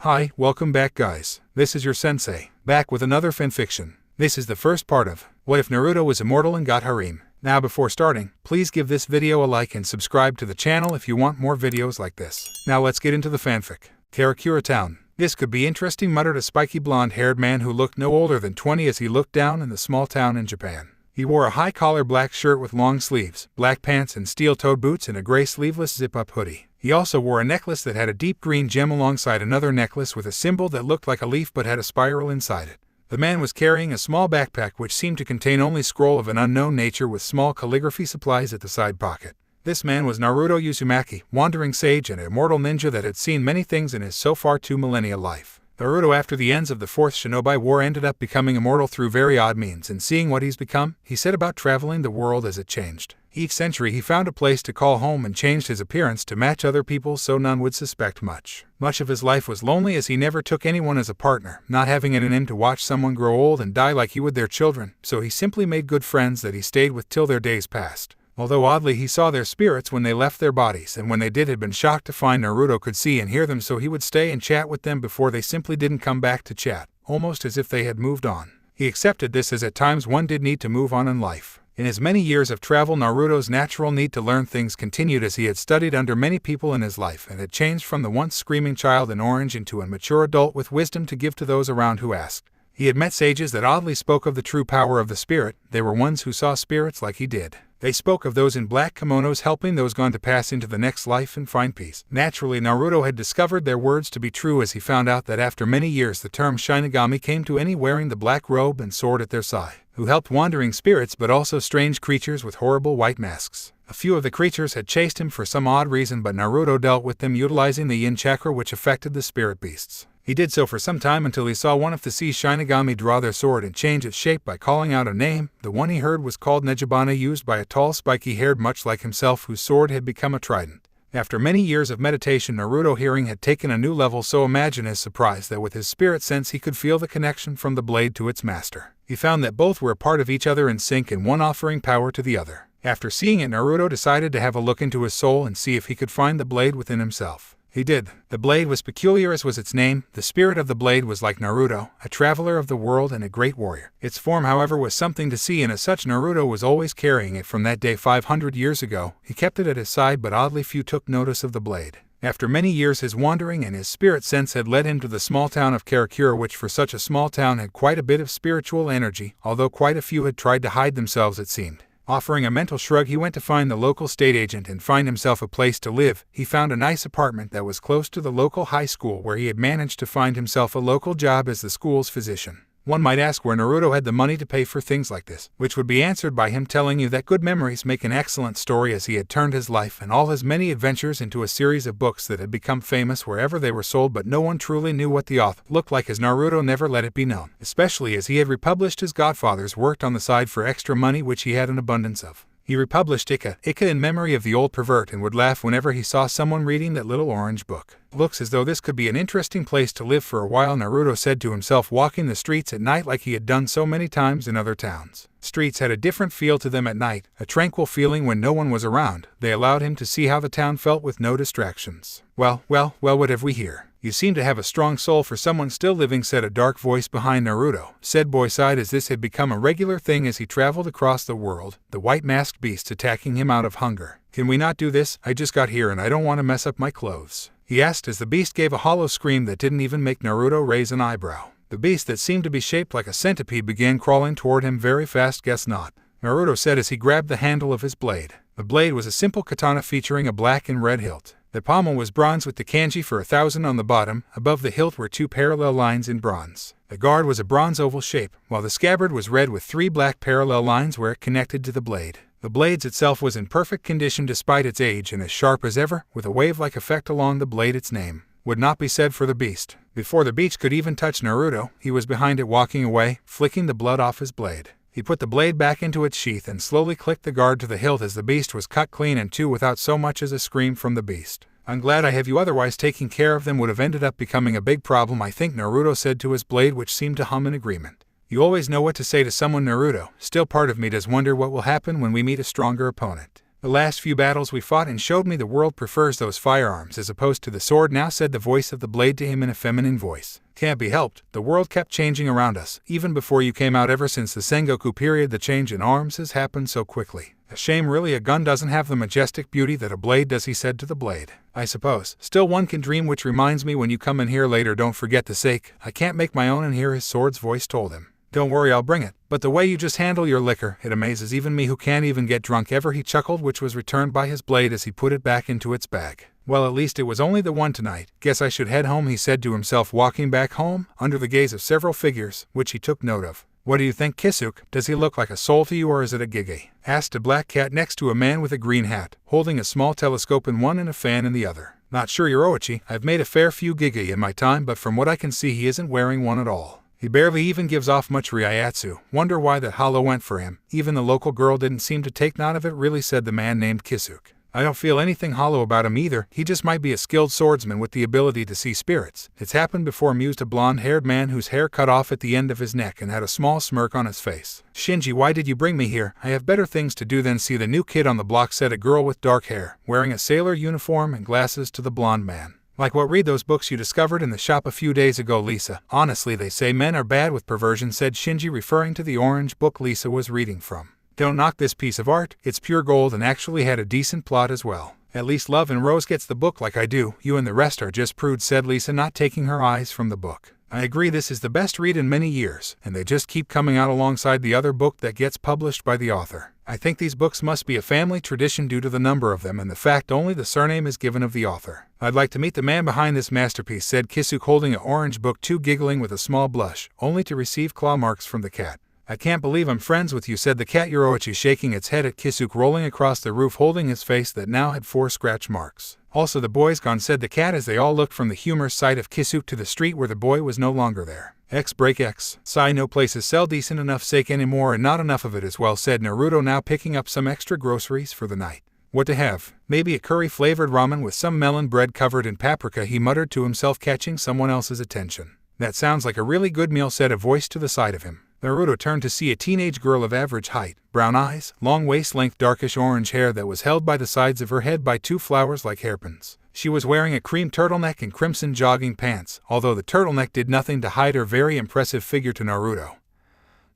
Hi, welcome back guys. This is your sensei, back with another fanfiction. This is the first part of What If Naruto Was Immortal and Got Harem. Now before starting, please give this video a like and subscribe to the channel if you want more videos like this. Now let's get into the fanfic. Karakura Town. This could be interesting, muttered a spiky blonde-haired man who looked no older than 20 as he looked down in the small town in Japan. He wore a high-collar black shirt with long sleeves, black pants and steel-toed boots and a gray sleeveless zip-up hoodie. He also wore a necklace that had a deep green gem alongside another necklace with a symbol that looked like a leaf but had a spiral inside it. The man was carrying a small backpack which seemed to contain only scroll of an unknown nature with small calligraphy supplies at the side pocket. This man was Naruto Uzumaki, wandering sage and immortal ninja that had seen many things in his so far 2 millennia life. Naruto, after the ends of the 4th Shinobi War, ended up becoming immortal through very odd means, and seeing what he's become, he set about traveling the world as it changed. Each century he found a place to call home and changed his appearance to match other people so none would suspect much. Much of his life was lonely as he never took anyone as a partner, not having it in him to watch someone grow old and die like he would their children, so he simply made good friends that he stayed with till their days passed. Although oddly he saw their spirits when they left their bodies, and when they did had been shocked to find Naruto could see and hear them, so he would stay and chat with them before they simply didn't come back to chat, almost as if they had moved on. He accepted this, as at times one did need to move on in life. In his many years of travel, Naruto's natural need to learn things continued as he had studied under many people in his life and had changed from the once screaming child in orange into a mature adult with wisdom to give to those around who asked. He had met sages that oddly spoke of the true power of the spirit. They were ones who saw spirits like he did. They spoke of those in black kimonos helping those gone to pass into the next life and find peace. Naturally, Naruto had discovered their words to be true as he found out that after many years the term Shinigami came to any wearing the black robe and sword at their side, who helped wandering spirits but also strange creatures with horrible white masks. A few of the creatures had chased him for some odd reason, but Naruto dealt with them utilizing the yin chakra which affected the spirit beasts. He did so for some time until he saw one of the sea Shinigami draw their sword and change its shape by calling out a name. The one he heard was called Nejibana, used by a tall spiky-haired much like himself whose sword had become a trident. After many years of meditation, Naruto hearing had taken a new level, so imagine his surprise that with his spirit sense he could feel the connection from the blade to its master. He found that both were a part of each other in sync and one offering power to the other. After seeing it, Naruto decided to have a look into his soul and see if he could find the blade within himself. He did. The blade was peculiar as was its name. The spirit of the blade was like Naruto, a traveler of the world and a great warrior. Its form, however, was something to see, and as such Naruto was always carrying it from that day 500 years ago. He kept it at his side, but oddly few took notice of the blade. After many years his wandering and his spirit sense had led him to the small town of Karakura, which for such a small town had quite a bit of spiritual energy, although quite a few had tried to hide themselves, it seemed. Offering a mental shrug, he went to find the local state agent and find himself a place to live. He found a nice apartment that was close to the local high school, where he had managed to find himself a local job as the school's physician. One might ask where Naruto had the money to pay for things like this, which would be answered by him telling you that good memories make an excellent story, as he had turned his life and all his many adventures into a series of books that had become famous wherever they were sold, but no one truly knew what the author looked like, as Naruto never let it be known, especially as he had republished his godfather's work on the side for extra money which he had an abundance of. He republished Ika in memory of the old pervert, and would laugh whenever he saw someone reading that little orange book. Looks as though this could be an interesting place to live for a while, Naruto said to himself, walking the streets at night like he had done so many times in other towns. Streets had a different feel to them at night, a tranquil feeling when no one was around. They allowed him to see how the town felt with no distractions. Well, what have we here? You seem to have a strong soul for someone still living, said a dark voice behind Naruto. Said boy sighed as this had become a regular thing as he traveled across the world, the white masked beasts attacking him out of hunger. Can we not do this? I just got here and I don't want to mess up my clothes, he asked as the beast gave a hollow scream that didn't even make Naruto raise an eyebrow. The beast, that seemed to be shaped like a centipede, began crawling toward him very fast. Guess not, Naruto said as he grabbed the handle of his blade. The blade was a simple katana featuring a black and red hilt. The pommel was bronze with the kanji for 1000 on the bottom. Above the hilt were 2 parallel lines in bronze. The guard was a bronze oval shape, while the scabbard was red with 3 black parallel lines where it connected to the blade. The blade itself was in perfect condition despite its age, and as sharp as ever, with a wave-like effect along the blade. Its name would not be said for the beast. Before the beast could even touch Naruto, he was behind it, walking away, flicking the blood off his blade. He put the blade back into its sheath and slowly clicked the guard to the hilt as the beast was cut clean in two without so much as a scream from the beast. I'm glad I have you, otherwise taking care of them would have ended up becoming a big problem, I think, Naruto said to his blade, which seemed to hum in agreement. You always know what to say to someone, Naruto. Still, part of me does wonder what will happen when we meet a stronger opponent. The last few battles we fought and showed me the world prefers those firearms as opposed to the sword now, said the voice of the blade to him in a feminine voice. Can't be helped, the world kept changing around us, even before you came out. Ever since the Sengoku period the change in arms has happened so quickly. A shame really a gun doesn't have the majestic beauty that a blade does, he said to the blade. I suppose. Still one can dream, which reminds me when you come in here later don't forget the sake. I can't make my own in here, his sword's voice told him. Don't worry, I'll bring it. But the way you just handle your liquor, it amazes even me who can't even get drunk ever, he chuckled, which was returned by his blade as he put it back into its bag. Well, at least it was only the one tonight. Guess I should head home, he said to himself, walking back home, under the gaze of several figures, which he took note of. What do you think, Kisuke? Does he look like a soul to you, or is it a gigi? Asked a black cat next to a man with a green hat, holding a small telescope in one and a fan in the other. Not sure, Yoroichi. I've made a fair few gigi in my time, but from what I can see he isn't wearing one at all. He barely even gives off much ryatsu. Wonder why that hollow went for him. Even the local girl didn't seem to take note of it really, said the man named Kisuke. I don't feel anything hollow about him either. He just might be a skilled swordsman with the ability to see spirits. It's happened before, mused a blonde-haired man whose hair cut off at the end of his neck and had a small smirk on his face. Shinji, why did you bring me here? I have better things to do than see the new kid on the block, said a girl with dark hair, wearing a sailor uniform and glasses to the blonde man. Like what? Read those books you discovered in the shop a few days ago, Lisa. Honestly, they say men are bad with perversion, said Shinji, referring to the orange book Lisa was reading from. Don't knock this piece of art, it's pure gold and actually had a decent plot as well. At least Love and Rose gets the book like I do, you and the rest are just prudes, said Lisa, not taking her eyes from the book. I agree, this is the best read in many years, and they just keep coming out alongside the other book that gets published by the author. I think these books must be a family tradition due to the number of them and the fact only the surname is given of the author. I'd like to meet the man behind this masterpiece, said Kisuke, holding an orange book too, giggling with a small blush, only to receive claw marks from the cat. I can't believe I'm friends with you, said the cat, Yoroichi, shaking its head at Kisuke, rolling across the roof holding his face that now had 4 scratch marks. Also the boy's gone, said the cat as they all looked from the humorous side of Kisuke to the street where the boy was no longer there. X break X. Sigh, no places sell decent enough sake anymore and not enough of it as well, said Naruto, now picking up some extra groceries for the night. What to have? Maybe a curry-flavored ramen with some melon bread covered in paprika, he muttered to himself, catching someone else's attention. That sounds like a really good meal, said a voice to the side of him. Naruto turned to see a teenage girl of average height, brown eyes, long waist-length darkish orange hair that was held by the sides of her head by 2 flowers like hairpins. She was wearing a cream turtleneck and crimson jogging pants, although the turtleneck did nothing to hide her very impressive figure to Naruto,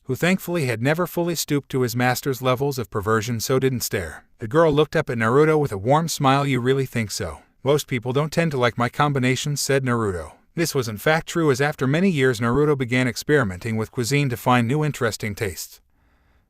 who thankfully had never fully stooped to his master's levels of perversion, so didn't stare. The girl looked up at Naruto with a warm smile. You really think so? Most people don't tend to like my combinations, said Naruto. This was in fact true, as after many years Naruto began experimenting with cuisine to find new interesting tastes.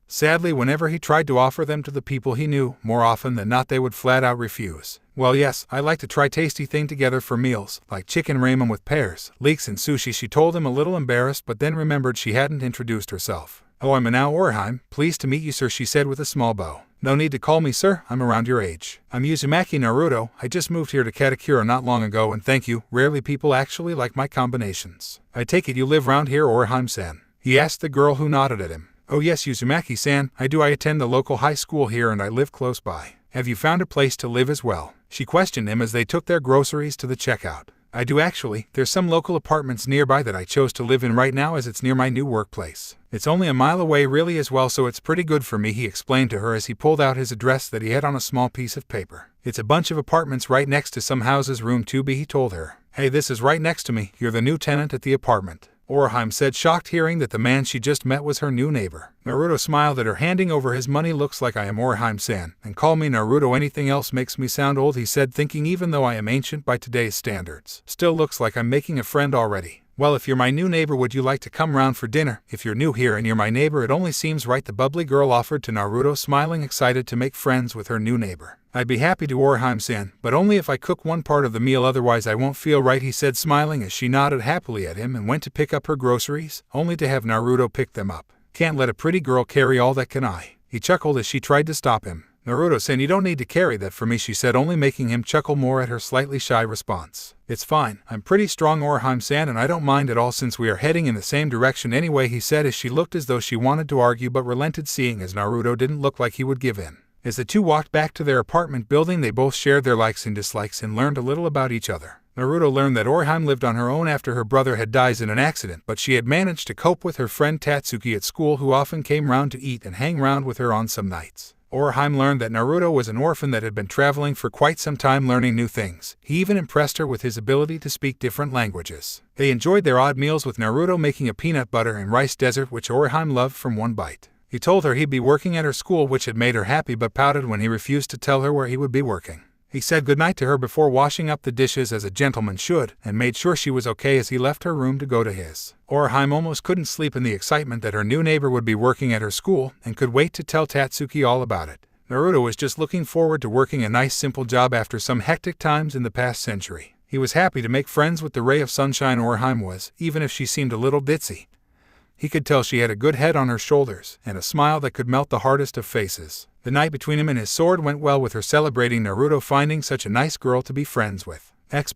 Sadly, whenever he tried to offer them to the people he knew, more often than not they would flat out refuse. Well, yes, I like to try tasty thing together for meals, like chicken ramen with pears, leeks and sushi, she told him, a little embarrassed, but then remembered she hadn't introduced herself. Oh, I'm Inao Orihime, pleased to meet you, sir, she said with a small bow. No need to call me sir, I'm around your age. I'm Uzumaki Naruto, I just moved here to Karakura not long ago and thank you, rarely people actually like my combinations. I take it you live round here, Orihime-san? He asked the girl, who nodded at him. Oh yes, Uzumaki-san, I do. I attend the local high school here and I live close by. Have you found a place to live as well? She questioned him as they took their groceries to the checkout. I do actually. There's some local apartments nearby that I chose to live in right now as it's near my new workplace. It's only a mile away really as well, so it's pretty good for me, he explained to her as he pulled out his address that he had on a small piece of paper. It's a bunch of apartments right next to some houses, room 2B, he told her. Hey, this is right next to me. You're the new tenant at the apartment. Orihime said, shocked hearing that the man she just met was her new neighbor. Naruto smiled at her, handing over his money. Looks like I am Orihime-san, and call me Naruto. Anything else makes me sound old, he said, thinking even though I am ancient by today's standards, still looks like I'm making a friend already. Well, if you're my new neighbor, would you like to come round for dinner? If you're new here and you're my neighbor, it only seems right, the bubbly girl offered to Naruto, smiling, excited to make friends with her new neighbor. I'd be happy to, Orihime-san, but only if I cook one part of the meal, otherwise I won't feel right, he said, smiling as she nodded happily at him and went to pick up her groceries, only to have Naruto pick them up. Can't let a pretty girl carry all that, can I? He chuckled as she tried to stop him. Naruto-san, you don't need to carry that for me, she said, only making him chuckle more at her slightly shy response. It's fine. I'm pretty strong, Orihime-san, and I don't mind at all since we are heading in the same direction anyway, he said as she looked as though she wanted to argue but relented, seeing as Naruto didn't look like he would give in. As the two walked back to their apartment building, they both shared their likes and dislikes and learned a little about each other. Naruto learned that Orihime lived on her own after her brother had died in an accident, but she had managed to cope with her friend Tatsuki at school, who often came round to eat and hang round with her on some nights. Orihime learned that Naruto was an orphan that had been traveling for quite some time learning new things. He even impressed her with his ability to speak different languages. They enjoyed their odd meals with Naruto making a peanut butter and rice dessert which Orihime loved from one bite. He told her he'd be working at her school, which had made her happy, but pouted when he refused to tell her where he would be working. He said goodnight to her before washing up the dishes as a gentleman should, and made sure she was okay as he left her room to go to his. Orihime almost couldn't sleep in the excitement that her new neighbor would be working at her school, and could wait to tell Tatsuki all about it. Naruto was just looking forward to working a nice simple job after some hectic times in the past century. He was happy to make friends with the ray of sunshine Orihime was, even if she seemed a little ditzy. He could tell she had a good head on her shoulders, and a smile that could melt the hardest of faces. The night between him and his sword went well, with her celebrating Naruto finding such a nice girl to be friends with. X.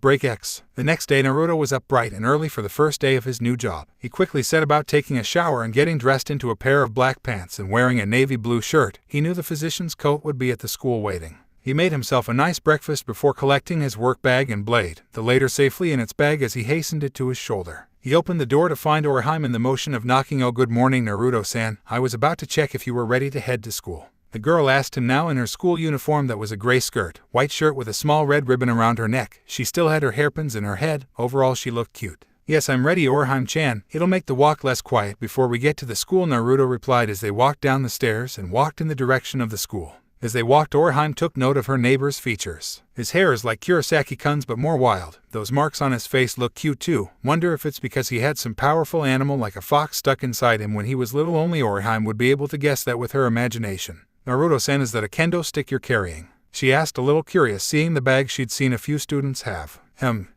The next day Naruto was up bright and early for the first day of his new job. He quickly set about taking a shower and getting dressed into a pair of black pants and wearing a navy blue shirt. He knew the physician's coat would be at the school waiting. He made himself a nice breakfast before collecting his work bag and blade, the latter safely in its bag as he hastened it to his shoulder. He opened the door to find Orihime in the motion of knocking. "Oh, good morning, Naruto-san. I was about to check if you were ready to head to school." The girl asked him, now in her school uniform that was a gray skirt, white shirt with a small red ribbon around her neck. She still had her hairpins in her head. Overall, she looked cute. "Yes, I'm ready, Orihime-chan. It'll make the walk less quiet before we get to the school," Naruto replied as they walked down the stairs and walked in the direction of the school. As they walked, Orihime took note of her neighbor's features. His hair is like Kurosaki-kun's but more wild. Those marks on his face look cute too. Wonder if it's because he had some powerful animal like a fox stuck inside him when he was little. Only Orihime would be able to guess that with her imagination. "Naruto-san, is that a kendo stick you're carrying?" she asked, a little curious, seeing the bag she'd seen a few students have.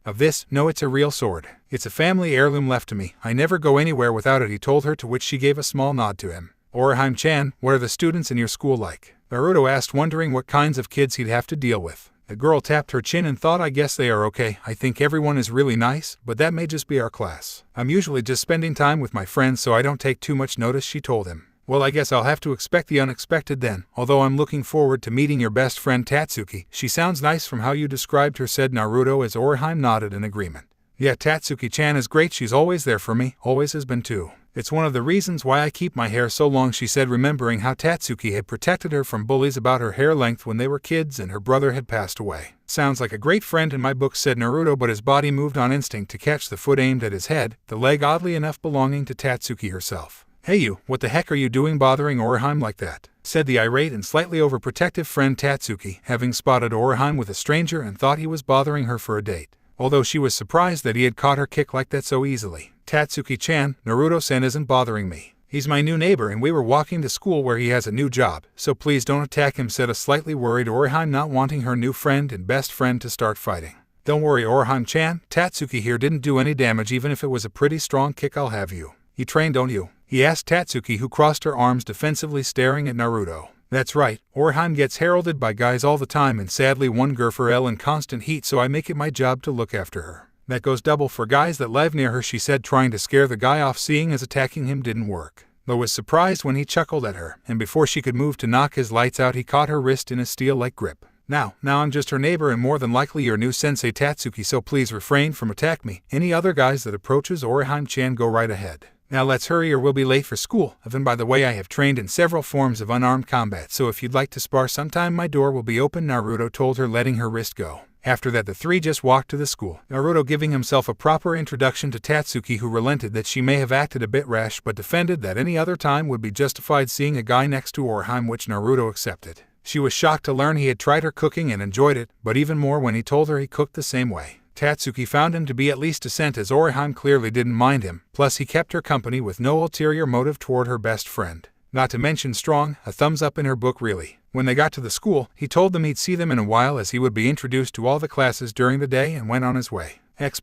Of this? No, it's a real sword. It's a family heirloom left to me. I never go anywhere without it," he told her, to which she gave a small nod to him. "Orihime-chan, what are the students in your school like?" Naruto asked, wondering what kinds of kids he'd have to deal with. The girl tapped her chin and thought, "I guess they are okay. I think everyone is really nice, but that may just be our class. I'm usually just spending time with my friends, so I don't take too much notice," she told him. "Well, I guess I'll have to expect the unexpected then, although I'm looking forward to meeting your best friend Tatsuki. She sounds nice from how you described her," said Naruto as Orihime nodded in agreement. "Yeah, Tatsuki-chan is great. She's always there for me, always has been too. It's one of the reasons why I keep my hair so long," she said, remembering how Tatsuki had protected her from bullies about her hair length when they were kids and her brother had passed away. "Sounds like a great friend in my book," said Naruto, but his body moved on instinct to catch the foot aimed at his head, the leg oddly enough belonging to Tatsuki herself. "Hey you, what the heck are you doing bothering Orihime like that?" said the irate and slightly overprotective friend Tatsuki, having spotted Orihime with a stranger and thought he was bothering her for a date. Although she was surprised that he had caught her kick like that so easily. "Tatsuki-chan, Naruto-san isn't bothering me. He's my new neighbor and we were walking to school where he has a new job, so please don't attack him," said a slightly worried Orihime, not wanting her new friend and best friend to start fighting. "Don't worry, Orihime-chan, Tatsuki here didn't do any damage. Even if it was a pretty strong kick, I'll have you. You train, don't you?" he asked Tatsuki, who crossed her arms defensively, staring at Naruto. "That's right, Orihime gets heralded by guys all the time, and sadly one girl in constant heat, so I make it my job to look after her. That goes double for guys that live near her," she said, trying to scare the guy off, seeing as attacking him didn't work. Though was surprised when he chuckled at her, and before she could move to knock his lights out, he caught her wrist in a steel-like grip. Now I'm just her neighbor and more than likely your new sensei Tatsuki, so please refrain from attack me. Any other guys that approaches Orihime-chan, go right ahead. Now let's hurry or we'll be late for school. And by the way, I have trained in several forms of unarmed combat, so if you'd like to spar sometime, my door will be open," Naruto told her, letting her wrist go. After that, the three just walked to the school, Naruto giving himself a proper introduction to Tatsuki, who relented that she may have acted a bit rash but defended that any other time would be justified, seeing a guy next to Orihime, which Naruto accepted. She was shocked to learn he had tried her cooking and enjoyed it, but even more when he told her he cooked the same way. Tatsuki found him to be at least decent, as Orihime clearly didn't mind him, plus he kept her company with no ulterior motive toward her best friend. Not to mention strong, a thumbs up in her book really. When they got to the school, he told them he'd see them in a while as he would be introduced to all the classes during the day, and went on his way. X.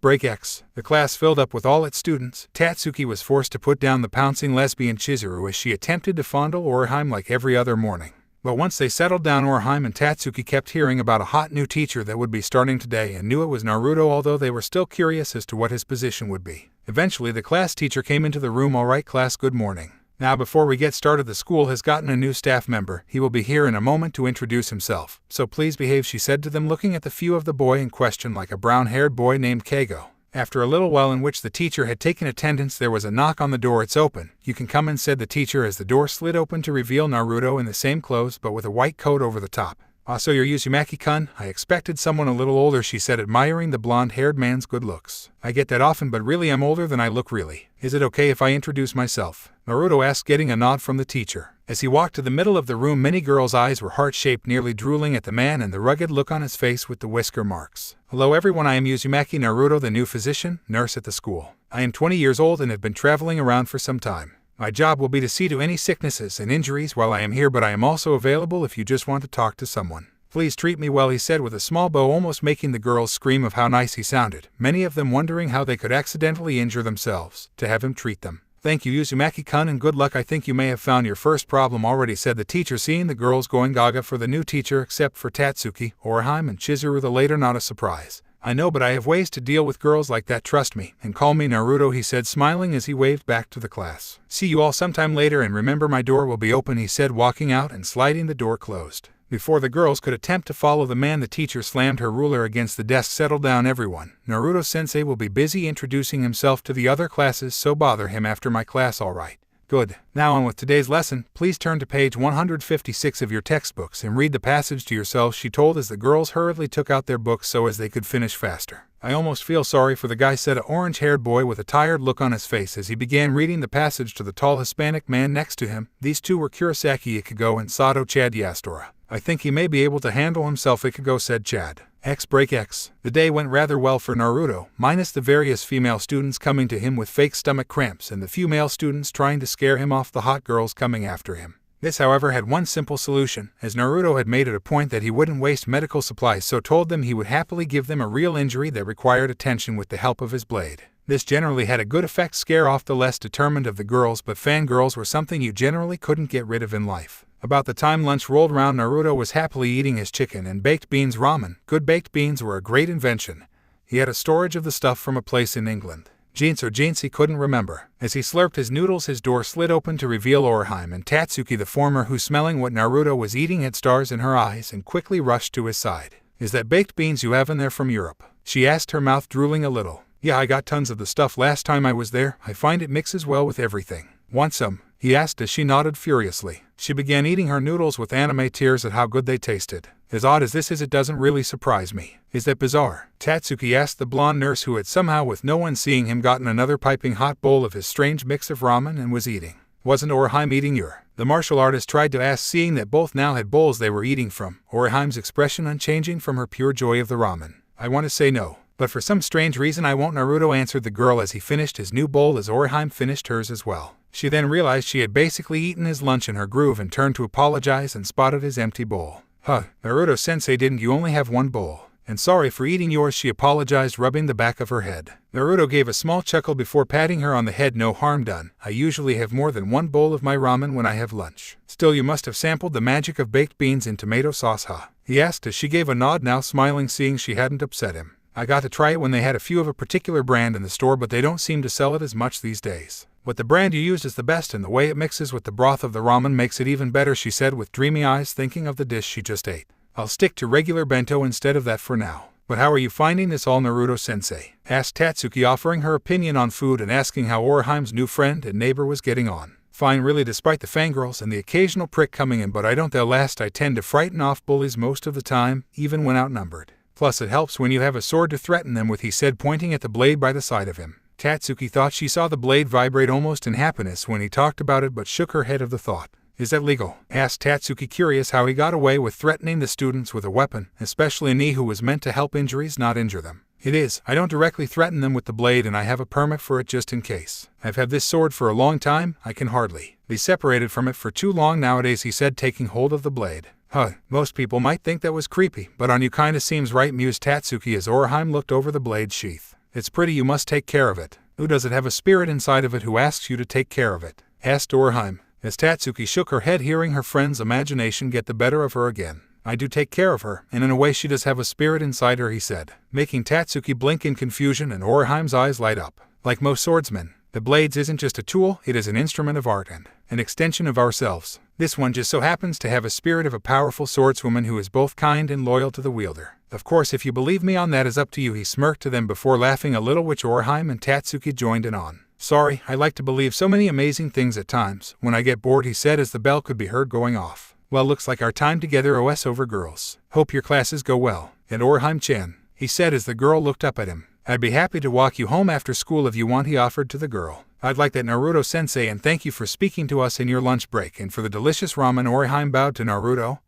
The class filled up with all its students. Tatsuki was forced to put down the pouncing lesbian Chizuru as she attempted to fondle Orihime like every other morning. But once they settled down, Orihime and Tatsuki kept hearing about a hot new teacher that would be starting today and knew it was Naruto, although they were still curious as to what his position would be. Eventually the class teacher came into the room. "All right class, good morning. Now before we get started, the school has gotten a new staff member. He will be here in a moment to introduce himself, so please behave," she said to them, looking at the view of the boy in question like a brown-haired boy named Kago. After a little while in which the teacher had taken attendance, there was a knock on the door. "It's open. You can come in," said the teacher as the door slid open to reveal Naruto in the same clothes but with a white coat over the top. "So you're Uzumaki-kun? I expected someone a little older," she said, admiring the blonde-haired man's good looks. "I get that often, but really I'm older than I look really. Is it okay if I introduce myself?" Naruto asked, getting a nod from the teacher. As he walked to the middle of the room, many girls' eyes were heart-shaped, nearly drooling at the man and the rugged look on his face with the whisker marks. "Hello everyone, I am Uzumaki Naruto, the new physician, nurse at the school. I am 20 years old and have been traveling around for some time. My job will be to see to any sicknesses and injuries while I am here, but I am also available if you just want to talk to someone. Please treat me well," he said with a small bow, almost making the girls scream of how nice he sounded, many of them wondering how they could accidentally injure themselves, to have him treat them. "Thank you, Uzumaki-kun, and good luck. I think you may have found your first problem already," said the teacher, seeing the girls going gaga for the new teacher except for Tatsuki, Orihime, and Chizuru the later. "Not a surprise. I know, but I have ways to deal with girls like that, trust me, and call me Naruto," he said, smiling as he waved back to the class. "See you all sometime later, and remember my door will be open," he said, walking out and sliding the door closed. Before the girls could attempt to follow the man, the teacher slammed her ruler against the desk. "Settle down everyone. Naruto-sensei will be busy introducing himself to the other classes, so bother him after my class, all right? Good. Now on with today's lesson. Please turn to page 156 of your textbooks and read the passage to yourselves," she told as the girls hurriedly took out their books so as they could finish faster. "I almost feel sorry for the guy," said an orange-haired boy with a tired look on his face as he began reading the passage to the tall Hispanic man next to him. These two were Kurosaki Ikugo and Sato Chad Yastora. "I think he may be able to handle himself," Ikugo said. Chad. X break X. The day went rather well for Naruto, minus the various female students coming to him with fake stomach cramps and the few male students trying to scare him off the hot girls coming after him. This, however, had one simple solution, as Naruto had made it a point that he wouldn't waste medical supplies, so told them he would happily give them a real injury that required attention with the help of his blade. This generally had a good effect, scare off the less determined of the girls, but fangirls were something you generally couldn't get rid of in life. About the time lunch rolled round, Naruto was happily eating his chicken and baked beans ramen. Good baked beans were a great invention. He had a storage of the stuff from a place in England. Jeans or Jeans, he couldn't remember. As he slurped his noodles, his door slid open to reveal Orihime and Tatsuki, the former, who, smelling what Naruto was eating, had stars in her eyes and quickly rushed to his side. "Is that baked beans you have in there from Europe?" she asked, her mouth drooling a little. "Yeah, I got tons of the stuff last time I was there. I find it mixes well with everything." "Want some?" he asked as she nodded furiously. She began eating her noodles with anime tears at how good they tasted. "As odd as this is, it doesn't really surprise me. Is that bizarre?" Tatsuki asked the blonde nurse, who had somehow, with no one seeing him, gotten another piping hot bowl of his strange mix of ramen and was eating. "Wasn't Orihime eating your?" the martial artist tried to ask, seeing that both now had bowls they were eating from, Orihime's expression unchanging from her pure joy of the ramen. "I want to say no, but for some strange reason I won't," Naruto answered the girl as he finished his new bowl as Orihime finished hers as well. She then realized she had basically eaten his lunch in her groove and turned to apologize and spotted his empty bowl. "Huh, Naruto-sensei, didn't you only have one bowl? And sorry for eating yours," she apologized, rubbing the back of her head. Naruto gave a small chuckle before patting her on the head. "No harm done. I usually have more than one bowl of my ramen when I have lunch." "Still, you must have sampled the magic of baked beans in tomato sauce, huh?" he asked as she gave a nod, now smiling, seeing she hadn't upset him. "I got to try it when they had a few of a particular brand in the store, but they don't seem to sell it as much these days. But the brand you used is the best, and the way it mixes with the broth of the ramen makes it even better," she said with dreamy eyes, thinking of the dish she just ate. "I'll stick to regular bento instead of that for now." "But how are you finding this all, Naruto-sensei?" asked Tatsuki, offering her opinion on food and asking how Orihime's new friend and neighbor was getting on. "Fine really, despite the fangirls and the occasional prick coming in, but I don't. They'll last. I tend to frighten off bullies most of the time, even when outnumbered. Plus it helps when you have a sword to threaten them with," he said, pointing at the blade by the side of him. Tatsuki thought she saw the blade vibrate almost in happiness when he talked about it, but shook her head of the thought. "Is that legal?" asked Tatsuki, curious how he got away with threatening the students with a weapon, especially a knee who was meant to help injuries, not injure them. "It is. I don't directly threaten them with the blade, and I have a permit for it just in case. I've had this sword for a long time. I can hardly be separated from it for too long nowadays," he said, taking hold of the blade. "Huh, most people might think that was creepy, but on you kinda seems right," mused Tatsuki as Orihime looked over the blade sheath. "It's pretty. You must take care of it." "Who does it have a spirit inside of it who asks you to take care of it?" asked Orihime, as Tatsuki shook her head, hearing her friend's imagination get the better of her again. "I do take care of her, and in a way she does have a spirit inside her," he said, making Tatsuki blink in confusion and Orihime's eyes light up. "Like most swordsmen, the blades isn't just a tool, it is an instrument of art and an extension of ourselves. This one just so happens to have a spirit of a powerful swordswoman who is both kind and loyal to the wielder. Of course, if you believe me on that is up to you, he smirked to them before laughing a little, which Orihime and Tatsuki joined in on. Sorry, I like to believe so many amazing things at times. When I get bored, he said as the bell could be heard going off. Well, looks like our time together OS over, girls. Hope your classes go well. And Orihime-chan, he said as the girl looked up at him. I'd be happy to walk you home after school if you want, he offered to the girl. I'd like that, Naruto-sensei, and thank you for speaking to us in your lunch break and for the delicious ramen. Orihime bowed to Naruto,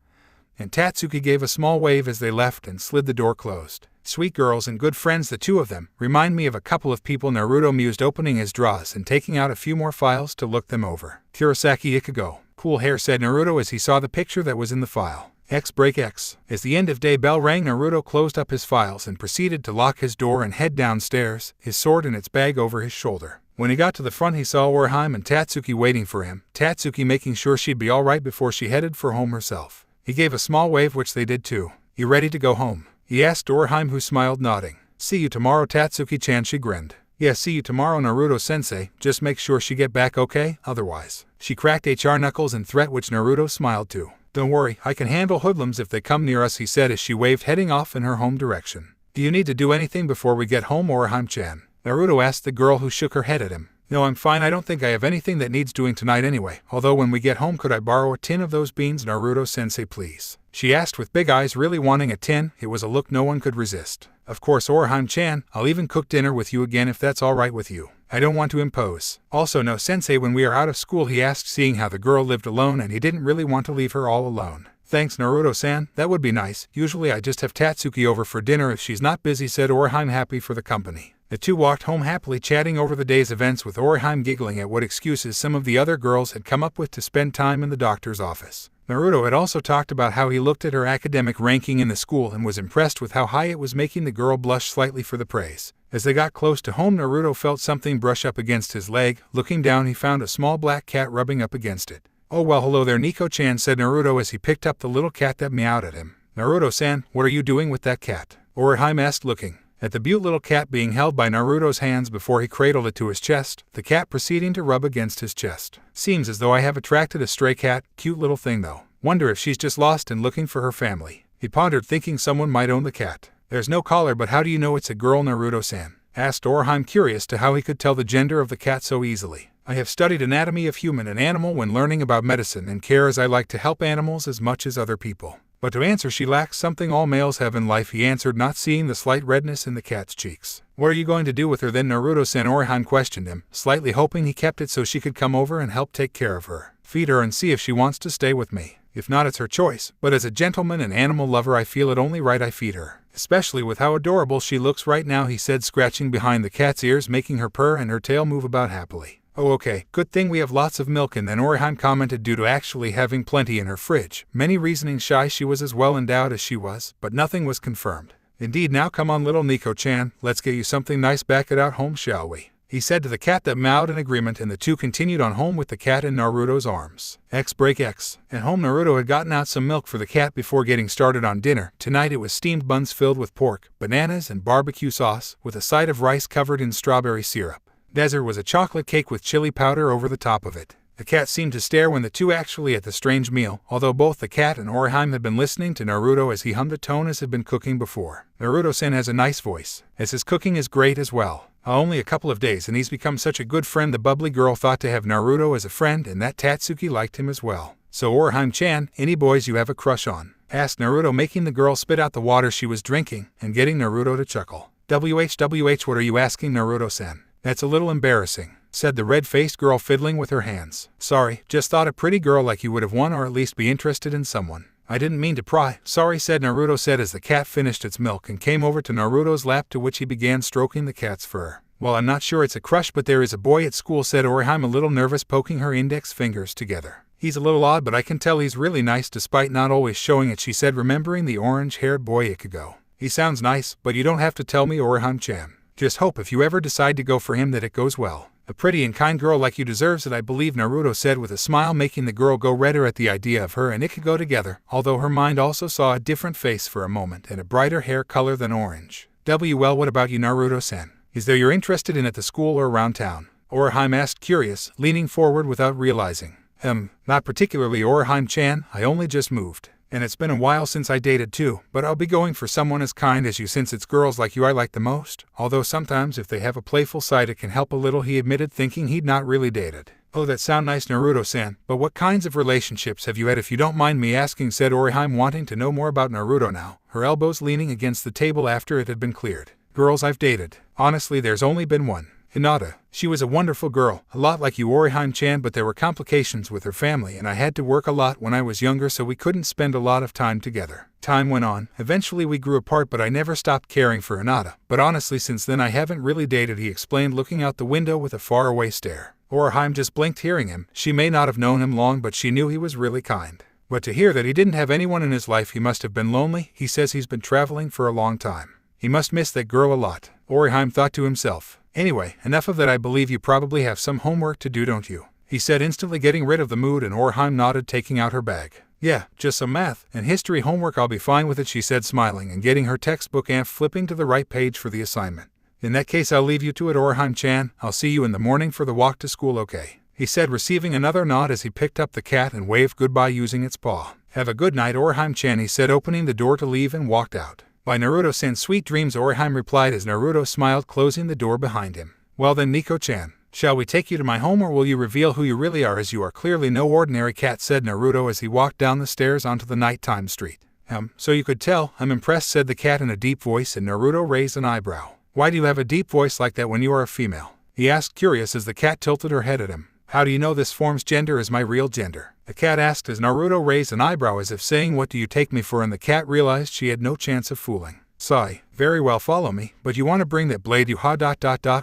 and Tatsuki gave a small wave as they left and slid the door closed. Sweet girls and good friends, the two of them, remind me of a couple of people, Naruto mused, opening his drawers and taking out a few more files to look them over. Kurosaki Ikugo. Cool hair, said Naruto as he saw the picture that was in the file. Break X. As the end of day bell rang, Naruto closed up his files and proceeded to lock his door and head downstairs, his sword in its bag over his shoulder. When he got to the front, he saw Orihime and Tatsuki waiting for him, Tatsuki making sure she'd be alright before she headed for home herself. He gave a small wave, which they did too. You ready to go home? He asked Orihime, who smiled, nodding. See you tomorrow, Tatsuki-chan, she grinned. Yeah, see you tomorrow, Naruto-sensei, just make sure she get back okay, otherwise. She cracked HR knuckles in threat, which Naruto smiled too. Don't worry, I can handle hoodlums if they come near us, he said as she waved, heading off in her home direction. Do you need to do anything before we get home, Orihime-chan? Naruto asked the girl, who shook her head at him. No, I'm fine. I don't think I have anything that needs doing tonight anyway, although when we get home, could I borrow a tin of those beans, Naruto-sensei, please? She asked with big eyes, really wanting a tin. It was a look no one could resist. Of course, Orihime-chan, I'll even cook dinner with you again if that's alright with you. I don't want to impose. Also, no, sensei, when we are out of school, he asked, seeing how the girl lived alone and he didn't really want to leave her all alone. Thanks, Naruto-san, that would be nice. Usually I just have Tatsuki over for dinner if she's not busy, said Orihime, happy for the company. The two walked home happily, chatting over the day's events, with Orihime giggling at what excuses some of the other girls had come up with to spend time in the doctor's office. Naruto had also talked about how he looked at her academic ranking in the school and was impressed with how high it was, making the girl blush slightly for the praise. As they got close to home, Naruto felt something brush up against his leg. Looking down, he found a small black cat rubbing up against it. Oh well, hello there, Nico-chan, said Naruto as he picked up the little cat that meowed at him. Naruto-san, what are you doing with that cat? Orihime asked, looking at the cute little cat being held by Naruto's hands before he cradled it to his chest, the cat proceeding to rub against his chest. Seems as though I have attracted a stray cat. Cute little thing though. Wonder if she's just lost and looking for her family. He pondered, thinking someone might own the cat. There's no collar, but how do you know it's a girl, Naruto-san? Asked Orihime, curious to how he could tell the gender of the cat so easily. I have studied anatomy of human and animal when learning about medicine and care, as I like to help animals as much as other people. But to answer, she lacks something all males have in life, he answered, not seeing the slight redness in the cat's cheeks. What are you going to do with her then, Naruto-san? Orihime questioned him, slightly hoping he kept it so she could come over and help take care of her. Feed her and see if she wants to stay with me. If not, it's her choice, but as a gentleman and animal lover, I feel it only right I feed her. Especially with how adorable she looks right now, he said, scratching behind the cat's ears, making her purr and her tail move about happily. Oh okay, good thing we have lots of milk. And then Orihime commented, due to actually having plenty in her fridge. Many reasoning shy, she was as well endowed as she was, but nothing was confirmed. Indeed, now come on little Nico-chan, let's get you something nice back at home, shall we? He said to the cat that meowed in agreement, and the two continued on home with the cat in Naruto's arms. Break X. At home, Naruto had gotten out some milk for the cat before getting started on dinner. Tonight it was steamed buns filled with pork, bananas, and barbecue sauce, with a side of rice covered in strawberry syrup. Dessert was a chocolate cake with chili powder over the top of it. The cat seemed to stare when the two actually ate the strange meal, although both the cat and Orihime had been listening to Naruto as he hummed a tone as had been cooking before. Naruto-san has a nice voice, as his cooking is great as well. Only a couple of days and he's become such a good friend. The bubbly girl thought to have Naruto as a friend, and that Tatsuki liked him as well. So Orihime-chan, any boys you have a crush on? Asked Naruto, making the girl spit out the water she was drinking, and getting Naruto to chuckle. WH, what are you asking, Naruto-san? That's a little embarrassing, said the red-faced girl, fiddling with her hands. Sorry, just thought a pretty girl like you would have won, or at least be interested in someone. I didn't mean to pry. Sorry, said Naruto, said as the cat finished its milk and came over to Naruto's lap, to which he began stroking the cat's fur. Well, I'm not sure it's a crush, but there is a boy at school, said Orihime, a little nervous, poking her index fingers together. He's a little odd, but I can tell he's really nice despite not always showing it, she said, remembering the orange-haired boy Ikugo. He sounds nice, but you don't have to tell me, Orihime-chan. Just hope if you ever decide to go for him that it goes well. A pretty and kind girl like you deserves it, I believe, Naruto said with a smile, making the girl go redder at the idea of her and Ikugo together, although her mind also saw a different face for a moment and a brighter hair color than orange. Well, what about you, Naruto-san? Is there you're interested in at the school or around town? Orihime asked, curious, leaning forward without realizing. Not particularly, Orihime-chan, I only just moved. And it's been a while since I dated too, but I'll be going for someone as kind as you since it's girls like you I like the most, although sometimes if they have a playful side it can help a little, he admitted, thinking he'd not really dated. Oh, that sound nice, Naruto-san, but what kinds of relationships have you had if you don't mind me asking, said Orihime, wanting to know more about Naruto now, her elbows leaning against the table after it had been cleared. Girls I've dated. Honestly, there's only been one. Hinata. She was a wonderful girl, a lot like you, Orihime-chan, but there were complications with her family and I had to work a lot when I was younger, so we couldn't spend a lot of time together. Time went on. Eventually we grew apart, but I never stopped caring for Hinata. But honestly, since then I haven't really dated, he explained, looking out the window with a faraway stare. Orihime just blinked, hearing him. She may not have known him long, but she knew he was really kind. But to hear that he didn't have anyone in his life, he must have been lonely. He says he's been traveling for a long time. He must miss that girl a lot, Orihime thought to himself. Anyway, enough of that. I believe you probably have some homework to do, don't you? He said, instantly getting rid of the mood, and Orihime nodded, taking out her bag. Yeah, just some math and history homework. I'll be fine with it, she said, smiling and getting her textbook and flipping to the right page for the assignment. In that case, I'll leave you to it, Orihime-chan. I'll see you in the morning for the walk to school, okay? He said, receiving another nod as he picked up the cat and waved goodbye using its paw. Have a good night, Orihime-chan, he said, opening the door to leave, and walked out. By Naruto-san, sweet dreams, Orihime replied as Naruto smiled, closing the door behind him. Well then, Nico-chan, shall we take you to my home, or will you reveal who you really are, as you are clearly no ordinary cat, said Naruto as he walked down the stairs onto the nighttime street. So you could tell. I'm impressed, said the cat in a deep voice, and Naruto raised an eyebrow. Why do you have a deep voice like that when you are a female? He asked, curious, as the cat tilted her head at him. How do you know this form's gender is my real gender? The cat asked as Naruto raised an eyebrow as if saying, what do you take me for? And the cat realized she had no chance of fooling. Sigh. Very well, follow me, but you want to bring that blade, you ha ...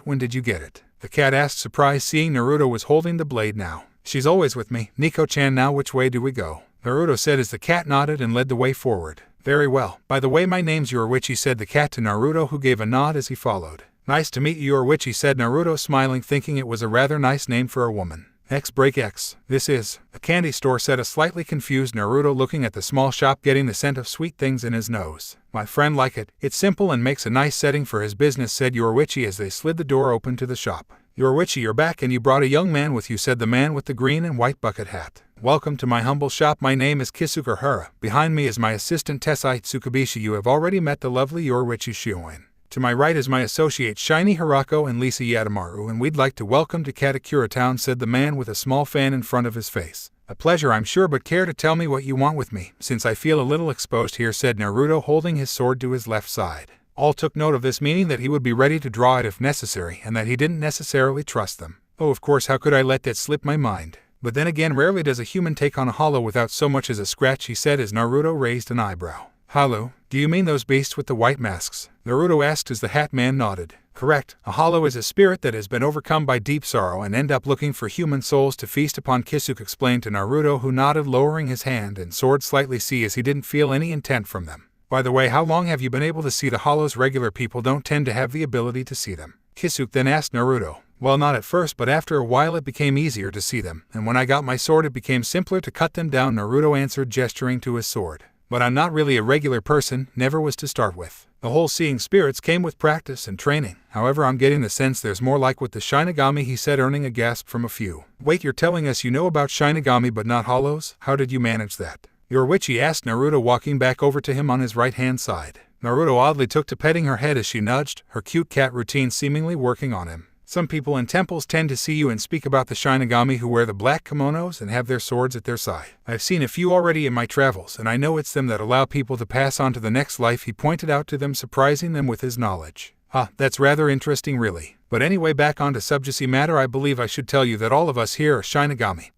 When did you get it? The cat asked, surprised, seeing Naruto was holding the blade now. She's always with me, Nico-chan. Now which way do we go? Naruto said as the cat nodded and led the way forward. Very well. By the way, my name's Yoruichi, said the cat to Naruto, who gave a nod as he followed. Nice to meet you, Yoruichi, said Naruto, smiling, thinking it was a rather nice name for a woman. X break X. This is a candy store, said a slightly confused Naruto, looking at the small shop, getting the scent of sweet things in his nose. My friend like it. It's simple and makes a nice setting for his business, said Yoruichi as they slid the door open to the shop. Yoruichi, you're back, and you brought a young man with you, said the man with the green and white bucket hat. Welcome to my humble shop. My name is Kisuke. Behind me is my assistant Tessai Tsukubishi. You have already met the lovely Yoruichi Shioin. To my right is my associate Shiny Hirako and Lisa Yadamaru, and we'd like to welcome to Karakura Town, said the man with a small fan in front of his face. A pleasure, I'm sure, but care to tell me what you want with me, since I feel a little exposed here, said Naruto, holding his sword to his left side. All took note of this, meaning that he would be ready to draw it if necessary, and that he didn't necessarily trust them. Oh, of course, how could I let that slip my mind? But then again, rarely does a human take on a hollow without so much as a scratch, he said as Naruto raised an eyebrow. Hollow? Do you mean those beasts with the white masks? Naruto asked as the hat man nodded. Correct. A hollow is a spirit that has been overcome by deep sorrow and end up looking for human souls to feast upon, Kisuke explained to Naruto, who nodded, lowering his hand and sword slightly as he didn't feel any intent from them. By the way, how long have you been able to see the hollows? Regular people don't tend to have the ability to see them. Kisuke then asked Naruto. Well, not at first, but after a while it became easier to see them, and when I got my sword it became simpler to cut them down, Naruto answered, gesturing to his sword. But I'm not really a regular person, never was to start with. The whole seeing spirits came with practice and training. However, I'm getting the sense there's more like with the Shinigami, he said, earning a gasp from a few. Wait, you're telling us you know about Shinigami but not hollows? How did you manage that? Yoruichi asked Naruto, walking back over to him on his right-hand side. Naruto oddly took to petting her head as she nudged, her cute cat routine seemingly working on him. Some people in temples tend to see you and speak about the Shinigami who wear the black kimonos and have their swords at their side. I've seen a few already in my travels, and I know it's them that allow people to pass on to the next life, he pointed out to them, surprising them with his knowledge. That's rather interesting, really. But anyway, back onto subjugacy matter, I believe I should tell you that all of us here are Shinigami.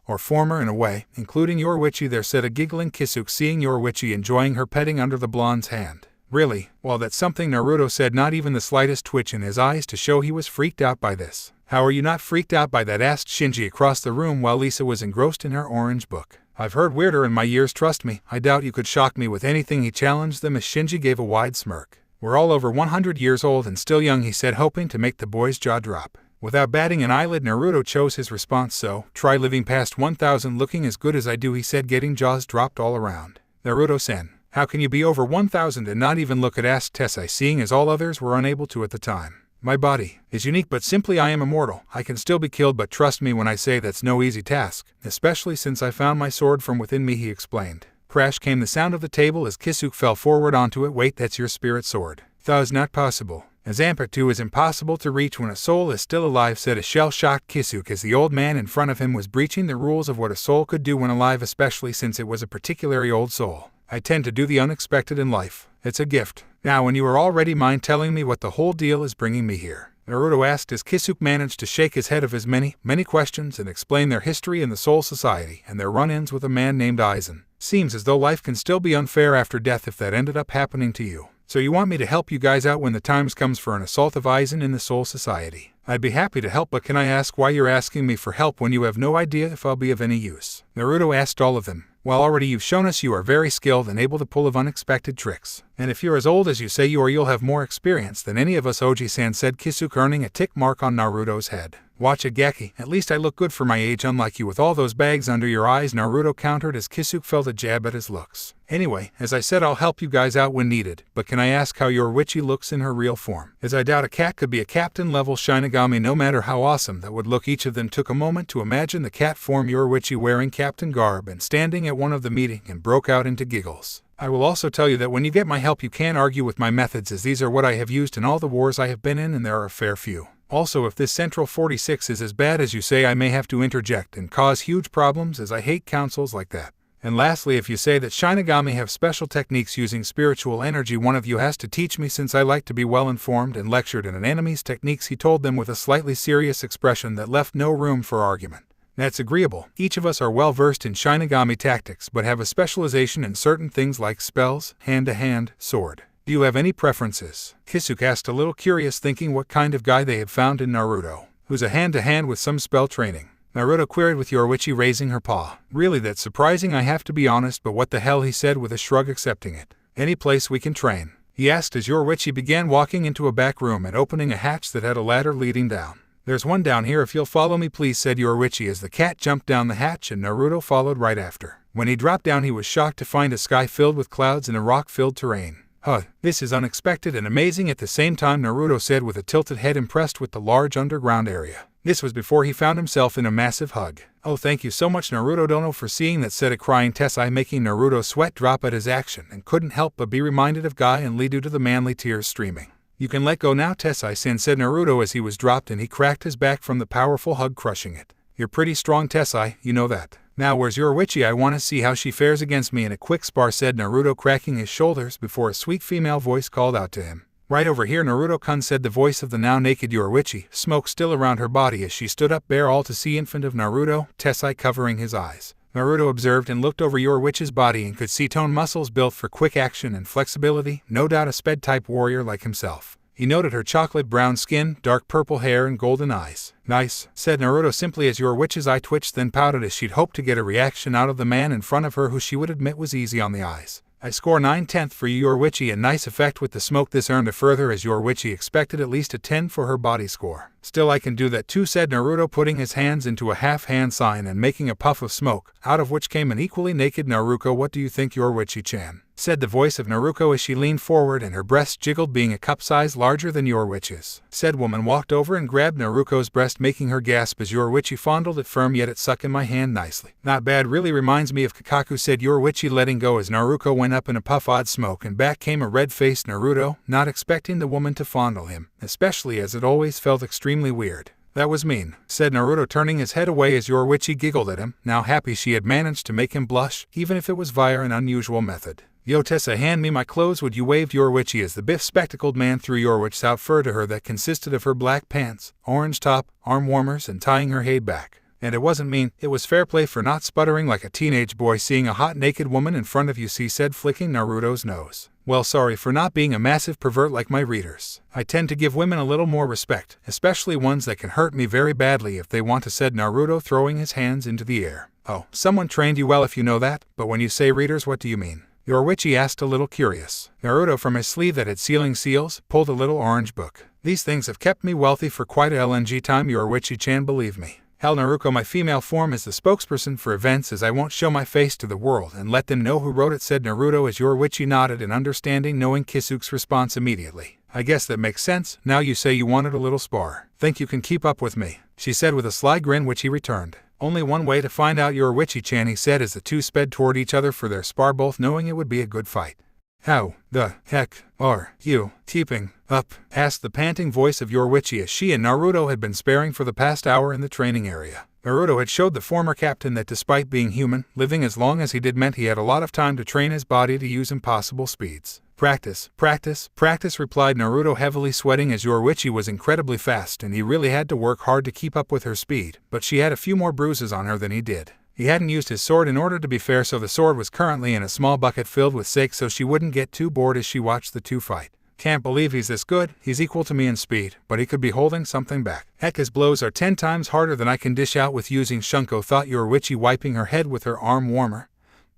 Or former in a way, including Yoruichi there, said a giggling Kisuke, seeing Yoruichi enjoying her petting under the blonde's hand. Really? Well, that's something, Naruto said, not even the slightest twitch in his eyes to show he was freaked out by this. How are you not freaked out by that? Asked Shinji across the room while Lisa was engrossed in her orange book. I've heard weirder in my years, trust me. I doubt you could shock me with anything, he challenged them as Shinji gave a wide smirk. We're all over 100 years old and still young, he said, hoping to make the boy's jaw drop. Without batting an eyelid, Naruto chose his response. So, try living past 1000 looking as good as I do, he said, getting jaws dropped all around. Naruto-sen. How can you be over 1000 and not even look at? Asked Tessai, seeing as all others were unable to at the time. My body is unique, but simply I am immortal. I can still be killed, but trust me when I say that's no easy task, especially since I found my sword from within me, he explained. Crash came the sound of the table as Kisuke fell forward onto it. Wait, that's your spirit sword. That is not possible. As Ampatu is impossible to reach when a soul is still alive, said a shell-shocked Kisuke as the old man in front of him was breaching the rules of what a soul could do when alive, especially since it was a particularly old soul. I tend to do the unexpected in life. It's a gift. Now, when you are all ready, mind telling me what the whole deal is bringing me here? Naruto asked as Kisuke managed to shake his head of his many questions and explain their history in the Soul Society and their run-ins with a man named Aizen. Seems as though life can still be unfair after death if that ended up happening to you. So you want me to help you guys out when the times comes for an assault of Aizen in the Soul Society? I'd be happy to help, but can I ask why you're asking me for help when you have no idea if I'll be of any use? Naruto asked all of them. Well, already you've shown us you are very skilled and able to pull of unexpected tricks. And if you're as old as you say you are, you'll have more experience than any of us, Oji-san, said Kisuke, earning a tick mark on Naruto's head. Watch it, Gaki. At least I look good for my age, unlike you with all those bags under your eyes, Naruto countered as Kisuke felt a jab at his looks. Anyway, as I said, I'll help you guys out when needed, but can I ask how your witchy looks in her real form? As I doubt a cat could be a captain-level Shinigami no matter how awesome that would look. Each of them took a moment to imagine the cat form your witchy wearing captain garb and standing at one of the meeting and broke out into giggles. I will also tell you that when you get my help you can't argue with my methods, as these are what I have used in all the wars I have been in, and there are a fair few. Also, if this Central 46 is as bad as you say, I may have to interject and cause huge problems, as I hate councils like that. And lastly, if you say that Shinigami have special techniques using spiritual energy, one of you has to teach me, since I like to be well informed and lectured in an enemy's techniques, he told them with a slightly serious expression that left no room for argument. That's agreeable. Each of us are well versed in Shinigami tactics, but have a specialization in certain things like spells, hand-to-hand, sword. Do you have any preferences? Kisuke asked, a little curious, thinking what kind of guy they had found in Naruto, who's a hand-to-hand with some spell training. Naruto queried with Yoruichi raising her paw. Really, that's surprising, I have to be honest, but what the hell, he said with a shrug, accepting it. Any place we can train? He asked as Yoruichi began walking into a back room and opening a hatch that had a ladder leading down. There's one down here if you'll follow me please, said Yoruichi as the cat jumped down the hatch and Naruto followed right after. When he dropped down he was shocked to find a sky filled with clouds and a rock-filled terrain. Huh, this is unexpected and amazing at the same time, Naruto said with a tilted head, impressed with the large underground area. This was before he found himself in a massive hug. Oh, thank you so much, Naruto Dono, for seeing that, said a crying Tessai, making Naruto's sweat drop at his action, and couldn't help but be reminded of Guy and Lee due to the manly tears streaming. You can let go now, Tessai-san, said Naruto as he was dropped and he cracked his back from the powerful hug, crushing it. You're pretty strong, Tessai, you know that. Now where's Yoruichi? I want to see how she fares against me in a quick spar, said Naruto, cracking his shoulders before a sweet female voice called out to him. Right over here, Naruto-kun, said the voice of the now naked Yoruichi, smoke still around her body as she stood up bare, all to see infant of Naruto, Tessai covering his eyes. Naruto observed and looked over Yoruichi's body and could see toned muscles built for quick action and flexibility, no doubt a sped-type warrior like himself. He noted her chocolate brown skin, dark purple hair, and golden eyes. Nice, said Naruto simply as Yoruichi's eye twitched, then pouted as she'd hoped to get a reaction out of the man in front of her, who she would admit was easy on the eyes. I score 9/10 for you, Yoruichi, a nice effect with the smoke. This earned a further, as Yoruichi expected at least a 10 for her body score. Still, I can do that too, said Naruto, putting his hands into a half-hand sign and making a puff of smoke, out of which came an equally naked Naruto. What do you think, Yoruichi-chan? Said the voice of Naruto as she leaned forward and her breast jiggled, being a cup size larger than Yoruichi's. Said woman walked over and grabbed Naruto's breast, making her gasp as Yoruichi fondled it firm, yet it suck in my hand nicely. Not bad, really reminds me of Kukaku, said Yoruichi, letting go as Naruto went up in a puff of smoke, and back came a red-faced Naruto, not expecting the woman to fondle him, especially as it always felt extremely weird. That was mean, said Naruto, turning his head away as Yoruichi giggled at him, now happy she had managed to make him blush, even if it was via an unusual method. Yo Tessa, hand me my clothes, would you? Waved Yoruichi as the biff-spectacled man threw Yoruichi's outfit to her that consisted of her black pants, orange top, arm warmers, and tying her head back. And it wasn't mean, it was fair play for not sputtering like a teenage boy seeing a hot naked woman in front of you, she said, flicking Naruto's nose. Well, sorry for not being a massive pervert like my readers. I tend to give women a little more respect, especially ones that can hurt me very badly if they want to, said Naruto, throwing his hands into the air. Oh, someone trained you well if you know that, but when you say readers, what do you mean? Yoruichi asked, a little curious. Naruto, from his sleeve that had sealing seals, pulled a little orange book. These things have kept me wealthy for quite a LNG time, Yoruichi-chan, believe me. Hell, Naruto, my female form is the spokesperson for events, as I won't show my face to the world and let them know who wrote it, said Naruto as Yoruichi nodded in understanding, knowing Kisuke's response immediately. I guess that makes sense. Now you say you wanted a little spar. Think you can keep up with me? She said with a sly grin, which he returned. Only one way to find out Yoruichi-chan, he said as the two sped toward each other for their spar, both knowing it would be a good fight. How the heck are you keeping up? Asked the panting voice of Yoruichi as she and Naruto had been sparring for the past hour in the training area. Naruto had showed the former captain that despite being human, living as long as he did meant he had a lot of time to train his body to use impossible speeds. Practice, practice, practice, replied Naruto, heavily sweating as Yoruichi was incredibly fast and he really had to work hard to keep up with her speed, but she had a few more bruises on her than he did. He hadn't used his sword in order to be fair, so the sword was currently in a small bucket filled with sake so she wouldn't get too bored as she watched the two fight. Can't believe he's this good. He's equal to me in speed, but he could be holding something back. Heck, his blows are 10 times harder than I can dish out with using Shunko, thought Yoruichi, wiping her head with her arm warmer.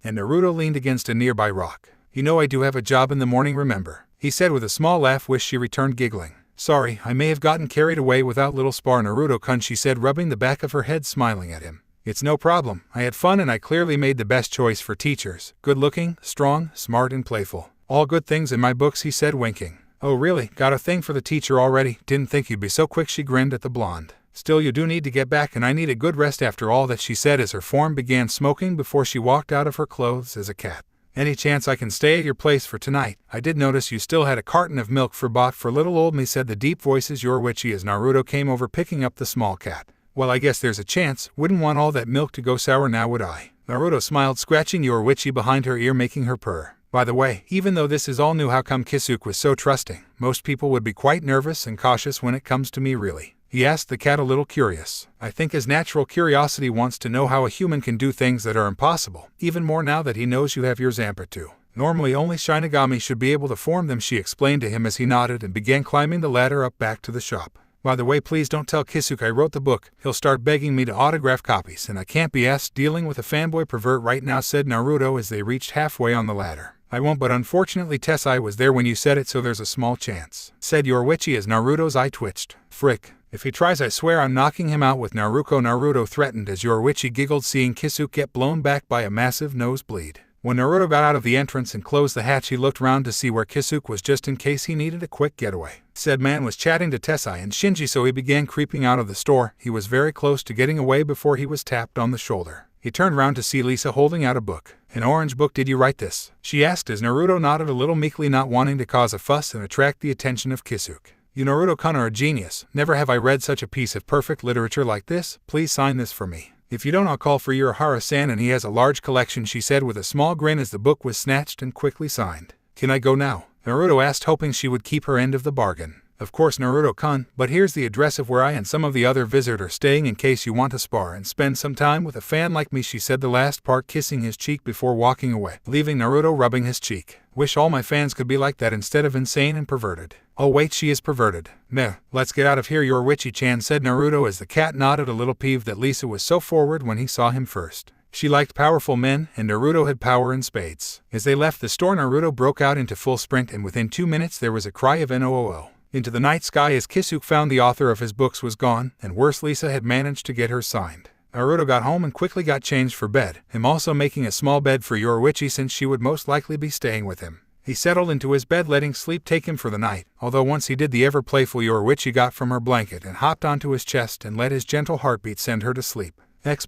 And Naruto leaned against a nearby rock. You know I do have a job in the morning, remember? He said with a small laugh, which she returned giggling. Sorry, I may have gotten carried away without little spar, Naruto-kun, she said, rubbing the back of her head, smiling at him. It's no problem. I had fun and I clearly made the best choice for teachers. Good looking, strong, smart and playful. All good things in my books, he said, winking. Oh really? Got a thing for the teacher already? Didn't think you'd be so quick, she grinned at the blonde. Still, you do need to get back and I need a good rest after all that, she said as her form began smoking before she walked out of her clothes as a cat. Any chance I can stay at your place for tonight? I did notice you still had a carton of milk bought for little old me, said the deep voices Yoruichi as Naruto came over picking up the small cat. Well, I guess there's a chance. Wouldn't want all that milk to go sour now, would I? Naruto smiled, scratching Yoruichi behind her ear, making her purr. By the way, even though this is all new, how come Kisuke was so trusting? Most people would be quite nervous and cautious when it comes to me, really. He asked the cat, a little curious. I think his natural curiosity wants to know how a human can do things that are impossible, even more now that he knows you have your Zanpakuto. Normally only Shinigami should be able to form them, she explained to him as he nodded and began climbing the ladder up back to the shop. By the way, please don't tell Kisuke I wrote the book. He'll start begging me to autograph copies, and I can't be asked dealing with a fanboy pervert right now, said Naruto as they reached halfway on the ladder. I won't, but unfortunately Tessai was there when you said it, so there's a small chance, said Yoruichi as Naruto's eye twitched. Frick. If he tries, I swear I'm knocking him out with Naruto threatened as Yoruichi giggled, seeing Kisuke get blown back by a massive nosebleed. When Naruto got out of the entrance and closed the hatch, he looked round to see where Kisuke was just in case he needed a quick getaway. Said man was chatting to Tessai and Shinji, so he began creeping out of the store. He was very close to getting away before he was tapped on the shoulder. He turned round to see Lisa holding out a book. An orange book. Did you write this? She asked as Naruto nodded a little meekly, not wanting to cause a fuss and attract the attention of Kisuke. You Naruto-kun are a genius. Never have I read such a piece of perfect literature like this. Please sign this for me. If you don't, I'll call for Urahara-san, and he has a large collection, she said with a small grin as the book was snatched and quickly signed. Can I go now? Naruto asked, hoping she would keep her end of the bargain. Of course, Naruto-kun, but here's the address of where I and some of the other Vizard are staying in case you want to spar and spend some time with a fan like me, she said, the last part kissing his cheek before walking away, leaving Naruto rubbing his cheek. Wish all my fans could be like that instead of insane and perverted. Oh wait, she is perverted. Meh, let's get out of here, Yoruichi-chan, said Naruto as the cat nodded, a little peeved that Lisa was so forward when he saw him first. She liked powerful men, and Naruto had power in spades. As they left the store, Naruto broke out into full sprint, and within 2 minutes there was a cry of "NOOO!" into the night sky as Kisuke found the author of his books was gone, and worse, Lisa had managed to get hers signed. Naruto got home and quickly got changed for bed, him also making a small bed for Yoruichi since she would most likely be staying with him. He settled into his bed, letting sleep take him for the night, although once he did, the ever-playful Yoruichi got from her blanket and hopped onto his chest and let his gentle heartbeat send her to sleep. X.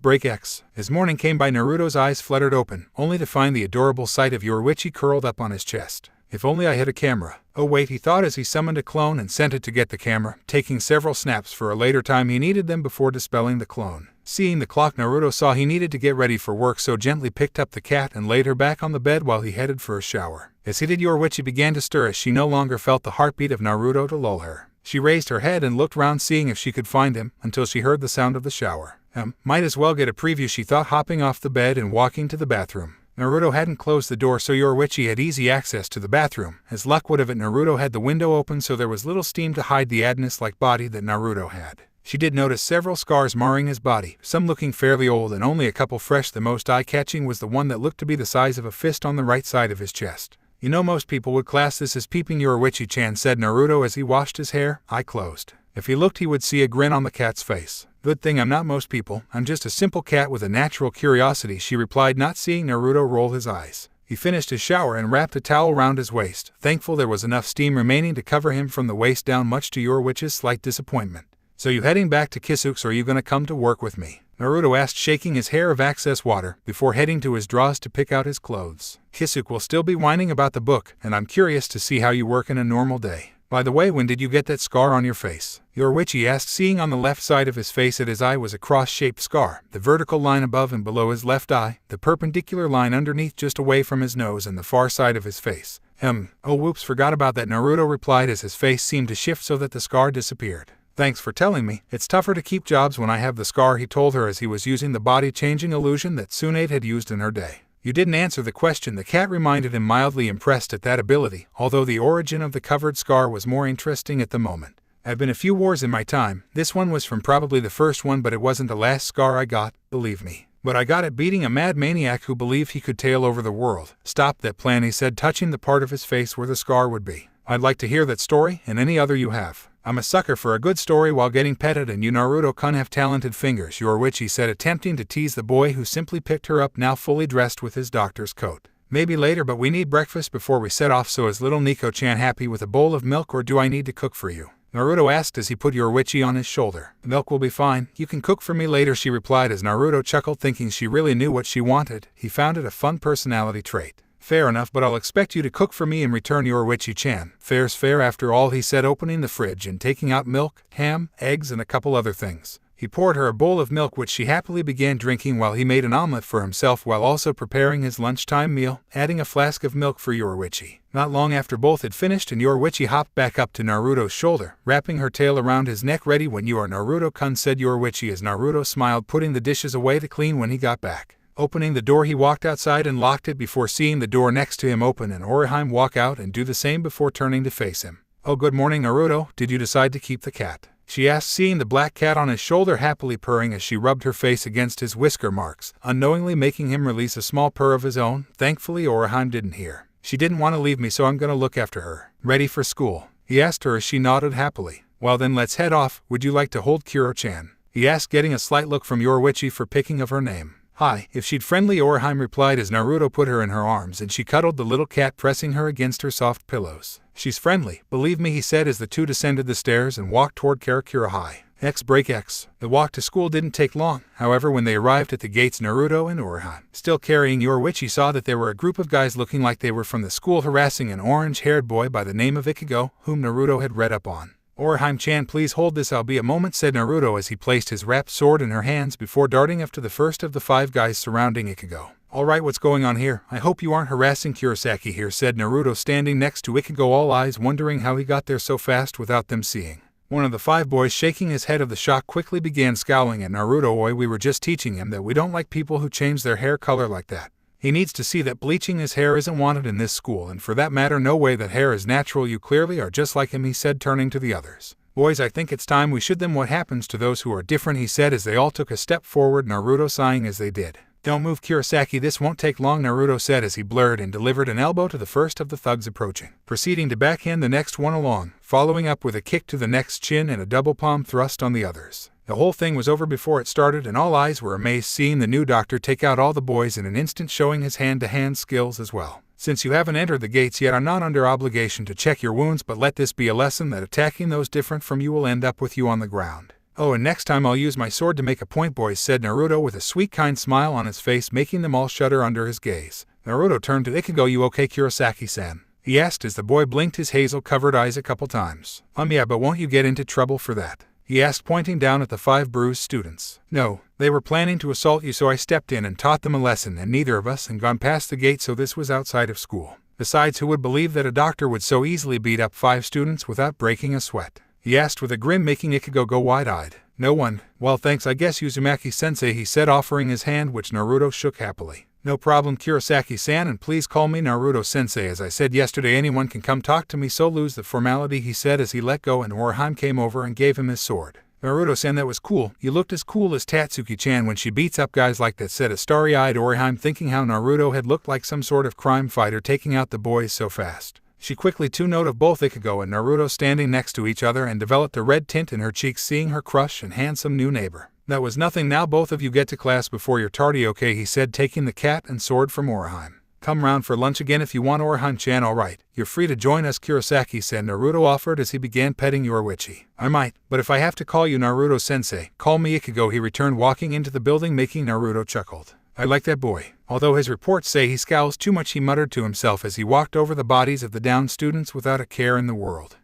As morning came by, Naruto's eyes fluttered open, only to find the adorable sight of Yoruichi curled up on his chest. If only I had a camera. Oh wait, he thought as he summoned a clone and sent it to get the camera, taking several snaps for a later time. He needed them before dispelling the clone. Seeing the clock, Naruto saw he needed to get ready for work, so gently picked up the cat and laid her back on the bed while he headed for a shower. As he did, Yoruichi began to stir as she no longer felt the heartbeat of Naruto to lull her. She raised her head and looked round, seeing if she could find him, until she heard the sound of the shower. Might as well get a preview, she thought, hopping off the bed and walking to the bathroom. Naruto hadn't closed the door, so Yoruichi had easy access to the bathroom. As luck would have it, Naruto had the window open, so there was little steam to hide the Adonis-like body that Naruto had. She did notice several scars marring his body, some looking fairly old and only a couple fresh. The most eye-catching was the one that looked to be the size of a fist on the right side of his chest. You know, most people would class this as peeping, Yoruichi-chan, said Naruto as he washed his hair, eye closed. If he looked, he would see a grin on the cat's face. Good thing I'm not most people, I'm just a simple cat with a natural curiosity, she replied, not seeing Naruto roll his eyes. He finished his shower and wrapped a towel round his waist, thankful there was enough steam remaining to cover him from the waist down, much to Yoruichi's slight disappointment. So you heading back to Kisuke's or are you gonna come to work with me? Naruto asked, shaking his hair of excess water before heading to his drawers to pick out his clothes. Kisuke will still be whining about the book, and I'm curious to see how you work in a normal day. By the way, when did you get that scar on your face? Yoruichi asked, seeing on the left side of his face that his eye was a cross-shaped scar, the vertical line above and below his left eye, the perpendicular line underneath just away from his nose and the far side of his face. Oh whoops, forgot about that, Naruto replied as his face seemed to shift so that the scar disappeared. Thanks for telling me. It's tougher to keep jobs when I have the scar, he told her as he was using the body-changing illusion that Tsunade had used in her day. You didn't answer the question, the cat reminded him, mildly impressed at that ability, although the origin of the covered scar was more interesting at the moment. I've been a few wars in my time. This one was from probably the first one, but it wasn't the last scar I got, believe me. But I got it beating a mad maniac who believed he could tail over the world. Stop that plan, he said, touching the part of his face where the scar would be. I'd like to hear that story, and any other you have. I'm a sucker for a good story while getting petted, and you Naruto-kun have talented fingers, Yoruichi said, attempting to tease the boy who simply picked her up, now fully dressed with his doctor's coat. Maybe later, but we need breakfast before we set off, so is little Nico-chan happy with a bowl of milk, or do I need to cook for you? Naruto asked as he put Yoruichi on his shoulder. The milk will be fine. You can cook for me later, she replied as Naruto chuckled, thinking she really knew what she wanted. He found it a fun personality trait. Fair enough, but I'll expect you to cook for me in return, Yoruichi-chan. Fair's fair after all, he said, opening the fridge and taking out milk, ham, eggs, and a couple other things. He poured her a bowl of milk, which she happily began drinking while he made an omelet for himself while also preparing his lunchtime meal, adding a flask of milk for Yoruichi. Not long after both had finished and Yoruichi hopped back up to Naruto's shoulder, wrapping her tail around his neck. Ready when you are, Naruto-kun, said Yoruichi as Naruto smiled, putting the dishes away to clean when he got back. Opening the door, he walked outside and locked it before seeing the door next to him open and Orihime walk out and do the same before turning to face him. Oh, good morning, Naruto. Did you decide to keep the cat? She asked, seeing the black cat on his shoulder happily purring as she rubbed her face against his whisker marks, unknowingly making him release a small purr of his own. Thankfully, Orihime didn't hear. She didn't want to leave me, so I'm gonna look after her. Ready for school? He asked her as she nodded happily. Well then, let's head off. Would you like to hold Kuro-chan? He asked, getting a slight look from Yoruichi for picking of her name. Hi, if she'd friendly, Orihime replied as Naruto put her in her arms and she cuddled the little cat, pressing her against her soft pillows. She's friendly, believe me, he said as the two descended the stairs and walked toward Karakura High. Break X. The walk to school didn't take long. However, when they arrived at the gates, Naruto and Orihime, still carrying Yoruichi, saw that there were a group of guys looking like they were from the school harassing an orange-haired boy by the name of Ichigo, whom Naruto had read up on. Orihime-chan, please hold this, I'll be a moment, said Naruto as he placed his wrapped sword in her hands before darting up to the first of the 5 guys surrounding Ichigo. Alright, what's going on here? I hope you aren't harassing Kurosaki here, said Naruto, standing next to Ichigo, all eyes wondering how he got there so fast without them seeing. One of the 5 boys, shaking his head of the shock, quickly began scowling at Naruto. Oi, we were just teaching him that we don't like people who change their hair color like that. He needs to see that bleaching his hair isn't wanted in this school, and for that matter, no way, that hair is natural. You clearly are just like him, he said, turning to the others. Boys, I think it's time we should them what happens to those who are different, he said as they all took a step forward, Naruto sighing as they did. Don't move, Kurosaki, this won't take long, Naruto said as he blurred and delivered an elbow to the first of the thugs approaching, proceeding to backhand the next one along, following up with a kick to the next chin and a double palm thrust on the others. The whole thing was over before it started, and all eyes were amazed seeing the new doctor take out all the boys in an instant, showing his hand-to-hand skills as well. Since you haven't entered the gates yet, are not under obligation to check your wounds, but let this be a lesson that attacking those different from you will end up with you on the ground. Oh, and next time I'll use my sword to make a point, boys, said Naruto with a sweet, kind smile on his face, making them all shudder under his gaze. Naruto turned to Ichigo. You okay, Kurosaki-san? He asked as the boy blinked his hazel-covered eyes a couple times. Yeah, but won't you get into trouble for that? He asked, pointing down at the 5 bruised students. No, they were planning to assault you, so I stepped in and taught them a lesson, and neither of us had gone past the gate, so this was outside of school. Besides, who would believe that a doctor would so easily beat up 5 students without breaking a sweat? He asked with a grin, making Ichigo go wide-eyed. No one. Well, thanks, I guess, Uzumaki-sensei, he said, offering his hand, which Naruto shook happily. No problem, Kurosaki-san, and please call me Naruto-sensei. As I said yesterday, anyone can come talk to me, so lose the formality, he said as he let go and Orihime came over and gave him his sword. Naruto-san, that was cool. You looked as cool as Tatsuki-chan when she beats up guys like that, said a starry-eyed Orihime, thinking how Naruto had looked like some sort of crime fighter taking out the boys so fast. She quickly took note of both Ichigo and Naruto standing next to each other and developed a red tint in her cheeks seeing her crush and handsome new neighbor. That was nothing, now both of you get to class before you're tardy, okay, he said, taking the cat and sword from Orihime. Come round for lunch again if you want, Orihime-chan. Alright, you're free to join us, Kurosaki said. Naruto offered as he began petting Yoruichi. I might, but if I have to call you Naruto-sensei, call me Ichigo, he returned, walking into the building, making Naruto chuckled. I like that boy. Although his reports say he scowls too much, he muttered to himself as he walked over the bodies of the downed students without a care in the world.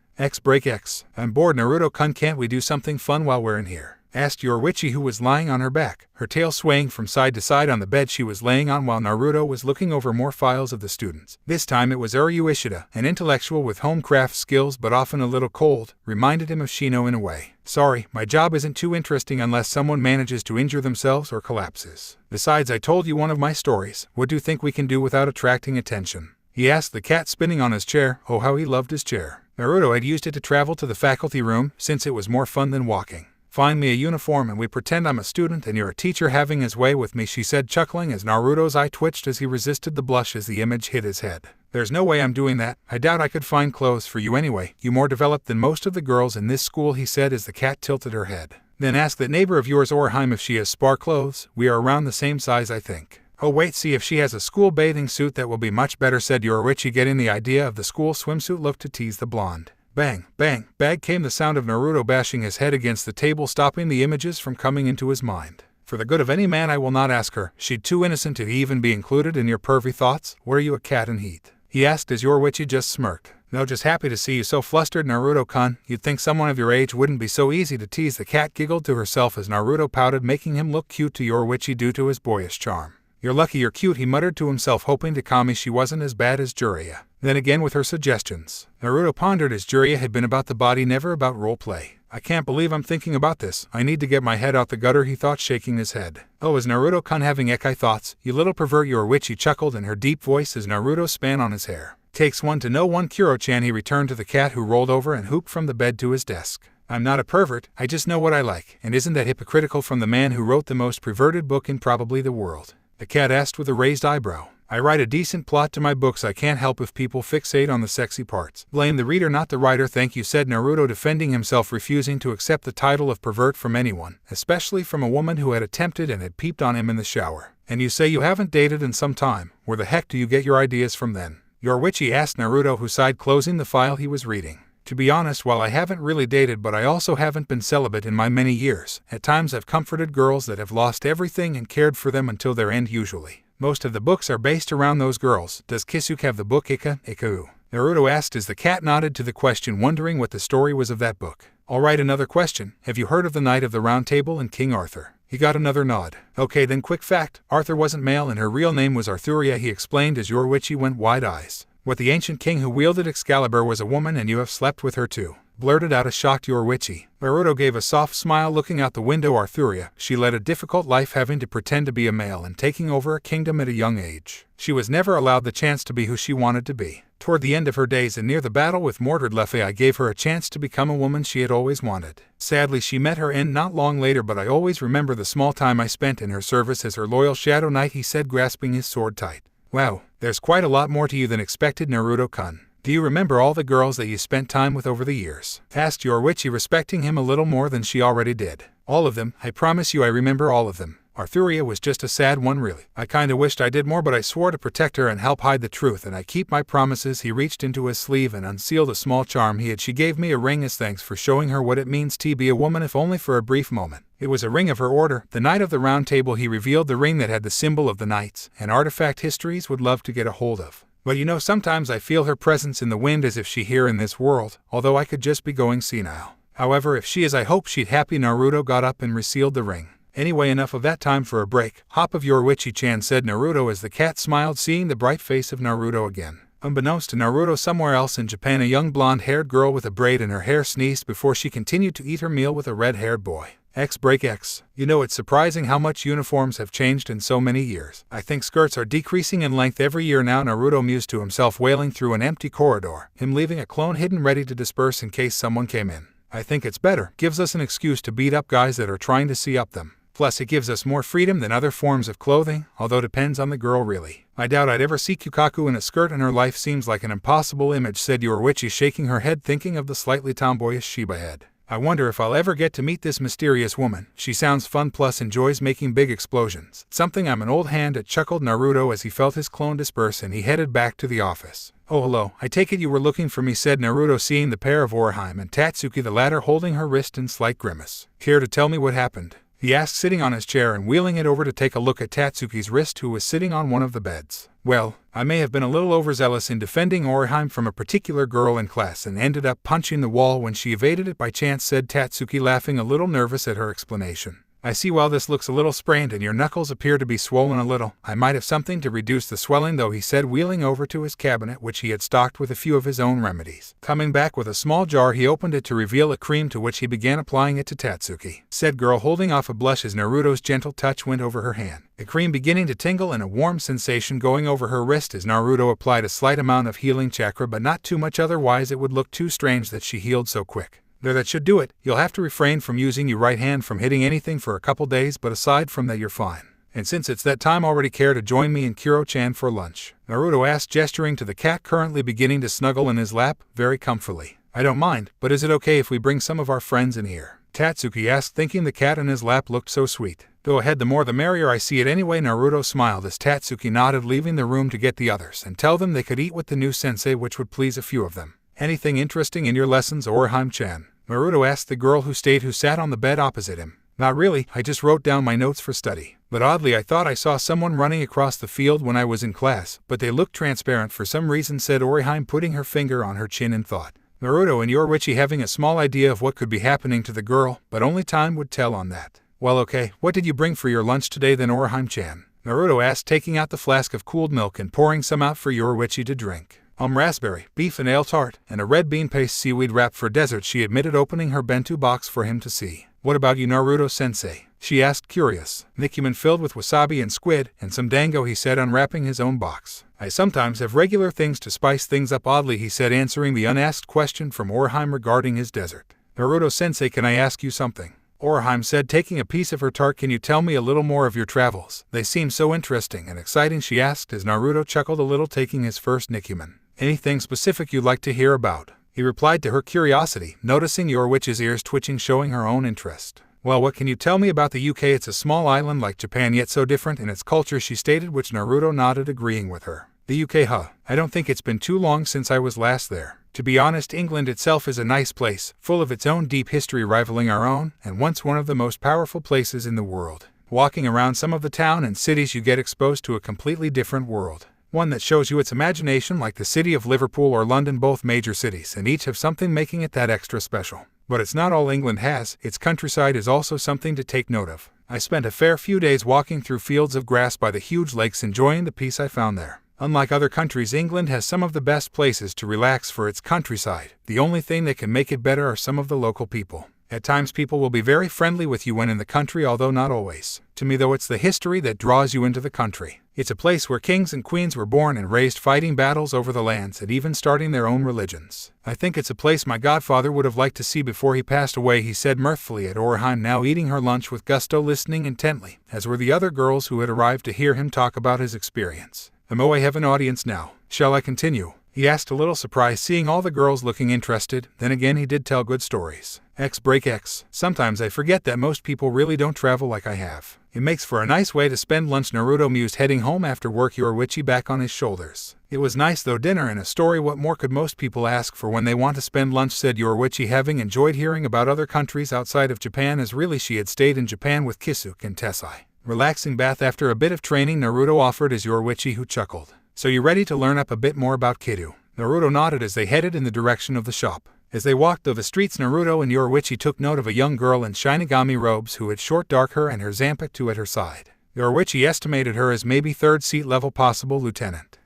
Break X. I'm bored, Naruto-kun, can't we do something fun while we're in here? Asked Yoruichi, who was lying on her back, her tail swaying from side to side on the bed she was laying on while Naruto was looking over more files of the students. This time it was Uryu Ishida, an intellectual with home craft skills but often a little cold, reminded him of Shino in a way. Sorry, my job isn't too interesting unless someone manages to injure themselves or collapses. Besides, I told you one of my stories. What do you think we can do without attracting attention? He asked the cat spinning on his chair. Oh, how he loved his chair. Naruto had used it to travel to the faculty room since it was more fun than walking. Find me a uniform and we pretend I'm a student and you're a teacher having his way with me, she said, chuckling as Naruto's eye twitched as he resisted the blush as the image hit his head. There's no way I'm doing that. I doubt I could find clothes for you anyway. You more developed than most of the girls in this school, he said as the cat tilted her head. Then ask that neighbor of yours, Orihime, if she has spar clothes. We are around the same size, I think. Oh wait, see if she has a school bathing suit, that will be much better, said Yoruichi, getting the idea of the school swimsuit look to tease the blonde. Bang, bang, bang came the sound of Naruto bashing his head against the table, stopping the images from coming into his mind. For the good of any man, I will not ask her. She'd too innocent to even be included in your pervy thoughts. Were you a cat in heat? He asked as Yoruichi just smirked. No, just happy to see you so flustered, Naruto-kun. You'd think someone of your age wouldn't be so easy to tease. The cat giggled to herself as Naruto pouted, making him look cute to Yoruichi due to his boyish charm. You're lucky you're cute, he muttered to himself, hoping to calm me she wasn't as bad as Jiraiya. Then again with her suggestions. Naruto pondered as Jiraiya had been about the body, never about role play. I can't believe I'm thinking about this. I need to get my head out the gutter, he thought, shaking his head. Oh, is Naruto-kun having Ekai thoughts? You little pervert, Yoruichi chuckled in her deep voice as Naruto span on his hair. Takes one to know one, Kuro-chan, he returned to the cat, who rolled over and hooped from the bed to his desk. I'm not a pervert, I just know what I like. And isn't that hypocritical from the man who wrote the most perverted book in probably the world? The cat asked with a raised eyebrow. I write a decent plot to my books. I can't help if people fixate on the sexy parts. Blame the reader, not the writer. Thank you, said Naruto, defending himself, refusing to accept the title of pervert from anyone, especially from a woman who had attempted and had peeped on him in the shower. And you say you haven't dated in some time. Where the heck do you get your ideas from then? Yoruichi asked Naruto, who sighed, closing the file he was reading. To be honest, while I haven't really dated, but I also haven't been celibate in my many years, at times I've comforted girls that have lost everything and cared for them until their end usually. Most of the books are based around those girls. Does Kisuke have the book Ikau? Naruto asked as the cat nodded to the question, wondering what the story was of that book. Alright, another question. Have you heard of the Knight of the Round Table and King Arthur? He got another nod. Okay then, quick fact. Arthur wasn't male and her real name was Arthuria, he explained as Yoruichi went wide eyes. What the ancient king who wielded Excalibur was a woman, and you have slept with her too, blurted out a shocked Yoruichi. Naruto gave a soft smile, looking out the window. Arthuria, she led a difficult life, having to pretend to be a male and taking over a kingdom at a young age. She was never allowed the chance to be who she wanted to be. Toward the end of her days and near the battle with Mordred Lefay, I gave her a chance to become a woman she had always wanted. Sadly, she met her end not long later, but I always remember the small time I spent in her service as her loyal Shadow Knight, he said, grasping his sword tight. Wow, there's quite a lot more to you than expected, Naruto-kun. Do you remember all the girls that you spent time with over the years? Asked Yoruichi, respecting him a little more than she already did. All of them, I promise you I remember all of them. Arthuria was just a sad one, really. I kinda wished I did more, but I swore to protect her and help hide the truth, and I keep my promises. He reached into his sleeve and unsealed a small charm he had. She gave me a ring as thanks for showing her what it means to be a woman, if only for a brief moment. It was a ring of her order, the Knight of the Round Table. He revealed the ring that had the symbol of the knights, an artifact histories would love to get a hold of. But you know, sometimes I feel her presence in the wind, as if she here in this world, although I could just be going senile. However, if she is, I hope she'd happy. Naruto got up and resealed the ring. Anyway, enough of that, time for a break. Hop of Yoruichi-chan, said Naruto as the cat smiled, seeing the bright face of Naruto again. Unbeknownst to Naruto, somewhere else in Japan, a young blonde-haired girl with a braid in her hair sneezed before she continued to eat her meal with a red-haired boy. Break X. You know, it's surprising how much uniforms have changed in so many years. I think skirts are decreasing in length every year now, Naruto mused to himself, wailing through an empty corridor, him leaving a clone hidden ready to disperse in case someone came in. I think it's better. Gives us an excuse to beat up guys that are trying to see up them. Plus, it gives us more freedom than other forms of clothing, although depends on the girl, really. I doubt I'd ever see Kukaku in a skirt, and her life seems like an impossible image, said Yoruichi, shaking her head, thinking of the slightly tomboyish Shiba head. I wonder if I'll ever get to meet this mysterious woman. She sounds fun plus enjoys making big explosions. Something I'm an old hand at, chuckled Naruto as he felt his clone disperse and he headed back to the office. Oh hello, I take it you were looking for me, said Naruto, seeing the pair of Orihime and Tatsuki, the latter holding her wrist in slight grimace. Care to tell me what happened? He asked, sitting on his chair and wheeling it over to take a look at Tatsuki's wrist, who was sitting on one of the beds. Well, I may have been a little overzealous in defending Orihime from a particular girl in class and ended up punching the wall when she evaded it by chance, said Tatsuki, laughing a little nervous at her explanation. I see. Well, this looks a little sprained and your knuckles appear to be swollen a little. I might have something to reduce the swelling though, he said, wheeling over to his cabinet, which he had stocked with a few of his own remedies. Coming back with a small jar, he opened it to reveal a cream, to which he began applying it to Tatsuki. Said girl holding off a blush as Naruto's gentle touch went over her hand, the cream beginning to tingle and a warm sensation going over her wrist as Naruto applied a slight amount of healing chakra, but not too much, otherwise it would look too strange that she healed so quick. There, that should do it. You'll have to refrain from using your right hand from hitting anything for a couple days, but aside from that you're fine. And since it's that time already, care to join me and Kuro-chan for lunch? Naruto asked, gesturing to the cat currently beginning to snuggle in his lap, very comfortably. I don't mind, but is it okay if we bring some of our friends in here? Tatsuki asked, thinking the cat in his lap looked so sweet. Go ahead, the more the merrier, I see it anyway. Naruto smiled as Tatsuki nodded, leaving the room to get the others and tell them they could eat with the new sensei, which would please a few of them. Anything interesting in your lessons, Orihime-chan? Naruto asked the girl who sat on the bed opposite him. Not really, I just wrote down my notes for study. But oddly, I thought I saw someone running across the field when I was in class, but they looked transparent for some reason, said Orihime, putting her finger on her chin in thought. Naruto and Yoruichi having a small idea of what could be happening to the girl, but only time would tell on that. Well, okay, what did you bring for your lunch today then, Orihime-chan? Naruto asked, taking out the flask of cooled milk and pouring some out for Yoruichi to drink. Raspberry, beef and ale tart, and a red bean paste seaweed wrap for dessert, she admitted, opening her bento box for him to see. What about you, Naruto-sensei? She asked, curious. Nicumen filled with wasabi and squid, and some dango, he said, unwrapping his own box. I sometimes have regular things to spice things up, oddly, he said, answering the unasked question from Orihime regarding his dessert. Naruto-sensei, can I ask you something? Orihime said, taking a piece of her tart. Can you tell me a little more of your travels? They seem so interesting and exciting, she asked as Naruto chuckled a little, taking his first Nicumen. Anything specific you'd like to hear about? He replied to her curiosity, noticing Yoruichi's ears twitching, showing her own interest. Well, what can you tell me about the UK? It's a small island like Japan, yet so different in its culture, she stated, which Naruto nodded, agreeing with her. The UK, huh? I don't think it's been too long since I was last there. To be honest, England itself is a nice place, full of its own deep history rivaling our own, and once one of the most powerful places in the world. Walking around some of the town and cities, you get exposed to a completely different world. One that shows you its imagination, like the city of Liverpool or London, both major cities, and each have something making it that extra special. But it's not all England has. Its countryside is also something to take note of. I spent a fair few days walking through fields of grass by the huge lakes, enjoying the peace I found there. Unlike other countries, England has some of the best places to relax for its countryside. The only thing that can make it better are some of the local people. At times people will be very friendly with you when in the country, although not always. To me though, it's the history that draws you into the country. It's a place where kings and queens were born and raised, fighting battles over the lands and even starting their own religions. I think it's a place my godfather would have liked to see before he passed away, he said mirthfully at Orihime, now eating her lunch with gusto, listening intently, as were the other girls who had arrived to hear him talk about his experience. I have an audience now. Shall I continue? He asked, a little surprised, seeing all the girls looking interested. Then again, he did tell good stories. Break X. Sometimes I forget that most people really don't travel like I have. It makes for a nice way to spend lunch, Naruto mused, heading home after work, Yoruichi back on his shoulders. It was nice though, dinner and a story. What more could most people ask for when they want to spend lunch, said Yoruichi, having enjoyed hearing about other countries outside of Japan, as really she had stayed in Japan with Kisuke and Tessai. Relaxing bath after a bit of training, Naruto offered as Yoruichi, who chuckled. So you ready to learn up a bit more about Kido? Naruto nodded as they headed in the direction of the shop. As they walked through the streets, Naruto and Yoruichi took note of a young girl in Shinigami robes who had short dark hair and her Zanpakuto at her side. Yoruichi estimated her as maybe 3rd seat level, possible lieutenant.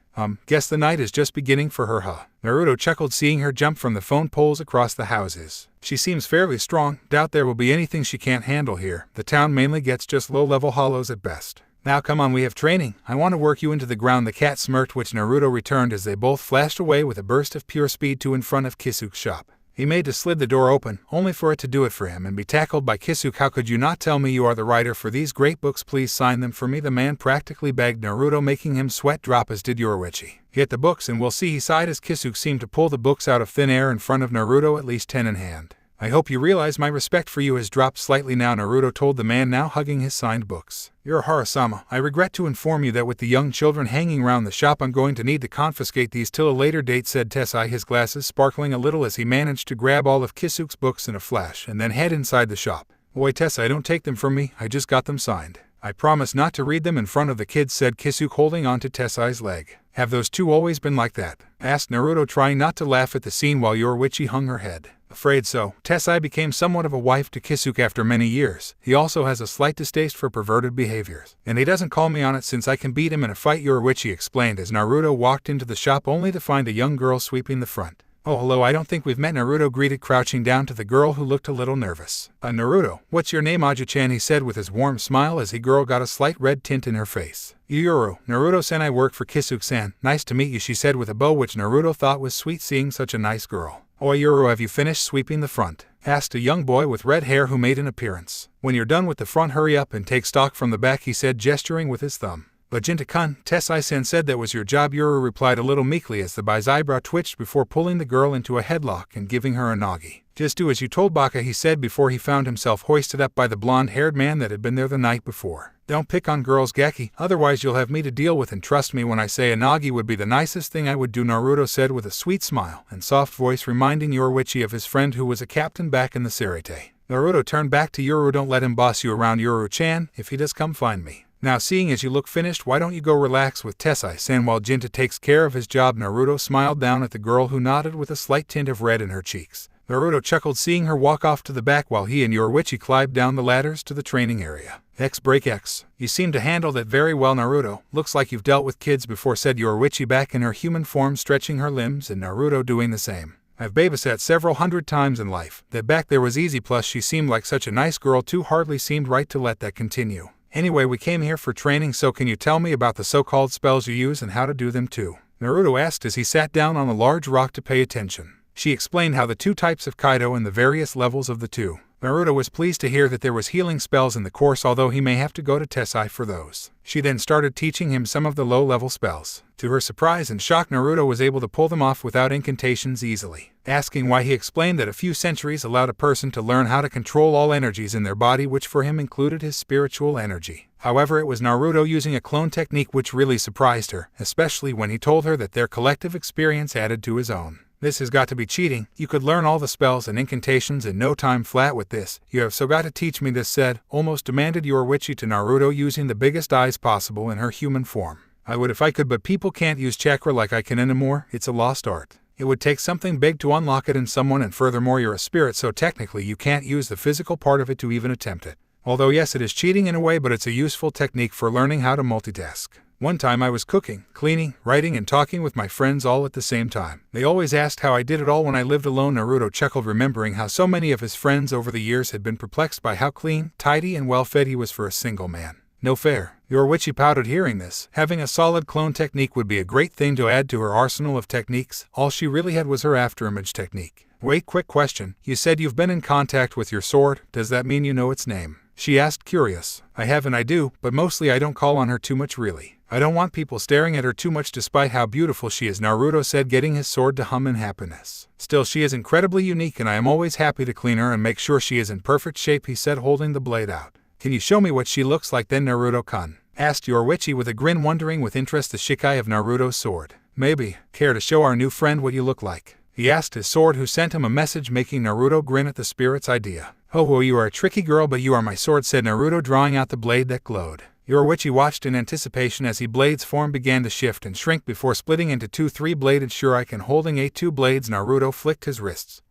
Guess the night is just beginning for her, huh? Naruto chuckled, seeing her jump from the phone poles across the houses. She seems fairly strong. Doubt there will be anything she can't handle here. The town mainly gets just low-level hollows at best. Now come on, we have training. I want to work you into the ground, the cat smirked, which Naruto returned as they both flashed away with a burst of pure speed to in front of Kisuke's shop. He made to slid the door open, only for it to do it for him and be tackled by Kisuke. How could you not tell me you are the writer for these great books? Please sign them for me, the man practically begged Naruto, making him sweat drop, as did Yoruichi. Get the books and we'll see, he sighed as Kisuke seemed to pull the books out of thin air in front of Naruto, at least 10 in hand. I hope you realize my respect for you has dropped slightly now, Naruto told the man now hugging his signed books. Harasama, I regret to inform you that with the young children hanging around the shop I'm going to need to confiscate these till a later date, said Tessai, his glasses sparkling a little as he managed to grab all of Kisuke's books in a flash and then head inside the shop. Boy Tessai, don't take them from me, I just got them signed. I promise not to read them in front of the kids, said Kisuke holding onto Tessai's leg. Have those two always been like that? Asked Naruto, trying not to laugh at the scene while Yoruichi hung her head. Afraid so. Tessai became somewhat of a wife to Kisuke after many years. He also has a slight distaste for perverted behaviors. And he doesn't call me on it since I can beat him in a fight, Yoruichi explained as Naruto walked into the shop only to find a young girl sweeping the front. Oh hello, I don't think we've met, Naruto greeted, crouching down to the girl who looked a little nervous. Naruto, what's your name, Aja-chan, he said with his warm smile as the girl got a slight red tint in her face. Yuru, Naruto-san, I work for Kisuke-san. Nice to meet you, she said with a bow, which Naruto thought was sweet seeing such a nice girl. Oh Yuru, have you finished sweeping the front? Asked a young boy with red hair who made an appearance. When you're done with the front, hurry up and take stock from the back, he said, gesturing with his thumb. But Jinta-kun, Tessai-san said that was your job, Yuru replied a little meekly as the boy's eyebrow twitched before pulling the girl into a headlock and giving her a nagi. Just do as you told, Baka, he said before he found himself hoisted up by the blonde-haired man that had been there the night before. Don't pick on girls, Gaki, otherwise you'll have me to deal with, and trust me when I say a nagi would be the nicest thing I would do, Naruto said with a sweet smile and soft voice, reminding Yoruichi of his friend who was a captain back in the Sarete. Naruto turned back to Yuru. Don't let him boss you around, Yuru-chan. If he does, come find me. Now seeing as you look finished, why don't you go relax with Tessai-san while Jinta takes care of his job? Naruto smiled down at the girl who nodded with a slight tint of red in her cheeks. Naruto chuckled seeing her walk off to the back while he and Yoruichi climbed down the ladders to the training area. X break X. You seem to handle that very well, Naruto. Looks like you've dealt with kids before, said Yoruichi back in her human form, stretching her limbs, and Naruto doing the same. I've babysat several hundred times in life. That back there was easy, plus she seemed like such a nice girl too, hardly seemed right to let that continue. Anyway, we came here for training, so can you tell me about the so-called spells you use and how to do them too? Naruto asked as he sat down on a large rock to pay attention. She explained how the two types of Kaido and the various levels of the two. Naruto was pleased to hear that there was healing spells in the course, although he may have to go to Tessai for those. She then started teaching him some of the low-level spells. To her surprise and shock, Naruto was able to pull them off without incantations easily. Asking why, he explained that a few centuries allowed a person to learn how to control all energies in their body, which for him included his spiritual energy. However, it was Naruto using a clone technique which really surprised her, especially when he told her that their collective experience added to his own. This has got to be cheating. You could learn all the spells and incantations in no time flat with this. You have so got to teach me this, said, almost demanded Yoruichi to Naruto, using the biggest eyes possible in her human form. I would if I could, but people can't use chakra like I can anymore. It's a lost art. It would take something big to unlock it in someone, and furthermore you're a spirit, so technically you can't use the physical part of it to even attempt it. Although yes, it is cheating in a way, but it's a useful technique for learning how to multitask. One time I was cooking, cleaning, writing, and talking with my friends all at the same time. They always asked how I did it all when I lived alone. Naruto chuckled, remembering how so many of his friends over the years had been perplexed by how clean, tidy, and well-fed he was for a single man. No fair. Yoruichi pouted hearing this. Having a solid clone technique would be a great thing to add to her arsenal of techniques. All she really had was her afterimage technique. Wait, quick question. You said you've been in contact with your sword. Does that mean you know its name? She asked, curious. I have and I do, but mostly I don't call on her too much really. I don't want people staring at her too much despite how beautiful she is, Naruto said, getting his sword to hum in happiness. Still, she is incredibly unique and I am always happy to clean her and make sure she is in perfect shape, he said, holding the blade out. Can you show me what she looks like then, Naruto-kun? Asked Yoruichi with a grin, wondering with interest the shikai of Naruto's sword. Maybe. Care to show our new friend what you look like? He asked his sword, who sent him a message, making Naruto grin at the spirit's idea. Oh, you are a tricky girl, but you are my sword, said Naruto, drawing out the blade that glowed. Yoruichi watched in anticipation as his blade's form began to shift and shrink before splitting into two three-bladed shuriken holding two blades. Naruto flicked his wrists,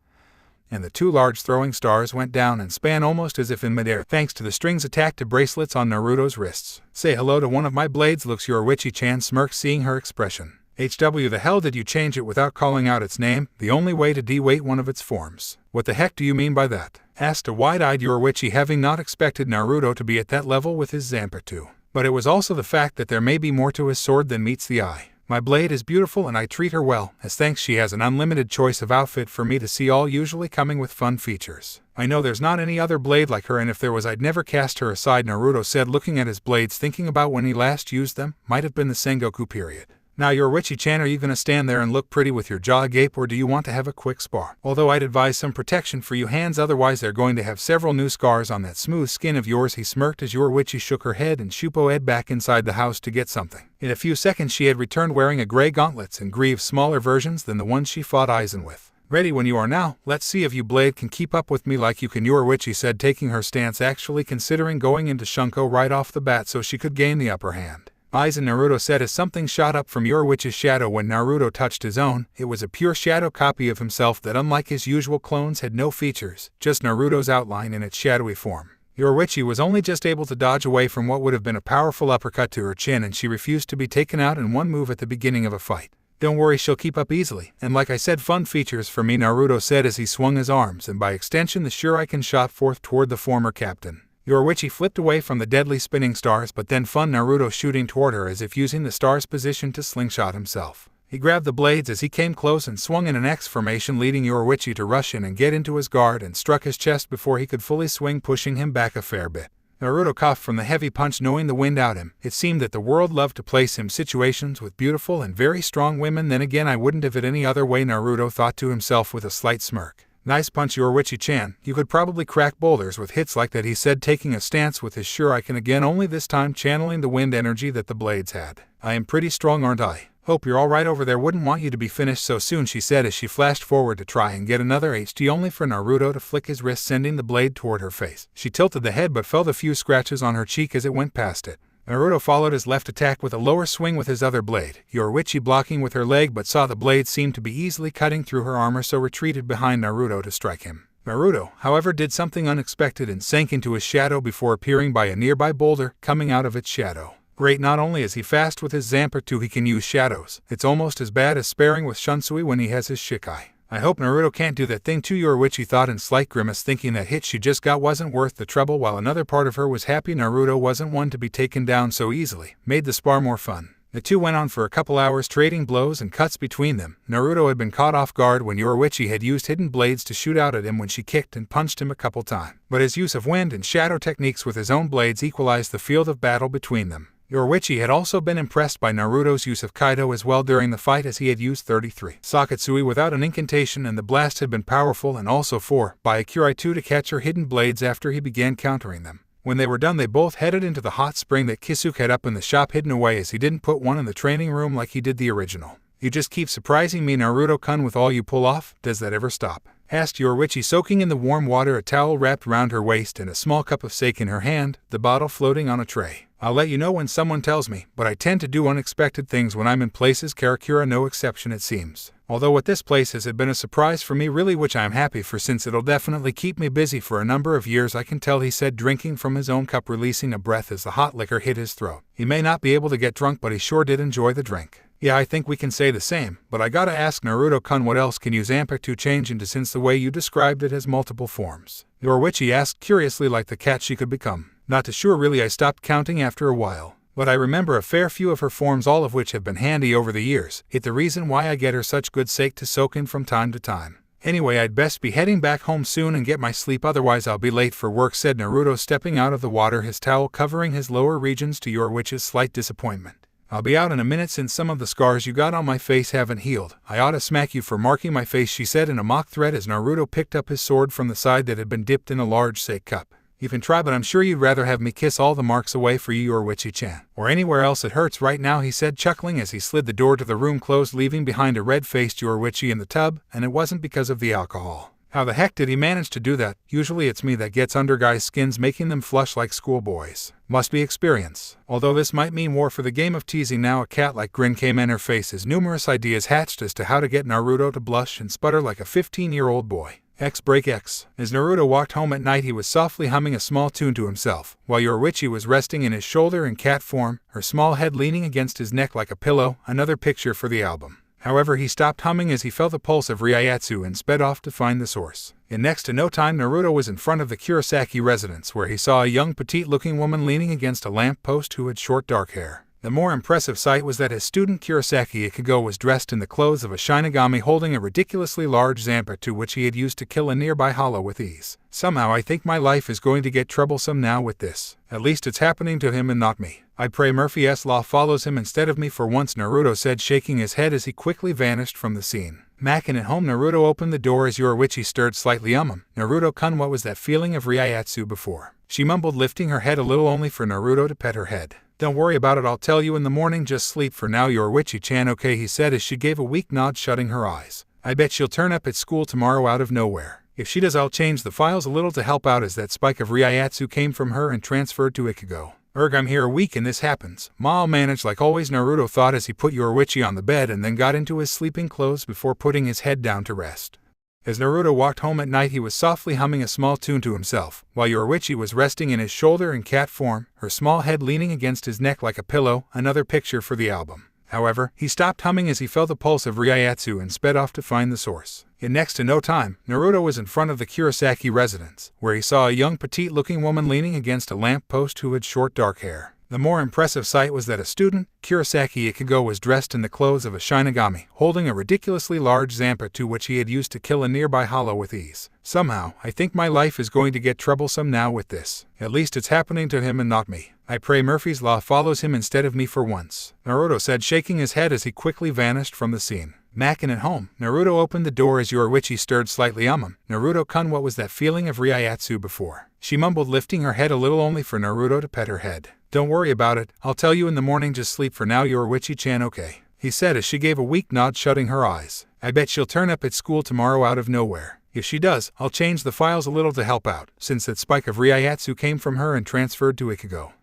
and the two large throwing stars went down and span almost as if in midair, thanks to the strings attached to bracelets on Naruto's wrists. Say hello to one of my blades, looks, Yoruichi-chan smirked, seeing her expression. HW, the hell did you change it without calling out its name? The only way to de-weight one of its forms. What the heck do you mean by that? Asked a wide-eyed Yoruichi, having not expected Naruto to be at that level with his Zanpakuto. But it was also the fact that there may be more to his sword than meets the eye. My blade is beautiful and I treat her well, as thanks she has an unlimited choice of outfit for me to see, all usually coming with fun features. I know there's not any other blade like her, and if there was I'd never cast her aside, Naruto said, looking at his blades, thinking about when he last used them. Might have been the Sengoku period. Now Yoruichi-chan, are you gonna stand there and look pretty with your jaw agape, or do you want to have a quick spar? Although I'd advise some protection for your hands, otherwise they're going to have several new scars on that smooth skin of yours, he smirked as Yoruichi shook her head and Shupo ed back inside the house to get something. In a few seconds she had returned wearing a gray gauntlets and greaves, smaller versions than the ones she fought Aizen with. Ready when you are now. Let's see if you blade can keep up with me like you can, Yoruichi said, taking her stance, actually considering going into Shunko right off the bat so she could gain the upper hand. Aizen, Naruto said as something shot up from Yoruichi's shadow when Naruto touched his own. It was a pure shadow copy of himself that, unlike his usual clones, had no features, just Naruto's outline in its shadowy form. Yoruichi was only just able to dodge away from what would have been a powerful uppercut to her chin, and she refused to be taken out in one move at the beginning of a fight. Don't worry, she'll keep up easily, and like I said, fun features for me, Naruto said as he swung his arms and by extension the shuriken shot forth toward the former captain. Yoruichi flipped away from the deadly spinning stars, but then fun Naruto shooting toward her as if using the star's position to slingshot himself. He grabbed the blades as he came close and swung in an X formation, leading Yoruichi to rush in and get into his guard, and struck his chest before he could fully swing, pushing him back a fair bit. Naruto coughed from the heavy punch, knowing the wind out him. It seemed that the world loved to place him situations with beautiful and very strong women. Then again, I wouldn't have it any other way, Naruto thought to himself with a slight smirk. Nice punch, Yoruichi-chan. You could probably crack boulders with hits like that, he said, taking a stance with his shuriken again, only this time channeling the wind energy that the blades had. I am pretty strong, aren't I? Hope you're alright over there. Wouldn't want you to be finished so soon, she said as she flashed forward to try and get another HT, only for Naruto to flick his wrist, sending the blade toward her face. She tilted the head but felt a few scratches on her cheek as it went past it. Naruto followed his left attack with a lower swing with his other blade, Yoruichi blocking with her leg, but saw the blade seemed to be easily cutting through her armor, so retreated behind Naruto to strike him. Naruto, however, did something unexpected and sank into his shadow before appearing by a nearby boulder, coming out of its shadow. Great, not only is he fast with his Zanpakuto, he can use shadows. It's almost as bad as sparring with Shunsui when he has his Shikai. I hope Naruto can't do that thing too, Yoruichi thought in slight grimace, thinking that hit she just got wasn't worth the trouble, while another part of her was happy Naruto wasn't one to be taken down so easily. Made the spar more fun. The two went on for a couple hours, trading blows and cuts between them. Naruto had been caught off guard when Yoruichi had used hidden blades to shoot out at him when she kicked and punched him a couple times, but his use of wind and shadow techniques with his own blades equalized the field of battle between them. Yoruichi had also been impressed by Naruto's use of Kaido as well during the fight, as he had used 33 Saketsui without an incantation, and the blast had been powerful, and also 4 by Akurai 2 to catch her hidden blades after he began countering them. When they were done, they both headed into the hot spring that Kisuke had up in the shop, hidden away as he didn't put one in the training room like he did the original. You just keep surprising me, Naruto-kun, with all you pull off. Does that ever stop? Asked Yoruichi, soaking in the warm water, a towel wrapped round her waist and a small cup of sake in her hand, the bottle floating on a tray. I'll let you know when someone tells me, but I tend to do unexpected things when I'm in places, Karakura no exception it seems. Although at this place has been a surprise for me really, which I'm happy for since it'll definitely keep me busy for a number of years, I can tell, he said, drinking from his own cup, releasing a breath as the hot liquor hit his throat. He may not be able to get drunk, but he sure did enjoy the drink. Yeah, I think we can say the same, but I gotta ask Naruto-kun, what else can you Zanpakuto change into, since the way you described it has multiple forms? Yoruichi asked curiously, like the cat she could become. Not too sure really, I stopped counting after a while. But I remember a fair few of her forms, all of which have been handy over the years. It's the reason why I get her such good sake to soak in from time to time. Anyway, I'd best be heading back home soon and get my sleep, otherwise I'll be late for work, said Naruto, stepping out of the water, his towel covering his lower regions to Yoruichi's slight disappointment. I'll be out in a minute, since some of the scars you got on my face haven't healed. I ought to smack you for marking my face, she said in a mock threat as Naruto picked up his sword from the side that had been dipped in a large sake cup. You can try, but I'm sure you'd rather have me kiss all the marks away for you, Yoruichi-chan. Or anywhere else it hurts right now, he said, chuckling as he slid the door to the room closed, leaving behind a red-faced Yoruichi in the tub, and it wasn't because of the alcohol. How the heck did he manage to do that? Usually it's me that gets under guys' skins, making them flush like schoolboys. Must be experience. Although this might mean war for the game of teasing now. A cat-like grin came in her face as numerous ideas hatched as to how to get Naruto to blush and sputter like a 15-year-old boy. X break X. As Naruto walked home at night, he was softly humming a small tune to himself, while Yoruichi was resting in his shoulder in cat form, her small head leaning against his neck like a pillow, another picture for the album. However, he stopped humming as he felt the pulse of Ryatsu and sped off to find the source. In next to no time, Naruto was in front of the Kurosaki residence, where he saw a young petite-looking woman leaning against a lamp post who had short dark hair. The more impressive sight was that his student Kurosaki Ichigo was dressed in the clothes of a Shinigami holding a ridiculously large Zanpakuto which he had used to kill a nearby hollow with ease. Somehow I think my life is going to get troublesome now with this. At least it's happening to him and not me. I pray Murphy's Law follows him instead of me for once, Naruto said, shaking his head as he quickly vanished from the scene. Makin at home, Naruto opened the door as Yoruichi stirred slightly. Naruto-kun, what was that feeling of Ryatsu before? She mumbled, lifting her head a little, only for Naruto to pet her head. Don't worry about it, I'll tell you in the morning, just sleep for now, Yoruichi-chan. Okay, he said as she gave a weak nod, shutting her eyes. I bet she'll turn up at school tomorrow out of nowhere. If she does, I'll change the files a little to help out, as that spike of Ryatsu came from her and transferred to Ichigo. I'm here a week and this happens. I'll manage like always, Naruto thought as he put Yoruichi on the bed and then got into his sleeping clothes before putting his head down to rest. As Naruto walked home at night, he was softly humming a small tune to himself, while Yoruichi was resting in his shoulder in cat form, her small head leaning against his neck like a pillow, another picture for the album. However, he stopped humming as he felt the pulse of Ryatsu and sped off to find the source. In next to no time, Naruto was in front of the Kurosaki residence, where he saw a young petite-looking woman leaning against a lamp post who had short dark hair. The more impressive sight was that a student, Kurosaki Ichigo, was dressed in the clothes of a Shinigami, holding a ridiculously large Zanpakuto which he had used to kill a nearby hollow with ease. Somehow, I think my life is going to get troublesome now with this. At least it's happening to him and not me. I pray Murphy's Law follows him instead of me for once, Naruto said, shaking his head as he quickly vanished from the scene. Makin at home, Naruto opened the door as Yoruichi stirred slightly. Naruto-kun, what was that feeling of Ryatsu before? She mumbled, lifting her head a little, only for Naruto to pet her head. Don't worry about it, I'll tell you in the morning, just sleep for now, Yoruichi-chan. Okay, he said as she gave a weak nod, shutting her eyes. I bet she'll turn up at school tomorrow out of nowhere. If she does, I'll change the files a little to help out, since that spike of Ryatsu came from her and transferred to Ichigo.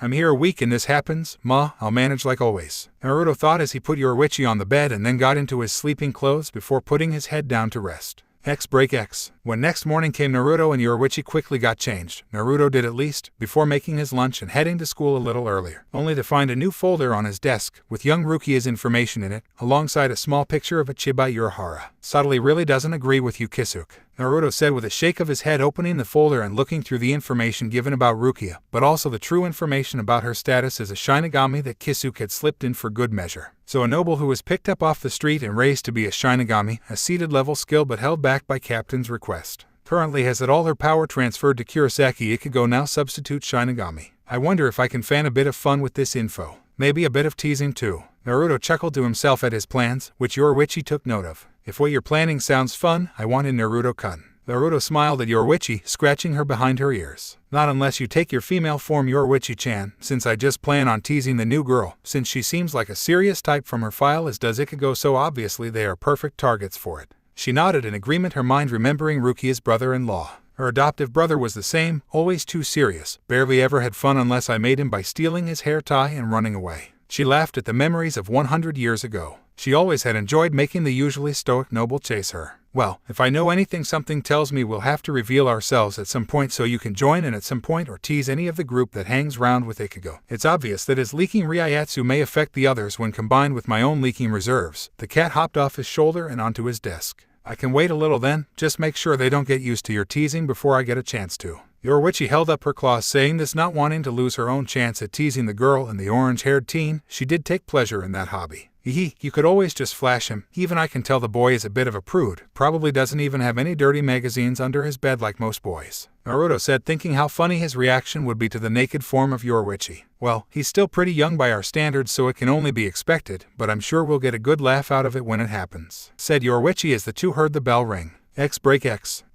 I'm here a week and this happens. I'll manage like always, Naruto thought as he put Yoruichi on the bed and then got into his sleeping clothes before putting his head down to rest. X. When next morning came, Naruto and Yoruichi quickly got changed. Naruto did at least, before making his lunch and heading to school a little earlier, only to find a new folder on his desk, with young Rukia's information in it, alongside a small picture of a Chiba Urahara. Subtly really doesn't agree with you, Kisuke, Naruto said with a shake of his head, opening the folder and looking through the information given about Rukia, but also the true information about her status as a Shinigami that Kisuke had slipped in for good measure. So a noble who was picked up off the street and raised to be a Shinigami, a seated level skill but held back by captain's request. Currently has had all her power transferred to Kurosaki Ichigo, now substitute Shinigami. I wonder if I can fan a bit of fun with this info. Maybe a bit of teasing too. Naruto chuckled to himself at his plans, which Yoruichi took note of. If what you're planning sounds fun, I want in, Naruto-kun. Naruto smiled at Yoruichi, scratching her behind her ears. Not unless you take your female form, Yoruichi-chan, since I just plan on teasing the new girl, since she seems like a serious type from her file as does Ichigo, so obviously they are perfect targets for it. She nodded in agreement, her mind remembering Rukia's brother-in-law. Her adoptive brother was the same, always too serious, barely ever had fun unless I made him by stealing his hair tie and running away. She laughed at the memories of 100 years ago. She always had enjoyed making the usually stoic noble chase her. Well, if I know anything, something tells me we'll have to reveal ourselves at some point, so you can join in at some point or tease any of the group that hangs round with Ichigo. It's obvious that his leaking Ryatsu may affect the others when combined with my own leaking reserves. The cat hopped off his shoulder and onto his desk. I can wait a little then, just make sure they don't get used to your teasing before I get a chance to. Yoruichi held up her claws, saying this, not wanting to lose her own chance at teasing the girl and the orange-haired teen. She did take pleasure in that hobby. You could always just flash him. Even I can tell the boy is a bit of a prude, probably doesn't even have any dirty magazines under his bed like most boys, Naruto said, thinking how funny his reaction would be to the naked form of Yoruichi. Well, he's still pretty young by our standards, so it can only be expected, but I'm sure we'll get a good laugh out of it when it happens, said Yoruichi as the two heard the bell ring. A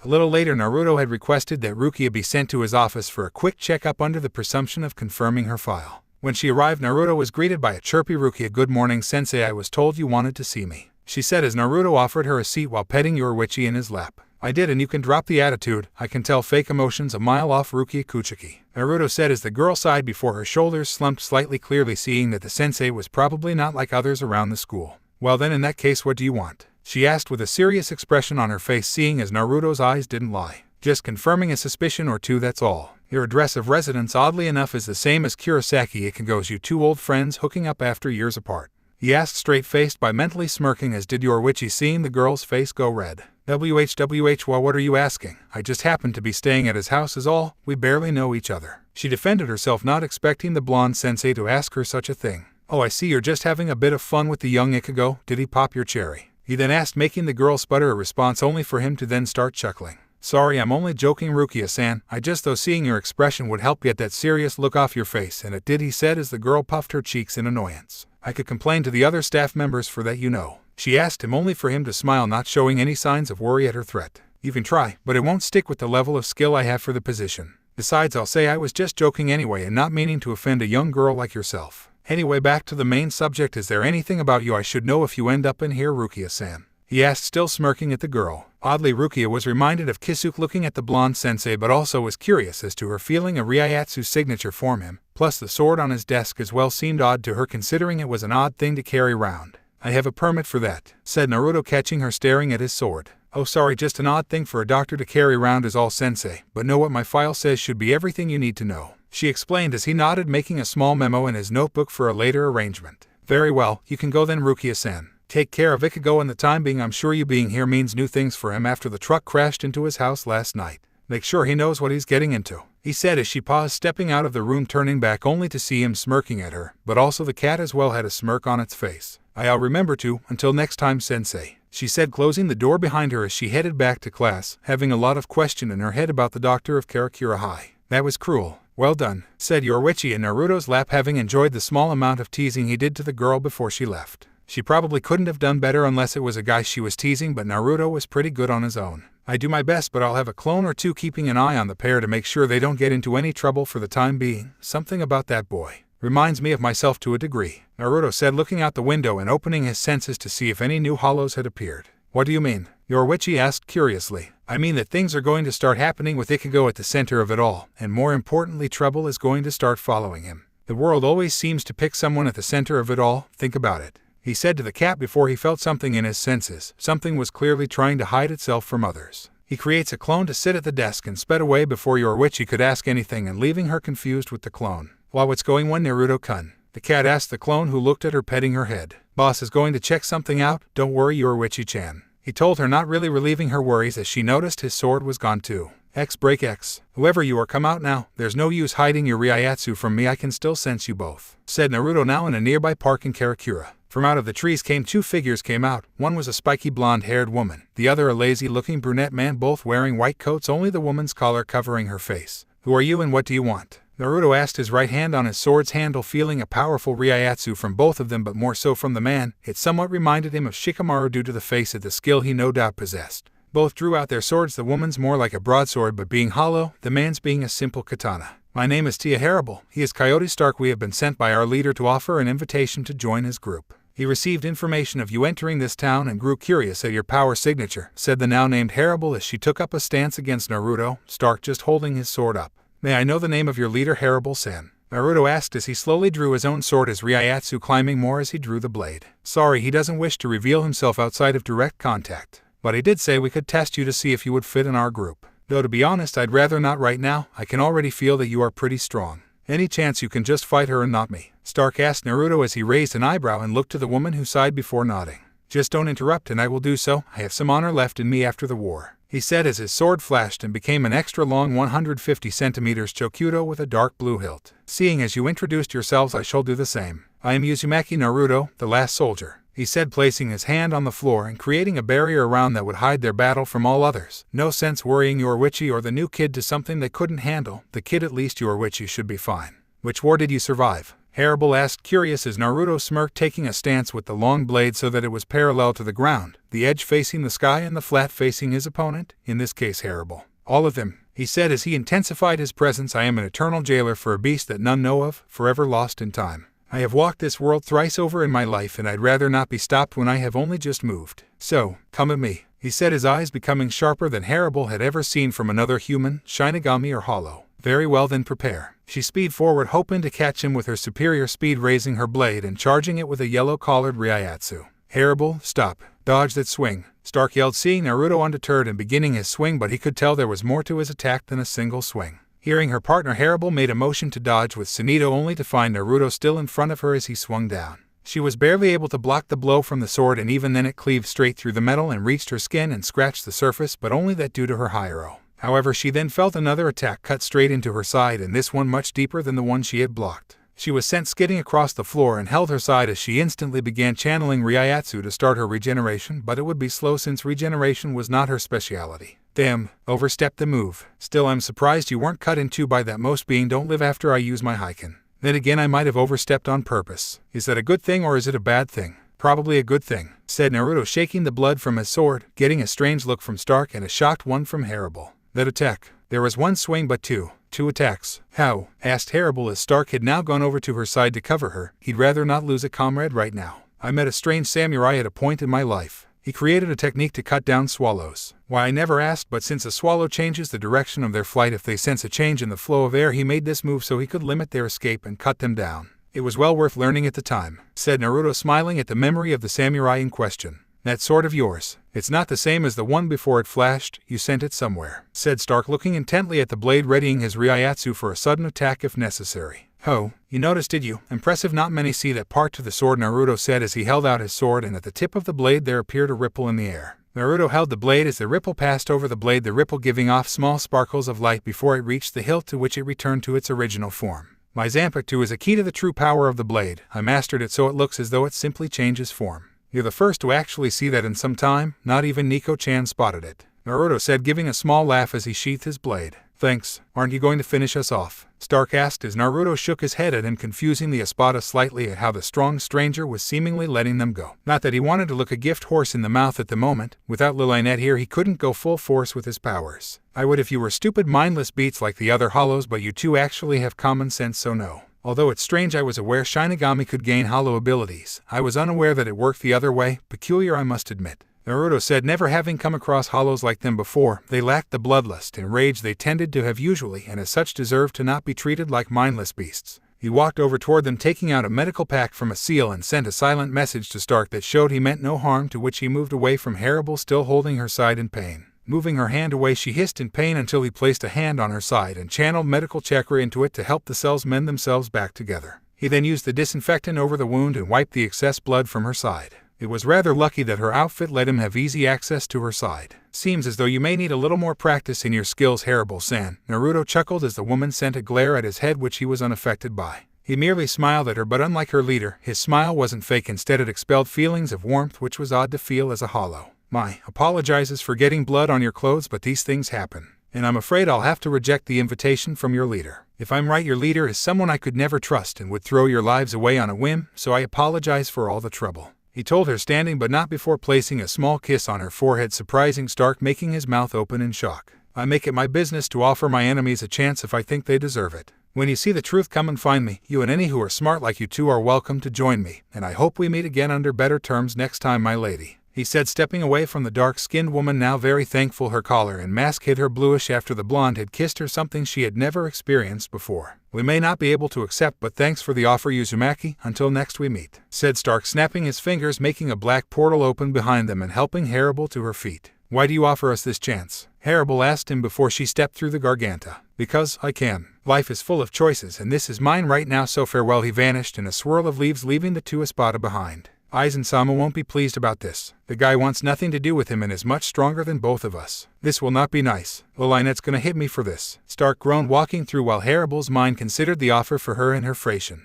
little later, Naruto had requested that Rukia be sent to his office for a quick checkup under the presumption of confirming her file. When she arrived, Naruto was greeted by a chirpy Rukia. Good morning, sensei, I was told you wanted to see me, she said as Naruto offered her a seat while petting Yoruichi in his lap. I did, and you can drop the attitude, I can tell fake emotions a mile off, Rukia Kuchiki, Naruto said as the girl sighed before her shoulders slumped slightly, clearly seeing that the sensei was probably not like others around the school. Well then, in that case, what do you want? She asked with a serious expression on her face, seeing as Naruto's eyes didn't lie. Just confirming a suspicion or two, that's all. Your address of residence, oddly enough, is the same as Kurosaki Ichigo's, you two old friends hooking up after years apart, he asked, straight-faced by mentally smirking, as did Yoruichi, seeing the girl's face go red. Well, what are you asking? I just happened to be staying at his house is all, we barely know each other. She defended herself, not expecting the blonde sensei to ask her such a thing. "Oh, I see you're just having a bit of fun with the young Ichigo. Did he pop your cherry?" he then asked, making the girl sputter a response only for him to then start chuckling. "Sorry, I'm only joking, Rukia-san. I just thought seeing your expression would help get that serious look off your face, and it did," he said as the girl puffed her cheeks in annoyance. "I could complain to the other staff members for that, you know," she asked him, only for him to smile, not showing any signs of worry at her threat. "You can try, but it won't stick with the level of skill I have for the position. Besides, I'll say I was just joking anyway and not meaning to offend a young girl like yourself. Anyway, back to the main subject. Is there anything about you I should know if you end up in here, Rukia-san?" he asked, still smirking at the girl. Oddly, Rukia was reminded of Kisuke looking at the blonde sensei, but also was curious as to her feeling a Ryatsu's signature form him, plus the sword on his desk as well seemed odd to her, considering it was an odd thing to carry around. "I have a permit for that," said Naruto, catching her staring at his sword. "Oh, sorry, just an odd thing for a doctor to carry around is all, sensei, but know what my file says should be everything you need to know," she explained as he nodded, making a small memo in his notebook for a later arrangement. "Very well, you can go then, Rukia-san. Take care of Ichigo in the time being. I'm sure you being here means new things for him after the truck crashed into his house last night. Make sure he knows what he's getting into," he said as she paused, stepping out of the room, turning back only to see him smirking at her, but also the cat as well had a smirk on its face. "I'll remember to, until next time, sensei," she said, closing the door behind her as she headed back to class, having a lot of question in her head about the doctor of Karakura High. "That was cruel." "Well done," said Yoruichi in Naruto's lap, having enjoyed the small amount of teasing he did to the girl before she left. She probably couldn't have done better unless it was a guy she was teasing, but Naruto was pretty good on his own. "I do my best, but I'll have a clone or two keeping an eye on the pair to make sure they don't get into any trouble for the time being. Something about that boy reminds me of myself to a degree," Naruto said, looking out the window and opening his senses to see if any new hollows had appeared. "What do you mean?" Yoruichi asked curiously. "I mean that things are going to start happening with Ichigo at the center of it all, and more importantly, trouble is going to start following him. The world always seems to pick someone at the center of it all. Think about it," he said to the cat before he felt something in his senses. Something was clearly trying to hide itself from others. He creates a clone to sit at the desk and sped away before Yoruichi could ask anything, and leaving her confused with the clone. "Well, what's going on, Naruto-kun?" the cat asked the clone, who looked at her, petting her head. "Boss is going to check something out. Don't worry, Yoruichi-chan," he told her, not really relieving her worries as she noticed his sword was gone too. "X break X. Whoever you are, come out now. There's no use hiding your Ryatsu from me. I can still sense you both," said Naruto, now in a nearby park in Karakura. From out of the trees two figures came out. One was a spiky blonde-haired woman, the other a lazy-looking brunette man, both wearing white coats, only the woman's collar covering her face. "Who are you and what do you want?" Naruto asked, his right hand on his sword's handle, feeling a powerful Ryatsu from both of them, but more so from the man. It somewhat reminded him of Shikamaru due to the face of the skill he no doubt possessed. Both drew out their swords, the woman's more like a broadsword but being hollow, the man's being a simple katana. "My name is Tia Harem. He is Coyote Stark. We have been sent by our leader to offer an invitation to join his group. He received information of you entering this town and grew curious at your power signature," said the now named Harem as she took up a stance against Naruto, Stark just holding his sword up. "May I know the name of your leader, Harem-san?" Naruto asked as he slowly drew his own sword, his Ryatsu climbing more as he drew the blade. "Sorry, he doesn't wish to reveal himself outside of direct contact. But he did say we could test you to see if you would fit in our group. Though to be honest, I'd rather not right now. I can already feel that you are pretty strong. Any chance you can just fight her and not me?" Stark asked Naruto as he raised an eyebrow and looked to the woman who sighed before nodding. "Just don't interrupt and I will do so. I have some honor left in me after the war," he said as his sword flashed and became an extra long 150 centimeters Chokudo with a dark blue hilt. "Seeing as you introduced yourselves, I shall do the same. I am Uzumaki Naruto, the last soldier," he said, placing his hand on the floor and creating a barrier around that would hide their battle from all others. "No sense worrying Yoruichi or the new kid to something they couldn't handle. The kid, at least Yoruichi, should be fine." "Which war did you survive?" Harem asked, curious, as Naruto smirked, taking a stance with the long blade so that it was parallel to the ground, the edge facing the sky and the flat facing his opponent, in this case Harem. "All of them," he said as he intensified his presence. "I am an eternal jailer for a beast that none know of, forever lost in time. I have walked this world thrice over in my life, and I'd rather not be stopped when I have only just moved. So, come at me," he said, his eyes becoming sharper than Harem had ever seen from another human, Shinigami or Hollow. "Very well then, prepare." She speed forward, hoping to catch him with her superior speed, raising her blade and charging it with a yellow-collared Ryatsu. "Harem, stop. Dodge that swing," Stark yelled, seeing Naruto undeterred and beginning his swing, but he could tell there was more to his attack than a single swing. Hearing her partner, Harem made a motion to dodge with Sunito, only to find Naruto still in front of her as he swung down. She was barely able to block the blow from the sword, and even then it cleaved straight through the metal and reached her skin and scratched the surface, but only that due to her Hiro. However, she then felt another attack cut straight into her side, and this one much deeper than the one she had blocked. She was sent skidding across the floor and held her side as she instantly began channeling Ryatsu to start her regeneration, but it would be slow since regeneration was not her specialty. Damn, overstepped the move. Still, I'm surprised you weren't cut in two by that. Most being don't live after I use my Heiken. Then again, I might have overstepped on purpose. Is that a good thing or is it a bad thing? Probably a good thing, said Naruto, shaking the blood from his sword, getting a strange look from Stark and a shocked one from Harem. That attack. There was one swing but two attacks. How? Asked Harem as Stark had now gone over to her side to cover her. He'd rather not lose a comrade right now. I met a strange samurai at a point in my life. He created a technique to cut down swallows. Why, I never asked, but since a swallow changes the direction of their flight if they sense a change in the flow of air, he made this move so he could limit their escape and cut them down. It was well worth learning at the time, said Naruto, smiling at the memory of the samurai in question. That sword of yours. It's not the same as the one before it flashed. You sent it somewhere, said Stark, looking intently at the blade, readying his Ryatsu for a sudden attack if necessary. Ho, you noticed, did you? Impressive, not many see that part to the sword, Naruto said as he held out his sword, and at the tip of the blade there appeared a ripple in the air. Naruto held the blade as the ripple passed over the blade, the ripple giving off small sparkles of light before it reached the hilt, to which it returned to its original form. My Zanpakuto is a key to the true power of the blade. I mastered it so it looks as though it simply changes form. You're the first to actually see that in some time. Not even Nico-chan spotted it, Naruto said, giving a small laugh as he sheathed his blade. Thanks. Aren't you going to finish us off? Stark asked as Naruto shook his head at him, confusing the Espada slightly at how the strong stranger was seemingly letting them go. Not that he wanted to look a gift horse in the mouth at the moment. Without Lilynette here, he couldn't go full force with his powers. I would if you were stupid, mindless beats like the other hollows, but you two actually have common sense, so no. Although it's strange, I was aware Shinigami could gain hollow abilities. I was unaware that it worked the other way. Peculiar, I must admit, Naruto said, never having come across hollows like them before. They lacked the bloodlust and rage they tended to have usually, and as such deserved to not be treated like mindless beasts. He walked over toward them, taking out a medical pack from a seal, and sent a silent message to Stark that showed he meant no harm, to which he moved away from Harem, still holding her side in pain. Moving her hand away, she hissed in pain until he placed a hand on her side and channeled medical chakra into it to help the cells mend themselves back together. He then used the disinfectant over the wound and wiped the excess blood from her side. It was rather lucky that her outfit let him have easy access to her side. Seems as though you may need a little more practice in your skills, Harem-san. Naruto chuckled as the woman sent a glare at his head which he was unaffected by. He merely smiled at her, but unlike her leader, his smile wasn't fake. Instead, it expelled feelings of warmth, which was odd to feel as a hollow. My apologizes for getting blood on your clothes, but these things happen. And I'm afraid I'll have to reject the invitation from your leader. If I'm right, your leader is someone I could never trust and would throw your lives away on a whim, so I apologize for all the trouble, he told her, standing but not before placing a small kiss on her forehead, surprising Stark, making his mouth open in shock. I make it my business to offer my enemies a chance if I think they deserve it. When you see the truth, come and find me. You and any who are smart like you two are welcome to join me, and I hope we meet again under better terms next time, my lady, he said, stepping away from the dark-skinned woman, now very thankful her collar and mask hid her bluish after the blonde had kissed her, something she had never experienced before. We may not be able to accept, but thanks for the offer, Uzumaki. Until next we meet, said Stark, snapping his fingers, making a black portal open behind them and helping Harem to her feet. Why do you offer us this chance? Harem asked him before she stepped through the Garganta. Because I can. Life is full of choices, and this is mine right now, so farewell. He vanished in a swirl of leaves, leaving the two Espada behind. Aizen-sama won't be pleased about this. The guy wants nothing to do with him and is much stronger than both of us. This will not be nice. Lilynette's gonna hit me for this, Stark groaned, walking through while Harem's mind considered the offer for her and her Fration.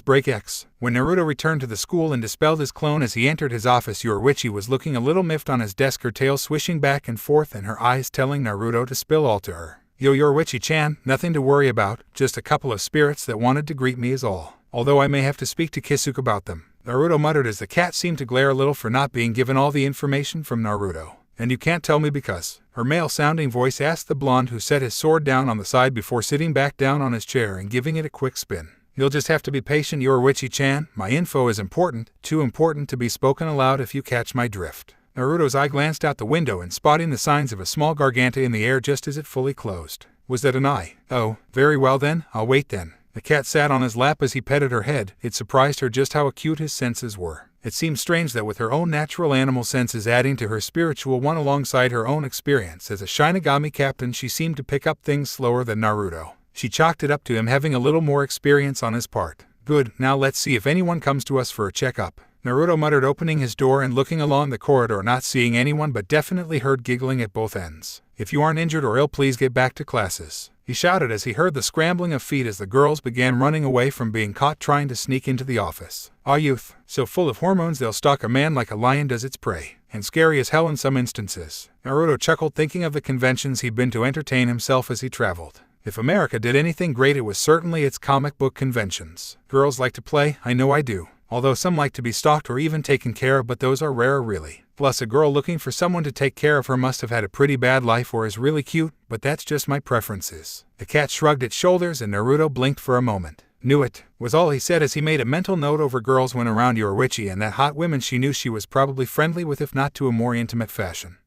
Break X. When Naruto returned to the school and dispelled his clone as he entered his office, Yoruichi was looking a little miffed on his desk, her tail swishing back and forth and her eyes telling Naruto to spill all to her. Yo, Yoruichi-chan, nothing to worry about, just a couple of spirits that wanted to greet me is all. Although I may have to speak to Kisuke about them, Naruto muttered as the cat seemed to glare a little for not being given all the information from Naruto. And you can't tell me because? Her male-sounding voice asked the blonde, who set his sword down on the side before sitting back down on his chair and giving it a quick spin. You'll just have to be patient, Yoruichi-chan. My info is important, too important to be spoken aloud, if you catch my drift. Naruto's eye glanced out the window and spotting the signs of a small Garganta in the air just as it fully closed. Was that an eye? Oh, very well then, I'll wait then. The cat sat on his lap as he petted her head. It surprised her just how acute his senses were. It seemed strange that with her own natural animal senses adding to her spiritual one alongside her own experience as a Shinigami captain, she seemed to pick up things slower than Naruto. She chalked it up to him having a little more experience on his part. Good, now let's see if anyone comes to us for a checkup, Naruto muttered, opening his door and looking along the corridor, not seeing anyone but definitely heard giggling at both ends. If you aren't injured or ill, please get back to classes," he shouted as he heard the scrambling of feet as the girls began running away from being caught trying to sneak into the office. "Ah, youth, so full of hormones they'll stalk a man like a lion does its prey, and scary as hell in some instances." Naruto chuckled, thinking of the conventions he'd been to entertain himself as he traveled. If America did anything great, it was certainly its comic book conventions. Girls like to play, I know I do. Although some like to be stalked or even taken care of, but those are rare really. Plus, a girl looking for someone to take care of her must have had a pretty bad life or is really cute, but that's just my preferences. The cat shrugged its shoulders and Naruto blinked for a moment. "Knew it," was all he said as he made a mental note over girls when around Yoruichi and that hot women she knew she was probably friendly with, if not to a more intimate fashion.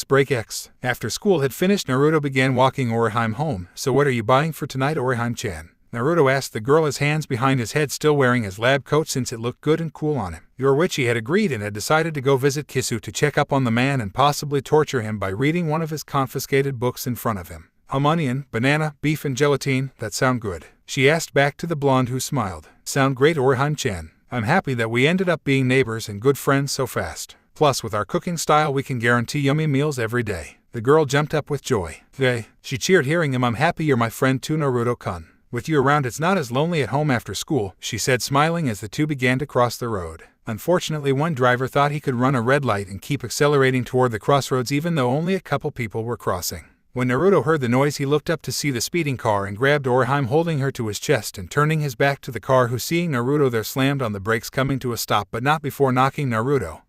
Break X. After school had finished, Naruto began walking Orihime home. "So what are you buying for tonight, Orihime-chan?" Naruto asked the girl, his hands behind his head, still wearing his lab coat since it looked good and cool on him. Yoruichi had agreed and had decided to go visit Kisuke to check up on the man and possibly torture him by reading one of his confiscated books in front of him. "Onion, banana, beef and gelatine, that sound good?" she asked back to the blonde, who smiled. "Sound great, Orihime-chan. I'm happy that we ended up being neighbors and good friends so fast. Plus, with our cooking style, we can guarantee yummy meals every day." The girl jumped up with joy. "Hey," she cheered, hearing him. "I'm happy you're my friend too, Naruto-kun. With you around, it's not as lonely at home after school," she said, smiling as the two began to cross the road. Unfortunately, one driver thought he could run a red light and keep accelerating toward the crossroads even though only a couple people were crossing. When Naruto heard the noise, he looked up to see the speeding car and grabbed Orihime, holding her to his chest and turning his back to the car, who, seeing Naruto there, slammed on the brakes, coming to a stop, but not before knocking Naruto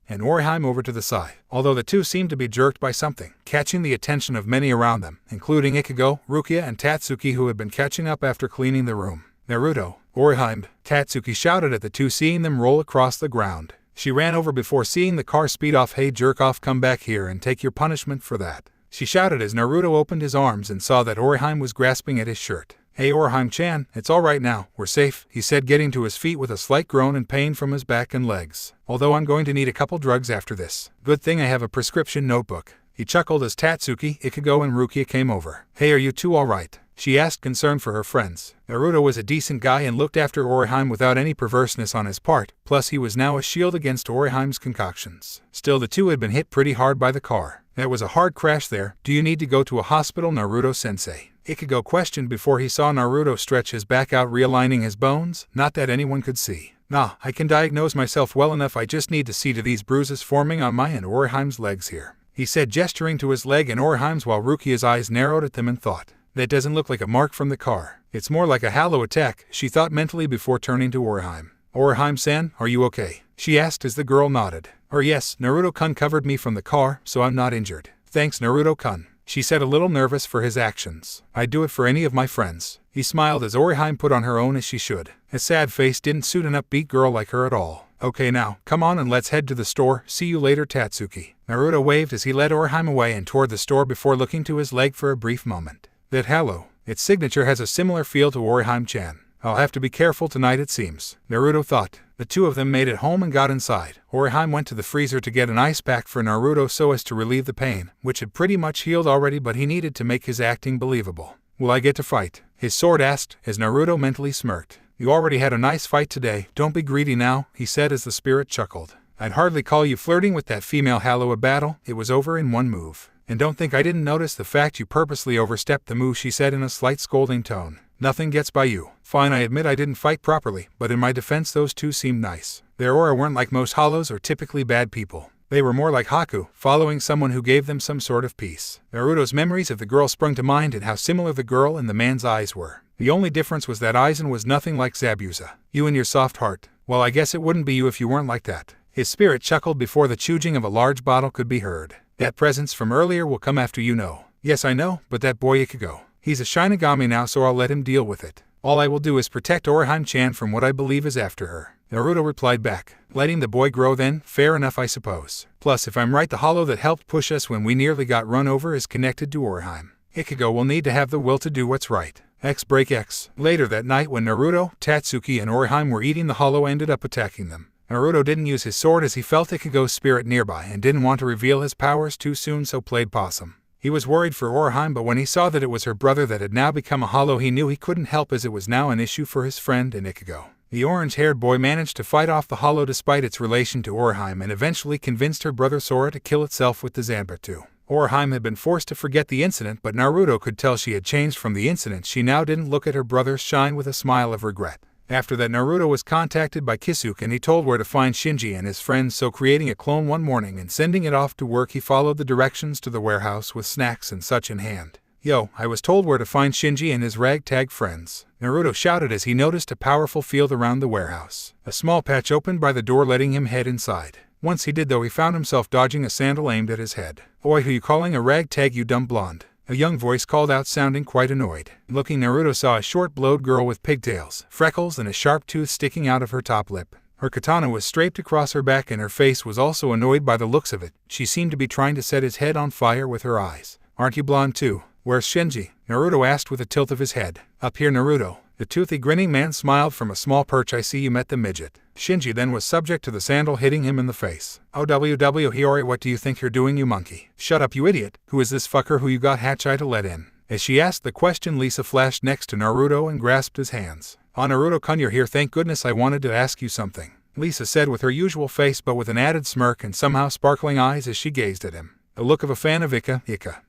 and Orihime over to the side. Although the two seemed to be jerked by something, catching the attention of many around them, including Ichigo, Rukia, and Tatsuki, who had been catching up after cleaning the room. "Naruto, Orihime," Tatsuki shouted at the two, seeing them roll across the ground. She ran over before seeing the car speed off. "Hey, jerk off, come back here and take your punishment for that," she shouted as Naruto opened his arms and saw that Orihime was grasping at his shirt. "Hey, Orihime-chan, it's all right now, we're safe," he said, getting to his feet with a slight groan and pain from his back and legs. "Although I'm going to need a couple drugs after this. Good thing I have a prescription notebook." He chuckled as Tatsuki, Ichigo, and Rukia came over. "Hey, are you two all right?" she asked, concerned for her friends. Naruto was a decent guy and looked after Orihime without any perverseness on his part, plus he was now a shield against Orihime's concoctions. Still, the two had been hit pretty hard by the car. "That was a hard crash there. Do you need to go to a hospital, Naruto-sensei?" Ichigo questioned before he saw Naruto stretch his back out, realigning his bones. "Not that anyone could see. Nah, I can diagnose myself well enough. I just need to see to these bruises forming on my and Orihime's legs here," he said, gesturing to his leg and Orihime's, while Rukia's eyes narrowed at them and thought, "That doesn't look like a mark from the car. It's more like a halo attack," she thought mentally before turning to Orihime. "Orihime-san, are you okay?" she asked as the girl nodded. Yes, Naruto-kun covered me from the car, so I'm not injured." "Thanks, Naruto-kun," she said, a little nervous for his actions. "I'd do it for any of my friends." He smiled as Orihime put on her own as she should. His sad face didn't suit an upbeat girl like her at all. "Okay, now, come on and let's head to the store. See you later, Tatsuki." Naruto waved as he led Orihime away and toward the store before looking to his leg for a brief moment. "That halo, its signature has a similar feel to Orihime-chan. I'll have to be careful tonight, it seems," Naruto thought. The two of them made it home and got inside. Orihime went to the freezer to get an ice pack for Naruto so as to relieve the pain, which had pretty much healed already, but he needed to make his acting believable. "Will I get to fight?" his sword asked, as Naruto mentally smirked. "You already had a nice fight today, don't be greedy now," he said as the spirit chuckled. "I'd hardly call you flirting with that female halo a battle. It was over in one move. And don't think I didn't notice the fact you purposely overstepped the move," she said in a slight scolding tone. "Nothing gets by you. Fine, I admit I didn't fight properly, but in my defense those two seemed nice. Their aura weren't like most hollows or typically bad people. They were more like Haku, following someone who gave them some sort of peace." Naruto's memories of the girl sprung to mind and how similar the girl and the man's eyes were. The only difference was that Aizen was nothing like Zabuza. "You and your soft heart. Well, I guess it wouldn't be you if you weren't like that." His spirit chuckled before the chuging of a large bottle could be heard. "That presence from earlier will come after, you know." "Yes, I know, but that boy Ichigo. He's a Shinigami now, so I'll let him deal with it. All I will do is protect Orihime-chan from what I believe is after her." Naruto replied back. "Letting the boy grow then, fair enough I suppose. Plus, if I'm right, the hollow that helped push us when we nearly got run over is connected to Orihime. Ichigo will need to have the will to do what's right." Break X. Later that night, when Naruto, Tatsuki, and Orihime were eating, the hollow ended up attacking them. Naruto didn't use his sword as he felt Ichigo's spirit nearby and didn't want to reveal his powers too soon, so played possum. He was worried for Orihime, but when he saw that it was her brother that had now become a hollow, he knew he couldn't help, as it was now an issue for his friend and Ichigo. The orange-haired boy managed to fight off the hollow despite its relation to Orihime and eventually convinced her brother Sora to kill itself with the Zanbatsu. Orihime had been forced to forget the incident, but Naruto could tell she had changed from the incident. She now didn't look at her brother's shine with a smile of regret. After that, Naruto was contacted by Kisuke and he told where to find Shinji and his friends, so creating a clone one morning and sending it off to work, he followed the directions to the warehouse with snacks and such in hand. "Yo, I was told where to find Shinji and his ragtag friends," Naruto shouted as he noticed a powerful field around the warehouse. A small patch opened by the door, letting him head inside. Once he did, though, he found himself dodging a sandal aimed at his head. "Oi, who you calling a ragtag, you dumb blonde?" A young voice called out, sounding quite annoyed. Looking, Naruto saw a short blonde girl with pigtails, freckles, and a sharp tooth sticking out of her top lip. Her katana was draped across her back and her face was also annoyed by the looks of it. She seemed to be trying to set his head on fire with her eyes. "Aren't you blonde too? Where's Shinji?" Naruto asked with a tilt of his head. "Up here, Naruto." The toothy, grinning man smiled from a small perch. "I see you met the midget." Shinji then was subject to the sandal hitting him in the face. "OWW Hiyori, what do you think you're doing, you monkey?" "Shut up, you idiot. Who is this fucker who you got Hachai to let in?" As she asked the question, Lisa flashed next to Naruto and grasped his hands. "Oh, Naruto-kun, you're here. Thank goodness. I wanted to ask you something," Lisa said with her usual face but with an added smirk and somehow sparkling eyes as she gazed at him. The look of a fan of Ika.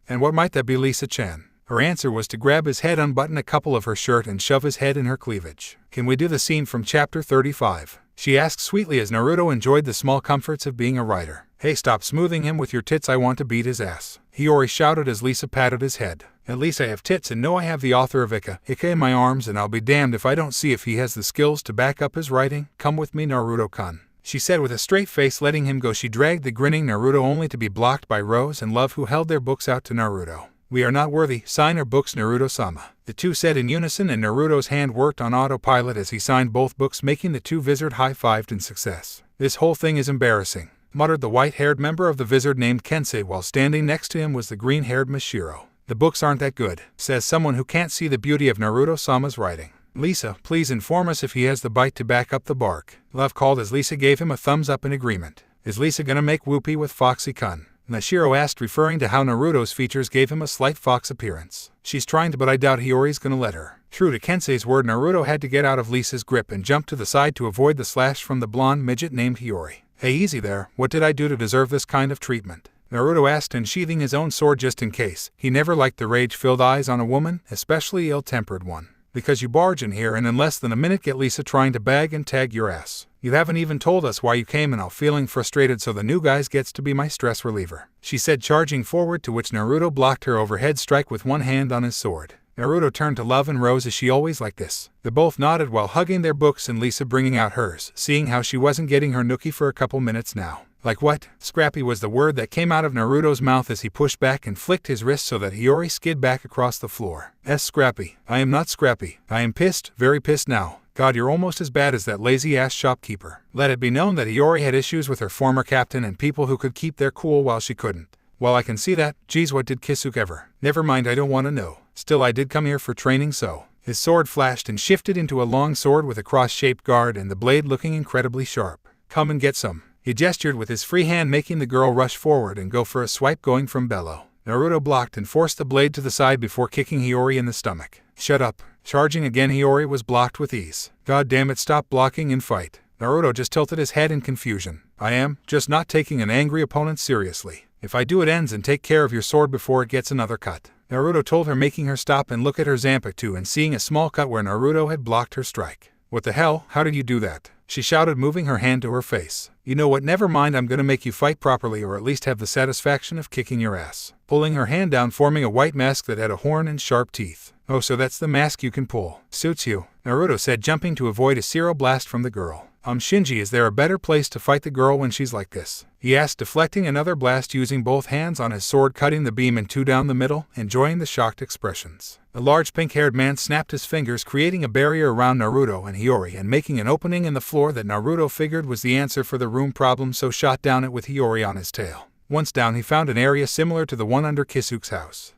"And what might that be, Lisa-chan?" Her answer was to grab his head, unbutton a couple of her shirt, and shove his head in her cleavage. "Can we do the scene from chapter 35? She asked sweetly as Naruto enjoyed the small comforts of being a writer. "Hey, stop smoothing him with your tits. I want to beat his ass," Hiyori shouted as Lisa patted his head. "At least I have tits, and no, I have the author of Ika in my arms, and I'll be damned if I don't see if he has the skills to back up his writing. Come with me, Naruto-kun," she said with a straight face, letting him go. She dragged the grinning Naruto, only to be blocked by Rose and Love, who held their books out to Naruto. "We are not worthy. Sign our books, Naruto-sama," the two said in unison, and Naruto's hand worked on autopilot as he signed both books, making the two Vizard high-fived in success. "This whole thing is embarrassing," muttered the white-haired member of the Vizard named Kensei, while standing next to him was the green-haired Mashiro. "The books aren't that good," says someone who can't see the beauty of Naruto-sama's writing. "Lisa, please inform us if he has the bite to back up the bark," Love called as Lisa gave him a thumbs up in agreement. "Is Lisa gonna make whoopee with Foxy-kun?" Nashiro asked, referring to how Naruto's features gave him a slight fox appearance. "She's trying to, but I doubt Hiyori's gonna let her." True to Kensei's word, Naruto had to get out of Lisa's grip and jump to the side to avoid the slash from the blonde midget named Hiyori. "Hey, easy there. What did I do to deserve this kind of treatment?" Naruto asked, unsheathing his own sword just in case. He never liked the rage-filled eyes on a woman, especially ill-tempered one. "Because you barge in here and in less than a minute get Lisa trying to bag and tag your ass. You haven't even told us why you came, and all feeling frustrated, so the new guys gets to be my stress reliever," she said, charging forward, to which Naruto blocked her overhead strike with one hand on his sword. Naruto turned to Love and Rose. "Is she always like this?" They both nodded while hugging their books, and Lisa bringing out hers, seeing how she wasn't getting her nookie for a couple minutes now. "Like what?" "Scrappy" was the word that came out of Naruto's mouth as he pushed back and flicked his wrist so that Hiyori skid back across the floor. "Scrappy. I am not scrappy. I am pissed, very pissed now. God, you're almost as bad as that lazy-ass shopkeeper." Let it be known that Hiyori had issues with her former captain and people who could keep their cool while she couldn't. "Well, I can see that. Geez, what did Kisuke ever?" "Never mind, I don't want to know. Still, I did come here for training, so." His sword flashed and shifted into a long sword with a cross-shaped guard and the blade looking incredibly sharp. "Come and get some." He gestured with his free hand, making the girl rush forward and go for a swipe, going from bellow. Naruto blocked and forced the blade to the side before kicking Hiyori in the stomach. "Shut up." Charging again, Hiyori was blocked with ease. "God damn it, stop blocking and fight." Naruto just tilted his head in confusion. "I am just not taking an angry opponent seriously. If I do, it ends, and take care of your sword before it gets another cut," Naruto told her, making her stop and look at her Zanpakuto and seeing a small cut where Naruto had blocked her strike. "What the hell? How did you do that?" she shouted, moving her hand to her face. "You know what, never mind, I'm gonna make you fight properly, or at least have the satisfaction of kicking your ass." Pulling her hand down, forming a white mask that had a horn and sharp teeth. "Oh, so that's the mask you can pull. Suits you," Naruto said, jumping to avoid a Zero Blast from the girl. Shinji, is there a better place to fight the girl when she's like this?" he asked, deflecting another blast using both hands on his sword, cutting the beam in two down the middle, enjoying the shocked expressions. The large pink-haired man snapped his fingers, creating a barrier around Naruto and Hiyori and making an opening in the floor that Naruto figured was the answer for the room problem, so shot down it with Hiyori on his tail. Once down, he found an area similar to the one under Kisuke's house.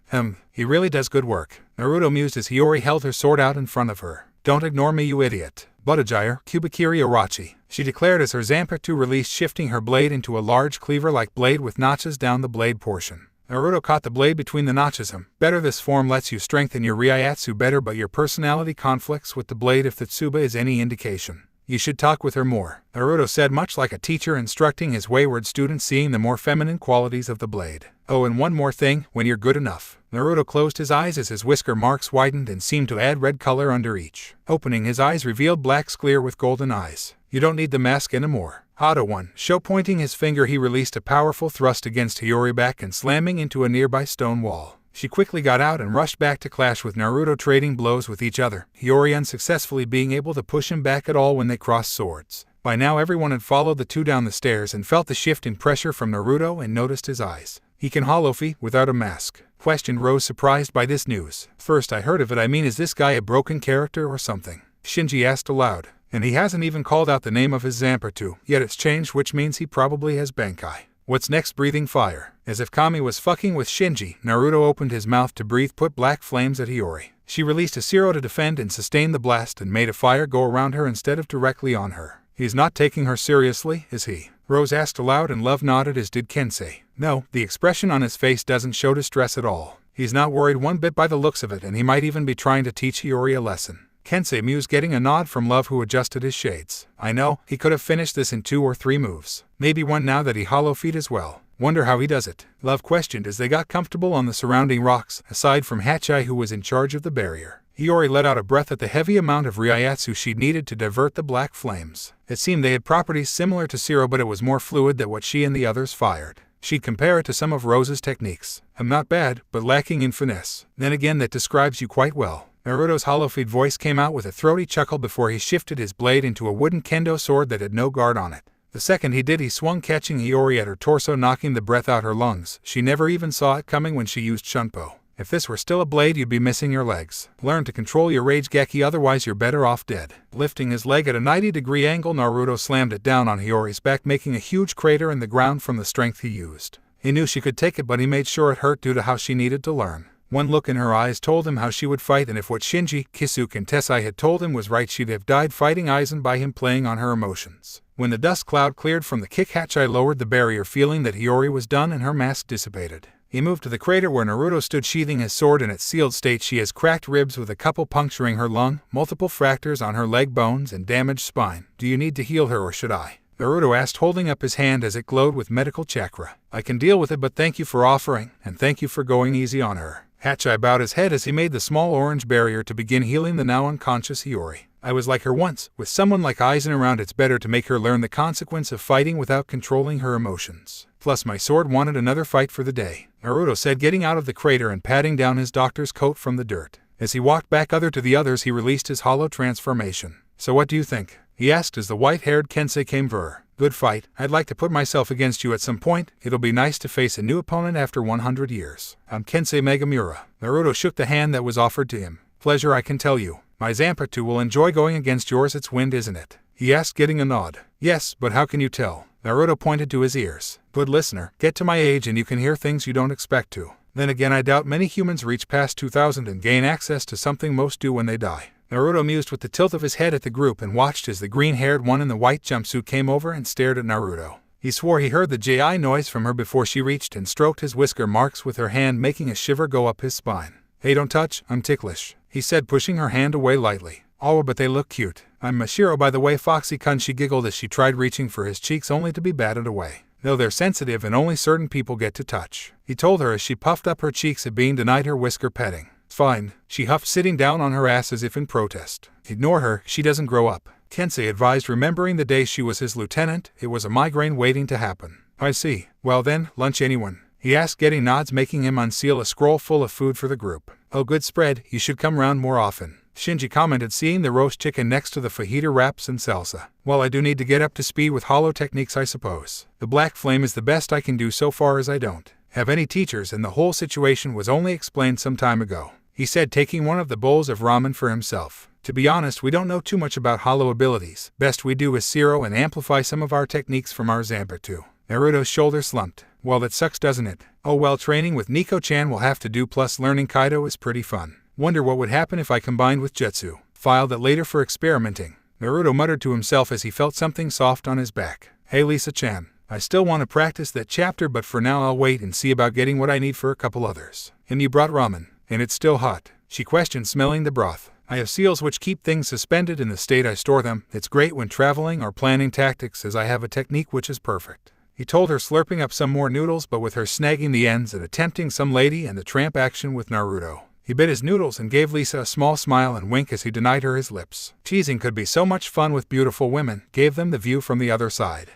He really does good work," Naruto mused as Hiyori held her sword out in front of her. "Don't ignore me, you idiot. Butajire, Kubikiri Orochi," she declared as her Zanpakuto released, shifting her blade into a large cleaver-like blade with notches down the blade portion. Naruto caught the blade between the notches. "Better, this form lets you strengthen your Ryatsu better, but your personality conflicts with the blade if the Tsuba is any indication. You should talk with her more," Naruto said, much like a teacher instructing his wayward student, seeing the more feminine qualities of the blade. Oh, and one more thing, when you're good enough. Naruto closed his eyes as his whisker marks widened and seemed to add red color under each. Opening his eyes revealed black clear with golden eyes. You don't need the mask anymore. Hada one. Sho pointing his finger, he released a powerful thrust against Hiyori back and slamming into a nearby stone wall. She quickly got out and rushed back to clash with Naruto, trading blows with each other, Hiyori unsuccessfully being able to push him back at all when they crossed swords. By now everyone had followed the two down the stairs and felt the shift in pressure from Naruto and noticed his eyes. He can holofy without a mask? Questioned Rose, surprised by this news. First I heard of it, I mean, is this guy a broken character or something? Shinji asked aloud. And he hasn't even called out the name of his Zanpakuto, yet it's changed, which means he probably has Bankai. What's next? Breathing fire. As if Kami was fucking with Shinji, Naruto opened his mouth to breathe, put black flames at Hiyori. She released a Zero to defend and sustain the blast and made a fire go around her instead of directly on her. He's not taking her seriously, is he? Rose asked aloud, and Love nodded, as did Kensei. No, the expression on his face doesn't show distress at all. He's not worried one bit by the looks of it, and he might even be trying to teach Hiyori a lesson. Kensei mused, getting a nod from Love, who adjusted his shades. I know, he could have finished this in 2 or 3 moves. Maybe one now that he hollow feet as well. Wonder how he does it? Love questioned as they got comfortable on the surrounding rocks, aside from Hachai, who was in charge of the barrier. Hiyori let out a breath at the heavy amount of Ryatsu she needed to divert the black flames. It seemed they had properties similar to Zero, but it was more fluid than what she and the others fired. She'd compare it to some of Rose's techniques. Not bad, but lacking in finesse. Then again, that describes you quite well. Naruto's hollow-feed voice came out with a throaty chuckle before he shifted his blade into a wooden kendo sword that had no guard on it. The second he did, he swung, catching Hiyori at her torso, knocking the breath out her lungs. She never even saw it coming when she used Shunpo. If this were still a blade, you'd be missing your legs. Learn to control your rage, Geki, otherwise you're better off dead. Lifting his leg at a 90-degree angle, Naruto slammed it down on Hiyori's back, making a huge crater in the ground from the strength he used. He knew she could take it, but he made sure it hurt due to how she needed to learn. One look in her eyes told him how she would fight, and if what Shinji, Kisuke, and Tessai had told him was right, she'd have died fighting Aizen by him playing on her emotions. When the dust cloud cleared from the kick, Hachai lowered the barrier, feeling that Hiyori was done, and her mask dissipated. He moved to the crater where Naruto stood, sheathing his sword in its sealed state. She has cracked ribs with a couple puncturing her lung, multiple fractures on her leg bones, and damaged spine. Do you need to heal her, or should I? Naruto asked, holding up his hand as it glowed with medical chakra. I can deal with it, but thank you for offering, and thank you for going easy on her. Hachai bowed his head as he made the small orange barrier to begin healing the now unconscious Hiyori. I was like her once. With someone like Aizen around, it's better to make her learn the consequence of fighting without controlling her emotions. Plus, my sword wanted another fight for the day, Naruto said, getting out of the crater and patting down his doctor's coat from the dirt. As he walked back to the others, he released his hollow transformation. So what do you think? He asked as the white-haired Kensei came for. Good fight. I'd like to put myself against you at some point. It'll be nice to face a new opponent after 100 years. I'm Kensei Megamura. Naruto shook the hand that was offered to him. Pleasure, I can tell you. My Zanpakuto will enjoy going against yours. It's wind, isn't it? He asked, getting a nod. Yes, but how can you tell? Naruto pointed to his ears. Good listener, get to my age and you can hear things you don't expect to. Then again, I doubt many humans reach past 2000 and gain access to something most do when they die. Naruto mused with the tilt of his head at the group and watched as the green-haired one in the white jumpsuit came over and stared at Naruto. He swore he heard the Ji noise from her before she reached and stroked his whisker marks with her hand, making a shiver go up his spine. Hey, don't touch, I'm ticklish, he said, pushing her hand away lightly. Oh, but they look cute. I'm Mashiro, by the way, Foxy-kun, she giggled as she tried reaching for his cheeks only to be batted away. No, they're sensitive and only certain people get to touch, he told her as she puffed up her cheeks at being denied her whisker petting. Fine, she huffed, sitting down on her ass as if in protest. Ignore her, she doesn't grow up, Kensei advised, remembering the day she was his lieutenant. It was a migraine waiting to happen. I see. Well then, lunch anyone? He asked, getting nods, making him unseal a scroll full of food for the group. Oh, good spread, you should come round more often, Shinji commented, seeing the roast chicken next to the fajita wraps and salsa. Well, I do need to get up to speed with hollow techniques, I suppose. The black flame is the best I can do so far, as I don't have any teachers and the whole situation was only explained some time ago, he said, taking one of the bowls of ramen for himself. To be honest, we don't know too much about hollow abilities. Best we do is Zero and amplify some of our techniques from our Zanpakuto. Naruto's shoulder slumped. Well, that sucks, doesn't it? Oh well, training with Nico-chan will have to do, plus learning Kaido is pretty fun. Wonder what would happen if I combined with Jutsu. File that later for experimenting, Naruto muttered to himself as he felt something soft on his back. Hey Lisa-chan, I still want to practice that chapter, but for now I'll wait and see about getting what I need for a couple others. And you brought ramen, and it's still hot? She questioned, smelling the broth. I have seals which keep things suspended in the state I store them. It's great when traveling or planning tactics, as I have a technique which is perfect. He told her, slurping up some more noodles but with her snagging the ends and attempting some Lady and the Tramp action with Naruto. He bit his noodles and gave Lisa a small smile and wink as he denied her his lips. Teasing could be so much fun with beautiful women, gave them the view from the other side.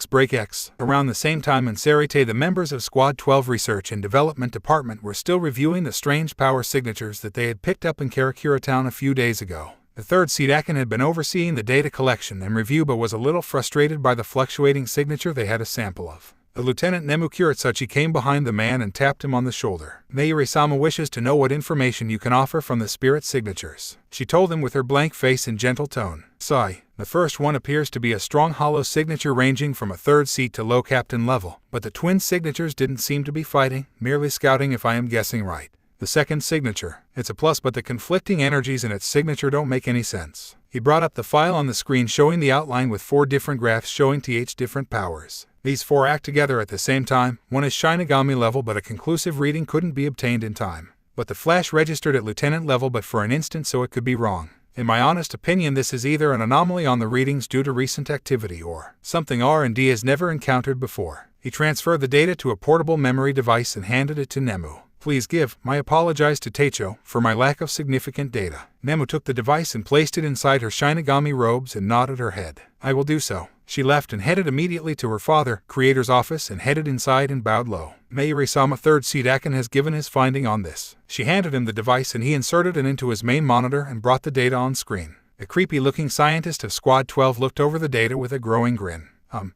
Break X. Around the same time in Sarite, the members of Squad 12 Research and Development Department were still reviewing the strange power signatures that they had picked up in Karakura Town a few days ago. The third seed Akin had been overseeing the data collection and review but was a little frustrated by the fluctuating signature they had a sample of. The Lieutenant Nemu Kuritsuchi came behind the man and tapped him on the shoulder. Mayuri-sama wishes to know what information you can offer from the spirit signatures. She told him with her blank face and gentle tone. Sigh. The first one appears to be a strong hollow signature ranging from a third seat to low captain level, but the twin signatures didn't seem to be fighting, merely scouting if I am guessing right. The second signature, it's a plus, but the conflicting energies in its signature don't make any sense. He brought up the file on the screen showing the outline with 4 different graphs showing th different powers. These 4 act together at the same time. One is Shinigami level, but a conclusive reading couldn't be obtained in time. But the flash registered at lieutenant level but for an instant, so it could be wrong. In my honest opinion, this is either an anomaly on the readings due to recent activity or something R&D has never encountered before. He transferred the data to a portable memory device and handed it to Nemu. Please give my apologize to Teicho for my lack of significant data. Nemu took the device and placed it inside her Shinigami robes and nodded her head. I will do so. She left and headed immediately to her father, Creator's office, and headed inside and bowed low. Mayuri-sama third seed Akin has given his finding on this. She handed him the device and he inserted it into his main monitor and brought the data on screen. The creepy-looking scientist of Squad 12 looked over the data with a growing grin.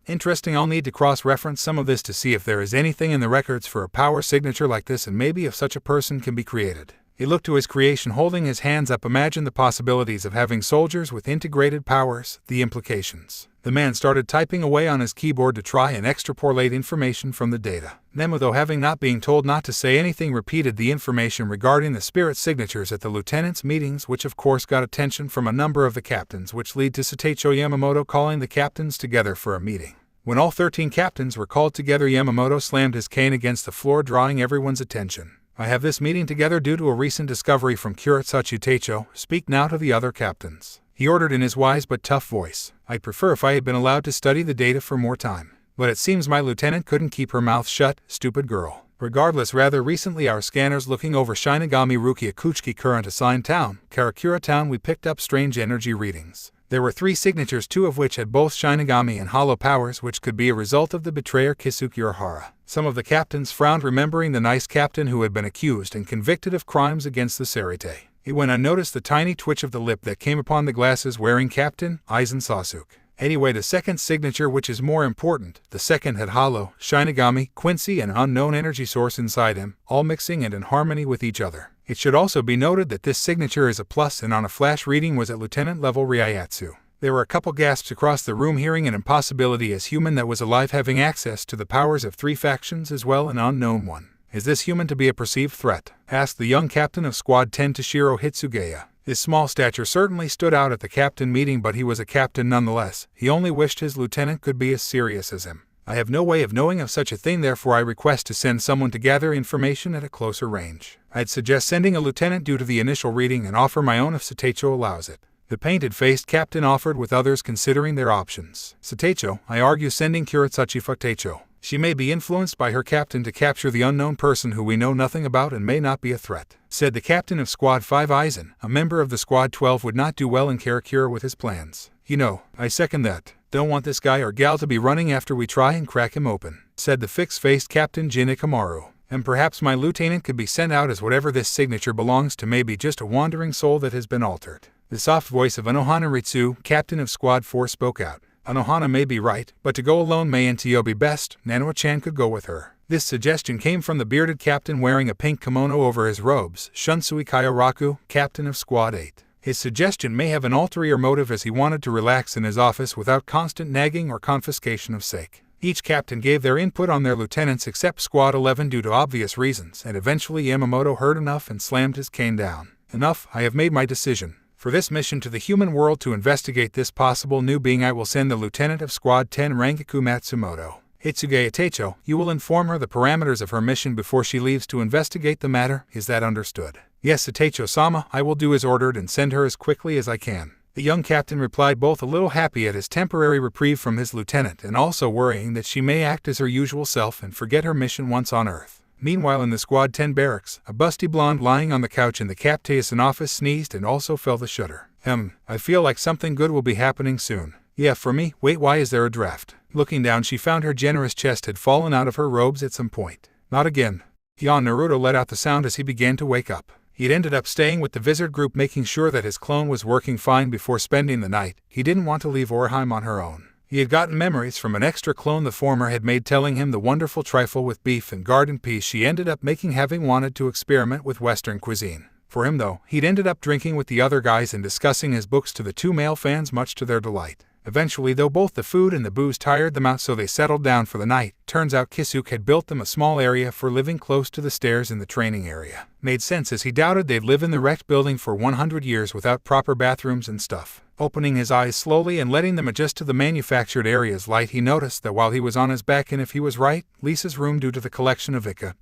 Interesting. I'll need to cross-reference some of this to see if there is anything in the records for a power signature like this and maybe if such a person can be created. He looked to his creation holding his hands up. Imagine the possibilities of having soldiers with integrated powers, the implications. The man started typing away on his keyboard to try and extrapolate information from the data. Nemu, though having not being told not to say anything, repeated the information regarding the spirit signatures at the lieutenant's meetings, which of course got attention from a number of the captains, which led to Sateicho Yamamoto calling the captains together for a meeting. When all 13 captains were called together, Yamamoto slammed his cane against the floor, drawing everyone's attention. I have this meeting together due to a recent discovery from Kuritsuchi Teicho. Speak now to the other captains. He ordered in his wise but tough voice. I'd prefer if I had been allowed to study the data for more time. But it seems my lieutenant couldn't keep her mouth shut, stupid girl. Regardless, rather recently our scanners looking over Shinigami Rukia Kuchiki current assigned town, Karakura Town, we picked up strange energy readings. There were 3 signatures, 2 of which had both Shinigami and hollow powers, which could be a result of the betrayer Kisuke or Hara. Some of the captains frowned, remembering the nice captain who had been accused and convicted of crimes against the Sarite. It went unnoticed the tiny twitch of the lip that came upon the glasses-wearing captain, Aizen Sasuke. Anyway, the second signature, which is more important, the second had hollow, Shinigami, Quincy, and unknown energy source inside him, all mixing and in harmony with each other. It should also be noted that this signature is a plus and on a flash reading was at lieutenant level Ryatsu. There were a couple gasps across the room, hearing an impossibility as human that was alive having access to the powers of 3 factions as well, an unknown one. Is this human to be a perceived threat? Asked the young captain of Squad 10 Toshiro Hitsugeya. His small stature certainly stood out at the captain meeting, but he was a captain nonetheless. He only wished his lieutenant could be as serious as him. I have no way of knowing of such a thing, therefore I request to send someone to gather information at a closer range. I'd suggest sending a lieutenant due to the initial reading and offer my own if Sateicho allows it. The painted-faced captain offered, with others considering their options. Sateicho, I argue sending Kuritsuchi Teicho. She may be influenced by her captain to capture the unknown person who we know nothing about and may not be a threat. Said the captain of Squad 5 Aizen, a member of the Squad 12 would not do well in Karakura with his plans. You know, I second that. Don't want this guy or gal to be running after we try and crack him open. Said the fixed-faced captain Jin Ikamaru. And perhaps my lieutenant could be sent out as whatever this signature belongs to, may be just a wandering soul that has been altered. The soft voice of Anohana Ritsu, captain of Squad 4, spoke out. Anohana may be right, but to go alone may Ntio be best. Nanoa-chan could go with her. This suggestion came from the bearded captain wearing a pink kimono over his robes, Shunsui Kaioraku, captain of Squad 8. His suggestion may have an ulterior motive, as he wanted to relax in his office without constant nagging or confiscation of sake. Each captain gave their input on their lieutenants except Squad 11 due to obvious reasons, and eventually Yamamoto heard enough and slammed his cane down. Enough, I have made my decision. For this mission to the human world to investigate this possible new being, I will send the lieutenant of Squad 10 Rangaku Matsumoto. Hitsugeya Teicho, you will inform her the parameters of her mission before she leaves to investigate the matter. Is that understood? Yes, Teicho-sama, I will do as ordered and send her as quickly as I can. The young captain replied, both a little happy at his temporary reprieve from his lieutenant and also worrying that she may act as her usual self and forget her mission once on Earth. Meanwhile, in the Squad 10 barracks, a busty blonde lying on the couch in the captain's office sneezed and also felt a shudder. I feel like something good will be happening soon. Yeah, for me. Wait, why is there a draft? Looking down, she found her generous chest had fallen out of her robes at some point. Not again. Yawned. Naruto let out the sound as he began to wake up. He'd ended up staying with the Vizard group, making sure that his clone was working fine before spending the night. He didn't want to leave Orihime on her own. He had gotten memories from an extra clone the former had made, telling him the wonderful trifle with beef and garden peas she ended up making, having wanted to experiment with Western cuisine. For him, though, he'd ended up drinking with the other guys and discussing his books to the two male fans, much to their delight. Eventually, though, both the food and the booze tired them out, so they settled down for the night. Turns out Kisuke had built them a small area for living close to the stairs in the training area. Made sense, as he doubted they'd live in the wrecked building for 100 years without proper bathrooms and stuff. Opening his eyes slowly and letting them adjust to the manufactured area's light, he noticed that while he was on his back, and if he was right, Lisa's room, due to the collection of Ika.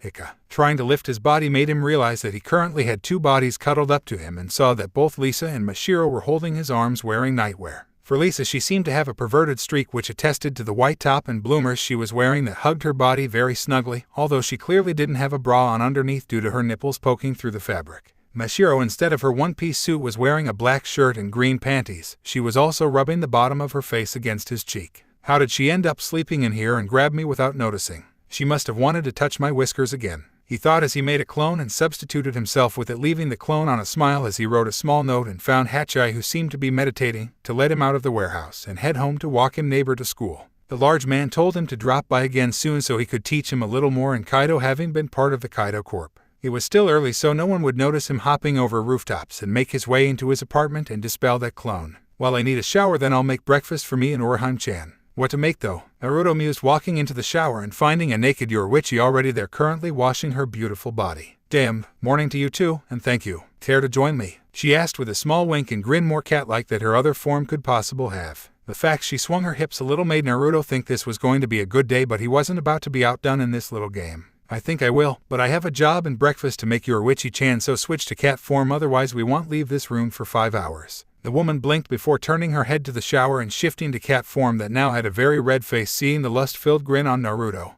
Trying to lift his body made him realize that he currently had two bodies cuddled up to him, and saw that both Lisa and Mashiro were holding his arms wearing nightwear. For Lisa, she seemed to have a perverted streak which attested to the white top and bloomers she was wearing that hugged her body very snugly, although she clearly didn't have a bra on underneath due to her nipples poking through the fabric. Mashiro, instead of her one-piece suit, was wearing a black shirt and green panties. She was also rubbing the bottom of her face against his cheek. How did she end up sleeping in here and grab me without noticing? She must have wanted to touch my whiskers again, he thought as he made a clone and substituted himself with it, leaving the clone on a smile as he wrote a small note and found Hachai, who seemed to be meditating, to let him out of the warehouse and head home to walk him neighbor to school. The large man told him to drop by again soon so he could teach him a little more in Kaido, having been part of the Kaido Corp. It was still early, so no one would notice him hopping over rooftops and make his way into his apartment and dispel that clone. Well, I need a shower, then I'll make breakfast for me and Orihime-chan. What to make, though? Naruto mused, walking into the shower and finding a naked Yoruichi already there, currently washing her beautiful body. Damn, morning to you too, and thank you. Care to join me? She asked with a small wink and grin, more cat-like that her other form could possibly have. The fact she swung her hips a little made Naruto think this was going to be a good day, but he wasn't about to be outdone in this little game. I think I will, but I have a job and breakfast to make, Yoruichi-chan, so switch to cat form, otherwise we won't leave this room for 5 hours. The woman blinked before turning her head to the shower and shifting to cat form that now had a very red face, seeing the lust-filled grin on Naruto,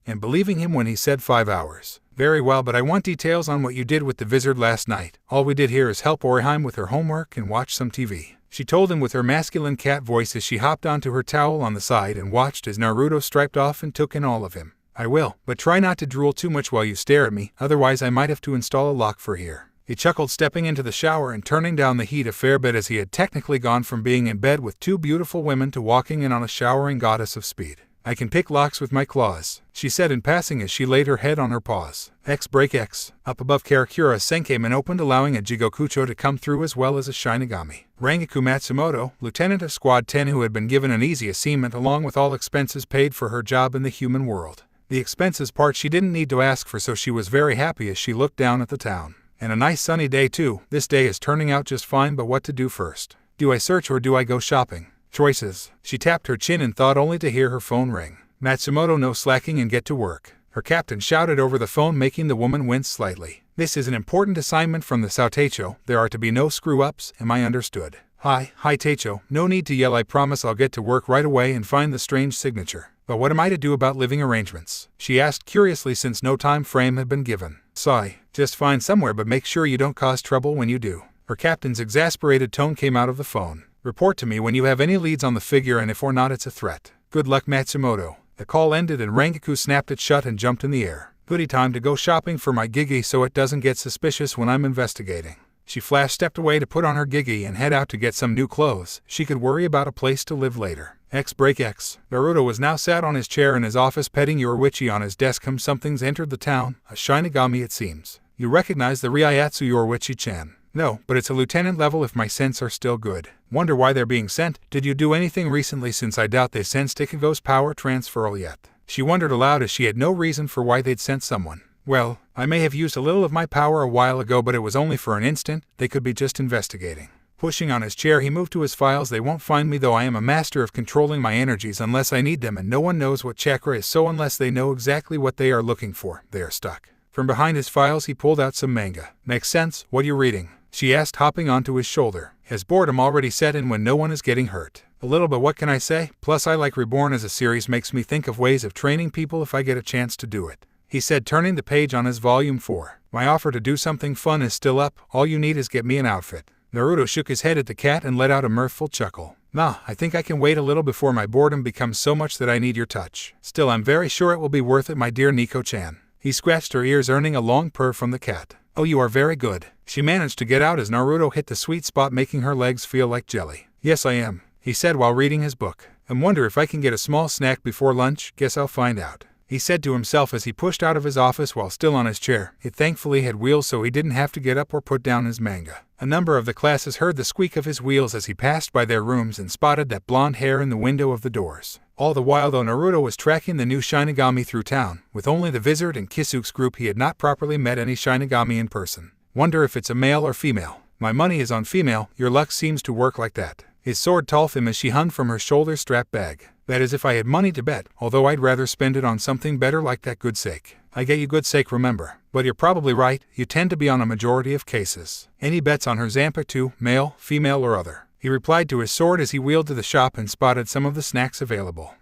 and believing him when he said 5 hours. Very well, but I want details on what you did with the Vizard last night. All we did here is help Orihime with her homework and watch some TV. She told him with her masculine cat voice as she hopped onto her towel on the side and watched as Naruto striped off and took in all of him. I will, but try not to drool too much while you stare at me, otherwise I might have to install a lock for here. He chuckled, stepping into the shower and turning down the heat a fair bit, as he had technically gone from being in bed with two beautiful women to walking in on a showering goddess of speed. I can pick locks with my claws, she said in passing as she laid her head on her paws. X break X. Up above, Karakura Senkeiman opened, allowing a Jigokucho to come through as well as a Shinigami. Rangaku Matsumoto, lieutenant of Squad 10, who had been given an easy assignment along with all expenses paid for her job in the human world. The expenses part she didn't need to ask for, so she was very happy as she looked down at the town. And a nice sunny day too. This day is turning out just fine, but what to do first? Do I search or do I go shopping? Choices. She tapped her chin and thought, only to hear her phone ring. Matsumoto, no slacking and get to work, her captain shouted over the phone, making the woman wince slightly. This is an important assignment from the Sao Teicho. There are to be no screw-ups, am I understood? Hi Teicho, no need to yell, I promise I'll get to work right away and find the strange signature. But what am I to do about living arrangements? She asked curiously, since no time frame had been given. Sigh. Just find somewhere, but make sure you don't cause trouble when you do. Her captain's exasperated tone came out of the phone. Report to me when you have any leads on the figure, and if or not it's a threat. Good luck, Matsumoto. The call ended and Rangaku snapped it shut and jumped in the air. Goody time to go shopping for my Gigi so it doesn't get suspicious when I'm investigating. She stepped away to put on her Gigi and head out to get some new clothes. She could worry about a place to live later. X break X. Naruto was now sat on his chair in his office, petting Yoruichi on his desk. Something's entered the town, a Shinigami it seems. You recognize the Ryatsu, Yoruichi-chan? No, but it's a lieutenant level if my scents are still good. Wonder why they're being sent. Did you do anything recently, since I doubt they sensed Ichigo's power transferal yet? She wondered aloud as she had no reason for why they'd sent someone. Well, I may have used a little of my power a while ago, but it was only for an instant. They could be just investigating. Pushing on his chair, he moved to his files. They won't find me, though I am a master of controlling my energies unless I need them, and no one knows what chakra is, so unless they know exactly what they are looking for, they are stuck. From behind his files he pulled out some manga. Makes sense. What you reading? she asked, hopping onto his shoulder. Has boredom already set in when no one is getting hurt? A little, but what can I say? Plus I like Reborn as a series, makes me think of ways of training people if I get a chance to do it, he said, turning the page on his volume 4. My offer to do something fun is still up, all you need is get me an outfit. Naruto shook his head at the cat and let out a mirthful chuckle. Nah, I think I can wait a little before my boredom becomes so much that I need your touch. Still, I'm very sure it will be worth it, my dear Nico-chan. He scratched her ears, earning a long purr from the cat. Oh, you are very good. She managed to get out as Naruto hit the sweet spot, making her legs feel like jelly. Yes, I am, he said while reading his book. I wonder if I can get a small snack before lunch. Guess I'll find out, he said to himself as he pushed out of his office while still on his chair. It thankfully had wheels, so he didn't have to get up or put down his manga. A number of the classes heard the squeak of his wheels as he passed by their rooms and spotted that blonde hair in the window of the doors. All the while, though, Naruto was tracking the new Shinigami through town. With only the Vizard and Kisuke's group, he had not properly met any Shinigami in person. Wonder if it's a male or female. My money is on female. Your luck seems to work like that. His sword told him as she hung from her shoulder strap bag. That is, if I had money to bet, although I'd rather spend it on something better like that. Good sake. I get you, good sake, remember. But you're probably right, you tend to be on a majority of cases. Any bets on her Zanpakuto, male, female, or other? He replied to his sword as he wheeled to the shop and spotted some of the snacks available.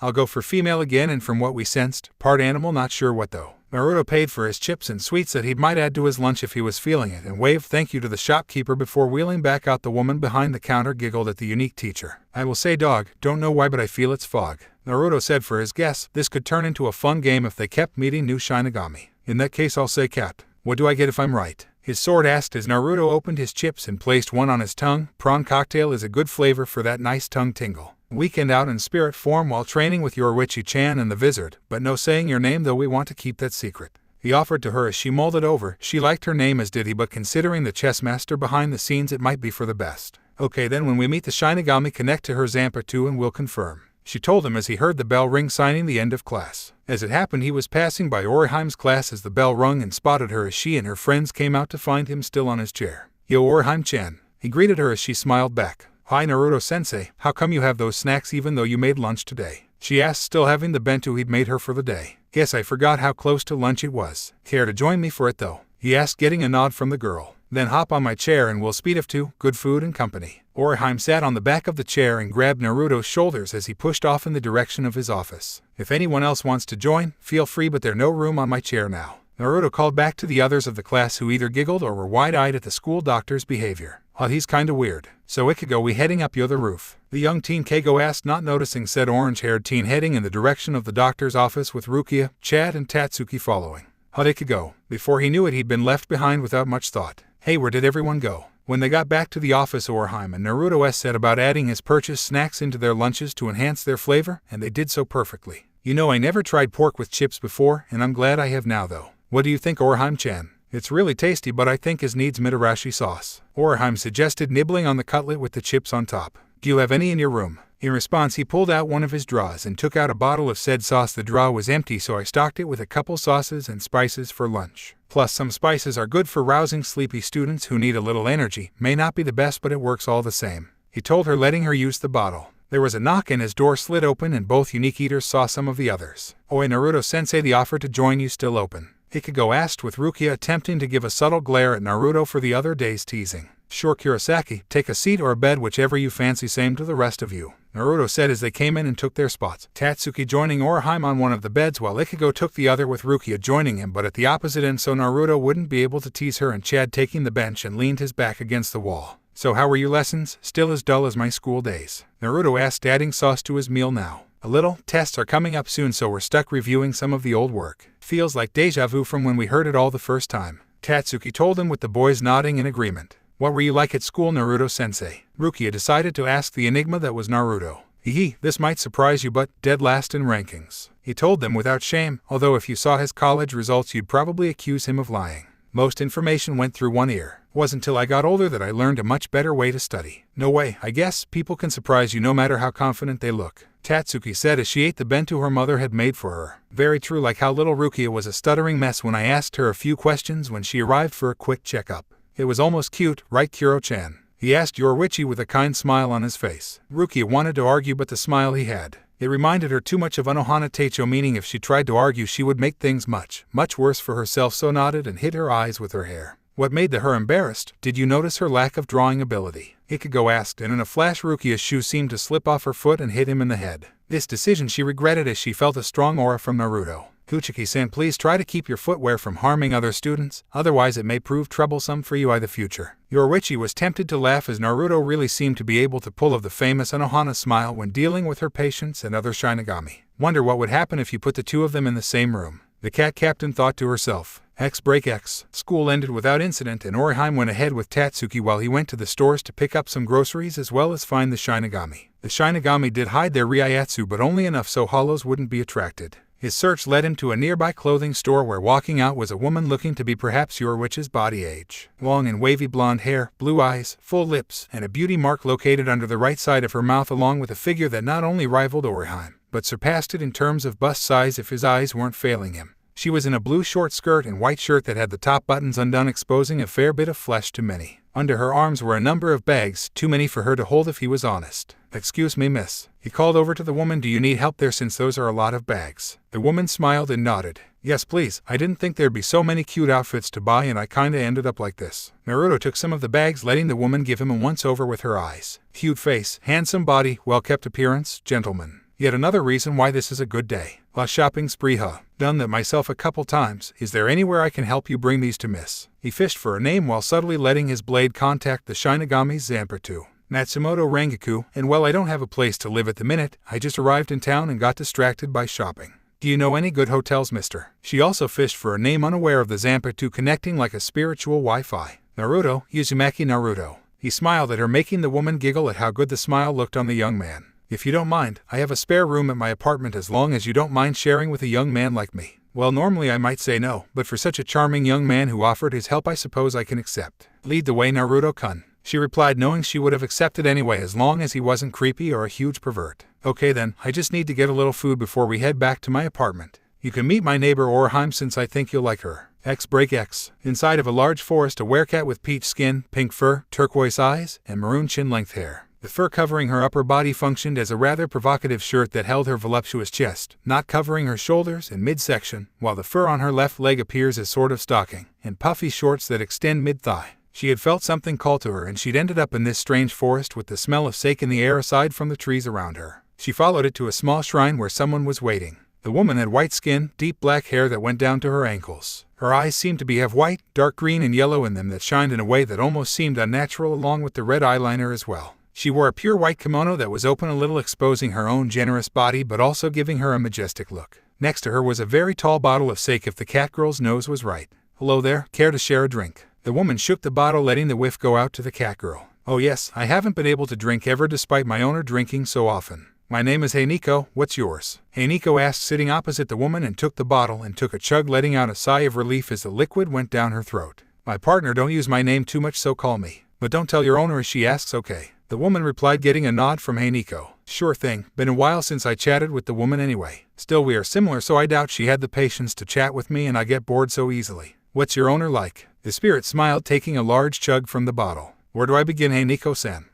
I'll go for female again, and from what we sensed, part animal, not sure what though. Naruto paid for his chips and sweets that he might add to his lunch if he was feeling it, and waved thank you to the shopkeeper before wheeling back out. The woman behind the counter giggled at the unique teacher. I will say, dog, don't know why, but I feel it's fog. Naruto said for his guess, this could turn into a fun game if they kept meeting new Shinigami. In that case, I'll say cat. What do I get if I'm right? His sword asked as Naruto opened his chips and placed one on his tongue. Prawn cocktail is a good flavor for that nice tongue tingle. Weekend out in spirit form while training with your Witchy-chan and the Vizard, but no saying your name, though we want to keep that secret. He offered to her as she mulled it over. She liked her name, as did he, but considering the chess master behind the scenes, it might be for the best. Okay, then when we meet the Shinigami, connect to her Zanpakuto and we'll confirm, she told him as he heard the bell ring signing the end of class. As it happened, he was passing by Orihime's class as the bell rung and spotted her as she and her friends came out to find him still on his chair. Yo, Orihime-chan. He greeted her as she smiled back. Hi, Naruto-sensei, how come you have those snacks even though you made lunch today? She asked, still having the bento he'd made her for the day. Guess I forgot how close to lunch it was. Care to join me for it though? He asked, getting a nod from the girl. Then hop on my chair and we'll speed of two, good food and company. Orihime sat on the back of the chair and grabbed Naruto's shoulders as he pushed off in the direction of his office. If anyone else wants to join, feel free, but there's no room on my chair now. Naruto called back to the others of the class, who either giggled or were wide-eyed at the school doctor's behavior. Oh, he's kinda weird. So Ichigo, we heading up the roof? The young teen Keigo asked, not noticing said orange-haired teen heading in the direction of the doctor's office with Rukia, Chad, and Tatsuki following. How'd Ichigo? Before he knew it, he'd been left behind without much thought. Hey, where did everyone go? When they got back to the office, Orihime and Naruto said about adding his purchased snacks into their lunches to enhance their flavor, and they did so perfectly. You know, I never tried pork with chips before, and I'm glad I have now though. What do you think, Orihime-chan? It's really tasty, but I think it needs mitarashi sauce, Orihime suggested, nibbling on the cutlet with the chips on top. Do you have any in your room? In response, he pulled out one of his drawers and took out a bottle of said sauce. The drawer was empty, so I stocked it with a couple sauces and spices for lunch. Plus, some spices are good for rousing sleepy students who need a little energy. May not be the best, but it works all the same, he told her, letting her use the bottle. There was a knock and his door slid open and both unique eaters saw some of the others. Oi, Naruto-sensei, the offer to join you still open? Ichigo asked, with Rukia attempting to give a subtle glare at Naruto for the other day's teasing. Sure, Kurosaki, take a seat or a bed, whichever you fancy, same to the rest of you, Naruto said as they came in and took their spots, Tatsuki joining Orihime on one of the beds while Ichigo took the other, with Rukia joining him but at the opposite end so Naruto wouldn't be able to tease her, and Chad taking the bench and leaned his back against the wall. So how were your lessons? Still as dull as my school days? Naruto asked, adding sauce to his meal now. A little. Tests are coming up soon, so we're stuck reviewing some of the old work. Feels like deja vu from when we heard it all the first time, Tatsuki told him, with the boys nodding in agreement. What were you like at school, Naruto-sensei? Rukia decided to ask the enigma that was Naruto. This might surprise you, but dead last in rankings, he told them without shame, although if you saw his college results you'd probably accuse him of lying. Most information went through one ear. Wasn't until I got older that I learned a much better way to study. No way, I guess people can surprise you no matter how confident they look, Tatsuki said as she ate the bento her mother had made for her. Very true, like how little Rukia was a stuttering mess when I asked her a few questions when she arrived for a quick checkup. It was almost cute, right, Kuro-chan? He asked Yorwichi with a kind smile on his face. Rukia wanted to argue, but the smile he had, it reminded her too much of Anohana Teicho, meaning if she tried to argue she would make things much, much worse for herself, so nodded and hid her eyes with her hair. What made the her embarrassed? Did you notice her lack of drawing ability? Ikugo asked, and in a flash Rukia's shoe seemed to slip off her foot and hit him in the head. This decision she regretted as she felt a strong aura from Naruto. Kuchiki-san, please try to keep your footwear from harming other students, otherwise it may prove troublesome for you in the future. Yoruichi was tempted to laugh as Naruto really seemed to be able to pull off the famous Anohana smile when dealing with her patients and other Shinigami. Wonder what would happen if you put the two of them in the same room. The cat captain thought to herself. Break X. School ended without incident and Orihime went ahead with Tatsuki while he went to the stores to pick up some groceries as well as find the Shinigami. The Shinigami did hide their Ryatsu but only enough so hollows wouldn't be attracted. His search led him to a nearby clothing store where walking out was a woman looking to be perhaps Yoruichi's body age. Long and wavy blonde hair, blue eyes, full lips, and a beauty mark located under the right side of her mouth along with a figure that not only rivaled Orihime, but surpassed it in terms of bust size if his eyes weren't failing him. She was in a blue short skirt and white shirt that had the top buttons undone, exposing a fair bit of flesh to many. Under her arms were a number of bags, too many for her to hold if he was honest. Excuse me, miss. He called over to the woman, do you need help there since those are a lot of bags? The woman smiled and nodded. Yes please, I didn't think there'd be so many cute outfits to buy and I kinda ended up like this. Naruto took some of the bags, letting the woman give him a once-over with her eyes. Cute face, handsome body, well-kept appearance, gentleman. Yet another reason why this is a good day. La shopping spree, huh? Done that myself a couple times. Is there anywhere I can help you bring these to miss? He fished for a name while subtly letting his blade contact the Shinigami's Zanpakuto. Matsumoto Rangaku, and well I don't have a place to live at the minute, I just arrived in town and got distracted by shopping. Do you know any good hotels, mister? She also fished for a name unaware of the Zanpakuto connecting like a spiritual Wi-Fi. Naruto, Uzumaki Naruto. He smiled at her, making the woman giggle at how good the smile looked on the young man. If you don't mind, I have a spare room at my apartment as long as you don't mind sharing with a young man like me. Well, normally I might say no, but for such a charming young man who offered his help I suppose I can accept. Lead the way, Naruto-kun. She replied, knowing she would have accepted anyway as long as he wasn't creepy or a huge pervert. Okay then, I just need to get a little food before we head back to my apartment. You can meet my neighbor Orihime since I think you'll like her. Break X. Inside of a large forest, a werecat with peach skin, pink fur, turquoise eyes, and maroon chin-length hair. The fur covering her upper body functioned as a rather provocative shirt that held her voluptuous chest, not covering her shoulders and midsection, while the fur on her left leg appears as sort of stocking, and puffy shorts that extend mid-thigh. She had felt something call to her and she'd ended up in this strange forest with the smell of sake in the air aside from the trees around her. She followed it to a small shrine where someone was waiting. The woman had white skin, deep black hair that went down to her ankles. Her eyes seemed to have white, dark green and yellow in them that shined in a way that almost seemed unnatural along with the red eyeliner as well. She wore a pure white kimono that was open a little, exposing her own generous body but also giving her a majestic look. Next to her was a very tall bottle of sake if the cat girl's nose was right. Hello there, care to share a drink? The woman shook the bottle, letting the whiff go out to the cat girl. Oh yes, I haven't been able to drink ever despite my owner drinking so often. My name is Heiniko, what's yours? Heiniko asked, sitting opposite the woman, and took the bottle and took a chug, letting out a sigh of relief as the liquid went down her throat. My partner, don't use my name too much, so call me. But don't tell your owner, as she asks. Okay. The woman replied, getting a nod from Heiniko. Sure thing, been a while since I chatted with the woman anyway. Still, we are similar, so I doubt she had the patience to chat with me and I get bored so easily. What's your owner like? The spirit smiled, taking a large chug from the bottle. Where do I begin, Heiniko-san?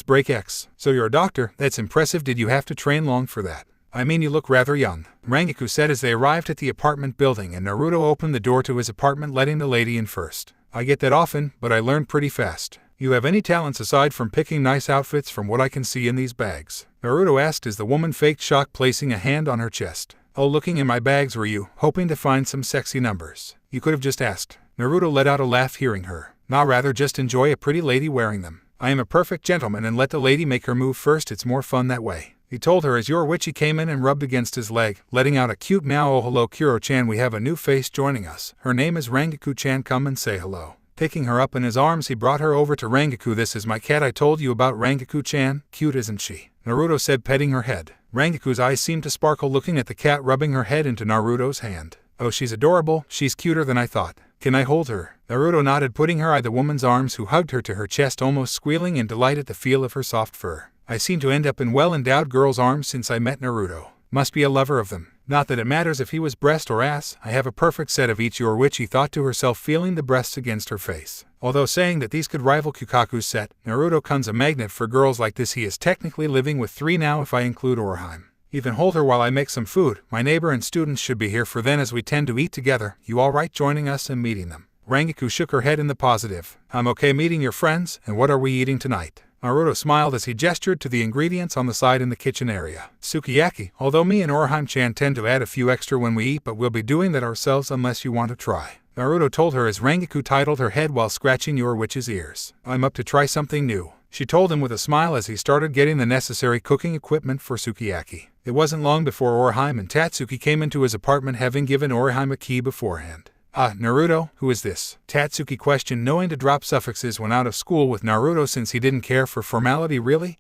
Break X. So you're a doctor? That's impressive. Did you have to train long for that? I mean, you look rather young. Rangaku said as they arrived at the apartment building and Naruto opened the door to his apartment, letting the lady in first. I get that often, but I learned pretty fast. You have any talents aside from picking nice outfits from what I can see in these bags? Naruto asked as the woman faked shock, placing a hand on her chest. Oh, looking in my bags were you, hoping to find some sexy numbers? You could have just asked. Naruto let out a laugh hearing her. Nah, rather just enjoy a pretty lady wearing them. I am a perfect gentleman and let the lady make her move first, it's more fun that way. He told her as Yoruichi came in and rubbed against his leg, letting out a cute meow. Oh hello Kuro-chan, we have a new face joining us. Her name is Rangaku-chan, come and say hello. Picking her up in his arms, he brought her over to Rangaku. This is my cat I told you about, Rangaku-chan. Cute, isn't she? Naruto said, petting her head. Rangaku's eyes seemed to sparkle looking at the cat, rubbing her head into Naruto's hand. Oh, she's adorable, she's cuter than I thought. Can I hold her? Naruto nodded, putting her in the woman's arms, who hugged her to her chest, almost squealing in delight at the feel of her soft fur. I seem to end up in well-endowed girl's arms since I met Naruto. Must be a lover of them. Not that it matters if he was breast or ass, I have a perfect set of each. Yoruichi thought to herself, feeling the breasts against her face. Although saying that these could rival Kukaku's set, Naruto-kun's a magnet for girls like this. He is technically living with 3 now if I include Orihime. Even hold her while I make some food. My neighbor and students should be here for then, as we tend to eat together. You alright joining us and meeting them? Rangaku shook her head in the positive. I'm okay meeting your friends, and what are we eating tonight? Naruto smiled as he gestured to the ingredients on the side in the kitchen area. Sukiyaki, although me and Orihime-chan tend to add a few extra when we eat, but we'll be doing that ourselves unless you want to try. Naruto told her as Rangaku titled her head while scratching your witch's ears. I'm up to try something new, she told him with a smile as he started getting the necessary cooking equipment for sukiyaki. It wasn't long before Orihime and Tatsuki came into his apartment, having given Orihime a key beforehand. Naruto, who is this? Tatsuki questioned, knowing to drop suffixes when out of school with Naruto since he didn't care for formality. Really?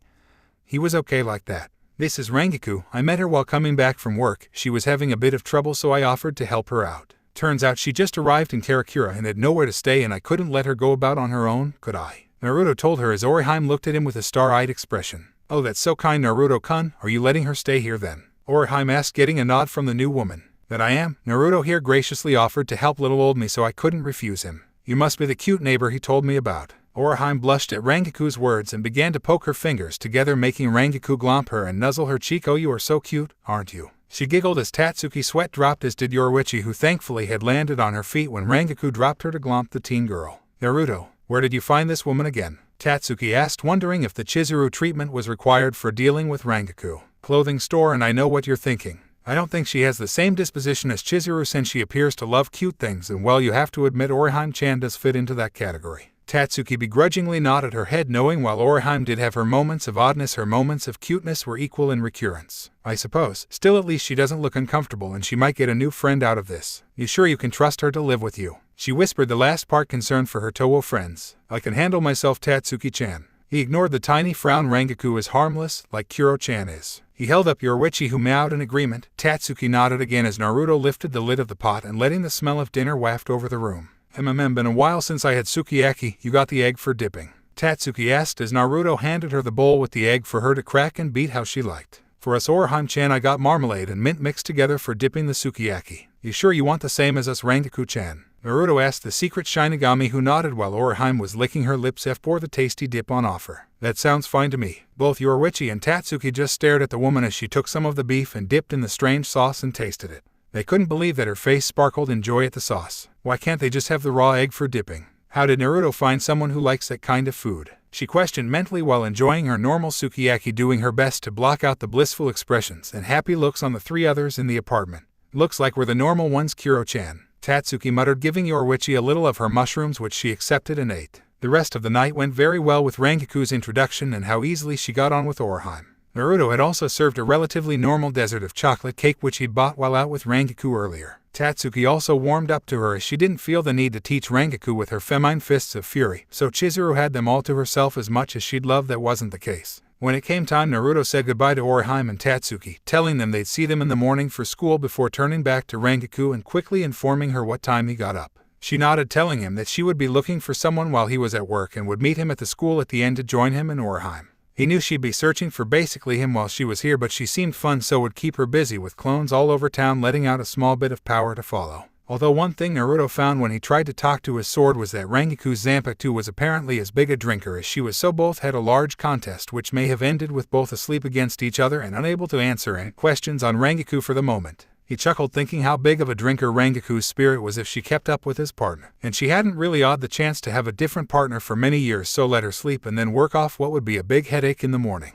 He was okay like that. This is Rangaku. I met her while coming back from work. She was having a bit of trouble, so I offered to help her out. Turns out she just arrived in Karakura and had nowhere to stay, and I couldn't let her go about on her own, could I? Naruto told her as Orihime looked at him with a star-eyed expression. Oh, that's so kind, Naruto-kun. Are you letting her stay here then? Orihime asked, getting a nod from the new woman. That I am. Naruto here graciously offered to help little old me, so I couldn't refuse him. You must be the cute neighbor he told me about. Orihime blushed at Rangaku's words and began to poke her fingers together, making Rangaku glomp her and nuzzle her cheek. Oh, you are so cute, aren't you? She giggled as Tatsuki's sweat dropped, as did Yoruichi, who thankfully had landed on her feet when Rangaku dropped her to glomp the teen girl. Naruto, where did you find this woman again? Tatsuki asked, wondering if the Chizuru treatment was required for dealing with Rangaku. Clothing store, and I know what you're thinking. I don't think she has the same disposition as Chizuru, since she appears to love cute things, and well, you have to admit Orihime-chan does fit into that category. Tatsuki begrudgingly nodded her head, knowing while Orihime did have her moments of oddness, her moments of cuteness were equal in recurrence. I suppose. Still, at least she doesn't look uncomfortable, and she might get a new friend out of this. You sure you can trust her to live with you? She whispered, the last part concerned for her Toho friends. I can handle myself, Tatsuki-chan. He ignored the tiny frown. Rangaku is harmless, like Kuro-chan is. He held up Yoruichi, who meowed in agreement. Tatsuki nodded again as Naruto lifted the lid of the pot and letting the smell of dinner waft over the room. Been a while since I had sukiyaki. You got the egg for dipping? Tatsuki asked as Naruto handed her the bowl with the egg for her to crack and beat how she liked. For us, Orihime-chan, I got marmalade and mint mixed together for dipping the sukiyaki. You sure you want the same as us, Rangaku-chan? Naruto asked the secret Shinigami, who nodded while Orihime was licking her lips for the tasty dip on offer. That sounds fine to me. Both Yoruichi and Tatsuki just stared at the woman as she took some of the beef and dipped in the strange sauce and tasted it. They couldn't believe that her face sparkled in joy at the sauce. Why can't they just have the raw egg for dipping? How did Naruto find someone who likes that kind of food? She questioned mentally while enjoying her normal sukiyaki, doing her best to block out the blissful expressions and happy looks on the three others in the apartment. Looks like we're the normal ones, Kuro-chan. Tatsuki muttered, giving Yoruichi a little of her mushrooms, which she accepted and ate. The rest of the night went very well, with Rangaku's introduction and how easily she got on with Orihime. Naruto had also served a relatively normal dessert of chocolate cake which he'd bought while out with Rangaku earlier. Tatsuki also warmed up to her as she didn't feel the need to teach Rangaku with her feminine fists of fury, so Chizuru had them all to herself as much as she'd love that wasn't the case. When it came time, Naruto said goodbye to Orihime and Tatsuki, telling them they'd see them in the morning for school before turning back to Rangaku and quickly informing her what time he got up. She nodded, telling him that she would be looking for someone while he was at work and would meet him at the school at the end to join him and Orihime. He knew she'd be searching for basically him while she was here, but she seemed fun, so would keep her busy with clones all over town, letting out a small bit of power to follow. Although one thing Naruto found when he tried to talk to his sword was that Rangaku's Zanpakuto was apparently as big a drinker as she was, so both had a large contest which may have ended with both asleep against each other and unable to answer any questions on Rangaku for the moment. He chuckled, thinking how big of a drinker Rangaku's spirit was if she kept up with his partner. And she hadn't really odd the chance to have a different partner for many years, so let her sleep and then work off what would be a big headache in the morning.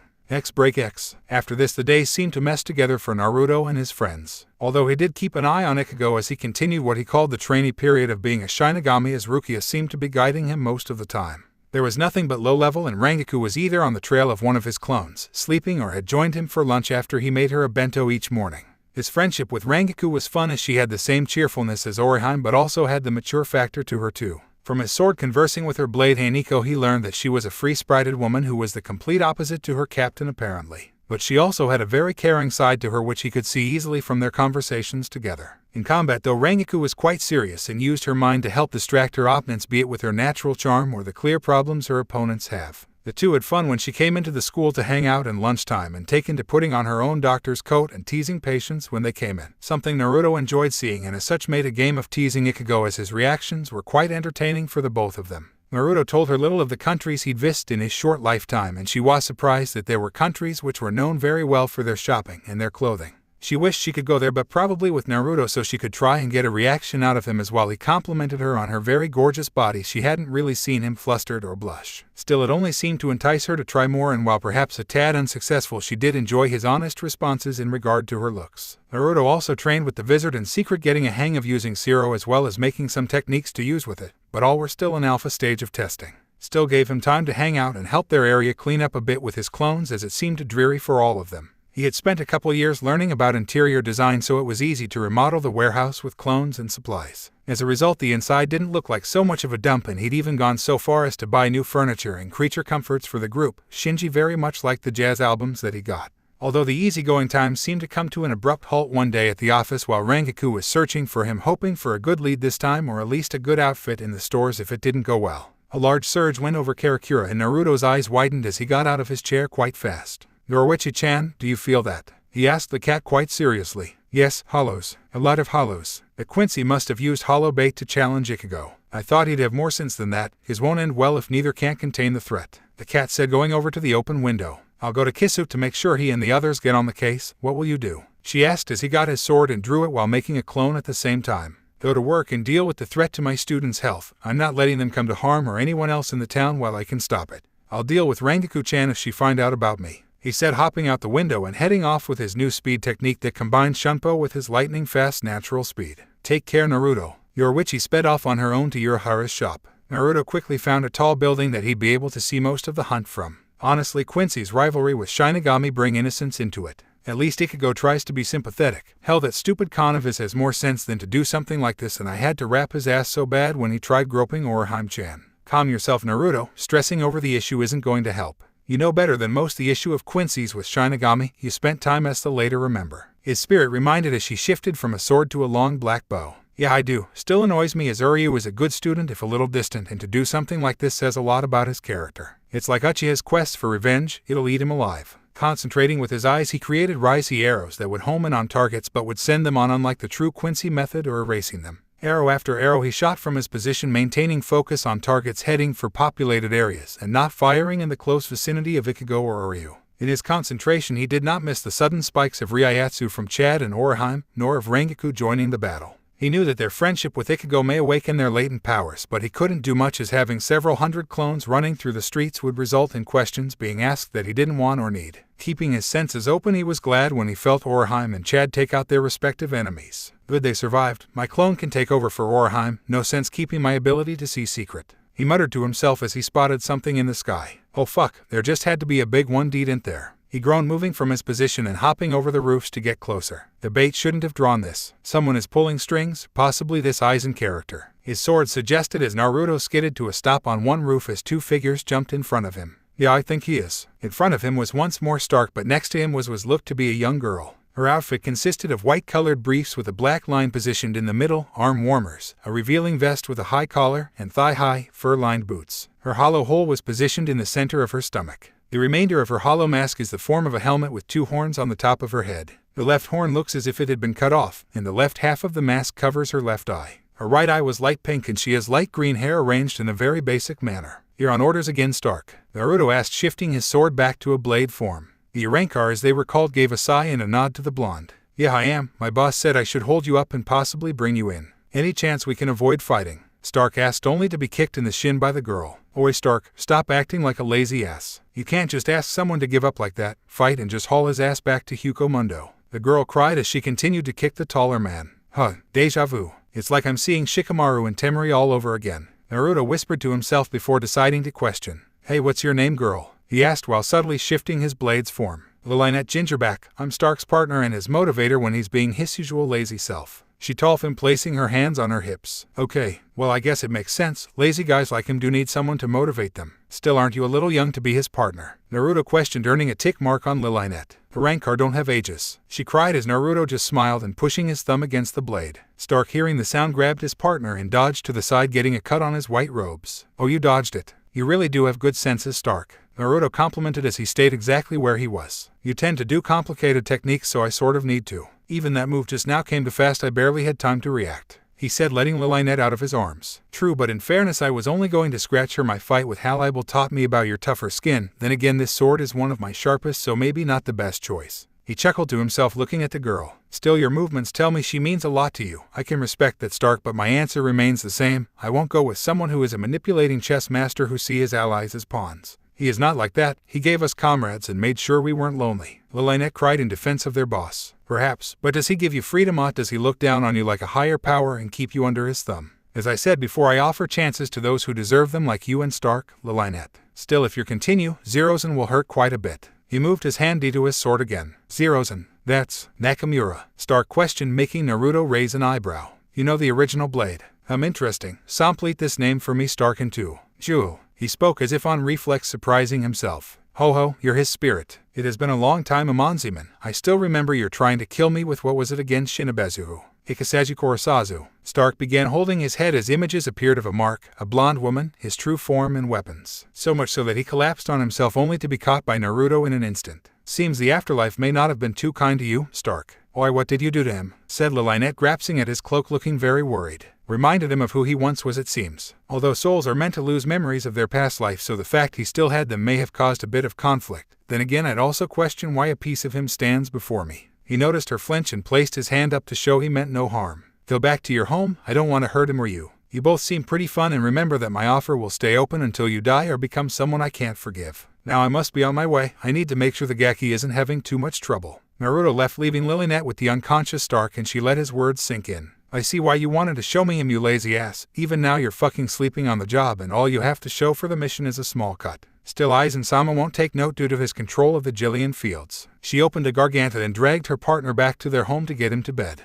Break X. After this, the days seemed to mess together for Naruto and his friends. Although he did keep an eye on Ichigo as he continued what he called the trainee period of being a Shinigami, as Rukia seemed to be guiding him most of the time. There was nothing but low level, and Rangaku was either on the trail of one of his clones, sleeping, or had joined him for lunch after he made her a bento each morning. His friendship with Rangaku was fun as she had the same cheerfulness as Orihime but also had the mature factor to her too. From his sword conversing with her blade Haniko, he learned that she was a free-spirited woman who was the complete opposite to her captain apparently. But she also had a very caring side to her which he could see easily from their conversations together. In combat though, Rangaku was quite serious and used her mind to help distract her opponents, be it with her natural charm or the clear problems her opponents have. The two had fun when she came into the school to hang out in lunchtime and taken to putting on her own doctor's coat and teasing patients when they came in, something Naruto enjoyed seeing and as such made a game of teasing Ichigo, as his reactions were quite entertaining for the both of them. Naruto told her little of the countries he'd visited in his short lifetime, and she was surprised that there were countries which were known very well for their shopping and their clothing. She wished she could go there, but probably with Naruto, so she could try and get a reaction out of him, as while he complimented her on her very gorgeous body, she hadn't really seen him flustered or blush. Still, it only seemed to entice her to try more, and while perhaps a tad unsuccessful, she did enjoy his honest responses in regard to her looks. Naruto also trained with the Vizard in secret, getting a hang of using Zero as well as making some techniques to use with it, but all were still in alpha stage of testing. Still gave him time to hang out and help their area clean up a bit with his clones, as it seemed dreary for all of them. He had spent a couple years learning about interior design, so it was easy to remodel the warehouse with clones and supplies. As a result, the inside didn't look like so much of a dump, and he'd even gone so far as to buy new furniture and creature comforts for the group. Shinji very much liked the jazz albums that he got. Although the easygoing times seemed to come to an abrupt halt one day at the office while Rengoku was searching for him, hoping for a good lead this time, or at least a good outfit in the stores if it didn't go well. A large surge went over Karakura, and Naruto's eyes widened as he got out of his chair quite fast. "Yoruichi-chan, do you feel that?" he asked the cat quite seriously. "Yes, hollows. A lot of hollows. The Quincy must have used hollow bait to challenge Ichigo. I thought he'd have more sense than that. His won't end well if neither can't contain the threat," the cat said, going over to the open window. "I'll go to Kisuke to make sure he and the others get on the case." "What will you do?" she asked as he got his sword and drew it while making a clone at the same time. "Go to work and deal with the threat to my students' health. I'm not letting them come to harm or anyone else in the town while I can stop it. I'll deal with Rengoku-chan if she find out about me," he said, hopping out the window and heading off with his new speed technique that combined Shunpo with his lightning-fast natural speed. "Take care, Naruto." Yoruichi sped off on her own to Urahara's shop. Naruto quickly found a tall building that he'd be able to see most of the hunt from. Honestly, Quincy's rivalry with Shinigami bring innocence into it. At least Ichigo tries to be sympathetic. Hell, that stupid con of his has more sense than to do something like this, and I had to wrap his ass so bad when he tried groping Orihime-chan. Calm yourself, Naruto. Stressing over the issue isn't going to help. You know better than most the issue of Quincy's with Shinigami. You spent time as the later remember. His spirit reminded as she shifted from a sword to a long black bow. "Yeah, I do. Still annoys me as Uryu is a good student if a little distant, and to do something like this says a lot about his character. It's like Uchiha's quest for revenge. It'll eat him alive." Concentrating with his eyes, he created risey arrows that would home in on targets but would send them on, unlike the true Quincy method, or erasing them. Arrow after arrow he shot from his position, maintaining focus on targets heading for populated areas and not firing in the close vicinity of Ichigo or Uryu. In his concentration, he did not miss the sudden spikes of Ryatsu from Chad and Orihime, nor of Rengoku joining the battle. He knew that their friendship with Ichigo may awaken their latent powers, but he couldn't do much, as having several hundred clones running through the streets would result in questions being asked that he didn't want or need. Keeping his senses open, he was glad when he felt Orihime and Chad take out their respective enemies. Good they survived. My clone can take over for Orihime. No sense keeping my ability to see secret, he muttered to himself as he spotted something in the sky. Oh fuck, there just had to be a big one, didn't there? He groaned, moving from his position and hopping over the roofs to get closer. The bait shouldn't have drawn this. Someone is pulling strings, possibly this Aizen character, his sword suggested as Naruto skidded to a stop on one roof as two figures jumped in front of him. Yeah, I think he is. In front of him was once more Stark, but next to him was looked to be a young girl. Her outfit consisted of white-colored briefs with a black line positioned in the middle, arm warmers, a revealing vest with a high collar, and thigh-high, fur-lined boots. Her hollow hole was positioned in the center of her stomach. The remainder of her hollow mask is the form of a helmet with two horns on the top of her head. The left horn looks as if it had been cut off, and the left half of the mask covers her left eye. Her right eye was light pink, and she has light green hair arranged in a very basic manner. "You're on orders again, Stark?" Naruto asked, shifting his sword back to a blade form. The Urankar, as they were called, gave a sigh and a nod to the blonde. "Yeah, I am. My boss said I should hold you up and possibly bring you in. Any chance we can avoid fighting?" Stark asked, only to be kicked in the shin by the girl. "Oi, Stark, stop acting like a lazy ass. You can't just ask someone to give up like that. Fight and just haul his ass back to Hukomundo," the girl cried as she continued to kick the taller man. "Huh, deja vu. It's like I'm seeing Shikamaru and Temari all over again," Naruto whispered to himself before deciding to question. "Hey, what's your name, girl?" he asked while subtly shifting his blade's form. "Lilynette Gingerback. I'm Stark's partner and his motivator when he's being his usual lazy self," she told him, placing her hands on her hips. "Okay, well, I guess it makes sense. Lazy guys like him do need someone to motivate them. Still, aren't you a little young to be his partner?" Naruto questioned, earning a tick mark on Lilynette. "Urankar don't have ages," she cried as Naruto just smiled and pushing his thumb against the blade. Stark, hearing the sound, grabbed his partner and dodged to the side, getting a cut on his white robes. "Oh, you dodged it. You really do have good senses, Stark," Naruto complimented as he stayed exactly where he was. "You tend to do complicated techniques, so I sort of need to. Even that move just now came too fast. I barely had time to react," he said, letting Lilynette out of his arms. "True, but in fairness, I was only going to scratch her. My fight with Halibel taught me about your tougher skin. Then again, this sword is one of my sharpest, so maybe not the best choice," He chuckled to himself looking at the girl. Still, your movements tell me she means a lot to you. I can respect that, Stark, but my answer remains the same. I won't go with someone who is a manipulating chess master who sees his allies as pawns. He is not like that. He gave us comrades and made sure we weren't lonely. Lynette cried in defense of their boss. Perhaps, but does he give you freedom, or does he look down on you like a higher power and keep you under his thumb? As I said before, I offer chances to those who deserve them, like you and Stark, Lynette. Still, if you continue, Zerozen will hurt quite a bit. He moved his hand to his sword again. Zerozen, that's Nakamura. Stark questioned, making Naruto raise an eyebrow. You know the original blade? Interesting. Complete this name for me, Stark, and two. Ju. He spoke as if on reflex, surprising himself. Ho, you're his spirit. It has been a long time, Amonziman. I still remember you're trying to kill me with, what was it again, Shinobezu? Ikasaji Korosazu. Stark began holding his head as images appeared of a mark, a blonde woman, his true form, and weapons. So much so that he collapsed on himself, only to be caught by Naruto in an instant. Seems the afterlife may not have been too kind to you, Stark. Oi, what did you do to him? Said Lynette, grasping at his cloak, looking very worried. Reminded him of who he once was, it seems. Although souls are meant to lose memories of their past life, so the fact he still had them may have caused a bit of conflict. Then again, I'd also question why a piece of him stands before me. He noticed her flinch and placed his hand up to show he meant no harm. Go back to your home. I don't want to hurt him or you. You both seem pretty fun, and remember that my offer will stay open until you die or become someone I can't forgive. Now I must be on my way. I need to make sure the Gaki isn't having too much trouble. Naruto left, leaving Lynette with the unconscious Stark, and she let his words sink in. I see why you wanted to show me him, you lazy ass. Even now you're fucking sleeping on the job, and all you have to show for the mission is a small cut. Still, Aizen-sama won't take note due to his control of the Jillian fields. She opened a garganta and dragged her partner back to their home to get him to bed.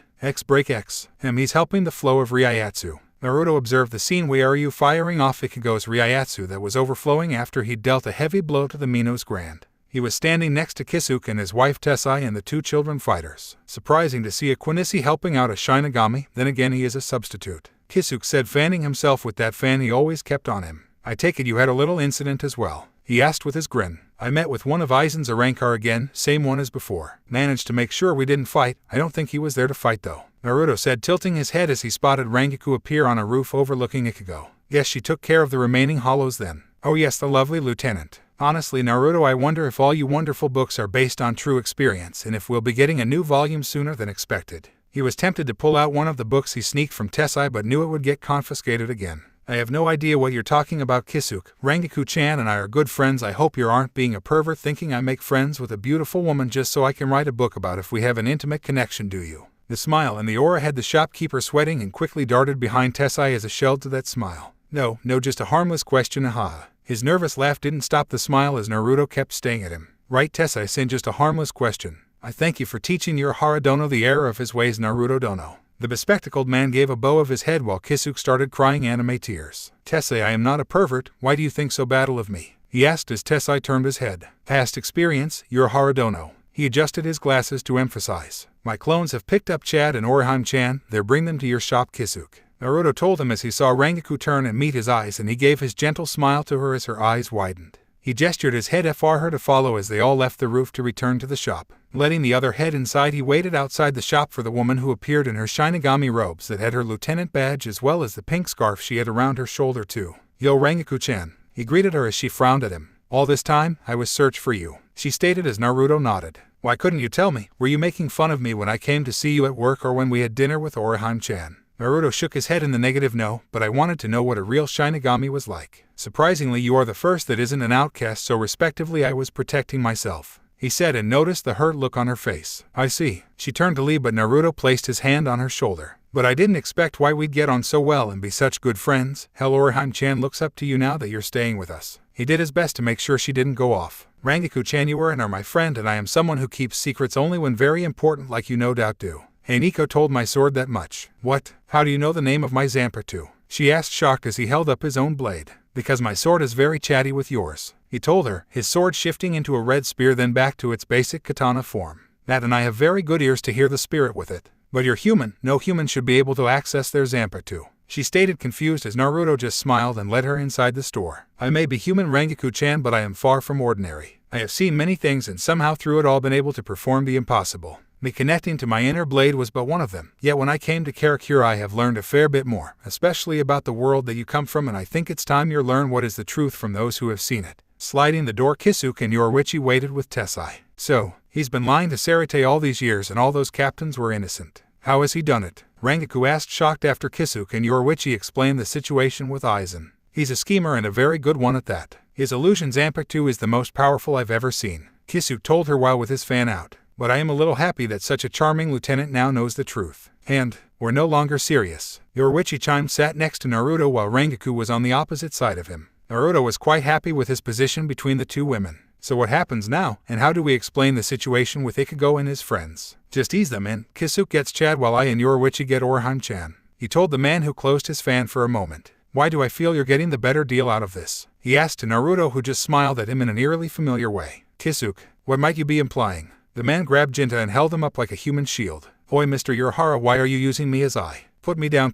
Break X. He's helping the flow of Ryatsu. Naruto observed the scene where Ryu firing off Ikago's Ryatsu that was overflowing after he'd dealt a heavy blow to the Mino's Grand. He was standing next to Kisuke and his wife Tessai and the two children fighters. Surprising to see a Quincy helping out a Shinigami, then again he is a substitute. Kisuke said, fanning himself with that fan he always kept on him. I take it you had a little incident as well? He asked with his grin. I met with one of Aizen's Arankar again, same one as before. Managed to make sure we didn't fight. I don't think he was there to fight though. Naruto said, tilting his head as he spotted Rangaku appear on a roof overlooking Ikago. Yes, she took care of the remaining hollows then. Oh yes, the lovely lieutenant. Honestly, Naruto, I wonder if all you wonderful books are based on true experience and if we'll be getting a new volume sooner than expected. He was tempted to pull out one of the books he sneaked from Tessai but knew it would get confiscated again. I have no idea what you're talking about, Kisuke. Rangaku-chan and I are good friends. I hope you aren't being a pervert thinking I make friends with a beautiful woman just so I can write a book about if we have an intimate connection, do you? The smile and the aura had the shopkeeper sweating and quickly darted behind Tessai as a shell to that smile. No, just a harmless question, aha. His nervous laugh didn't stop the smile as Naruto kept staring at him. Right, Tessai-san, just a harmless question. I thank you for teaching your Haradono the error of his ways, Naruto Dono. The bespectacled man gave a bow of his head while Kisuke started crying anime tears. Tessai, I am not a pervert. Why do you think so badly of me? He asked as Tessai turned his head. Past experience, you're Haradono. He adjusted his glasses to emphasize. My clones have picked up Chad and Orihime-chan. They'll bring them to your shop, Kisuke. Naruto told him as he saw Rangaku turn and meet his eyes, and he gave his gentle smile to her as her eyes widened. He gestured his head for her to follow as they all left the roof to return to the shop. Letting the other head inside, he waited outside the shop for the woman who appeared in her Shinigami robes that had her lieutenant badge as well as the pink scarf she had around her shoulder too. Yo, Rangaku-chan. He greeted her as she frowned at him. All this time, I was searching for you, she stated as Naruto nodded. Why couldn't you tell me? Were you making fun of me when I came to see you at work or when we had dinner with Orihime-chan? Naruto shook his head in the negative. No, but I wanted to know what a real Shinigami was like. Surprisingly, you are the first that isn't an outcast, so respectively I was protecting myself, he said, and noticed the hurt look on her face. I see. She turned to leave, but Naruto placed his hand on her shoulder. But I didn't expect why we'd get on so well and be such good friends. Hell, Orihime-chan looks up to you now that you're staying with us. He did his best to make sure she didn't go off. Rangaku-chan, you were and are my friend, and I am someone who keeps secrets only when very important, like you no doubt do. Hey, Nico told my sword that much. What? How do you know the name of my Zanpakuto? She asked, shocked as he held up his own blade. Because my sword is very chatty with yours, he told her, his sword shifting into a red spear then back to its basic katana form. That, and I have very good ears to hear the spirit with it. But you're human. No human should be able to access their Zanpakuto, she stated, confused as Naruto just smiled and led her inside the store. I may be human, Rangaku-chan, but I am far from ordinary. I have seen many things and somehow through it all been able to perform the impossible. Me connecting to my inner blade was but one of them. Yet when I came to Karakura, I have learned a fair bit more, especially about the world that you come from, and I think it's time you learn what is the truth from those who have seen it. Sliding the door, Kisuke and Yoruichi waited with Tessai. So, He's been lying to Sarate all these years and all those captains were innocent. How has he done it? Rengoku asked, shocked, after Kisuke and Yoruichi explained the situation with Aizen. He's a schemer and a very good one at that. His illusions Amplitude is the most powerful I've ever seen, Kisuke told her while with his fan out. But I am a little happy that such a charming lieutenant now knows the truth. And we're no longer serious. Yoruichi-chan sat next to Naruto while Rengoku was on the opposite side of him. Naruto was quite happy with his position between the two women. So what happens now, and how do we explain the situation with Ichigo and his friends? Just ease them in. Kisuke gets Chad while I and Yoruichi get Orihime-chan. He told the man who closed his fan for a moment. Why do I feel you're getting the better deal out of this? He asked to Naruto, who just smiled at him in an eerily familiar way. Kisuke, what might you be implying? The man grabbed Jinta and held him up like a human shield. Oi, Mr. Urahara, why are you using me as I? Put me down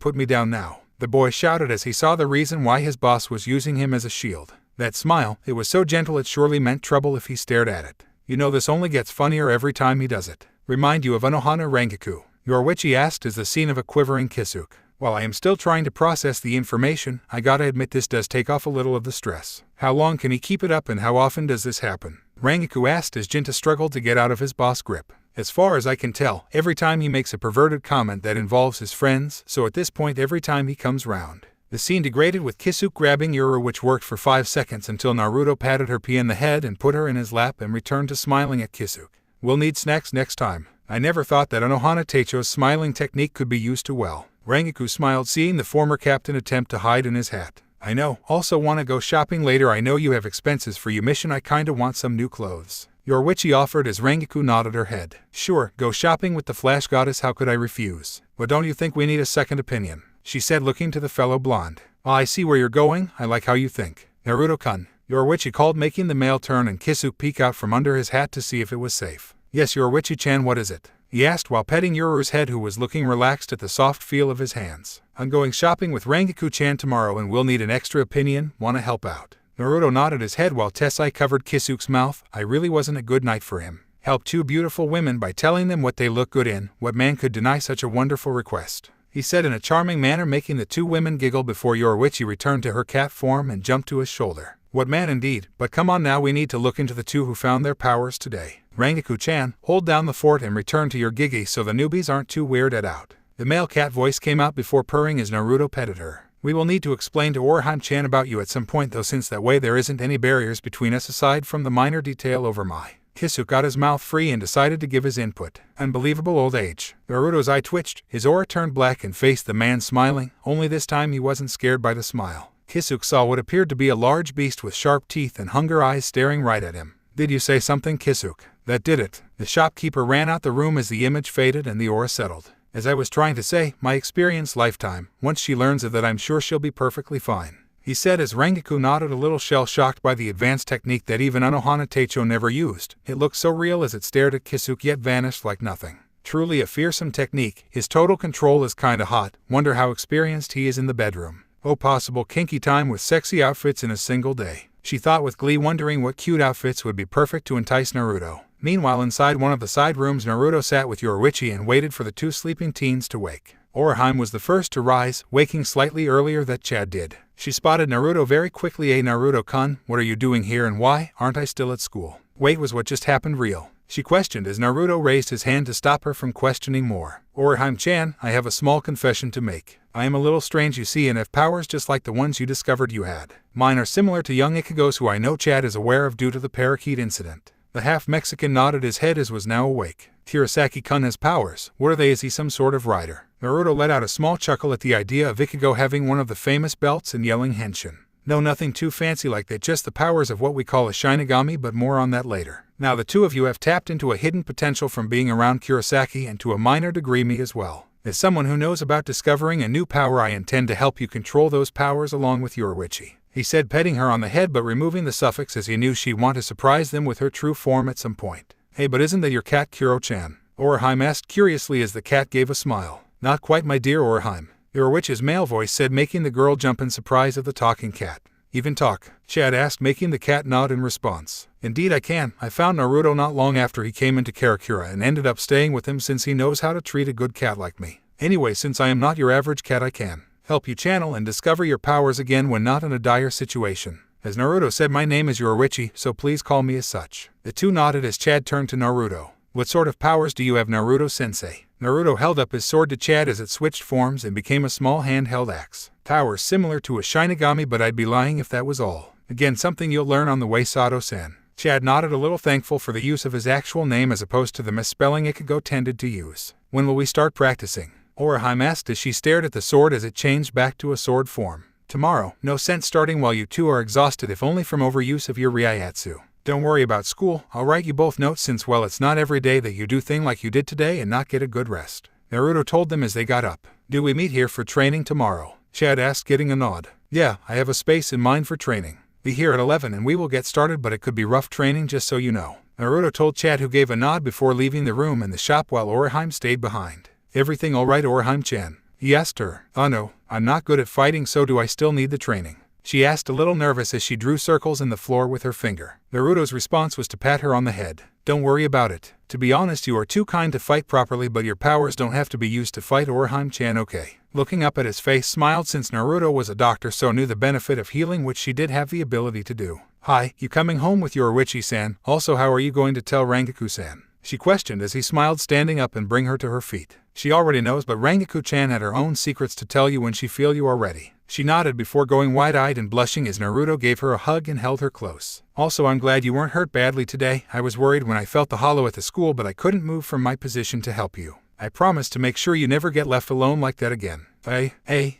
now. The boy shouted as he saw the reason why his boss was using him as a shield. That smile, it was so gentle it surely meant trouble if he stared at it. You know this only gets funnier every time he does it. Remind you of Anohana Rengoku? Yoruichi asked as the scene of a quivering Kisuke. While I am still trying to process the information, I gotta admit this does take off a little of the stress. How long can he keep it up and how often does this happen? Rengoku asked as Jinta struggled to get out of his boss grip. As far as I can tell, every time he makes a perverted comment that involves his friends, so at this point every time he comes round. The scene degraded with Kisuke grabbing Yuru, which worked for 5 seconds until Naruto patted her pee in the head and put her in his lap and returned to smiling at Kisuke. We'll need snacks next time. I never thought that Anohana Teicho's smiling technique could be used too well. Rengoku smiled seeing the former captain attempt to hide in his hat. I know, also wanna go shopping later. I know you have expenses for your mission. I kinda want some new clothes. Yoruichi offered as Rengoku nodded her head. Sure, go shopping with the Flash Goddess, how could I refuse? But don't you think we need a second opinion? She said, looking to the fellow blonde. Oh, I see where you're going, I like how you think. Naruto-kun, Yoruichi called, making the male turn and Kisuke peek out from under his hat to see if it was safe. Yes, Yoruichi-chan, what is it? He asked while petting Yuru's head, who was looking relaxed at the soft feel of his hands. I'm going shopping with Rengoku-chan tomorrow and we'll need an extra opinion, wanna help out? Naruto nodded his head while Tessai covered Kisuke's mouth. I really wasn't a good night for him. Help two beautiful women by telling them what they look good in. What man could deny such a wonderful request? He said in a charming manner, making the two women giggle before Yoruichi returned to her cat form and jumped to his shoulder. What man indeed, but come on now, we need to look into the two who found their powers today. Rengoku-chan, hold down the fort and return to your gigi so the newbies aren't too weirded out. The male cat voice came out before purring as Naruto petted her. We will need to explain to Orihime-chan about you at some point though, since that way there isn't any barriers between us aside from the minor detail over my. Kisuke got his mouth free and decided to give his input. Unbelievable old age. Naruto's eye twitched, his aura turned black and faced the man smiling, only this time he wasn't scared by the smile. Kisuke saw what appeared to be a large beast with sharp teeth and hunger eyes staring right at him. Did you say something, Kisuke? That did it. The shopkeeper ran out the room as the image faded and the aura settled. As I was trying to say, my experience lifetime. Once she learns of that, I'm sure she'll be perfectly fine. He said as Rengoku nodded, a little shell-shocked by the advanced technique that even Anohana Teicho never used. It looked so real as it stared at Kisuke yet vanished like nothing. Truly a fearsome technique. His total control is kinda hot. Wonder how experienced he is in the bedroom. Oh, possible kinky time with sexy outfits in a single day. She thought with glee, wondering what cute outfits would be perfect to entice Naruto. Meanwhile, inside one of the side rooms, Naruto sat with Yoruichi and waited for the two sleeping teens to wake. Orihime was the first to rise, waking slightly earlier than Chad did. She spotted Naruto very quickly. Hey Naruto-kun, what are you doing here and why aren't I still at school? Wait, was what just happened real? She questioned as Naruto raised his hand to stop her from questioning more. Orihime-chan, I have a small confession to make. I am a little strange, you see, and have powers just like the ones you discovered you had. Mine are similar to young Ichigo's, who I know Chad is aware of due to the parakeet incident. The half-Mexican nodded his head as was now awake. Kurosaki-kun has powers. What are they? Is he some sort of rider? Naruto let out a small chuckle at the idea of Ichigo having one of the famous belts and yelling henshin. No, nothing too fancy like that, just the powers of what we call a Shinigami, but more on that later. Now the two of you have tapped into a hidden potential from being around Kurosaki, and to a minor degree me as well. As someone who knows about discovering a new power, I intend to help you control those powers along with Yoruichi. He said, petting her on the head but removing the suffix as he knew she'd want to surprise them with her true form at some point. Hey, but isn't that your cat, Kuro-chan? Orihime asked curiously as the cat gave a smile. Not quite, my dear Orihime. Yoruichi's male voice said, making the girl jump in surprise of the talking cat. Even talk? Chad asked, making the cat nod in response. Indeed I can. I found Naruto not long after he came into Karakura and ended up staying with him since he knows how to treat a good cat like me. Anyway, since I am not your average cat, I can help you channel and discover your powers again when not in a dire situation. As Naruto said, my name is Yoruichi, so please call me as such. The two nodded as Chad turned to Naruto. What sort of powers do you have, Naruto-sensei? Naruto held up his sword to Chad as it switched forms and became a small handheld axe. Powers similar to a Shinigami, but I'd be lying if that was all. Again, something you'll learn on the way, Sato-san. Chad nodded, a little thankful for the use of his actual name as opposed to the misspelling Ikugo tended to use. When will we start practicing? Orihime asked as she stared at the sword as it changed back to a sword form. Tomorrow. No sense starting while you two are exhausted, if only from overuse of your Ryatsu. Don't worry about school, I'll write you both notes since, well, it's not every day that you do thing like you did today and not get a good rest. Naruto told them as they got up. Do we meet here for training tomorrow? Chad asked, getting a nod. Yeah, I have a space in mind for training. Be here at 11 and we will get started, but it could be rough training, just so you know. Naruto told Chad, who gave a nod before leaving the room and the shop while Orihime stayed behind. Everything all right, Orihime-chan? He asked her. No, I'm not good at fighting, so do I still need the training? She asked, a little nervous as she drew circles in the floor with her finger. Naruto's response was to pat her on the head. Don't worry about it. To be honest, you are too kind to fight properly, but your powers don't have to be used to fight, Orihime-chan, okay? Looking up at his face, smiled since Naruto was a doctor, so knew the benefit of healing, which she did have the ability to do. Hi, you coming home with Yoruichi-san? Also, how are you going to tell Rangaku-san? She questioned as he smiled, standing up and bring her to her feet. She already knows, but Rangaku-chan had her own secrets to tell you when she feel you are ready. She nodded before going wide-eyed and blushing as Naruto gave her a hug and held her close. Also, I'm glad you weren't hurt badly today. I was worried when I felt the hollow at the school, but I couldn't move from my position to help you. I promise to make sure you never get left alone like that again. Hey,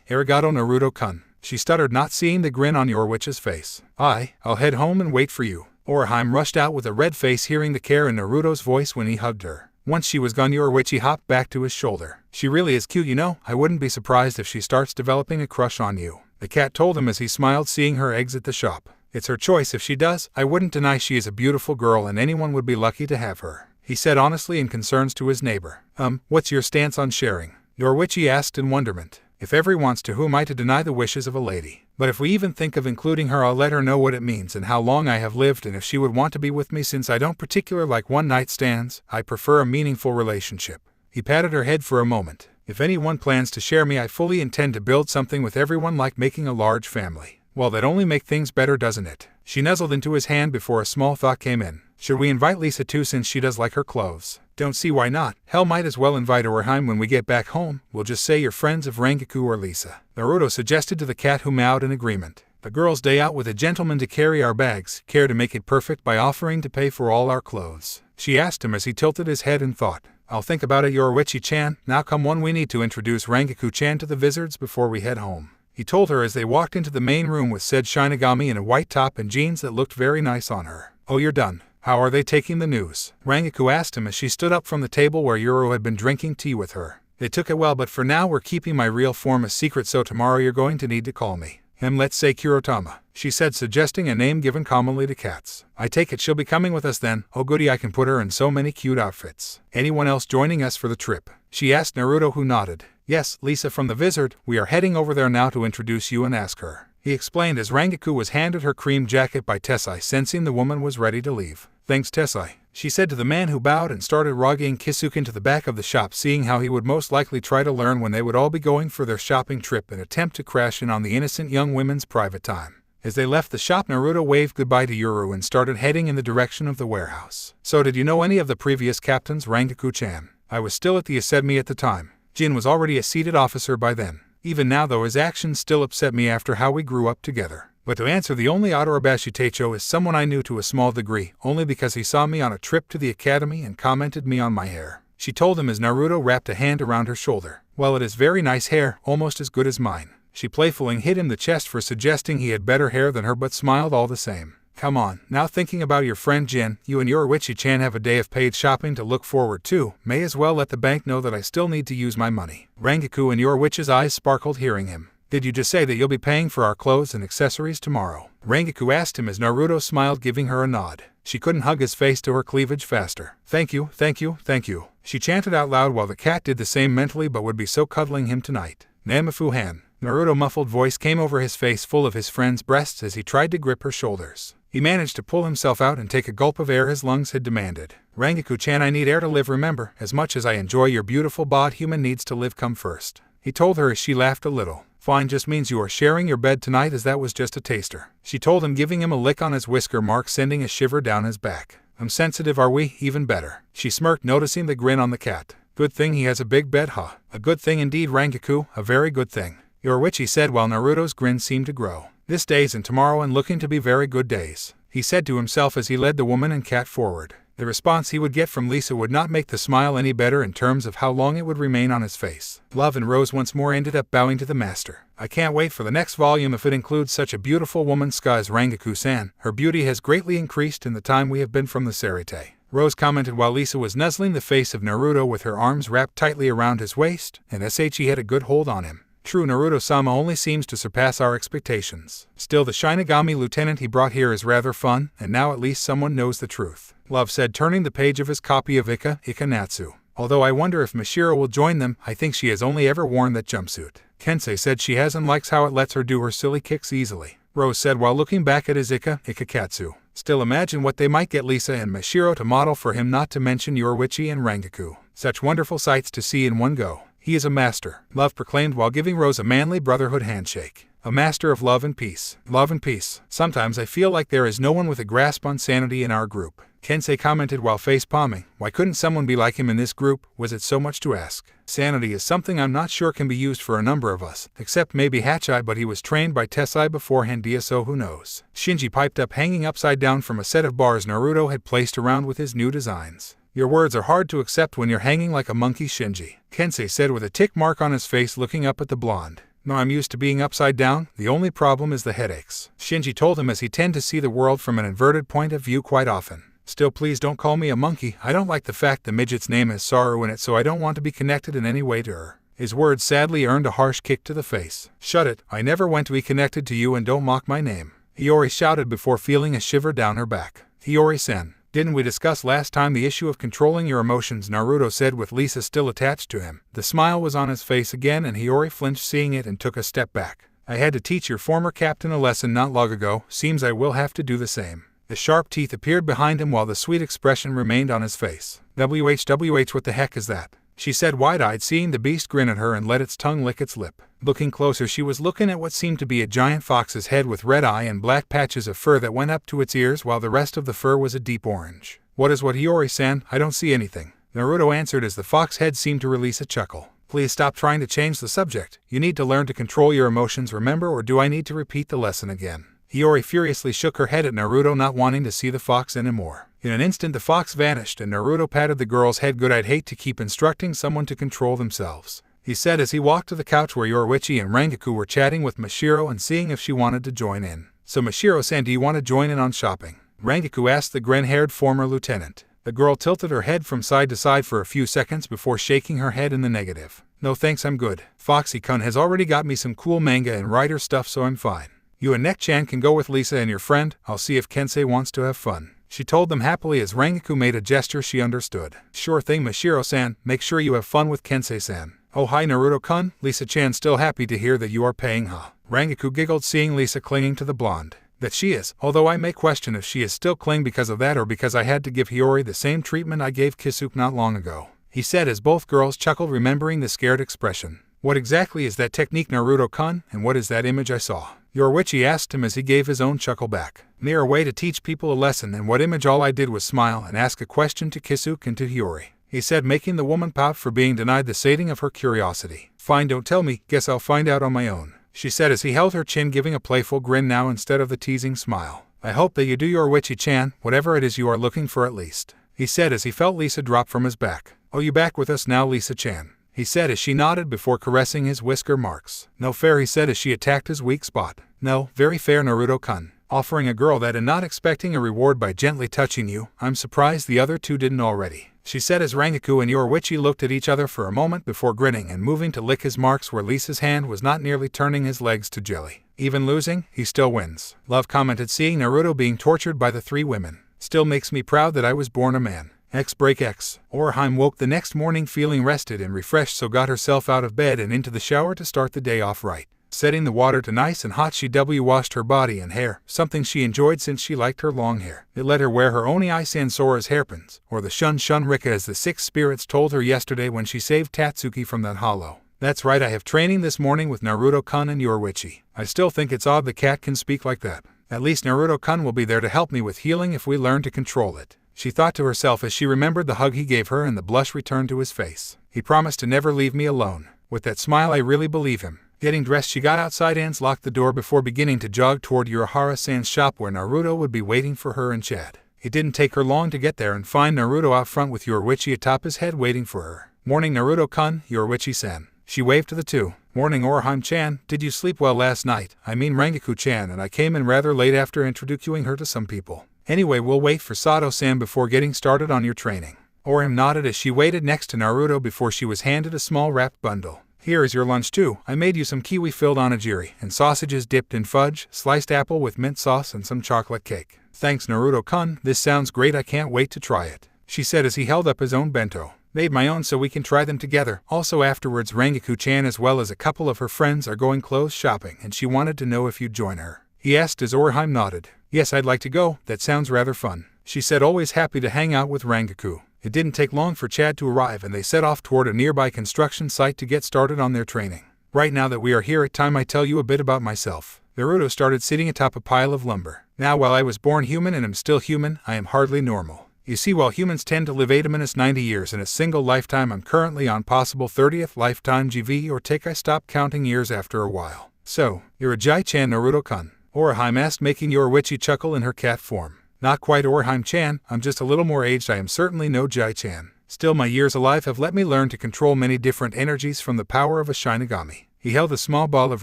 arigato, Naruto-kun. She stuttered, not seeing the grin on Yoruichi's face. I'll head home and wait for you. Orihime rushed out with a red face, hearing the care in Naruto's voice when he hugged her. Once she was gone, Yoruichi hopped back to his shoulder. She really is cute, you know. I wouldn't be surprised if she starts developing a crush on you. The cat told him as he smiled, seeing her exit the shop. It's her choice if she does. I wouldn't deny she is a beautiful girl and anyone would be lucky to have her. He said honestly in concerns to his neighbor. What's your stance on sharing? Yoruichi asked in wonderment. If every wants to, who am I to deny the wishes of a lady? But if we even think of including her, I'll let her know what it means and how long I have lived, and if she would want to be with me, since I don't particularly like one-night stands. I prefer a meaningful relationship. He patted her head for a moment. If anyone plans to share me, I fully intend to build something with everyone, like making a large family. Well, that only make things better, doesn't it? She nuzzled into his hand before a small thought came in. Should we invite Lisa too, since she does like her clothes? Don't see why not. Hell, might as well invite Orihime when we get back home. We'll just say you're friends of Rangaku or Lisa. Naruto suggested to the cat, who meowed in agreement. The girls' day out with a gentleman to carry our bags. Care to make it perfect by offering to pay for all our clothes? She asked him as he tilted his head and thought. I'll think about it, Yoruichi-chan. Now come on, we need to introduce Rangaku-chan to the Vizards before we head home. He told her as they walked into the main room with said Shinigami in a white top and jeans that looked very nice on her. Oh, you're done. How are they taking the news? Rangaku asked him as she stood up from the table where Yoro had been drinking tea with her. They took it well, but for now we're keeping my real form a secret, so tomorrow you're going to need to call me. Let's say Kurotama, she said, suggesting a name given commonly to cats. I take it she'll be coming with us then. Oh goody, I can put her in so many cute outfits. Anyone else joining us for the trip? She asked Naruto, who nodded. Yes, Lisa from the Vizard. We are heading over there now to introduce you and ask her. He explained as Rangaku was handed her cream jacket by Tessai, sensing the woman was ready to leave. Thanks, Tessai, she said to the man, who bowed and started rogging Kisuke into the back of the shop, seeing how he would most likely try to learn when they would all be going for their shopping trip and attempt to crash in on the innocent young women's private time. As they left the shop, Naruto waved goodbye to Yuru and started heading in the direction of the warehouse. So did you know any of the previous captains, Rangaku-chan? I was still at the Academy at the time. Jin was already a seated officer by then. Even now though, his actions still upset me after how we grew up together. But to answer, the only Adarabashi Teicho is someone I knew to a small degree, only because he saw me on a trip to the academy and commented me on my hair. She told him as Naruto wrapped a hand around her shoulder. Well, it is very nice hair, almost as good as mine. She playfully hit him the chest for suggesting he had better hair than her, but smiled all the same. Come on, now thinking about your friend Jin, you and Yoruichi-chan have a day of paid shopping to look forward to. May as well let the bank know that I still need to use my money. Rangaku and Yoruichi's eyes sparkled hearing him. Did you just say that you'll be paying for our clothes and accessories tomorrow? Rangaku asked him as Naruto smiled, giving her a nod. She couldn't hug his face to her cleavage faster. Thank you, thank you, thank you. She chanted out loud while the cat did the same mentally, but would be so cuddling him tonight. Namafu-han. Naruto's muffled voice came over his face, full of his friend's breasts, as he tried to grip her shoulders. He managed to pull himself out and take a gulp of air his lungs had demanded. Rangaku-chan, I need air to live, remember. As much as I enjoy your beautiful bod, human needs to live come first. He told her as she laughed a little. Fine just means you are sharing your bed tonight, as that was just a taster, she told him, giving him a lick on his whisker mark, sending a shiver down his back. I'm sensitive, are we? Even better. She smirked, noticing the grin on the cat. Good thing he has a big bed, huh? A good thing indeed, Rangaku, a very good thing. Yoruichi said while Naruto's grin seemed to grow. This day's and tomorrow and looking to be very good days, he said to himself as he led the woman and cat forward. The response he would get from Lisa would not make the smile any better in terms of how long it would remain on his face. Love and Rose once more ended up bowing to the master. I can't wait for the next volume if it includes such a beautiful woman, skies Rangaku-san. Her beauty has greatly increased in the time we have been from the Sarite, Rose commented while Lisa was nuzzling the face of Naruto with her arms wrapped tightly around his waist, and she had a good hold on him. True, Naruto-sama only seems to surpass our expectations. Still, the Shinigami lieutenant he brought here is rather fun, and now at least someone knows the truth, Love said, turning the page of his copy of Ika Natsu. Although I wonder if Mishiro will join them. I think she has only ever worn that jumpsuit. Kensei said she has and likes how it lets her do her silly kicks easily, Rose said while looking back at his Ikakatsu. Still, imagine what they might get Lisa and Mishiro to model for him, not to mention Yoruichi and Rangaku. Such wonderful sights to see in one go. He is a master, Love proclaimed while giving Rose a manly brotherhood handshake. A master of love and peace. Love and peace. Sometimes I feel like there is no one with a grasp on sanity in our group, Kensei commented while face-palming. Why couldn't someone be like him in this group? Was it so much to ask? Sanity is something I'm not sure can be used for a number of us, except maybe Hachai, but he was trained by Tessai beforehand, so who knows? Shinji piped up, hanging upside down from a set of bars Naruto had placed around with his new designs. Your words are hard to accept when you're hanging like a monkey, Shinji, Kensei said with a tick mark on his face, looking up at the blonde. No, I'm used to being upside down. The only problem is the headaches, Shinji told him as he tended to see the world from an inverted point of view quite often. Still, please don't call me a monkey. I don't like the fact the midget's name has Saru in it, so I don't want to be connected in any way to her. His words sadly earned a harsh kick to the face. Shut it. I never went to be connected to you, and don't mock my name, Hiyori shouted before feeling a shiver down her back. Hiyori-sen, didn't we discuss last time the issue of controlling your emotions? Naruto said with Lisa still attached to him. The smile was on his face again, and Hiyori flinched seeing it and took a step back. I had to teach your former captain a lesson not long ago. Seems I will have to do the same. The sharp teeth appeared behind him while the sweet expression remained on his face. WH, what the heck is that? She said wide-eyed, seeing the beast grin at her and let its tongue lick its lip. Looking closer, she was looking at what seemed to be a giant fox's head with red eye and black patches of fur that went up to its ears, while the rest of the fur was a deep orange. What Hiyori-san? I don't see anything, Naruto answered as the fox head seemed to release a chuckle. Please stop trying to change the subject. You need to learn to control your emotions, remember, or do I need to repeat the lesson again? Hiyori furiously shook her head at Naruto, not wanting to see the fox anymore. In an instant the fox vanished and Naruto patted the girl's head. Good, I'd hate to keep instructing someone to control themselves, he said as he walked to the couch where Yoruichi and Rangaku were chatting with Mishiro and seeing if she wanted to join in. So Mishiro-san, do you want to join in on shopping? Rangaku asked the gray-haired former lieutenant. The girl tilted her head from side to side for a few seconds before shaking her head in the negative. No thanks, I'm good. Foxy-kun has already got me some cool manga and writer stuff, so I'm fine. You and Nek-chan can go with Lisa and your friend. I'll see if Kensei wants to have fun, she told them happily as Rangaku made a gesture she understood. Sure thing, Mishiro-san. Make sure you have fun with Kensei-san. Oh hi Naruto-kun, Lisa-chan still happy to hear that you are paying, huh? Rangaku giggled, seeing Lisa clinging to the blonde. That she is, although I may question if she is still clinging because of that or because I had to give Hiyori the same treatment I gave Kisuke not long ago, he said as both girls chuckled, remembering the scared expression. What exactly is that technique, Naruto-kun, and what is that image I saw? Yoruichi asked him as he gave his own chuckle back. Near a way to teach people a lesson, and what image? All I did was smile and ask a question to Kisuke and to Hiyori, he said, making the woman pout for being denied the sating of her curiosity. Fine, don't tell me, guess I'll find out on my own, she said as he held her chin, giving a playful grin now instead of the teasing smile. I hope that you do, Yoruichi-chan, whatever it is you are looking for at least, he said as he felt Lisa drop from his back. Oh, you back with us now, Lisa-chan, he said as she nodded before caressing his whisker marks. No fair, he said as she attacked his weak spot. No, very fair, Naruto-kun. Offering a girl that and not expecting a reward by gently touching you. I'm surprised the other two didn't already, she said as Rangaku and Yoruichi looked at each other for a moment before grinning and moving to lick his marks where Lisa's hand was not nearly turning his legs to jelly. Even losing, he still wins, Love commented, seeing Naruto being tortured by the three women. Still makes me proud that I was born a man. X. Orihime woke the next morning feeling rested and refreshed, so got herself out of bed and into the shower to start the day off right. Setting the water to nice and hot, she washed her body and hair, something she enjoyed since she liked her long hair. It let her wear her Oni Aizen Sora's hairpins, or the Shun Rika as the six spirits told her yesterday when she saved Tatsuki from that hollow. That's right, I have training this morning with Naruto-kun and Yoruichi. I still think it's odd the cat can speak like that. At least Naruto-kun will be there to help me with healing if we learn to control it. She thought to herself as she remembered the hug he gave her and the blush returned to his face. He promised to never leave me alone. With that smile I really believe him. Getting dressed she got outside and locked the door before beginning to jog toward Urahara-san's shop where Naruto would be waiting for her and Chad. It didn't take her long to get there and find Naruto out front with Yoruichi atop his head waiting for her. "Morning Naruto-kun, Yoruichi-san." She waved to the two. "Morning Orihime-chan, did you sleep well last night? I mean Rangaku-chan, and I came in rather late after introducing her to some people. Anyway, we'll wait for Sato-san before getting started on your training." Orihime nodded as she waited next to Naruto before she was handed a small wrapped bundle. "Here is your lunch too. I made you some kiwi-filled onigiri, and sausages dipped in fudge, sliced apple with mint sauce and some chocolate cake." "Thanks Naruto-kun, this sounds great, I can't wait to try it," she said as he held up his own bento. "Made my own so we can try them together. Also afterwards Rangaku-chan as well as a couple of her friends are going clothes shopping and she wanted to know if you'd join her," he asked as Orihime nodded. "Yes, I'd like to go, that sounds rather fun," she said, always happy to hang out with Rangaku. It didn't take long for Chad to arrive and they set off toward a nearby construction site to get started on their training. "Right now that we are here, it's time I tell you a bit about myself." Naruto started sitting atop a pile of lumber. "Now while I was born human and am still human, I am hardly normal. You see, while humans tend to live 8-90 years in a single lifetime, I'm currently on possible 30th lifetime GV or take I stop counting years after a while." "So, you're a Jai-chan Naruto-kun?" Orihime asked, making Yoruichi chuckle in her cat form. "Not quite Orihime-chan, I'm just a little more aged, I am certainly no Jai-chan. Still my years alive have let me learn to control many different energies from the power of a Shinigami." He held a small ball of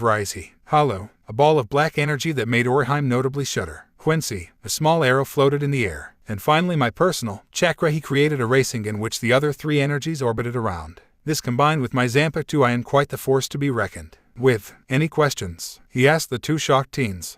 Raizhi, hollow, a ball of black energy that made Orihime notably shudder. "Quincy," a small arrow floated in the air. "And finally my personal chakra." He created a racing in which the other three energies orbited around. "This combined with my Zanpakuto, I am quite the force to be reckoned with. Any questions?" he asked the two shocked teens.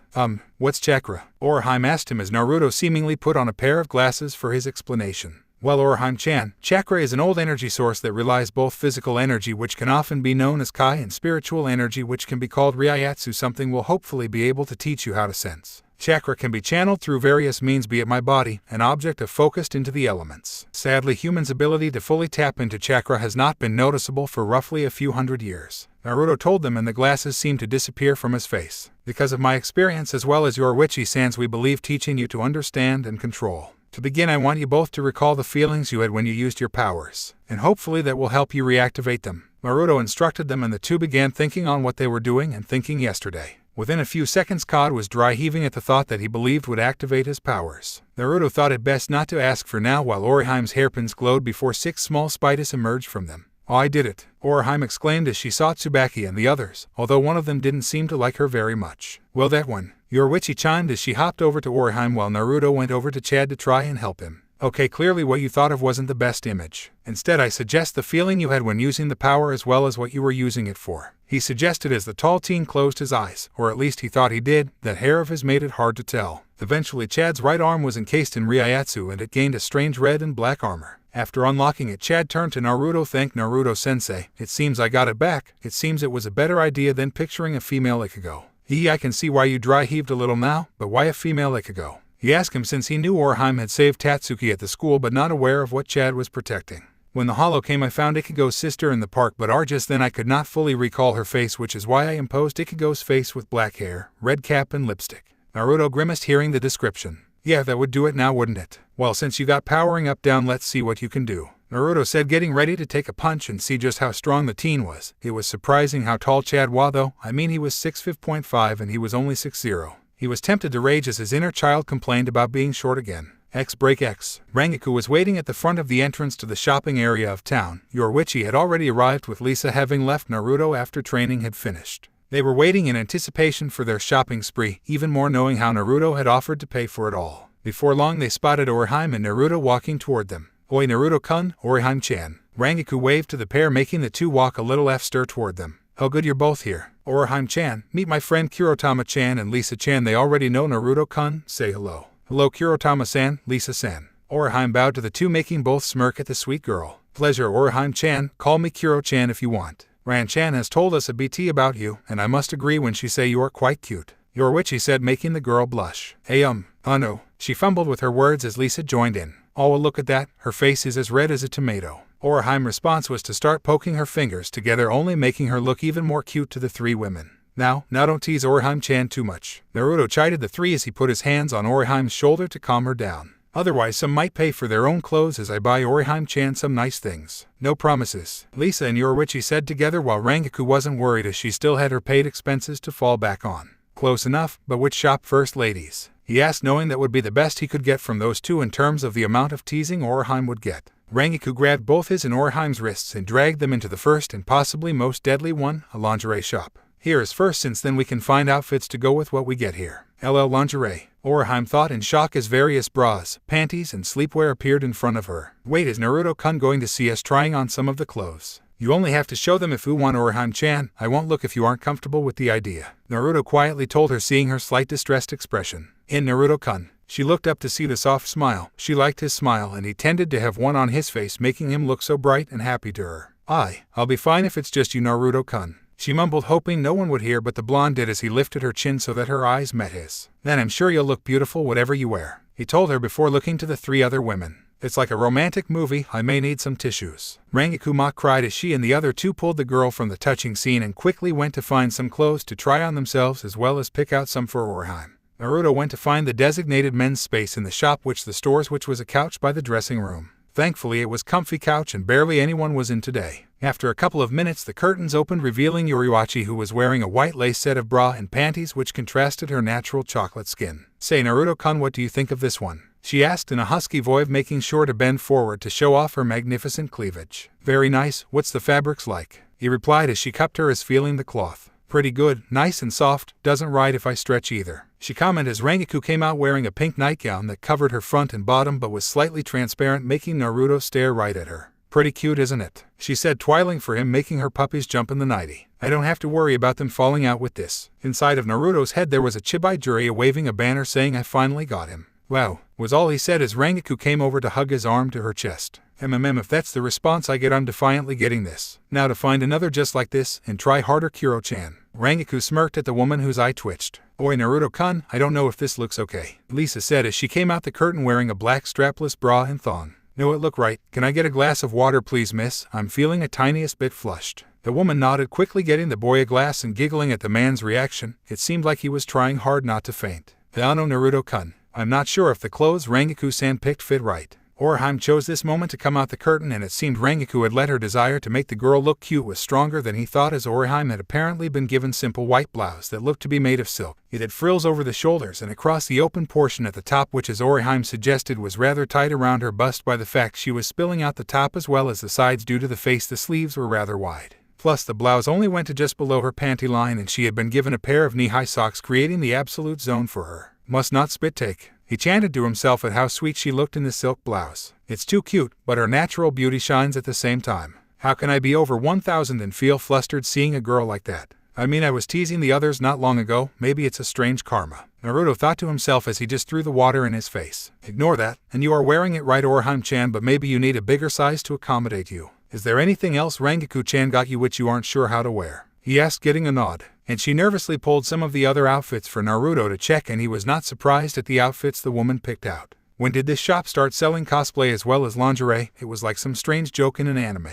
What's chakra?" Orihime asked him as Naruto seemingly put on a pair of glasses for his explanation. "Well, Orihime-chan, chakra is an old energy source that relies both physical energy, which can often be known as Kai, and spiritual energy, which can be called Ryatsu. Something will hopefully be able to teach you how to sense. Chakra can be channeled through various means, be it my body, an object, or focused into the elements. Sadly, humans' ability to fully tap into chakra has not been noticeable for roughly a few hundred years," Naruto told them, and the glasses seemed to disappear from his face. "Because of my experience as well as Yoruichi-san's, we believe teaching you to understand and control. To begin, I want you both to recall the feelings you had when you used your powers, and hopefully that will help you reactivate them." Naruto instructed them, and the two began thinking on what they were doing and thinking yesterday. Within a few seconds, Cod was dry heaving at the thought that he believed would activate his powers. Naruto thought it best not to ask for now while Orihime's hairpins glowed before 6 small spiders emerged from them. "Oh, I did it!" Orihime exclaimed as she saw Tsubaki and the others, although one of them didn't seem to like her very much. "Well, that one," Yoruichi chimed as she hopped over to Orihime while Naruto went over to Chad to try and help him. "Okay, clearly what you thought of wasn't the best image. Instead, I suggest the feeling you had when using the power as well as what you were using it for," he suggested as the tall teen closed his eyes, or at least he thought he did. That hair of his made it hard to tell. Eventually, Chad's right arm was encased in Ryatsu and it gained a strange red and black armor. After unlocking it, Chad turned to Naruto. "Thank Naruto-sensei. It seems I got it back. It seems it was a better idea than picturing a female Ichigo." "I can see why you dry heaved a little now, but why a female Ichigo?" he asked him, since he knew Orihime had saved Tatsuki at the school but not aware of what Chad was protecting. "When the hollow came, I found Ichigo's sister in the park, but just then I could not fully recall her face, which is why I imposed Ichigo's face with black hair, red cap and lipstick." Naruto grimaced hearing the description. "Yeah, that would do it now, wouldn't it? Well, since you got powering up down, let's see what you can do," Naruto said, getting ready to take a punch and see just how strong the teen was. It was surprising how tall Chad was, though. I mean, he was 6'5" and he was only 6'0". He was tempted to rage as his inner child complained about being short again. Break X. Rangaku was waiting at the front of the entrance to the shopping area of town. Yoruichi had already arrived with Lisa, having left Naruto after training had finished. They were waiting in anticipation for their shopping spree, even more knowing how Naruto had offered to pay for it all. Before long they spotted Orihime and Naruto walking toward them. "Oi Naruto-kun, Orihime-chan." Rangaku waved to the pair, making the two walk a little after toward them. "How good you're both here. Orihime-chan, meet my friend Kurotama-chan and Lisa-chan. They already know Naruto-kun. Say hello." "Hello Kurotama-san, Lisa-san." Orihime bowed to the two, making both smirk at the sweet girl. "Pleasure Orihime-chan, call me Kuro-chan if you want. Ran-chan has told us a BT about you, and I must agree when she say you are quite cute," Yoruichi said, making the girl blush. Oh no," she fumbled with her words as Lisa joined in. "Oh, well, look at that, her face is as red as a tomato." Orihime's response was to start poking her fingers together, only making her look even more cute to the three women. Now don't tease Orihime-chan too much. Naruto chided the three as he put his hands on Orihime's shoulder to calm her down. Otherwise some might pay for their own clothes as I buy Orihime-chan some nice things. No promises, Lisa and Yoruichi said together while Rengoku wasn't worried as she still had her paid expenses to fall back on. Close enough, but which shop first, ladies? He asked, knowing that would be the best he could get from those two in terms of the amount of teasing Orihime would get. Rengoku grabbed both his and Orihime's wrists and dragged them into the first and possibly most deadly one, a lingerie shop. Here is first, since then we can find outfits to go with what we get here. LL lingerie, Orihime thought in shock as various bras, panties, and sleepwear appeared in front of her. Wait, is Naruto-kun going to see us trying on some of the clothes? You only have to show them if you want, Orihime-chan. I won't look if you aren't comfortable with the idea, Naruto quietly told her, seeing her slight distressed expression. In Naruto-kun, she looked up to see the soft smile. She liked his smile, and he tended to have one on his face, making him look so bright and happy to her. I'll be fine if it's just you, Naruto-kun, she mumbled, hoping no one would hear, but the blonde did as he lifted her chin so that her eyes met his. Then I'm sure you'll look beautiful whatever you wear, he told her before looking to the three other women. It's like a romantic movie. I may need some tissues, Rengoku cried as she and the other two pulled the girl from the touching scene and quickly went to find some clothes to try on themselves as well as pick out some for Orihime. Naruto went to find the designated men's space in the shop, which was a couch by the dressing room. Thankfully it was comfy couch and barely anyone was in today. After a couple of minutes the curtains opened, revealing Yoruichi, who was wearing a white lace set of bra and panties which contrasted her natural chocolate skin. Say, Naruto-kun, what do you think of this one? She asked in a husky voice, making sure to bend forward to show off her magnificent cleavage. Very nice. What's the fabrics like? He replied as she cupped her, as feeling the cloth. Pretty good, nice and soft, doesn't ride if I stretch either, she commented as Rengoku came out wearing a pink nightgown that covered her front and bottom but was slightly transparent, making Naruto stare right at her. Pretty cute, isn't it? She said, twiddling for him, making her puppies jump in the nightie. I don't have to worry about them falling out with this. Inside of Naruto's head there was a Chibai Jiraiya waving a banner saying, I finally got him. Wow, was all he said as Rengoku came over to hug his arm to her chest. If that's the response I get, I'm defiantly getting this. Now to find another just like this, and try harder, Kuro-chan. Rengoku smirked at the woman whose eye twitched. Oi, Naruto-kun, I don't know if this looks okay, Lisa said as she came out the curtain wearing a black strapless bra and thong. No, it look right. Can I get a glass of water please, miss? I'm feeling a tiniest bit flushed. The woman nodded, quickly getting the boy a glass and giggling at the man's reaction. It seemed like he was trying hard not to faint. Ano, Naruto-kun, I'm not sure if the clothes Rengoku-san picked fit right. Orihime chose this moment to come out the curtain, and it seemed Rengoku had let her desire to make the girl look cute was stronger than he thought, as Orihime had apparently been given simple white blouse that looked to be made of silk. It had frills over the shoulders and across the open portion at the top, which, as Orihime suggested, was rather tight around her bust by the fact she was spilling out the top as well as the sides due to the face. The sleeves were rather wide. Plus the blouse only went to just below her panty line, and she had been given a pair of knee-high socks, creating the absolute zone for her. Must not spit take, he chanted to himself at how sweet she looked in the silk blouse. It's too cute, but her natural beauty shines at the same time. How can I be over 1,000 and feel flustered seeing a girl like that? I mean, I was teasing the others not long ago. Maybe it's a strange karma, Naruto thought to himself as he just threw the water in his face. Ignore that, and you are wearing it right, Orihime-chan, but maybe you need a bigger size to accommodate you. Is there anything else Rengoku-chan got you which you aren't sure how to wear? He asked, getting a nod. And she nervously pulled some of the other outfits for Naruto to check, and he was not surprised at the outfits the woman picked out. When did this shop start selling cosplay as well as lingerie? It was like some strange joke in an anime.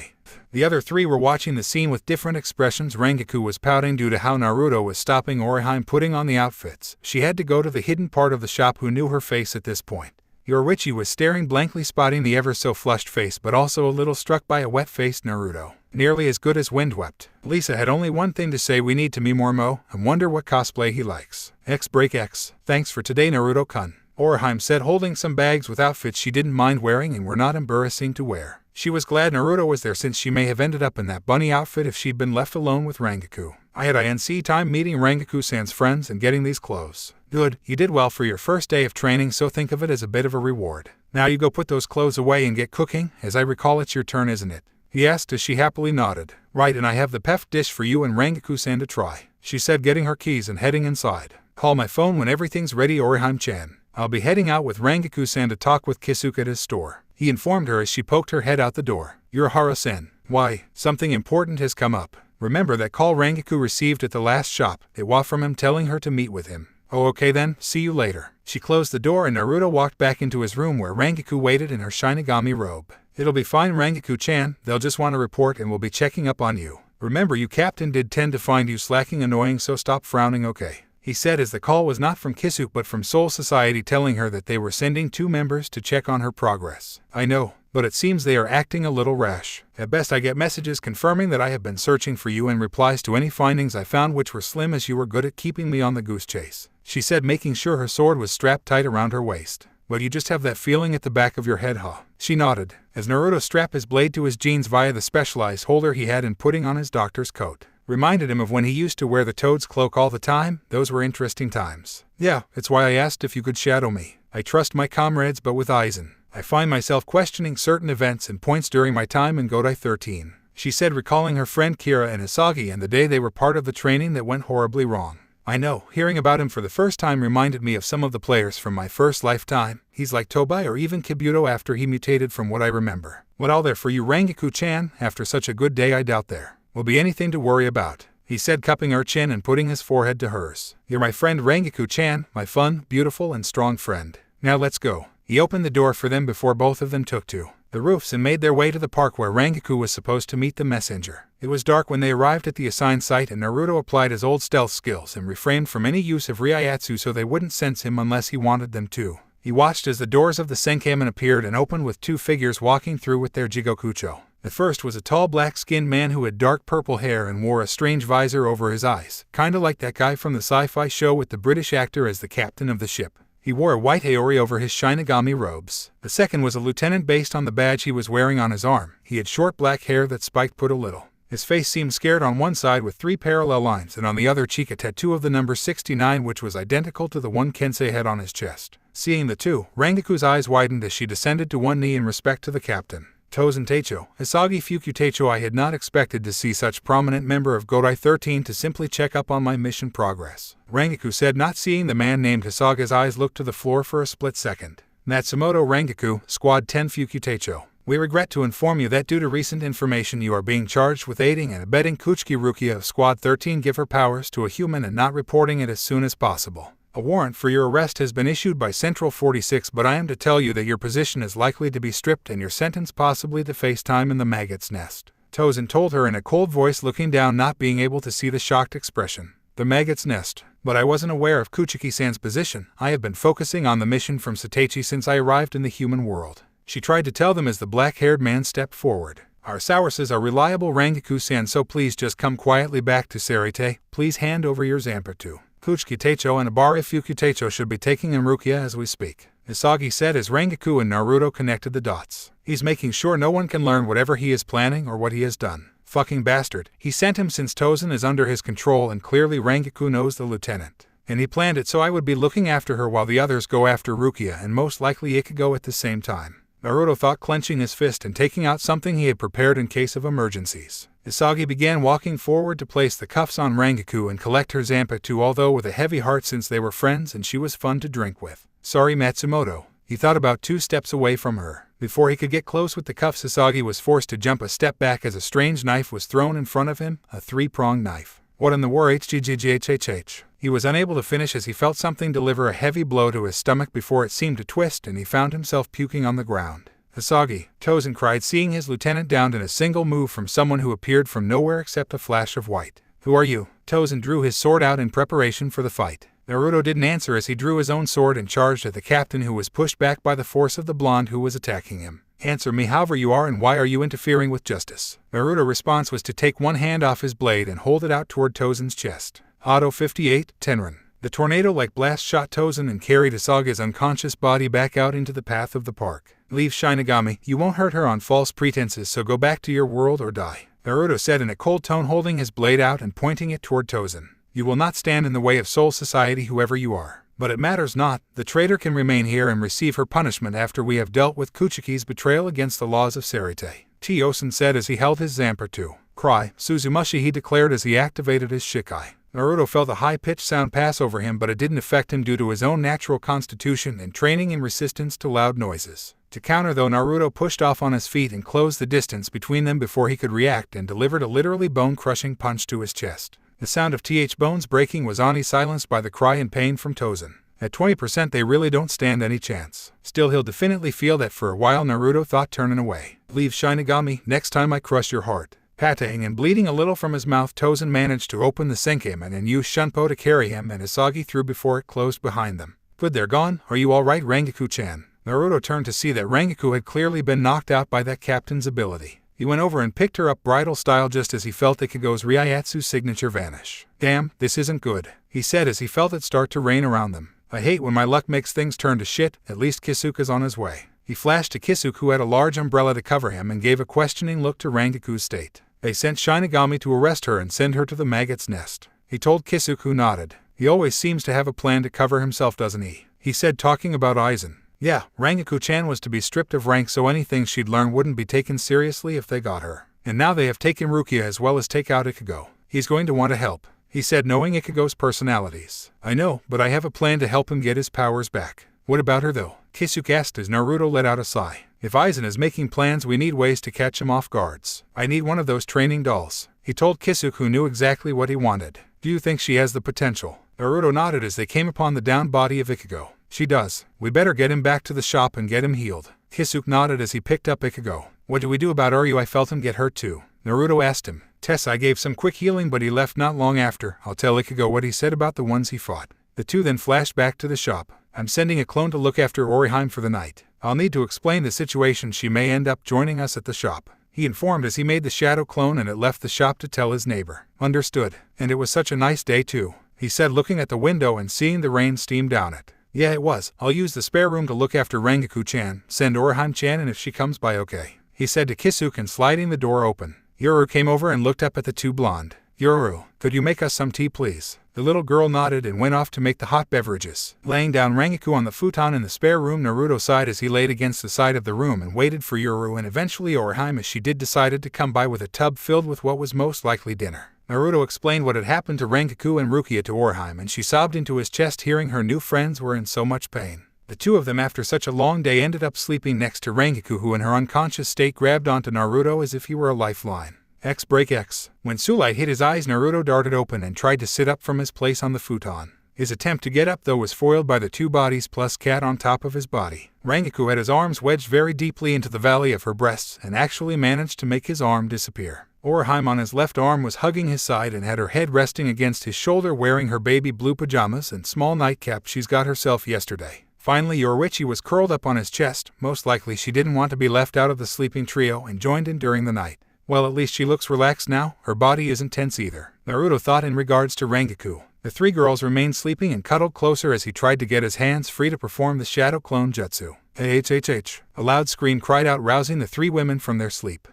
The other three were watching the scene with different expressions. Rengoku was pouting due to how Naruto was stopping Orihime putting on the outfits. She had to go to the hidden part of the shop. Who knew her face at this point? Yoruichi was staring blankly, spotting the ever-so-flushed face, but also a little struck by a wet-faced Naruto. Nearly as good as wind-wept. Lisa had only one thing to say: we need to meet more Mo, and wonder what cosplay he likes. X break X. Thanks for today, Naruto-kun, Orihime said, holding some bags with outfits she didn't mind wearing and were not embarrassing to wear. She was glad Naruto was there, since she may have ended up in that bunny outfit if she'd been left alone with Rengoku. I had INC time meeting Rengoku-san's friends and getting these clothes. Good, you did well for your first day of training, so think of it as a bit of a reward. Now you go put those clothes away and get cooking. As I recall, it's your turn, isn't it? He asked as she happily nodded. Right, and I have the pef dish for you and Rengoku-san to try, she said, getting her keys and heading inside. Call my phone when everything's ready, Orihime-chan. I'll be heading out with Rengoku-san to talk with Kisuke at his store, he informed her as she poked her head out the door. Urahara-sen. Why, something important has come up. Remember that call Rengoku received at the last shop? It was from him telling her to meet with him. Oh, okay then, see you later. She closed the door and Naruto walked back into his room where Rengoku waited in her Shinigami robe. It'll be fine, Rangaku-chan, they'll just want to report and we'll be checking up on you. Remember, you captain did tend to find you slacking annoying, so stop frowning, okay? He said as the call was not from Kisuke but from Soul Society telling her that they were sending 2 members to check on her progress. I know, but it seems they are acting a little rash. At best I get messages confirming that I have been searching for you and replies to any findings I found which were slim, as you were good at keeping me on the goose chase, she said, making sure her sword was strapped tight around her waist. Well, you just have that feeling at the back of your head, huh? She nodded, as Naruto strapped his blade to his jeans via the specialized holder he had in putting on his doctor's coat. Reminded him of when he used to wear the Toad's cloak all the time. Those were interesting times. Yeah, it's why I asked if you could shadow me. I trust my comrades, but with Aizen, I find myself questioning certain events and points during my time in Godai 13. She said, recalling her friend Kira and Isagi and the day they were part of the training that went horribly wrong. I know, hearing about him for the first time reminded me of some of the players from my first lifetime. He's like Tobai or even Kibuto after he mutated, from what I remember. What all there for you, Rangaku-chan? After such a good day I doubt there will be anything to worry about, he said, cupping her chin and putting his forehead to hers. You're my friend Rangaku-chan, my fun, beautiful and strong friend. Now let's go. He opened the door for them before both of them took to the roofs and made their way to the park where Rangaku was supposed to meet the messenger. It was dark when they arrived at the assigned site, and Naruto applied his old stealth skills and refrained from any use of Ryatsu so they wouldn't sense him unless he wanted them to. He watched as the doors of the Senkamen appeared and opened with 2 figures walking through with their Jigokucho. The first was a tall black-skinned man who had dark purple hair and wore a strange visor over his eyes, kinda like that guy from the sci-fi show with the British actor as the captain of the ship. He wore a white haori over his Shinigami robes. The second was a lieutenant based on the badge he was wearing on his arm. He had short black hair that spiked put a little. His face seemed scared on one side with 3 parallel lines, and on the other cheek a tattoo of the number 69, which was identical to the one Kensei had on his chest. Seeing the two, Rangaku's eyes widened as she descended to one knee in respect to the captain. Tozen Teicho, Hisagi Fuku Teicho, I had not expected to see such prominent member of Godai 13 to simply check up on my mission progress, Rangaku said, not seeing the man named Hisaga's eyes look to the floor for a split second. Matsumoto Rangaku, Squad 10 Fuku Teicho. We regret to inform you that due to recent information you are being charged with aiding and abetting Kuchiki Rukia of Squad 13 give her powers to a human and not reporting it as soon as possible. A warrant for your arrest has been issued by Central 46, but I am to tell you that your position is likely to be stripped and your sentence possibly to face time in the maggot's nest, Tozen told her in a cold voice, looking down, not being able to see the shocked expression. The maggot's nest. But I wasn't aware of Kuchiki-san's position. I have been focusing on the mission from Sateichi since I arrived in the human world, she tried to tell them as the black-haired man stepped forward. Our sources are reliable, Rangaku-san, so please just come quietly back to Sarite. Please hand over your Zanpakuto. Kuchiki Teicho and Abari Fuku Teicho should be taking in Rukia as we speak, Hisagi said as Rangaku and Naruto connected the dots. He's making sure no one can learn whatever he is planning or what he has done. Fucking bastard. He sent him since Tozen is under his control, and clearly Rangaku knows the lieutenant. And he planned it so I would be looking after her while the others go after Rukia, and most likely Ikugo at the same time, Naruto thought, clenching his fist and taking out something he had prepared in case of emergencies. Hisagi began walking forward to place the cuffs on Rangaku and collect her Zanpakuto, although with a heavy heart since they were friends and she was fun to drink with. Sorry, Matsumoto. He thought, about 2 steps away from her. Before he could get close with the cuffs, Hisagi was forced to jump a step back as a strange knife was thrown in front of him, a 3-pronged knife. What in the war, HGGGHHH? He was unable to finish as he felt something deliver a heavy blow to his stomach before it seemed to twist and he found himself puking on the ground. Hisagi, Tozen cried, seeing his lieutenant downed in a single move from someone who appeared from nowhere except a flash of white. Who are you? Tozen drew his sword out in preparation for the fight. Naruto didn't answer as he drew his own sword and charged at the captain, who was pushed back by the force of the blonde who was attacking him. Answer me however you are, and why are you interfering with justice? Naruto's response was to take one hand off his blade and hold it out toward Tozen's chest. Auto 58, Tenrin. The tornado-like blast shot Tozen and carried Hisagi's unconscious body back out into the path of the park. Leave Shinigami, you won't hurt her on false pretenses, so go back to your world or die, Naruto said in a cold tone, holding his blade out and pointing it toward Tozen. You will not stand in the way of Soul Society, whoever you are. But it matters not. The traitor can remain here and receive her punishment after we have dealt with Kuchiki's betrayal against the laws of Sarite, Tozen said as he held his Zanpakuto. Cry, Suzumashi, he declared as he activated his Shikai. Naruto felt a high-pitched sound pass over him, but it didn't affect him due to his own natural constitution and training in resistance to loud noises. To counter though, Naruto pushed off on his feet and closed the distance between them before he could react and delivered a literally bone-crushing punch to his chest. The sound of bones breaking was silenced by the cry in pain from Tozen. At 20% they really don't stand any chance. Still, he'll definitely feel that for a while, Naruto thought, turning away. Leave Shinigami, next time I crush your heart. Pateing and bleeding a little from his mouth, Tozen managed to open the Senkamen and use Shunpo to carry him and Hisagi through before it closed behind them. Good, they're gone. Are you alright, Rangaku-chan? Naruto turned to see that Rangaku had clearly been knocked out by that captain's ability. He went over and picked her up bridal style just as he felt Ikugo's Ryatsu signature vanish. Damn, this isn't good, he said as he felt it start to rain around them. I hate when my luck makes things turn to shit. At least Kisuke's on his way. He flashed to Kisuke, who had a large umbrella to cover him, and gave a questioning look to Rangaku's state. They sent Shinigami to arrest her and send her to the maggot's nest, he told Kisuke, who nodded. He always seems to have a plan to cover himself, doesn't he? He said, talking about Aizen. Yeah, Rangaku-chan was to be stripped of rank, so anything she'd learn wouldn't be taken seriously if they got her. And now they have taken Rukia as well as take out Ikugo. He's going to want to help, he said, knowing Ikugo's personalities. I know, but I have a plan to help him get his powers back. What about her though? Kisuke asked as Naruto let out a sigh. If Aizen is making plans, we need ways to catch him off guards. I need one of those training dolls, he told Kisuke, who knew exactly what he wanted. Do you think she has the potential? Naruto nodded as they came upon the downed body of Ikugo. She does. We better get him back to the shop and get him healed. Kisuke nodded as he picked up Ikugo. What do we do about Uryu? I felt him get hurt too, Naruto asked him. I gave some quick healing, but he left not long after. I'll tell Ikugo what he said about the ones he fought. The two then flashed back to the shop. I'm sending a clone to look after Orihime for the night. I'll need to explain the situation. She may end up joining us at the shop, he informed as he made the shadow clone and it left the shop to tell his neighbor. Understood. And it was such a nice day too, he said, looking at the window and seeing the rain steam down it. Yeah, it was. I'll use the spare room to look after Rangaku-chan. Send Orihime-chan, and if she comes by, okay, he said to Kisuke, and sliding the door open. Yoru came over and looked up at the two blonde. Yoru, could you make us some tea, please? The little girl nodded and went off to make the hot beverages. Laying down Rangaku on the futon in the spare room, Naruto sighed as he laid against the side of the room and waited for Yoru, and eventually Orihime, as she did, decided to come by with a tub filled with what was most likely dinner. Naruto explained what had happened to Rangaku and Rukia to Orihime, and she sobbed into his chest hearing her new friends were in so much pain. The two of them, after such a long day, ended up sleeping next to Rangaku, who in her unconscious state grabbed onto Naruto as if he were a lifeline. X break X. When sunlight hit his eyes, Naruto darted open and tried to sit up from his place on the futon. His attempt to get up, though, was foiled by the two bodies plus cat on top of his body. Rangaku had his arms wedged very deeply into the valley of her breasts and actually managed to make his arm disappear. Orihime on his left arm was hugging his side and had her head resting against his shoulder, wearing her baby blue pajamas and small nightcap she's got herself yesterday. Finally, Yoruichi was curled up on his chest. Most likely she didn't want to be left out of the sleeping trio and joined in during the night. Well, at least she looks relaxed now. Her body isn't tense either, Naruto thought in regards to Rangaku. The three girls remained sleeping and cuddled closer as he tried to get his hands free to perform the shadow clone jutsu. HHH. A loud scream cried out, rousing the three women from their sleep.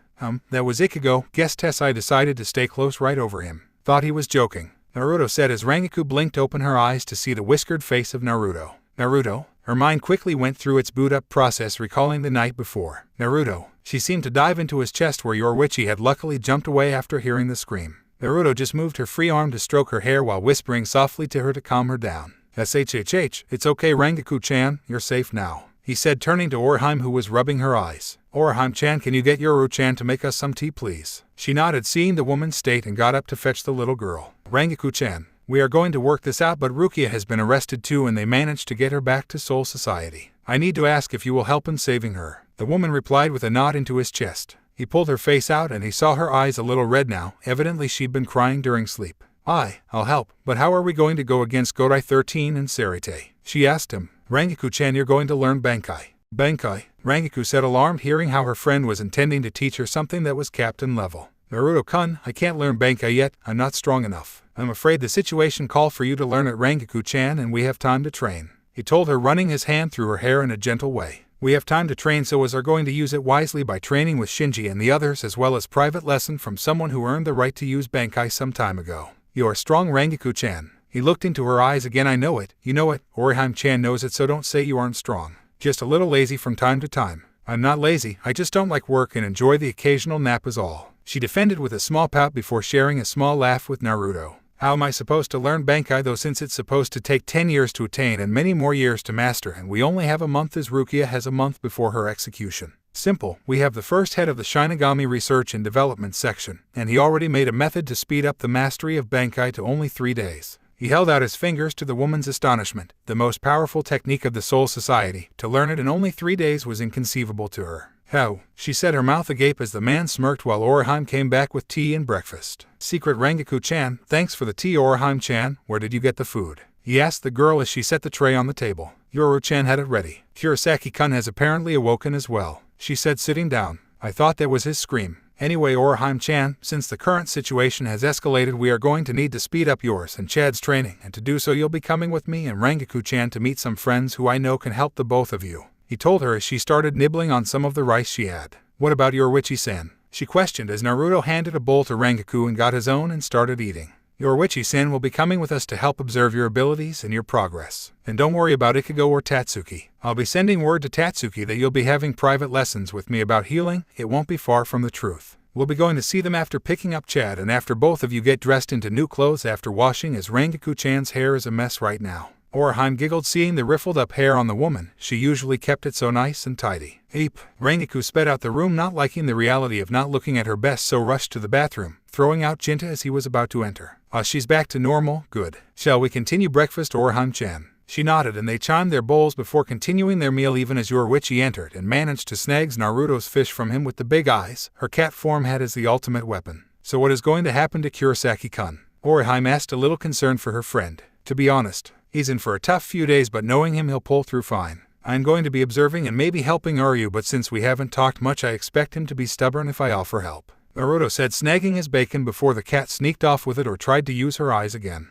That was Ikugo. Guess Tessai decided to stay close right over him. Thought he was joking, Naruto said as Rangaku blinked open her eyes to see the whiskered face of Naruto. Naruto? Her mind quickly went through its boot-up process, recalling the night before. Naruto. She seemed to dive into his chest, where Yoruichi had luckily jumped away after hearing the scream. Naruto just moved her free arm to stroke her hair while whispering softly to her to calm her down. SHHH, it's okay, Rangaku-chan, you're safe now, he said, turning to Orihime, who was rubbing her eyes. Orihime-chan, can you get Yoru-chan to make us some tea, please? She nodded, seeing the woman's state, and got up to fetch the little girl. Rangaku-chan, we are going to work this out, but Rukia has been arrested too, and they managed to get her back to Soul Society. I need to ask if you will help in saving her. The woman replied with a nod into his chest. He pulled her face out and he saw her eyes a little red now. Evidently she'd been crying during sleep. I'll help, but how are we going to go against Godai 13 and Sarite? She asked him. Rangaku-chan, you're going to learn Bankai. Bankai? Rangaku said, alarmed, hearing how her friend was intending to teach her something that was captain level. Naruto-kun, I can't learn Bankai yet. I'm not strong enough. I'm afraid the situation called for you to learn it, Rangaku-chan, and we have time to train, he told her, running his hand through her hair in a gentle way. We have time to train, so as are going to use it wisely by training with Shinji and the others, as well as private lesson from someone who earned the right to use Bankai some time ago. You are strong, Rangaku-chan. He looked into her eyes again. I know it. You know it. Orihime-chan knows it, so don't say you aren't strong. Just a little lazy from time to time. I'm not lazy, I just don't like work and enjoy the occasional nap is all, she defended with a small pout before sharing a small laugh with Naruto. How am I supposed to learn Bankai though, since it's supposed to take 10 years to attain and many more years to master, and we only have a month, as Rukia has a month before her execution? Simple. We have the first head of the Shinigami Research and Development section, and he already made a method to speed up the mastery of Bankai to only 3 days. He held out his fingers to the woman's astonishment. The most powerful technique of the Soul Society. To learn it in only 3 days was inconceivable to her. How? She said, her mouth agape as the man smirked while Orihime came back with tea and breakfast. Secret Rengoku-chan, thanks for the tea Orihime-chan, where did you get the food? He asked the girl as she set the tray on the table. Yoru-chan had it ready. Kurosaki-kun has apparently awoken as well, she said, sitting down. I thought that was his scream. Anyway, Orihime-chan, since the current situation has escalated, we are going to need to speed up yours and Chad's training, and to do so you'll be coming with me and Rengoku-chan to meet some friends who I know can help the both of you. He told her as she started nibbling on some of the rice she had. What about Yoruichi-san? She questioned as Naruto handed a bowl to Rengoku and got his own and started eating. Yoruichi-san will be coming with us to help observe your abilities and your progress. And don't worry about Ikugo or Tatsuki. I'll be sending word to Tatsuki that you'll be having private lessons with me about healing. It won't be far from the truth. We'll be going to see them after picking up Chad and after both of you get dressed into new clothes after washing, as Rengoku-chan's hair is a mess right now. Orihime giggled seeing the riffled up hair on the woman. She usually kept it so nice and tidy. Ape. Rengoku sped out the room, not liking the reality of not looking at her best, so rushed to the bathroom, throwing out Jinta as he was about to enter. She's back to normal, good. Shall we continue breakfast, Orihime-chan? She nodded and they chimed their bowls before continuing their meal, even as Yoruichi entered and managed to snag Naruto's fish from him with the big eyes. Her cat form had as the ultimate weapon. So what is going to happen to Kurosaki-kun? Orihime asked, a little concerned for her friend. To be honest, he's in for a tough few days, but knowing him, he'll pull through fine. I'm going to be observing and maybe helping Uryu, but since we haven't talked much, I expect him to be stubborn if I offer help, Naruto said, snagging his bacon before the cat sneaked off with it or tried to use her eyes again.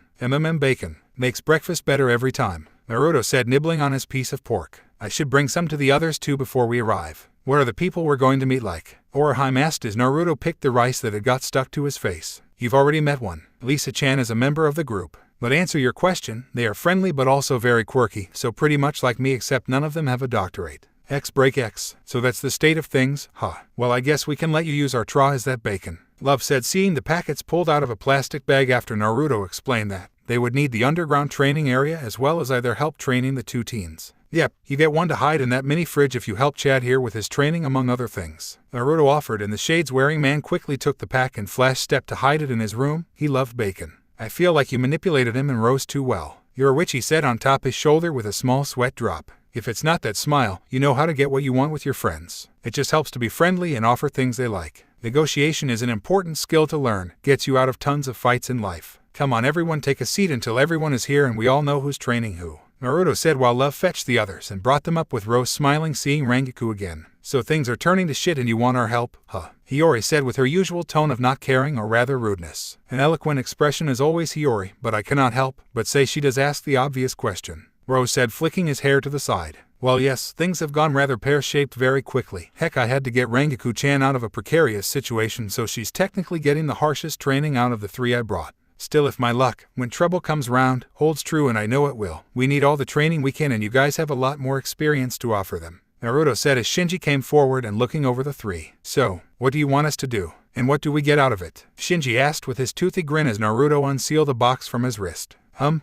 Bacon makes breakfast better every time, Naruto said, nibbling on his piece of pork. I should bring some to the others too before we arrive. What are the people we're going to meet like? Orihime asked as Naruto picked the rice that had got stuck to his face. You've already met one. Lisa-chan is a member of the group. But answer your question, they are friendly but also very quirky, so pretty much like me, except none of them have a doctorate. X. So that's the state of things, huh? Well, I guess we can let you use our tra as that bacon, Love said, seeing the packets pulled out of a plastic bag after Naruto explained that they would need the underground training area as well as either help training the 2 teens. Yep, you get one to hide in that mini fridge if you help Chad here with his training, among other things. Naruto offered, and the shades-wearing man quickly took the pack and flash-stepped to hide it in his room. He loved bacon. I feel like you manipulated him and rose too well, Yoruichi said on top his shoulder with a small sweat drop. If it's not that smile, you know how to get what you want with your friends. It just helps to be friendly and offer things they like. Negotiation is an important skill to learn, gets you out of tons of fights in life. Come on everyone, take a seat until everyone is here and we all know who's training who, Naruto said while Love fetched the others and brought them up with Rose smiling seeing Rengoku again. So things are turning to shit and you want our help, huh? Hiyori said with her usual tone of not caring or rather rudeness. An eloquent expression as always, Hiyori, but I cannot help but say she does ask the obvious question, Rose said, flicking his hair to the side. Well yes, things have gone rather pear-shaped very quickly. Heck, I had to get Rengoku-chan out of a precarious situation, so she's technically getting the harshest training out of the 3 I brought. Still, if my luck, when trouble comes round, holds true, and I know it will, we need all the training we can and you guys have a lot more experience to offer them, Naruto said as Shinji came forward and looking over the 3. So, what do you want us to do? And what do we get out of it? Shinji asked with his toothy grin as Naruto unsealed a box from his wrist.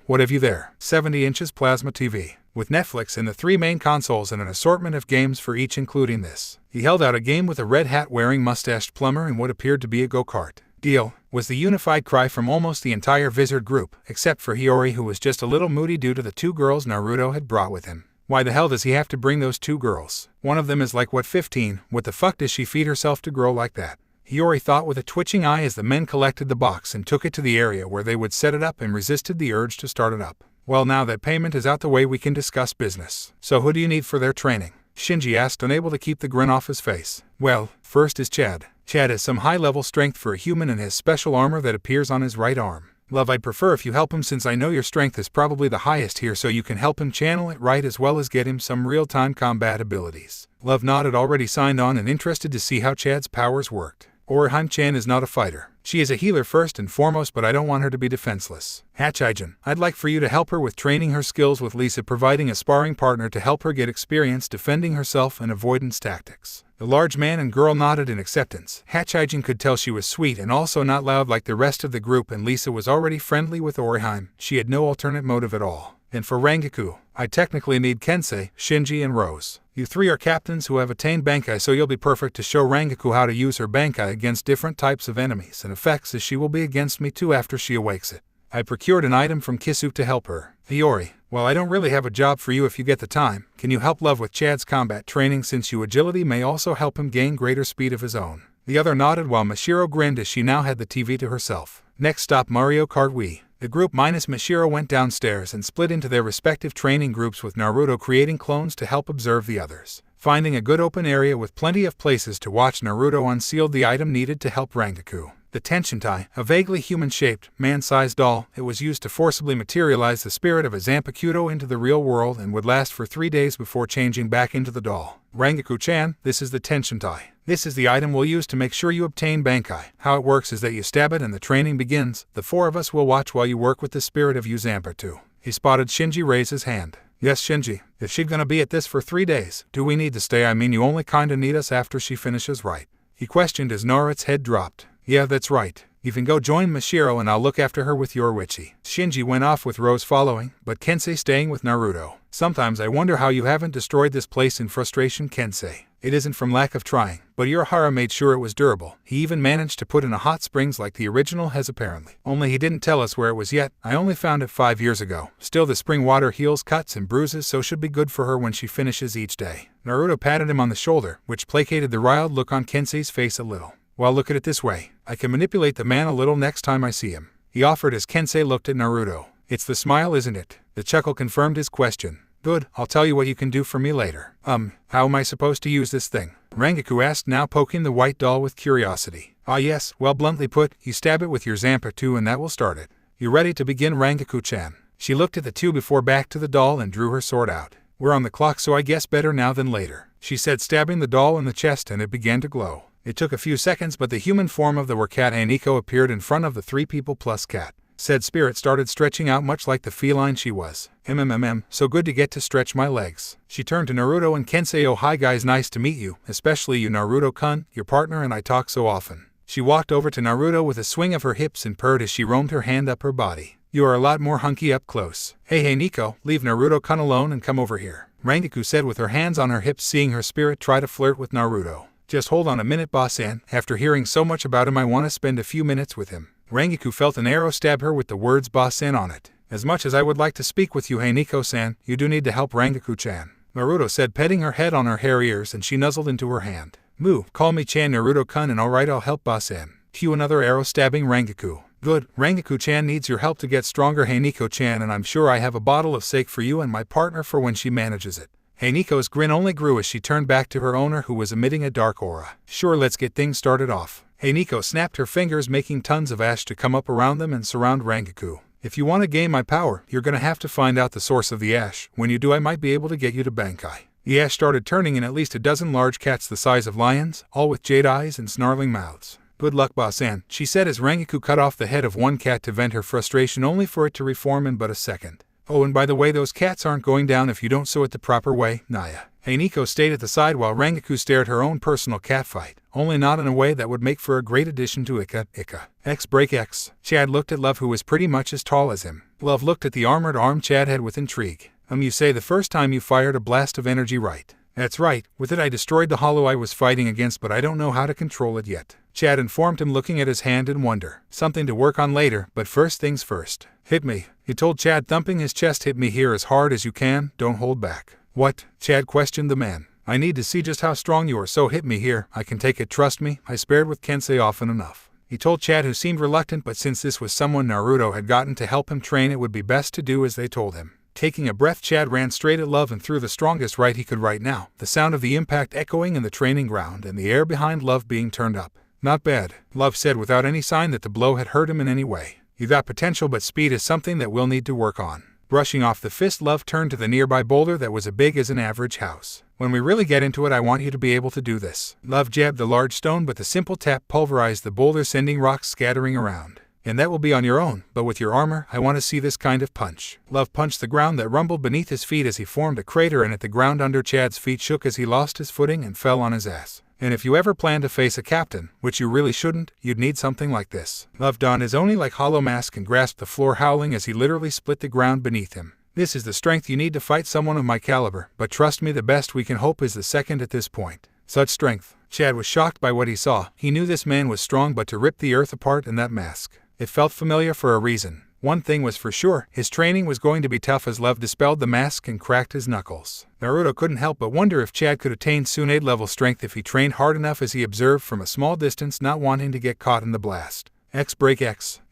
What have you there? 70 inches plasma TV. With Netflix and the 3 main consoles and an assortment of games for each including this. He held out a game with a red hat wearing mustached plumber and what appeared to be a go-kart. Deal, was the unified cry from almost the entire Vizard group, except for Hiyori, who was just a little moody due to the 2 girls Naruto had brought with him. Why the hell does he have to bring those 2 girls? One of them is like what, 15? What the fuck does she feed herself to grow like that? Hiyori thought with a twitching eye as the men collected the box and took it to the area where they would set it up and resisted the urge to start it up. Well, now that payment is out the way, we can discuss business. So who do you need for their training? Shinji asked, unable to keep the grin off his face. Well, first is Chad. Chad has some high-level strength for a human and has special armor that appears on his right arm. Love, I'd prefer if you help him since I know your strength is probably the highest here, so you can help him channel it right as well as get him some real-time combat abilities. Love nodded, already signed on and interested to see how Chad's powers worked. Orihime-chan is not a fighter. She is a healer first and foremost, but I don't want her to be defenseless. Aizen, I'd like for you to help her with training her skills with Lisa, providing a sparring partner to help her get experience defending herself and avoidance tactics. The large man and girl nodded in acceptance. Aizen could tell she was sweet and also not loud like the rest of the group, and Lisa was already friendly with Orihime. She had no alternate motive at all. And for Rengoku, I technically need Kensei, Shinji, and Rose. You 3 are captains who have attained Bankai, so you'll be perfect to show Rengoku how to use her Bankai against different types of enemies and effects, as she will be against me too after she awakes it. I procured an item from Kisuke to help her. Iori, well, I don't really have a job for you if you get the time. Can you help Love with Chad's combat training since you agility may also help him gain greater speed of his own? The other nodded while Mashiro grinned as she now had the TV to herself. Next stop Mario Kart Wii. The group minus Mashiro went downstairs and split into their respective training groups with Naruto creating clones to help observe the others. Finding a good open area with plenty of places to watch, Naruto unsealed the item needed to help Rangaku. The Tenshintai, a vaguely human-shaped, man-sized doll, it was used to forcibly materialize the spirit of a Zanpakuto into the real world and would last for 3 days before changing back into the doll. Rangaku-chan, this is the Tenshintai. This is the item we'll use to make sure you obtain Bankai. How it works is that you stab it and the training begins. The 4 of us will watch while you work with the spirit of Zanpakuto. He spotted Shinji raise his hand. Yes, Shinji, if she's gonna be at this for 3 days, do we need to stay? I mean, you only kinda need us after she finishes, right? He questioned as Naruto's head dropped. Yeah, that's right. You can go join Mashiro and I'll look after her with Yoruichi. Shinji went off with Rose following, but Kensei staying with Naruto. Sometimes I wonder how you haven't destroyed this place in frustration, Kensei. It isn't from lack of trying, but your Harem made sure it was durable. He even managed to put in a hot springs like the original has apparently. Only he didn't tell us where it was yet. I only found it 5 years ago. Still, the spring water heals cuts and bruises, so should be good for her when she finishes each day. Naruto patted him on the shoulder, which placated the riled look on Kensei's face a little. Well, look at it this way. I can manipulate the man a little next time I see him. He offered as Kensei looked at Naruto. It's the smile, isn't it? The chuckle confirmed his question. Good, I'll tell you what you can do for me later. How am I supposed to use this thing? Rangaku asked, now poking the white doll with curiosity. Ah yes, well, bluntly put, you stab it with your Zanpakuto and that will start it. You ready to begin, Rangaku-chan? She looked at the two before back to the doll and drew her sword out. We're on the clock, so I guess better now than later, she said, stabbing the doll in the chest, and it began to glow. It took a few seconds, but the human form of the cat Haniko appeared in front of the 3 people plus cat. Said spirit started stretching out much like the feline she was. So good to get to stretch my legs. She turned to Naruto and Kensei. Oh, hi guys, nice to meet you, especially you, Naruto-kun, your partner and I talk so often. She walked over to Naruto with a swing of her hips and purred as she roamed her hand up her body. You are a lot more hunky up close. Hey Nico, leave Naruto-kun alone and come over here, Rangaku said with her hands on her hips, seeing her spirit try to flirt with Naruto. Just hold on a minute, boss-san. After hearing so much about him, I want to spend a few minutes with him. Rangaku felt an arrow stab her with the words boss-san on it. As much as I would like to speak with you, Haniko-san, you do need to help Rangaku-chan, Naruto said, petting her head on her hair ears, and she nuzzled into her hand. Moo, call me Chan, Naruto-kun, and alright, I'll help boss-san. Cue another arrow stabbing Rangaku. Good, Rangaku-chan needs your help to get stronger, Haniko-chan, and I'm sure I have a bottle of sake for you and my partner for when she manages it. Haniko's grin only grew as she turned back to her owner, who was emitting a dark aura. Sure, let's get things started off. Haniko snapped her fingers, making tons of ash to come up around them and surround Rangaku. If you want to gain my power, you're gonna have to find out the source of the ash. When you do, I might be able to get you to Bankai. The ash started turning in at least a dozen large cats the size of lions, all with jade eyes and snarling mouths. Good luck, boss-san, she said as Rangaku cut off the head of one cat to vent her frustration, only for it to reform in but a second. Oh, and by the way, those cats aren't going down if you don't sew it the proper way, Naya. Haniko stayed at the side while Rangaku stared her own personal cat fight, only not in a way that would make for a great addition to Ika. X break X. Chad looked at Love, who was pretty much as tall as him. Love looked at the armored arm Chad had with intrigue. You say the first time you fired a blast of energy, right? That's right, with it I destroyed the hollow I was fighting against, but I don't know how to control it yet, Chad informed him, looking at his hand in wonder. Something to work on later, but first things first. Hit me, he told Chad, thumping his chest. Hit me here as hard as you can, don't hold back. What? Chad questioned the man. I need to see just how strong you are, so hit me here, I can take it, trust me, I sparred with Kensei often enough, he told Chad, who seemed reluctant, but since this was someone Naruto had gotten to help him train, it would be best to do as they told him. Taking a breath, Chad ran straight at Love and threw the strongest right he could right now, the sound of the impact echoing in the training ground and the air behind Love being turned up. Not bad, Love said without any sign that the blow had hurt him in any way. You got potential, but speed is something that we'll need to work on. Brushing off the fist, Love turned to the nearby boulder that was as big as an average house. When we really get into it, I want you to be able to do this. Love jabbed the large stone, but the simple tap pulverized the boulder, sending rocks scattering around. And that will be on your own, but with your armor, I want to see this kind of punch. Love punched the ground that rumbled beneath his feet as he formed a crater, and at the ground under Chad's feet shook as he lost his footing and fell on his ass. And if you ever plan to face a captain, which you really shouldn't, you'd need something like this. Love donned his only like hollow mask and grasped the floor, howling as he literally split the ground beneath him. This is the strength you need to fight someone of my caliber, but trust me, the best we can hope is the second at this point. Such strength. Chad was shocked by what he saw. He knew this man was strong, but to rip the earth apart in that mask. It felt familiar for a reason. One thing was for sure, his training was going to be tough as love dispelled the mask and cracked his knuckles. Naruto couldn't help but wonder if Chad could attain Tsunade-level strength if he trained hard enough as he observed from a small distance, not wanting to get caught in the blast. X.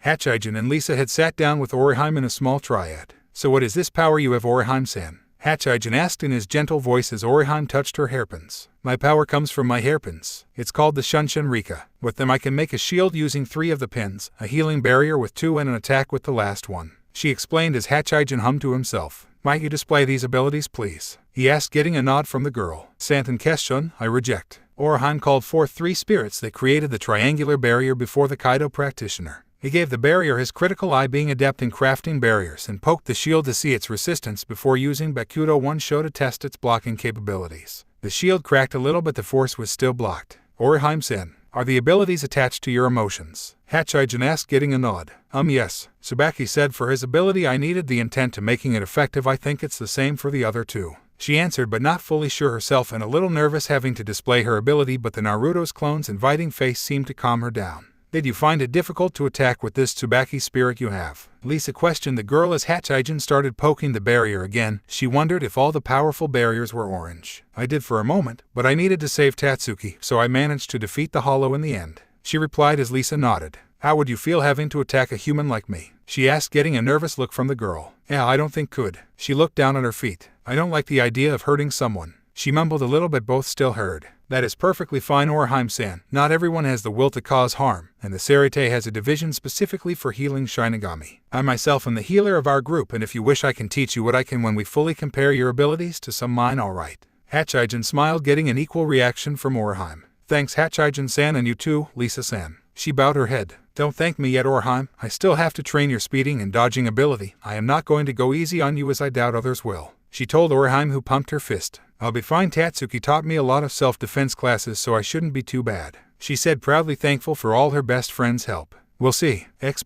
Hachijin and Lisa had sat down with Orihime in a small triad. So what is this power you have, Orihime-san? Hachijin asked in his gentle voice as Orihime touched her hairpins. My power comes from my hairpins. It's called the Shunshin Rika. With them I can make a shield using 3 of the pins, a healing barrier with 2 and an attack with the last one. She explained as Hachijin hummed to himself. Might you display these abilities, please? He asked, getting a nod from the girl. Santen question, I reject. Orihime called forth 3 spirits that created the triangular barrier before the Kaido practitioner. He gave the barrier his critical eye, being adept in crafting barriers, and poked the shield to see its resistance before using Bakudo 1 Sho to test its blocking capabilities. The shield cracked a little, but the force was still blocked. Orihime-san, are the abilities attached to your emotions? Hachijin asked, getting a nod. Yes, Tsubaki said. For his ability I needed the intent to making it effective. I think it's the same for the other 2. She answered, but not fully sure herself and a little nervous having to display her ability, but the Naruto's clone's inviting face seemed to calm her down. Did you find it difficult to attack with this Tsubaki spirit you have? Lisa questioned the girl as Hachijin started poking the barrier again. She wondered if all the powerful barriers were orange. I did for a moment, but I needed to save Tatsuki, so I managed to defeat the Hollow in the end. She replied as Lisa nodded. How would you feel having to attack a human like me? She asked, getting a nervous look from the girl. Yeah, I don't think could. She looked down at her feet. I don't like the idea of hurting someone. She mumbled a little, but both still heard. That is perfectly fine, Orihime-san. Not everyone has the will to cause harm, and the Serite has a division specifically for healing Shinigami. I myself am the healer of our group, and if you wish I can teach you what I can when we fully compare your abilities to some mine, alright. Hachijin smiled, getting an equal reaction from Orihime. Thanks, Hachijin-san, and you too, Lisa-san. She bowed her head. Don't thank me yet, Orihime. I still have to train your speeding and dodging ability. I am not going to go easy on you, as I doubt others will. She told Orihime, who pumped her fist. I'll be fine. Tatsuki taught me a lot of self-defense classes, so I shouldn't be too bad. She said, proudly thankful for all her best friend's help. We'll see. X.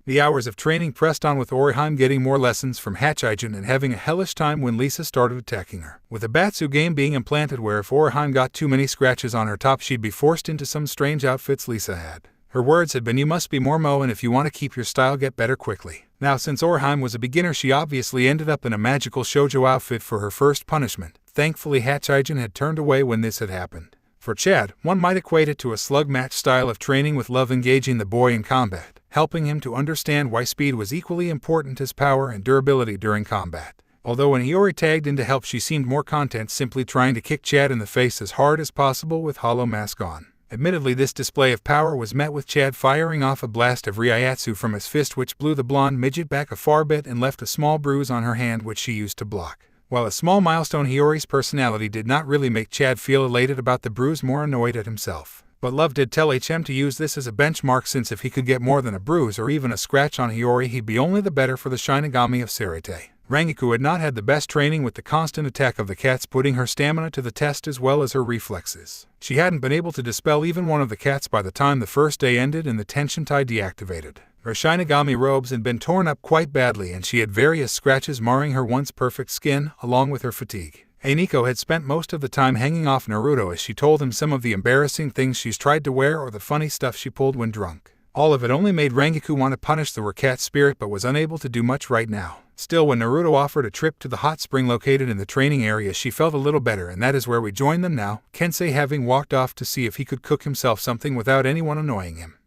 The hours of training pressed on, with Orihime getting more lessons from Hachijin and having a hellish time when Lisa started attacking her. With a Batsu game being implanted where if Orihime got too many scratches on her top she'd be forced into some strange outfits Lisa had. Her words had been, you must be more Mo, and if you want to keep your style, get better quickly. Now, since Orihime was a beginner, she obviously ended up in a magical shoujo outfit for her first punishment. Thankfully, Hachijin had turned away when this had happened. For Chad, one might equate it to a slug match style of training, with love engaging the boy in combat, helping him to understand why speed was equally important as power and durability during combat. Although when Hiyori tagged in to help, she seemed more content simply trying to kick Chad in the face as hard as possible with Hollow Mask on. Admittedly, this display of power was met with Chad firing off a blast of Ryatsu from his fist, which blew the blonde midget back a far bit and left a small bruise on her hand, which she used to block. While a small milestone, Hiyori's personality did not really make Chad feel elated about the bruise, more annoyed at himself. But Love did tell HM to use this as a benchmark, since if he could get more than a bruise or even a scratch on Hiyori, he'd be only the better for the Shinigami of Serite. Rangiku had not had the best training with the constant attack of the cats, putting her stamina to the test as well as her reflexes. She hadn't been able to dispel even one of the cats by the time the first day ended and the tension tie deactivated. Her Shinigami robes had been torn up quite badly, and she had various scratches marring her once perfect skin, along with her fatigue. Einiko had spent most of the time hanging off Naruto as she told him some of the embarrassing things she's tried to wear or the funny stuff she pulled when drunk. All of it only made Rangiku want to punish the cat spirit, but was unable to do much right now. Still, when Naruto offered a trip to the hot spring located in the training area, she felt a little better, and that is where we joined them now, Kensei having walked off to see if he could cook himself something without anyone annoying him.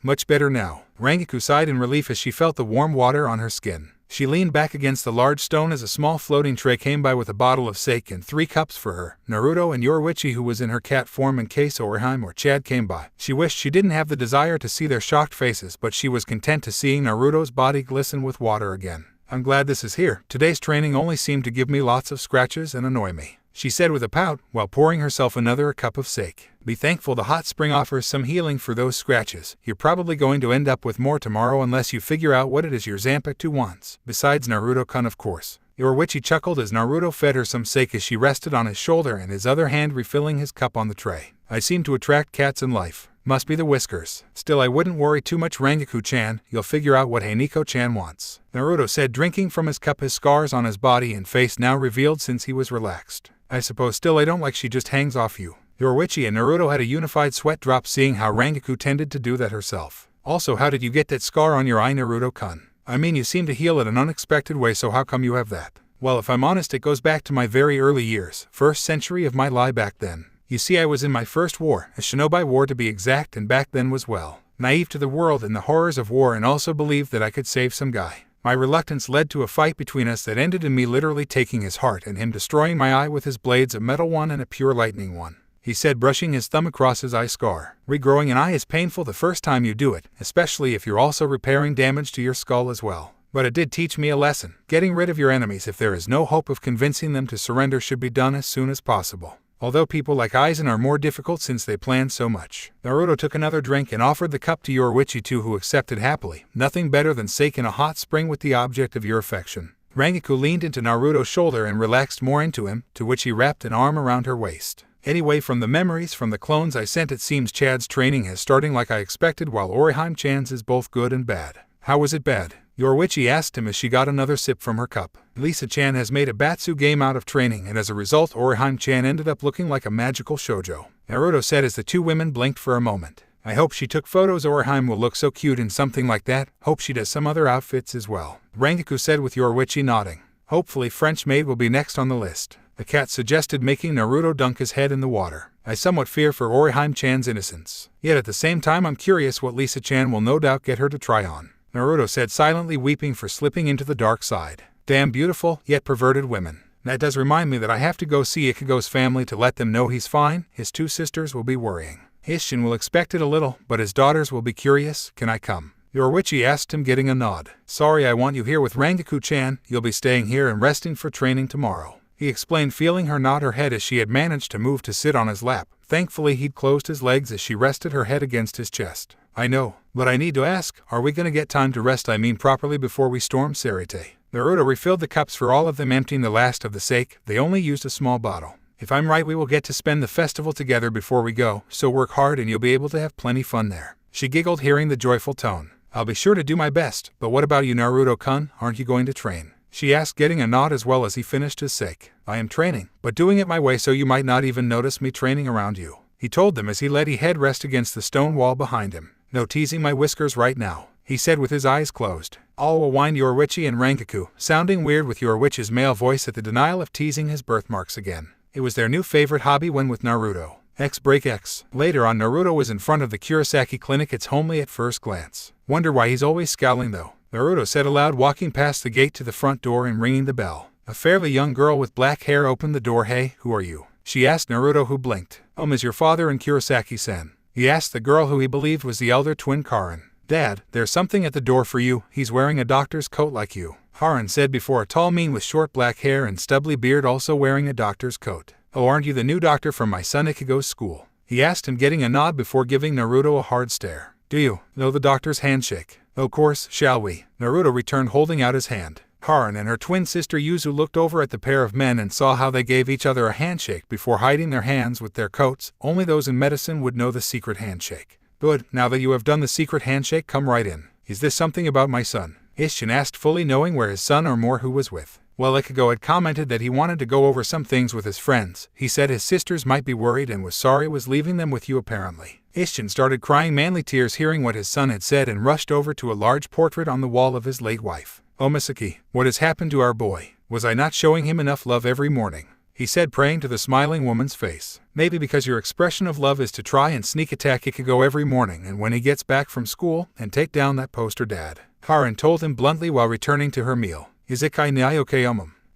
Much better now. Rangiku sighed in relief as she felt the warm water on her skin. She leaned back against the large stone as a small floating tray came by with a bottle of sake and 3 cups for her, Naruto, and Yoruichi, who was in her cat form in case Orihime or Chad came by. She wished she didn't have the desire to see their shocked faces, but she was content to seeing Naruto's body glisten with water again. I'm glad this is here. Today's training only seemed to give me lots of scratches and annoy me, she said with a pout, while pouring herself another cup of sake. Be thankful the hot spring offers some healing for those scratches. You're probably going to end up with more tomorrow unless you figure out what it is your Zanpakuto wants. Besides Naruto-kun, of course. Yoruichi chuckled as Naruto fed her some sake as she rested on his shoulder and his other hand refilling his cup on the tray. I seem to attract cats in life. Must be the whiskers. Still, I wouldn't worry too much, Rangiku-chan. You'll figure out what Einiko-chan wants. Naruto said, drinking from his cup, his scars on his body and face now revealed since he was relaxed. I suppose still I don't like she just hangs off you. Yoruichi and Naruto had a unified sweat drop seeing how Rangiku tended to do that herself. Also, how did you get that scar on your eye, Naruto-kun? I mean, you seem to heal in an unexpected way, so how come you have that? Well, if I'm honest, it goes back to my very early years, first century of my life back then. You see, I was in my first war, a shinobi war to be exact, and back then was, well, naive to the world and the horrors of war, and also believed that I could save some guy. My reluctance led to a fight between us that ended in me literally taking his heart and him destroying my eye with his blades, a metal one and a pure lightning one. He said, brushing his thumb across his eye scar. Regrowing an eye is painful the first time you do it, especially if you're also repairing damage to your skull as well. But it did teach me a lesson. Getting rid of your enemies if there is no hope of convincing them to surrender should be done as soon as possible. Although people like Aizen are more difficult since they plan so much. Naruto took another drink and offered the cup to Yoruichi too, who accepted happily. Nothing better than sake in a hot spring with the object of your affection. Rangaku leaned into Naruto's shoulder and relaxed more into him, to which he wrapped an arm around her waist. Anyway, from the memories from the clones I sent, it seems Chad's training is starting like I expected, while Orihime-chan's is both good and bad. How was it bad? Yoruichi asked him as she got another sip from her cup. Lisa-chan has made a Batsu game out of training, and as a result Orihime-chan ended up looking like a magical shoujo. Naruto said as the two women blinked for a moment. I hope she took photos. Orihime will look so cute in something like that. Hope she does some other outfits as well. Rangaku said with Yoruichi nodding. Hopefully French maid will be next on the list. The cat suggested making Naruto dunk his head in the water. I somewhat fear for Orihime-chan's innocence. Yet at the same time I'm curious what Lisa-chan will no doubt get her to try on. Naruto said, silently weeping for slipping into the dark side. Damn beautiful, yet perverted women. That does remind me that I have to go see Ikago's family to let them know he's fine. His two sisters will be worrying. Isshin will expect it a little, but his daughters will be curious. Can I come? Yoruichi asked him, getting a nod. Sorry, I want you here with Rangaku-chan. You'll be staying here and resting for training tomorrow. He explained, feeling her nod her head as she had managed to move to sit on his lap. Thankfully he'd closed his legs as she rested her head against his chest. I know, but I need to ask, are we gonna get time to rest, I mean properly, before we storm Sarite? Naruto refilled the cups for all of them, emptying the last of the sake. They only used a small bottle. If I'm right, we will get to spend the festival together before we go, so work hard and you'll be able to have plenty fun there. She giggled, hearing the joyful tone. I'll be sure to do my best, but what about you, Naruto-kun? Aren't you going to train? She asked, getting a nod as well as he finished his sake. I am training, but doing it my way, so you might not even notice me training around you, he told them as he let his head rest against the stone wall behind him. No teasing my whiskers right now, he said with his eyes closed. All whined Yoruichi and Rangaku, sounding weird with Yoruichi's male voice at the denial of teasing his birthmarks again. It was their new favorite hobby when with Naruto. Break X. Later on, Naruto was in front of the Kurosaki clinic. It's homely at first glance. Wonder why he's always scowling though, Naruto said aloud, walking past the gate to the front door and ringing the bell. A fairly young girl with black hair opened the door. Hey, who are you? She asked Naruto, who blinked. Is your father and Kurosaki-san? He asked the girl who he believed was the elder twin Karin. Dad, there's something at the door for you. He's wearing a doctor's coat like you, Karin said before a tall man with short black hair and stubbly beard also wearing a doctor's coat. Oh, aren't you the new doctor from my son Ikago's school? He asked him, getting a nod before giving Naruto a hard stare. Do you know the doctor's handshake? Of course, shall we? Naruto returned, holding out his hand. Karin and her twin sister Yuzu looked over at the pair of men and saw how they gave each other a handshake before hiding their hands with their coats. Only those in medicine would know the secret handshake. Good, now that you have done the secret handshake, come right in. Is this something about my son? Isshin asked, fully knowing where his son or more who was with. Well, Ikago had commented that he wanted to go over some things with his friends. He said his sisters might be worried and was sorry was leaving them with you apparently. Isshin started crying manly tears hearing what his son had said and rushed over to a large portrait on the wall of his late wife. Oh, Misaki, what has happened to our boy? Was I not showing him enough love every morning? He said, praying to the smiling woman's face. Maybe because your expression of love is to try and sneak attack Ikago every morning and when he gets back from school and take down that poster, Dad. Karin told him bluntly while returning to her meal. Isekai ni okay?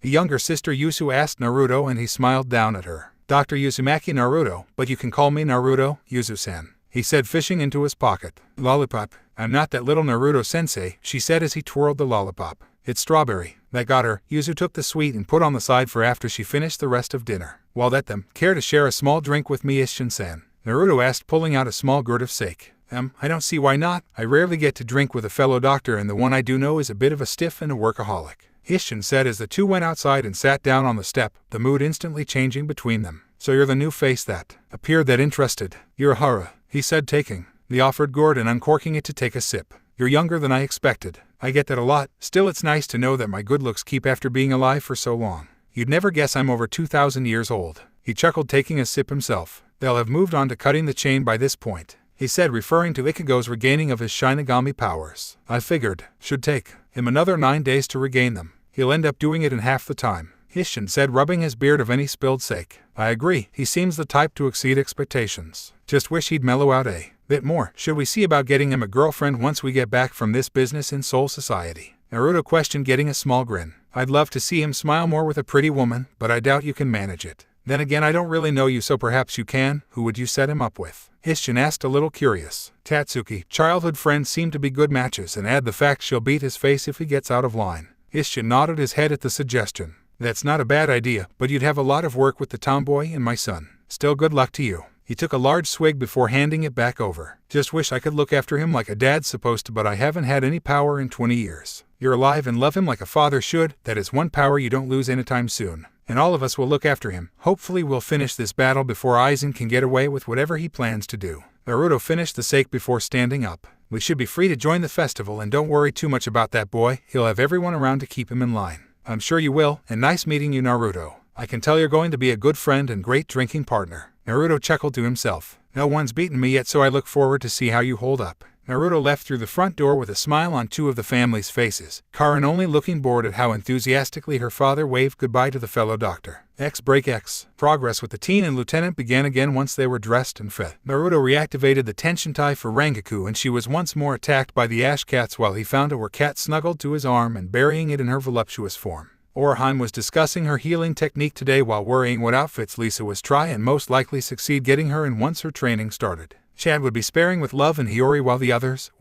The younger sister Yuzu asked Naruto and he smiled down at her. Dr. Uzumaki Naruto, but you can call me Naruto, Yuzu-san, he said, fishing into his pocket. Lollipop. I'm not that little Naruto-sensei, she said as he twirled the lollipop. It's strawberry. That got her. Yuzu took the sweet and put on the side for after she finished the rest of dinner. Well, let them. Care to share a small drink with me, Isshin-san? Naruto asked, pulling out a small gourd of sake. I don't see why not. I rarely get to drink with a fellow doctor and the one I do know is a bit of a stiff and a workaholic, Isshin said as the two went outside and sat down on the step, the mood instantly changing between them. So you're the new face that appeared that interested. You're a Hara, he said, taking the offered gourd and uncorking it to take a sip. You're younger than I expected. I get that a lot. Still, it's nice to know that my good looks keep after being alive for so long. You'd never guess I'm over 2,000 years old. He chuckled, taking a sip himself. They'll have moved on to cutting the chain by this point. he said, referring to Ikugo's regaining of his Shinigami powers. I figured, should take him another 9 days to regain them. He'll end up doing it in half the time, Hisshin said, rubbing his beard of any spilled sake. I agree, he seems the type to exceed expectations. Just wish he'd mellow out a bit more. Should we see about getting him a girlfriend once we get back from this business in Soul Society? Naruto questioned, getting a small grin. I'd love to see him smile more with a pretty woman, but I doubt you can manage it. Then again, I don't really know you, so perhaps you can. Who would you set him up with? Hisshin asked, a little curious. Tatsuki. Childhood friends seem to be good matches, and add the fact she'll beat his face if he gets out of line. Hisshin nodded his head at the suggestion. That's not a bad idea, but you'd have a lot of work with the tomboy and my son. Still, good luck to you. He took a large swig before handing it back over. Just wish I could look after him like a dad's supposed to, but I haven't had any power in 20 years. You're alive and love him like a father should. That is one power you don't lose anytime soon. And all of us will look after him. Hopefully we'll finish this battle before Aizen can get away with whatever he plans to do. Naruto finished the sake before standing up. We should be free to join the festival, and don't worry too much about that boy. He'll have everyone around to keep him in line. I'm sure you will, and nice meeting you, Naruto. I can tell you're going to be a good friend and great drinking partner. Naruto chuckled to himself. No one's beaten me yet, so I look forward to see how you hold up. Naruto left through the front door with a smile on two of the family's faces, Karin only looking bored at how enthusiastically her father waved goodbye to the fellow doctor. Break X. Progress with the teen and lieutenant began again once they were dressed and fed. Naruto reactivated the tension tie for Rengoku, and she was once more attacked by the ash cats while he found a were cat snuggled to his arm and burying it in her voluptuous form. Orihime was discussing her healing technique today while worrying what outfits Lisa was try and most likely succeed getting her in once her training started. Chad would be sparring with Love and Hiyori while the others,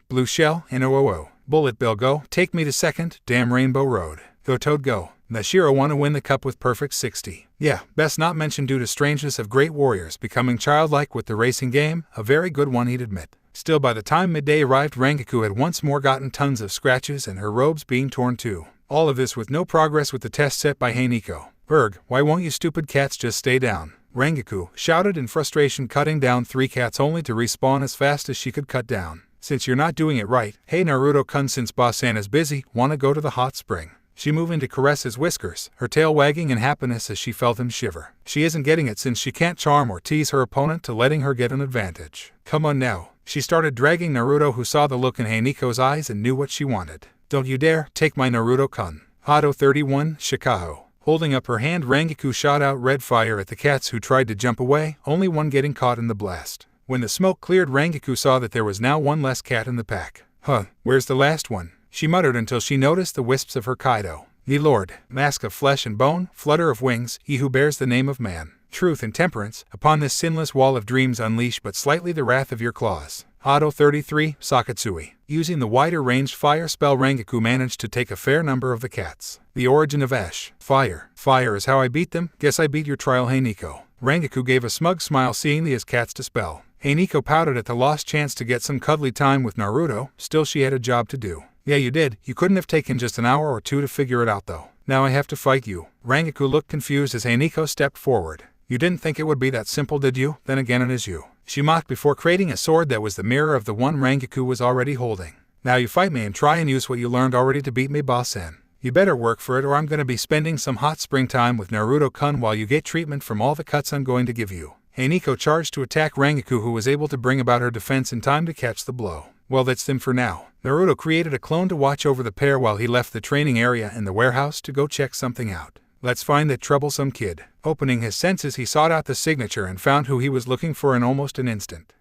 Blue Shell and OOO. Bullet Bill go, take me to second, damn Rainbow Road. Go Toad go. Nashiro want to win the cup with perfect 60. Yeah, best not mention due to strangeness of great warriors becoming childlike with the racing game, a very good one he'd admit. Still, by the time midday arrived, Rengoku had once more gotten tons of scratches and her robes being torn too. All of this with no progress with the test set by Heiniko. Berg, why won't you stupid cats just stay down? Rengoku shouted in frustration, cutting down 3 cats only to respawn as fast as she could cut down. Since you're not doing it right, hey Naruto-kun, since Boss-san is busy, wanna go to the hot spring? She moved in to caress his whiskers, her tail wagging in happiness as she felt him shiver. She isn't getting it since she can't charm or tease her opponent to letting her get an advantage. Come on now. She started dragging Naruto, who saw the look in Heiniko's eyes and knew what she wanted. Don't you dare take my Naruto-kun. Hado 31, Shikaho. Holding up her hand, Rengoku shot out red fire at the cats who tried to jump away, only one getting caught in the blast. When the smoke cleared, Rengoku saw that there was now one less cat in the pack. Where's the last one? She muttered until she noticed the wisps of her Kaido. Ye Lord, mask of flesh and bone, flutter of wings, he who bears the name of man. Truth and temperance, upon this sinless wall of dreams unleash but slightly the wrath of your claws. Hado 33, Sakatsui. Using the wider-ranged fire spell, Rengoku managed to take a fair number of the cats. The origin of ash. Fire. Fire is how I beat them. Guess I beat your trial, Heiniko. Rengoku gave a smug smile, seeing the as cats to spell. Heiniko pouted at the lost chance to get some cuddly time with Naruto. Still, she had a job to do. Yeah, you did. You couldn't have taken just an hour or two to figure it out, though. Now I have to fight you. Rengoku looked confused as Heiniko stepped forward. You didn't think it would be that simple, did you? Then again, it is you. She mocked before creating a sword that was the mirror of the one Rengoku was already holding. Now you fight me and try and use what you learned already to beat me, Boss-san. You better work for it, or I'm gonna be spending some hot springtime with Naruto-kun while you get treatment from all the cuts I'm going to give you. Heiniko charged to attack Rengoku, who was able to bring about her defense in time to catch the blow. Well, that's them for now. Naruto created a clone to watch over the pair while he left the training area and the warehouse to go check something out. Let's find that troublesome kid. Opening his senses, he sought out the signature and found who he was looking for in almost an instant.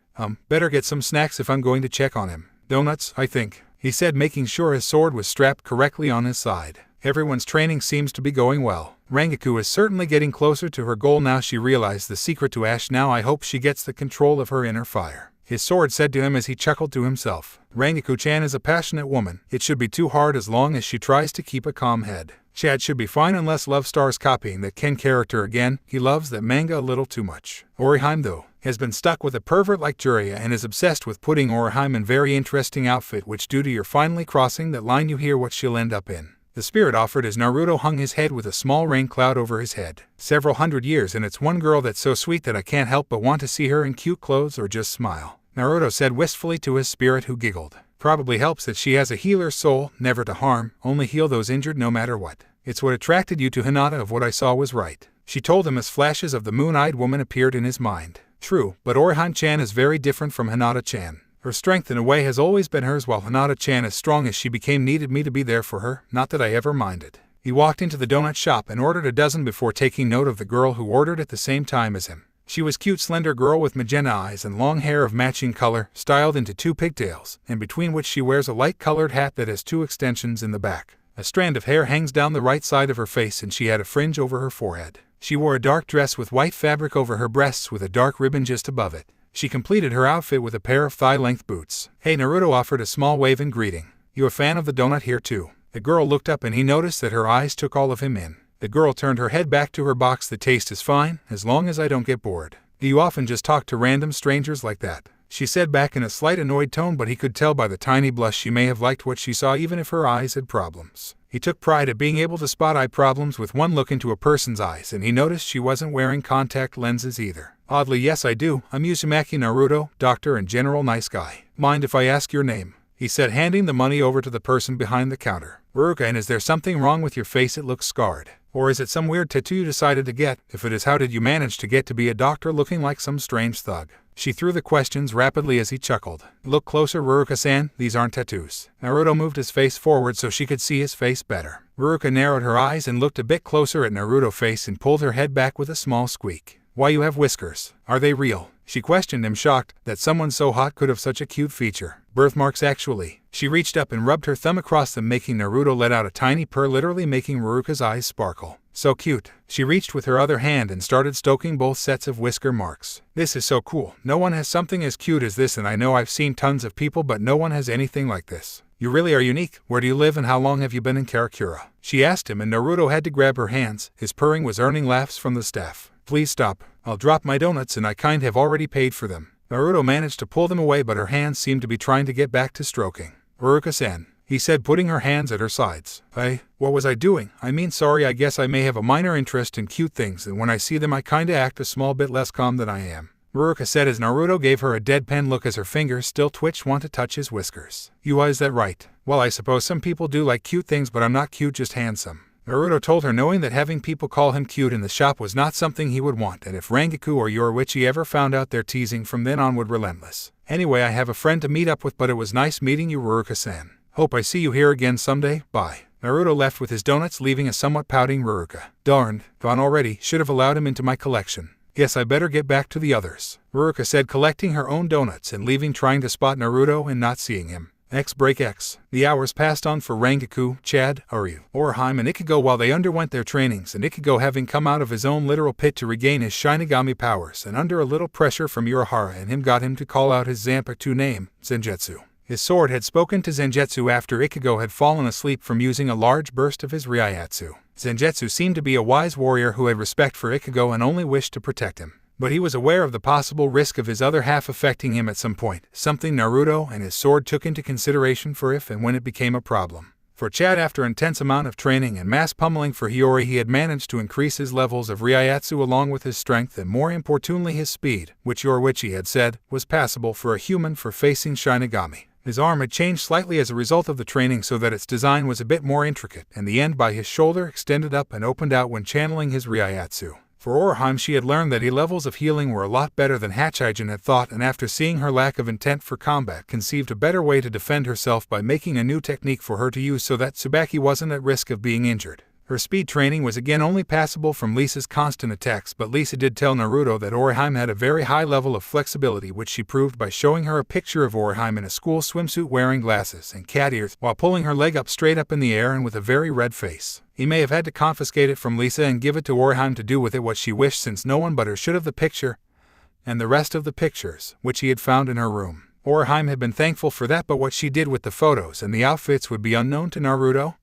Better get some snacks if I'm going to check on him. Donuts, I think, he said, making sure his sword was strapped correctly on his side. Everyone's training seems to be going well. Rengoku is certainly getting closer to her goal now. She realized the secret to Ash. Now I hope she gets the control of her inner fire. His sword said to him as he chuckled to himself. Rengoku-chan is a passionate woman. It should be too hard as long as she tries to keep a calm head. Chad should be fine unless Love starts copying that Ken character again. He loves that manga a little too much. Orihime, though, has been stuck with a pervert like Jiraiya and is obsessed with putting Orihime in very interesting outfit, which due to your finally crossing that line you hear what she'll end up in. The spirit offered as Naruto hung his head with a small rain cloud over his head. Several hundred years, and it's one girl that's so sweet that I can't help but want to see her in cute clothes or just smile. Naruto said wistfully to his spirit, who giggled. Probably helps that she has a healer's soul, never to harm, only heal those injured no matter what. It's what attracted you to Hinata. Of what I saw was right. She told him as flashes of the moon-eyed woman appeared in his mind. True, but Orihime-chan is very different from Hinata-chan. Her strength in a way has always been hers, while Hinata-chan, as strong as she became, needed me to be there for her, not that I ever minded. He walked into the donut shop and ordered a dozen before taking note of the girl who ordered at the same time as him. She was cute, slender girl with magenta eyes and long hair of matching color, styled into 2 pigtails, in between which she wears a light-colored hat that has 2 extensions in the back. A strand of hair hangs down the right side of her face and she had a fringe over her forehead. She wore a dark dress with white fabric over her breasts with a dark ribbon just above it. She completed her outfit with a pair of thigh-length boots. "Hey," Naruto offered a small wave in greeting. "You a fan of the donut here too?" The girl looked up and he noticed that her eyes took all of him in. The girl turned her head back to her box. "The taste is fine, as long as I don't get bored." "Do you often just talk to random strangers like that?" she said back in a slight annoyed tone, but he could tell by the tiny blush she may have liked what she saw even if her eyes had problems. He took pride at being able to spot eye problems with one look into a person's eyes, and he noticed she wasn't wearing contact lenses either. "Oddly, yes I do. I'm Uzumaki Naruto, doctor and general nice guy. Mind if I ask your name?" he said, handing the money over to the person behind the counter. "Ruka, and is there something wrong with your face? It looks scarred. Or is it some weird tattoo you decided to get? If it is, how did you manage to get to be a doctor looking like some strange thug?" She threw the questions rapidly as he chuckled. "Look closer, Ruka-san, these aren't tattoos." Naruto moved his face forward so she could see his face better. Ruka narrowed her eyes and looked a bit closer at Naruto's face and pulled her head back with a small squeak. "Why, you have whiskers. Are they real?" she questioned him, shocked that someone so hot could have such a cute feature. "Birthmarks, actually." She reached up and rubbed her thumb across them, making Naruto let out a tiny purr, literally making Ruka's eyes sparkle. "So cute." She reached with her other hand and started stoking both sets of whisker marks. "This is so cool. No one has something as cute as this, and I know I've seen tons of people, but no one has anything like this. You really are unique. Where do you live and how long have you been in Karakura?" she asked him, and Naruto had to grab her hands. His purring was earning laughs from the staff. "Please stop. I'll drop my donuts and I kind have already paid for them." Naruto managed to pull them away, but her hands seemed to be trying to get back to stroking. "Ruka-san," he said, putting her hands at her sides. "Hey, what was I doing? I mean, sorry, I guess I may have a minor interest in cute things, and when I see them I kinda act a small bit less calm than I am," Ruka said as Naruto gave her a deadpan look as her fingers still twitched, want to touch his whiskers. "You, is that right? Well, I suppose some people do like cute things, but I'm not cute, just handsome," Naruto told her, knowing that having people call him cute in the shop was not something he would want, and if Rangaku or Yoruichi ever found out their teasing from then on would relentless. "Anyway, I have a friend to meet up with, but it was nice meeting you, Ruka-san. Hope I see you here again someday. Bye." Naruto left with his donuts, leaving a somewhat pouting Ruka. "Darned, gone already. Should have allowed him into my collection. Guess I better get back to the others," Ruka said, collecting her own donuts and leaving, trying to spot Naruto and not seeing him. X break X. The hours passed on for Rangaku, Chad, Orihime, and Ichigo while they underwent their trainings, and Ichigo, having come out of his own literal pit to regain his Shinigami powers, and under a little pressure from Urahara and him, got him to call out his Zanpakuto name, Zenjutsu. His sword had spoken to Zenjutsu after Ichigo had fallen asleep from using a large burst of his Ryatsu. Zenjutsu seemed to be a wise warrior who had respect for Ichigo and only wished to protect him. But he was aware of the possible risk of his other half affecting him at some point, something Naruto and his sword took into consideration for if and when it became a problem. For Chad, after intense amount of training and mass pummeling for Hiyori, he had managed to increase his levels of Ryatsu along with his strength and, more importantly, his speed, which Yoruichi had said was passable for a human for facing Shinigami. His arm had changed slightly as a result of the training so that its design was a bit more intricate, and the end by his shoulder extended up and opened out when channeling his Ryatsu. For Orihime, she had learned that his levels of healing were a lot better than Hachigen had thought, and after seeing her lack of intent for combat, conceived a better way to defend herself by making a new technique for her to use so that Tsubaki wasn't at risk of being injured. Her speed training was again only passable from Lisa's constant attacks, but Lisa did tell Naruto that Orihime had a very high level of flexibility, which she proved by showing her a picture of Orihime in a school swimsuit wearing glasses and cat ears while pulling her leg up straight up in the air and with a very red face. He may have had to confiscate it from Lisa and give it to Orihime to do with it what she wished, since no one but her should have the picture and the rest of the pictures, which he had found in her room. Orihime had been thankful for that, but what she did with the photos and the outfits would be unknown to Naruto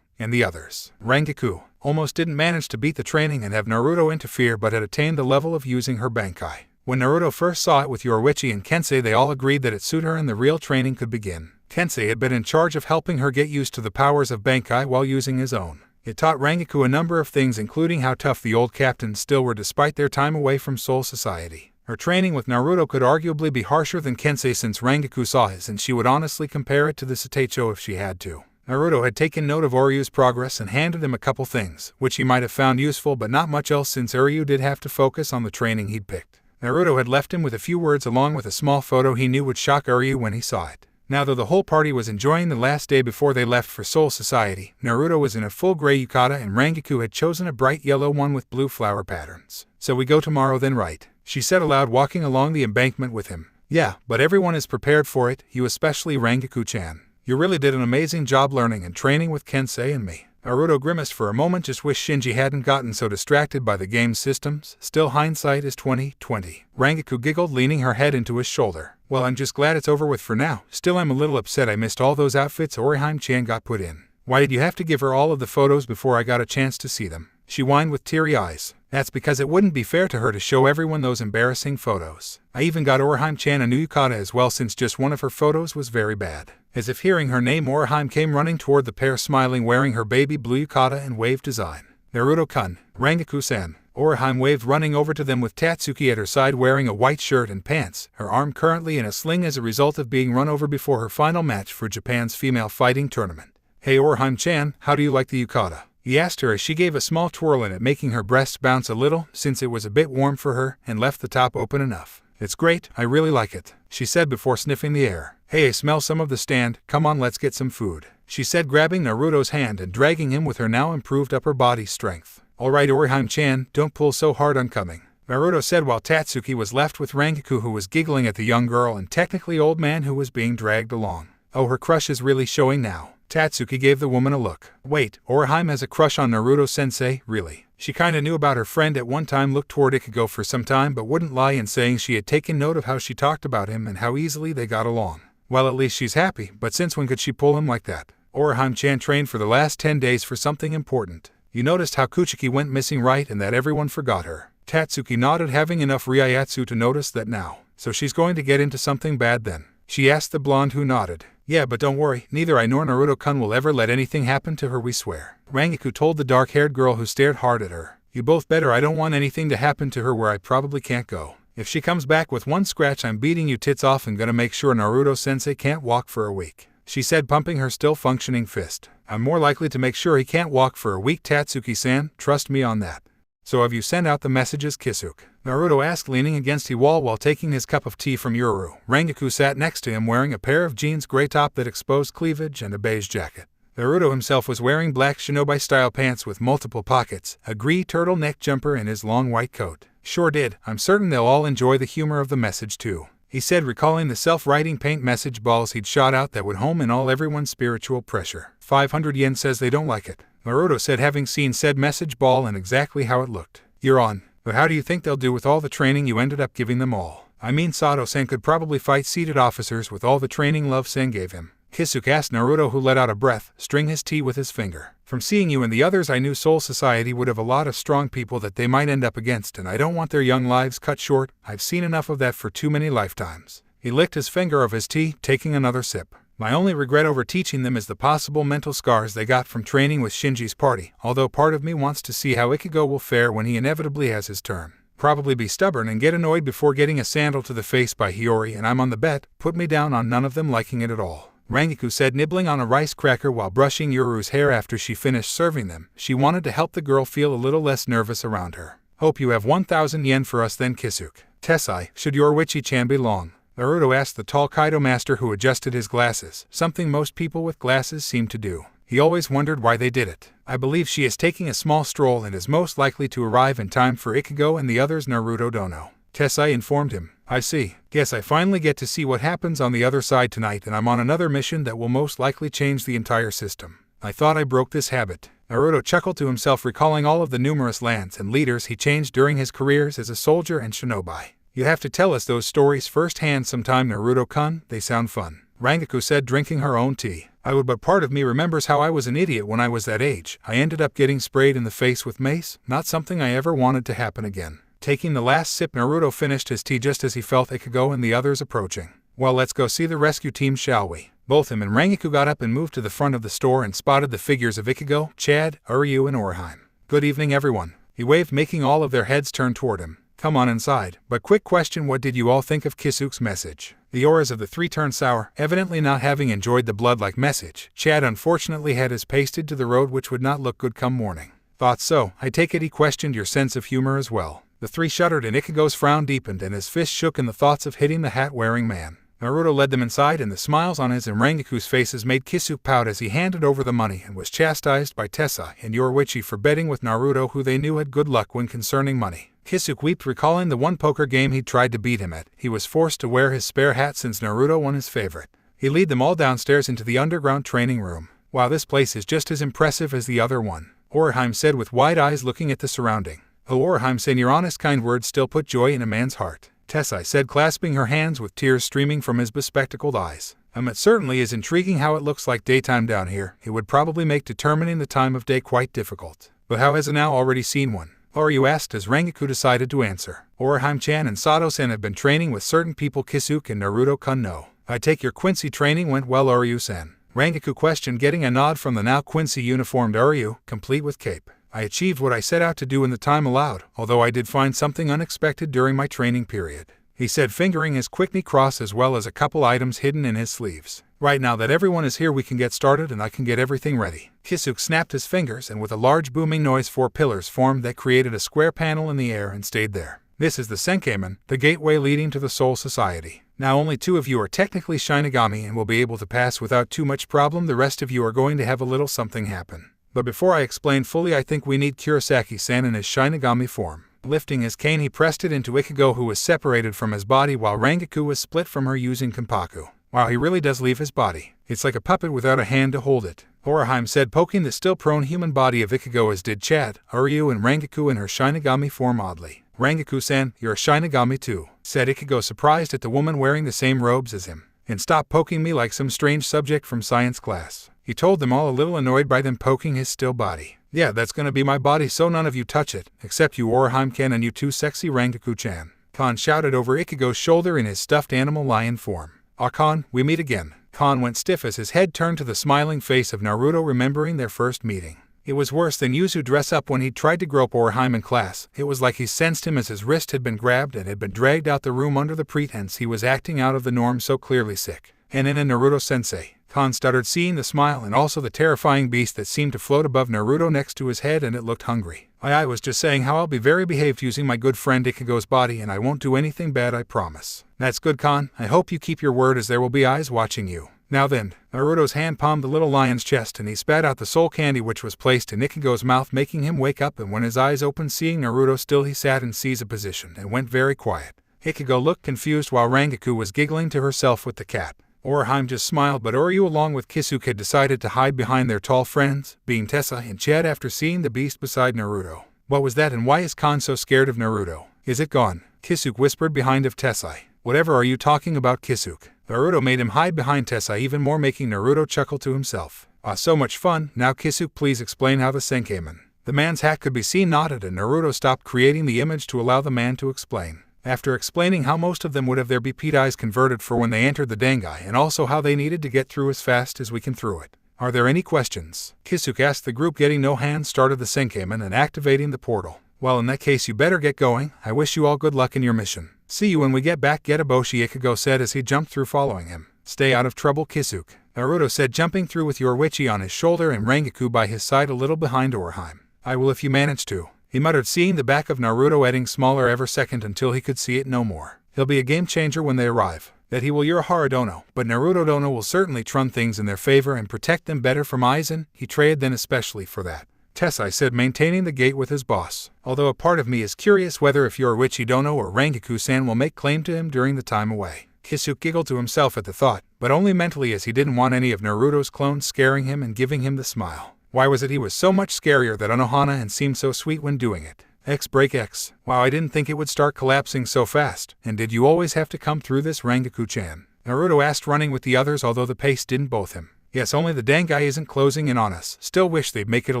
and the others. Rangaku almost didn't manage to beat the training and have Naruto interfere, but had attained the level of using her Bankai. When Naruto first saw it with Yoruichi and Kensei, they all agreed that it suited her and the real training could begin. Kensei had been in charge of helping her get used to the powers of Bankai while using his own. It taught Rangaku a number of things, including how tough the old captains still were despite their time away from Soul Society. Her training with Naruto could arguably be harsher than Kensei since Rangaku saw his, and she would honestly compare it to the Sateicho if she had to. Naruto had taken note of Oryu's progress and handed him a couple things, which he might have found useful but not much else, since Oryu did have to focus on the training he'd picked. Naruto had left him with a few words along with a small photo he knew would shock Uryu when he saw it. Now though the whole party was enjoying the last day before they left for Soul Society, Naruto was in a full gray yukata and Rangaku had chosen a bright yellow one with blue flower patterns. "So we go tomorrow then, right?" she said aloud, walking along the embankment with him. "Yeah, but everyone is prepared for it, you especially, Rangaku-chan. You really did an amazing job learning and training with Kensei and me." Naruto grimaced for a moment, just wished Shinji hadn't gotten so distracted by the game's systems. Still, hindsight is 20/20. Rangaku giggled, leaning her head into his shoulder. "Well, I'm just glad it's over with for now. Still, I'm a little upset I missed all those outfits Orihime-chan got put in. Why did you have to give her all of the photos before I got a chance to see them?" she whined with teary eyes. "That's because it wouldn't be fair to her to show everyone those embarrassing photos. I even got Orihime-chan a new yukata as well, since just one of her photos was very bad." As if hearing her name, Orihime came running toward the pair, smiling, wearing her baby blue yukata, and waved design. "Naruto-kun, Rangaku-san." Orihime waved, running over to them with Tatsuki at her side, wearing a white shirt and pants, her arm currently in a sling as a result of being run over before her final match for Japan's female fighting tournament. "Hey Orihime-chan, how do you like the yukata?" he asked her as she gave a small twirl in it, making her breasts bounce a little since it was a bit warm for her, and left the top open enough. "It's great, I really like it," she said before sniffing the air. "Hey, I smell some of the stand, come on, let's get some food," she said, grabbing Naruto's hand and dragging him with her now improved upper body strength. "Alright Orihime-chan, don't pull so hard on coming," Naruto said, while Tatsuki was left with Rangaku, who was giggling at the young girl and technically old man who was being dragged along. "Oh, her crush is really showing now." Tatsuki gave the woman a look. "Wait, Orihime has a crush on Naruto-sensei, really?" She kinda knew about her friend at one time, looked toward Ichigo for some time, but wouldn't lie in saying she had taken note of how she talked about him and how easily they got along. Well, at least she's happy, but since when could she pull him like that? Orihime-chan trained for the last 10 days for something important. "You noticed how Kuchiki went missing, right, and that everyone forgot her?" Tatsuki nodded, having enough Ryatsu to notice that now. "So she's going to get into something bad then?" she asked the blonde, who nodded. "Yeah, but don't worry, neither I nor Naruto-kun will ever let anything happen to her, we swear," Rangaku told the dark-haired girl, who stared hard at her. "You both better. I don't want anything to happen to her where I probably can't go. If she comes back with one scratch, I'm beating you tits off and gonna make sure Naruto-sensei can't walk for a week," she said, pumping her still-functioning fist. "I'm more likely to make sure he can't walk for a week, Tatsuki-san, trust me on that." "So have you sent out the messages, Kisuke?" Naruto asked, leaning against the wall while taking his cup of tea from Uru. Rangaku sat next to him, wearing a pair of jeans, gray top that exposed cleavage, and a beige jacket. Naruto himself was wearing black shinobi-style pants with multiple pockets, a green turtleneck jumper, and his long white coat. "Sure did. I'm certain they'll all enjoy the humor of the message too," he said, recalling the self-writing paint message balls he'd shot out that would home in all everyone's spiritual pressure. 500 yen says they don't like it, Naruto said, having seen said message ball and exactly how it looked. "You're on. But how do you think they'll do with all the training you ended up giving them all? I mean, Sato-san could probably fight seated officers with all the training Love-san gave him." Kisuke asked Naruto, who let out a breath, string his tea with his finger. "From seeing you and the others, I knew Soul Society would have a lot of strong people that they might end up against, and I don't want their young lives cut short. I've seen enough of that for too many lifetimes." He licked his finger of his tea, taking another sip. "My only regret over teaching them is the possible mental scars they got from training with Shinji's party, although part of me wants to see how Ichigo will fare when he inevitably has his turn. Probably be stubborn and get annoyed before getting a sandal to the face by Hiyori, and I'm on the bet, put me down on none of them liking it at all," Rangaku said, nibbling on a rice cracker while brushing Yuru's hair after she finished serving them. She wanted to help the girl feel a little less nervous around her. "Hope you have 1,000 yen for us then, Kisuke." "Tessai, should your Witchy-chan be long?" Naruto asked the tall Kaido master, who adjusted his glasses, something most people with glasses seem to do. He always wondered why they did it. "I believe she is taking a small stroll and is most likely to arrive in time for Ichigo and the others." Naruto don't know, Tessai informed him. "I see. Guess I finally get to see what happens on the other side tonight, and I'm on another mission that will most likely change the entire system. I thought I broke this habit." Naruto chuckled to himself, recalling all of the numerous lands and leaders he changed during his careers as a soldier and shinobi. "You have to tell us those stories firsthand sometime, Naruto-kun, they sound fun," Rangaku said, drinking her own tea. "I would, but part of me remembers how I was an idiot when I was that age. I ended up getting sprayed in the face with mace, not something I ever wanted to happen again." Taking the last sip, Naruto finished his tea just as he felt Ichigo and the others approaching. "Well, let's go see the rescue team, shall we?" Both him and Rangaku got up and moved to the front of the store and spotted the figures of Ichigo, Chad, Uryu, and Orihime. "Good evening, everyone," he waved, making all of their heads turn toward him. "Come on inside. But quick question, what did you all think of Kisuke's message?" The auras of the three turned sour, evidently not having enjoyed the blood-like message. Chad unfortunately had his pasted to the road, which would not look good come morning. "Thought so. I take it he questioned your sense of humor as well." The three shuddered and Ichigo's frown deepened and his fist shook in the thoughts of hitting the hat-wearing man. Naruto led them inside and the smiles on his and Rengoku's faces made Kisuke pout as he handed over the money and was chastised by Tessai and Yoruichi for betting with Naruto, who they knew had good luck when concerning money. Kisuke wept, recalling the one poker game he'd tried to beat him at. He was forced to wear his spare hat since Naruto won his favorite. He led them all downstairs into the underground training room. "Wow, this place is just as impressive as the other one," Orihime said with wide eyes looking at the surrounding. "Oh, Orihime-san, your honest kind words still put joy in a man's heart," Tessai said, clasping her hands with tears streaming from his bespectacled eyes. It certainly is intriguing how it looks like daytime down here. It would probably make determining the time of day quite difficult. But how has it now already seen one?" Oryu asked as Rengoku decided to answer. "Orihime-chan and Sato-san have been training with certain people Kisuke and Naruto-kun know. I take your Quincy training went well, Oryu-san?" Rengoku questioned, getting a nod from the now Quincy uniformed Oryu, complete with cape. "I achieved what I set out to do in the time allowed, although I did find something unexpected during my training period," he said, fingering his quickney cross as well as a couple items hidden in his sleeves. "Right now that everyone is here, we can get started and I can get everything ready." Kisuke snapped his fingers and with a large booming noise 4 pillars formed that created a square panel in the air and stayed there. "This is the Senkeiman, the gateway leading to the Soul Society. Now only 2 of you are technically Shinigami and will be able to pass without too much problem. The rest of you are going to have a little something happen. But before I explain fully, I think we need Kurosaki-san in his Shinigami form." Lifting his cane, he pressed it into Ichigo, who was separated from his body while Rengoku was split from her using Kenpaku. "Wow, he really does leave his body. It's like a puppet without a hand to hold it," Orihime said, poking the still prone human body of Ichigo, as did Chad, Uryu and Rengoku in her Shinigami form oddly. "Rengoku-san, you're a Shinigami too," said Ichigo, surprised at the woman wearing the same robes as him. "And stop poking me like some strange subject from science class," he told them, all a little annoyed by them poking his still body. "Yeah, that's gonna be my body, so none of you touch it, except you Orihime-kan and you too sexy Rengoku-chan," Khan shouted over Ichigo's shoulder in his stuffed animal lion form. "Ah, Khan, we meet again." Khan went stiff as his head turned to the smiling face of Naruto, remembering their first meeting. It was worse than Yuzu dress up when he tried to grope Orihime in class. It was like he sensed him as his wrist had been grabbed and had been dragged out the room under the pretense he was acting out of the norm, so clearly sick. "And in a Naruto-sensei," Khan stuttered, seeing the smile and also the terrifying beast that seemed to float above Naruto next to his head, and it looked hungry. I was just saying how I'll be very behaved using my good friend Ichigo's body, and I won't do anything bad, I promise." "That's good, Khan. I hope you keep your word, as there will be eyes watching you. Now then." Naruto's hand palmed the little lion's chest and he spat out the soul candy, which was placed in Ichigo's mouth, making him wake up, and when his eyes opened seeing Naruto still, he sat in Caesar position and went very quiet. Ichigo looked confused while Rengoku was giggling to herself with the cat. Orihime just smiled, but Oryu along with Kisuke had decided to hide behind their tall friends, being Tessa and Chad, after seeing the beast beside Naruto. "What was that, and why is Khan so scared of Naruto? Is it gone?" Kisuke whispered behind of Tessai. "Whatever are you talking about, Kisuke?" Naruto made him hide behind Tessai even more, making Naruto chuckle to himself. "Ah, so much fun. Now Kisuke, please explain how the Senkeiman." The man's hat could be seen nodded, and Naruto stopped creating the image to allow the man to explain. After explaining how most of them would have their BP eyes converted for when they entered the Bankai, and also how they needed to get through as fast as we can through it. "Are there any questions?" Kisuke asked the group, getting no hands started the Senkeiman and activating the portal. "Well, in that case you better get going. I wish you all good luck in your mission. See you when we get back, Getaboshi," Ichigo said as he jumped through following him. "Stay out of trouble, Kisuke," Naruto said, jumping through with Yoruichi on his shoulder and Rengoku by his side a little behind Orihime. "I will if you manage to," he muttered, seeing the back of Naruto getting smaller every second until he could see it no more. "He'll be a game changer when they arrive. That he will Urahara Dono, but Naruto Dono will certainly turn things in their favor and protect them better from Aizen. He traded then especially for that," Tessai said, maintaining the gate with his boss. "Although a part of me is curious whether if Yoruichi Dono or Rengoku-san will make claim to him during the time away." Kisuke giggled to himself at the thought, but only mentally, as he didn't want any of Naruto's clones scaring him and giving him the smile. Why was it he was so much scarier than Anohana and seemed so sweet when doing it? X break X. Wow, I didn't think it would start collapsing so fast. And did you always have to come through this, Rengoku-chan? Naruto asked, running with the others, although the pace didn't both him. "Yes, only the Bankai isn't closing in on us. Still wish they'd make it a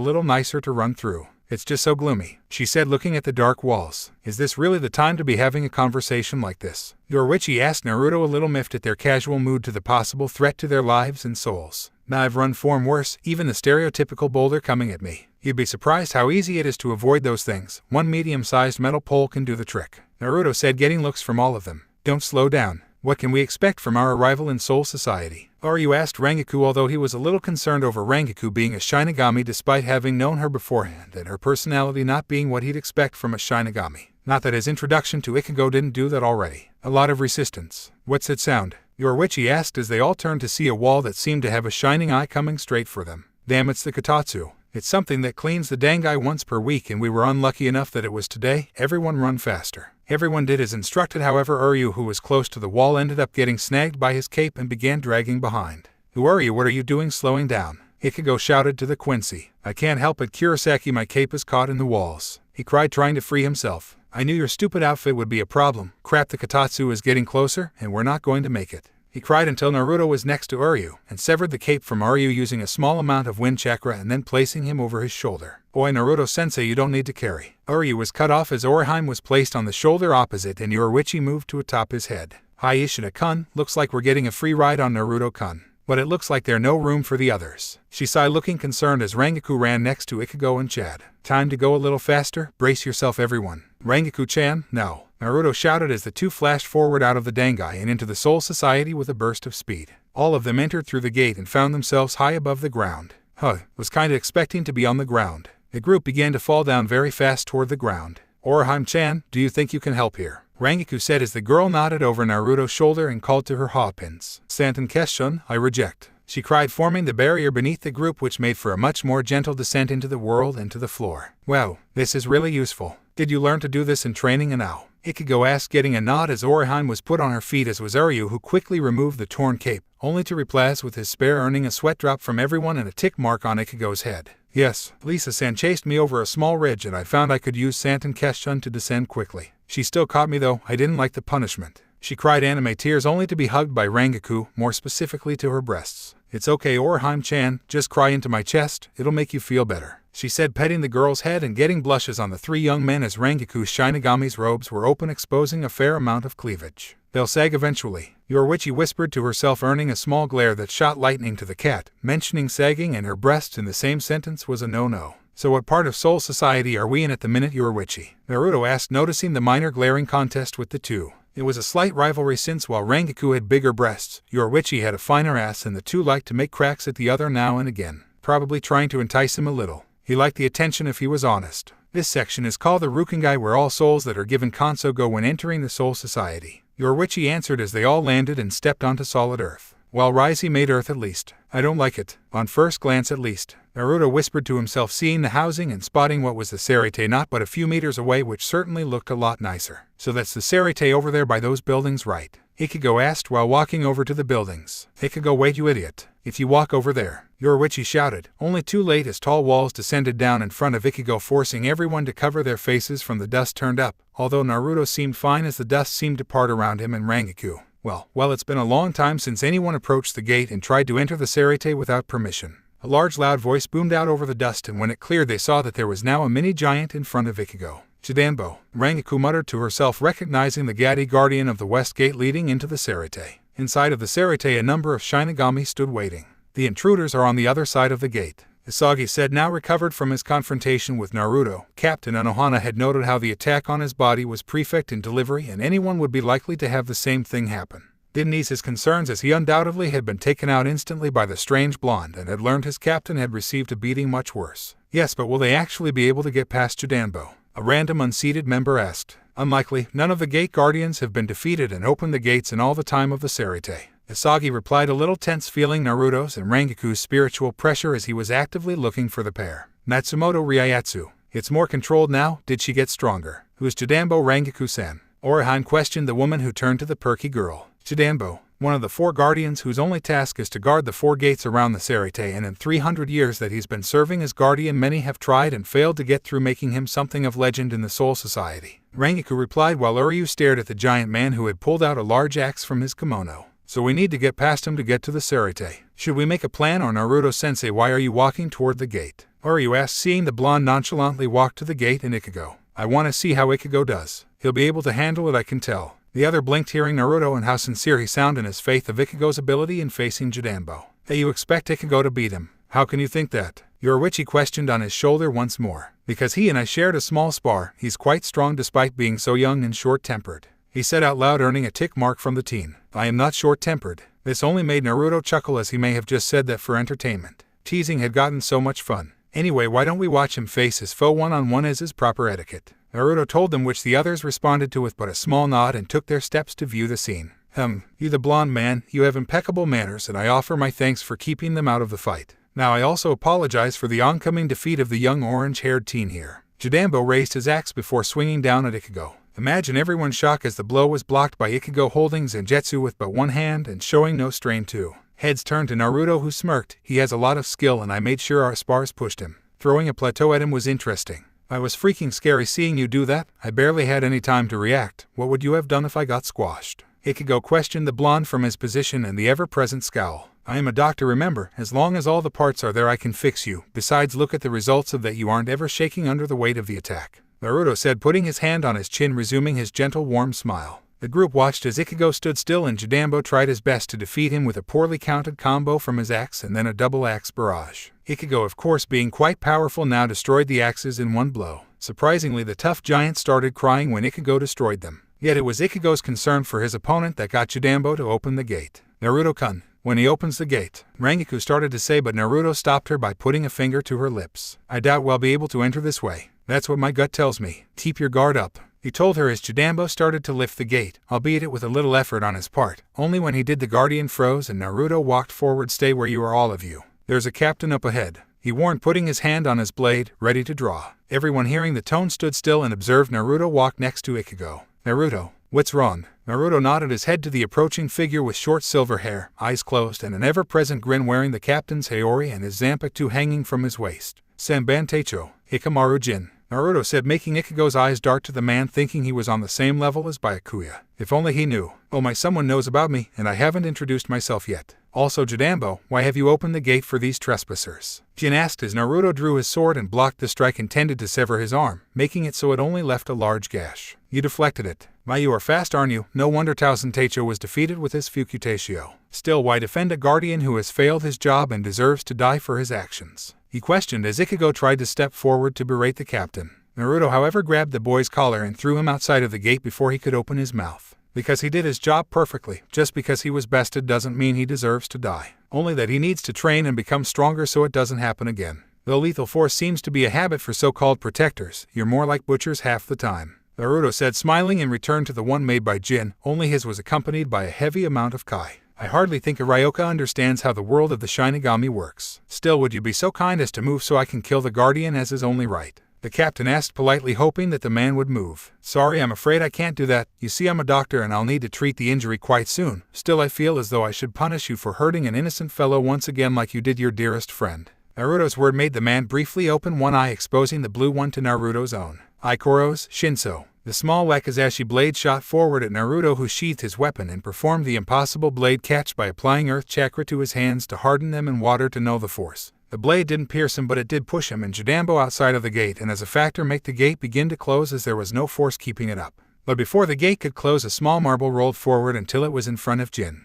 little nicer to run through. It's just so gloomy," she said, looking at the dark walls. "Is this really the time to be having a conversation like this?" Yoruichi asked Naruto, a little miffed at their casual mood to the possible threat to their lives and souls. "Now I've run form worse, even the stereotypical boulder coming at me. You'd be surprised how easy it is to avoid those things. One medium-sized metal pole can do the trick," Naruto said, getting looks from all of them. "Don't slow down. What can we expect from our arrival in Soul Society? Orihime asked Rengoku, although he was a little concerned over Rengoku being a Shinigami despite having known her beforehand and her personality not being what he'd expect from a Shinigami. Not that his introduction to Ichigo didn't do that already. A lot of resistance. What's that sound? Yoruichi asked as they all turned to see a wall that seemed to have a shining eye coming straight for them. Damn, it's the Kotatsu. It's something that cleans the Bankai once per week, and we were unlucky enough that it was today. Everyone run faster. Everyone did as instructed. However, Uryu, who was close to the wall, ended up getting snagged by his cape and began dragging behind. Who are you? What are you doing slowing down? Ichigo shouted to the Quincy. I can't help it, Kurosaki, my cape is caught in the walls. He cried, trying to free himself. I knew your stupid outfit would be a problem. Crap, the Kotatsu is getting closer, and we're not going to make it. He cried until Naruto was next to Uryu, and severed the cape from Uryu using a small amount of wind chakra and then placing him over his shoulder. Boy, Naruto-sensei, you don't need to carry. Uryu was cut off as Orihime was placed on the shoulder opposite and Yoruichi moved to atop his head. Hi Ishida-kun, looks like we're getting a free ride on Naruto-kun. But it looks like there's no room for the others. She sighed, looking concerned as Rengoku ran next to Ichigo and Chad. Time to go a little faster, brace yourself everyone. Rengoku-chan, no. Naruto shouted as the two flashed forward out of the Bankai and into the Soul Society with a burst of speed. All of them entered through the gate and found themselves high above the ground. Was kinda expecting to be on the ground. The group began to fall down very fast toward the ground. Orihime-chan, do you think you can help here? Rengoku said as the girl nodded over Naruto's shoulder and called to her Hawpins. Santen Kesshun, I reject. She cried, forming the barrier beneath the group, which made for a much more gentle descent into the world and to the floor. Wow, this is really useful. Did you learn to do this in training and now? Ichigo asked, getting a nod as Orihime was put on her feet, as was Uryu, who quickly removed the torn cape, only to replace with his spare, earning a sweat drop from everyone and a tick mark on Ichigo's head. Yes, Lisa-san chased me over a small ridge and I found I could use Santen Kesshun to descend quickly. She still caught me though, I didn't like the punishment. She cried, anime tears, only to be hugged by Rengoku, more specifically to her breasts. It's okay Orihime-chan, just cry into my chest, it'll make you feel better, she said, petting the girl's head and getting blushes on the three young men as Rengoku's Shinigami's robes were open, exposing a fair amount of cleavage. They'll sag eventually, Yoruichi whispered to herself, earning a small glare that shot lightning to the cat. Mentioning sagging and her breasts in the same sentence was a no-no. So what part of Soul Society are we in at the minute, Yoruichi? Naruto asked, noticing the minor glaring contest with the two. It was a slight rivalry since while Rengoku had bigger breasts, Yoruichi had a finer ass, and the two liked to make cracks at the other now and again, probably trying to entice him a little. He liked the attention if he was honest. This section is called the Rukengai, where all souls that are given Kanso go when entering the Soul Society. Yoruichi answered as they all landed and stepped onto solid earth. While Risey made earth at least. I don't like it, on first glance at least. Naruto whispered to himself, seeing the housing and spotting what was the Serite not but a few meters away, which certainly looked a lot nicer. So that's the Serite over there by those buildings, right? Ichigo asked while walking over to the buildings. Ichigo, wait you idiot. If you walk over there, Yoruichi shouted, only too late as tall walls descended down in front of Ichigo, forcing everyone to cover their faces from the dust turned up, although Naruto seemed fine as the dust seemed to part around him and Rengoku. Well, it's been a long time since anyone approached the gate and tried to enter the Serite without permission. A large loud voice boomed out over the dust, and when it cleared they saw that there was now a mini giant in front of Ichigo. Chidanbo, Rengoku muttered to herself, recognizing the Gatti guardian of the west gate leading into the Serite. Inside of the Serite a number of Shinigami stood waiting. The intruders are on the other side of the gate, Isagi said, now recovered from his confrontation with Naruto. Captain Anohana had noted how the attack on his body was prefect in delivery, and anyone would be likely to have the same thing happen. Didn't ease his concerns, as he undoubtedly had been taken out instantly by the strange blonde and had learned his captain had received a beating much worse. Yes, but will they actually be able to get past Chidanbo? A random unseated member asked. Unlikely, none of the gate guardians have been defeated and opened the gates in all the time of the Serite. Isagi replied, a little tense, feeling Naruto's and Rengoku's spiritual pressure as he was actively looking for the pair. Matsumoto Ryayatsu. It's more controlled now, did she get stronger? Who's Chidanbo, Rengoku-san? Orihime questioned the woman who turned to the perky girl. Chidanbo, one of the four guardians whose only task is to guard the four gates around the Serite, and in 300 years that he's been serving as guardian many have tried and failed to get through, making him something of legend in the Soul Society. Rengoku replied while Uryu stared at the giant man who had pulled out a large axe from his kimono. So we need to get past him to get to the Serite. Should we make a plan, or Naruto-sensei, why are you walking toward the gate? Uryu asked, seeing the blonde nonchalantly walk to the gate and Ichigo. I want to see how Ichigo does. He'll be able to handle it, I can tell. The other blinked, hearing Naruto and how sincere he sounded in his faith of Ichigo's ability in facing Chidanbo. Hey, you expect Ichigo to beat him? How can you think that? Yoruichi questioned on his shoulder once more. Because he and I shared a small spar, he's quite strong despite being so young and short-tempered. he said out loud, earning a tick mark from the teen. I am not short-tempered. This only made Naruto chuckle, as he may have just said that for entertainment. Teasing had gotten so much fun. Anyway, why don't we watch him face his foe one-on-one as is proper etiquette? Naruto told them, which the others responded to with but a small nod and took their steps to view the scene. You the blonde man, you have impeccable manners, and I offer my thanks for keeping them out of the fight. Now I also apologize for the oncoming defeat of the young orange-haired teen here. Jidambo raised his axe before swinging down at Ichigo. Imagine everyone's shock as the blow was blocked by Ichigo holding Zangetsu with but one hand and showing no strain too. Heads turned to Naruto, who smirked. He has a lot of skill and I made sure our spars pushed him. Throwing a plateau at him was interesting. I was freaking scary seeing you do that. I barely had any time to react. What would you have done if I got squashed? Ichigo questioned the blonde from his position and the ever-present scowl. I am a doctor, remember. As long as all the parts are there I can fix you. Besides, look at the results of that. You aren't ever shaking under the weight of the attack. Naruto said, putting his hand on his chin, resuming his gentle, warm smile. The group watched as Ichigo stood still and Jidambo tried his best to defeat him with a poorly counted combo from his axe and then a double axe barrage. Ichigo, of course being quite powerful now, destroyed the axes in one blow. Surprisingly, the tough giant started crying when Ichigo destroyed them. Yet it was Ichigo's concern for his opponent that got Jidambo to open the gate. Naruto-kun, when he opens the gate, Rangiku started to say, but Naruto stopped her by putting a finger to her lips. I doubt we'll be able to enter this way. That's what my gut tells me. Keep your guard up, he told her as Jidambo started to lift the gate, albeit it with a little effort on his part. Only when he did, the guardian froze and Naruto walked forward. Stay where you are, all of you. There's a captain up ahead, he warned, putting his hand on his blade, ready to draw. Everyone hearing the tone stood still and observed Naruto walk next to Ichigo. Naruto, what's wrong? Naruto nodded his head to the approaching figure with short silver hair, eyes closed, and an ever-present grin, wearing the captain's Haori and his Zanpakuto hanging from his waist. Sanban Teicho, Hikamaru Jin, Naruto said, making Ichigo's eyes dart to the man, thinking he was on the same level as Byakuya. If only he knew. Oh my, someone knows about me, and I haven't introduced myself yet. Also, Jidambo, why have you opened the gate for these trespassers? Jin asked as Naruto drew his sword and blocked the strike intended to sever his arm, making it so it only left a large gash. You deflected it. Why, you are fast, aren't you? No wonder Tausen Teicho was defeated with his Fukutatio. Still, why defend a guardian who has failed his job and deserves to die for his actions? He questioned as Ichigo tried to step forward to berate the captain. Naruto, however, grabbed the boy's collar and threw him outside of the gate before he could open his mouth. Because he did his job perfectly. Just because he was bested doesn't mean he deserves to die. Only that he needs to train and become stronger so it doesn't happen again. Though lethal force seems to be a habit for so-called protectors, you're more like butchers half the time, Naruto said, smiling in return to the one made by Jin, only his was accompanied by a heavy amount of kai. I hardly think a Ryoka understands how the world of the Shinigami works. Still, would you be so kind as to move so I can kill the guardian as is only right? The captain asked politely, hoping that the man would move. Sorry, I'm afraid I can't do that. You see, I'm a doctor and I'll need to treat the injury quite soon. Still, I feel as though I should punish you for hurting an innocent fellow once again like you did your dearest friend. Naruto's word made the man briefly open one eye, exposing the blue one to Naruto's own. Ikoro's Shinso. The small Wakizashi blade shot forward at Naruto, who sheathed his weapon and performed the impossible blade catch by applying earth chakra to his hands to harden them in water to know the force. The blade didn't pierce him, but it did push him and Jidambo outside of the gate, and as a factor make the gate begin to close as there was no force keeping it up. But before the gate could close, a small marble rolled forward until it was in front of Jin.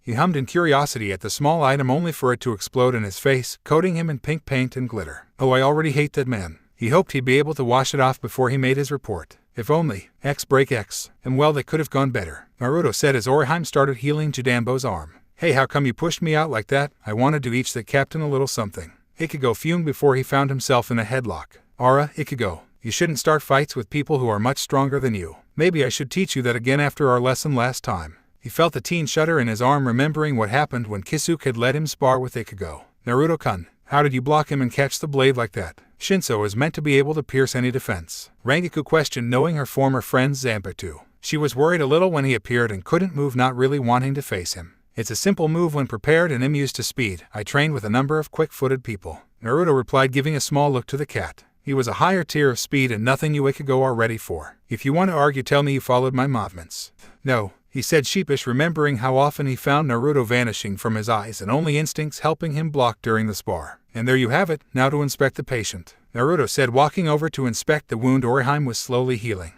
He hummed in curiosity at the small item, only for it to explode in his face, coating him in pink paint and glitter. Oh, I already hate that man. He hoped he'd be able to wash it off before he made his report. If only. X break X. And well, they could have gone better, Naruto said as Orihime started healing Jidambo's arm. Hey, how come you pushed me out like that? I wanted to each the captain a little something. Ichigo fumed before he found himself in a headlock. Ara, Ichigo, you shouldn't start fights with people who are much stronger than you. Maybe I should teach you that again after our lesson last time. He felt the teen shudder in his arm, remembering what happened when Kisuke had let him spar with Ichigo. Naruto-kun, how did you block him and catch the blade like that? Shinso is meant to be able to pierce any defense, Rangiku questioned, knowing her former friend's Zanpakuto. She was worried a little when he appeared and couldn't move, not really wanting to face him. It's a simple move when prepared and I'm used to speed. I trained with a number of quick-footed people, Naruto replied, giving a small look to the cat. He was a higher tier of speed and nothing you Ichigo are ready for. If you want to argue, tell me you followed my movements. No, he said, sheepish, remembering how often he found Naruto vanishing from his eyes and only instincts helping him block during the spar. And there you have it, now to inspect the patient, Naruto said, walking over to inspect the wound Orihime was slowly healing.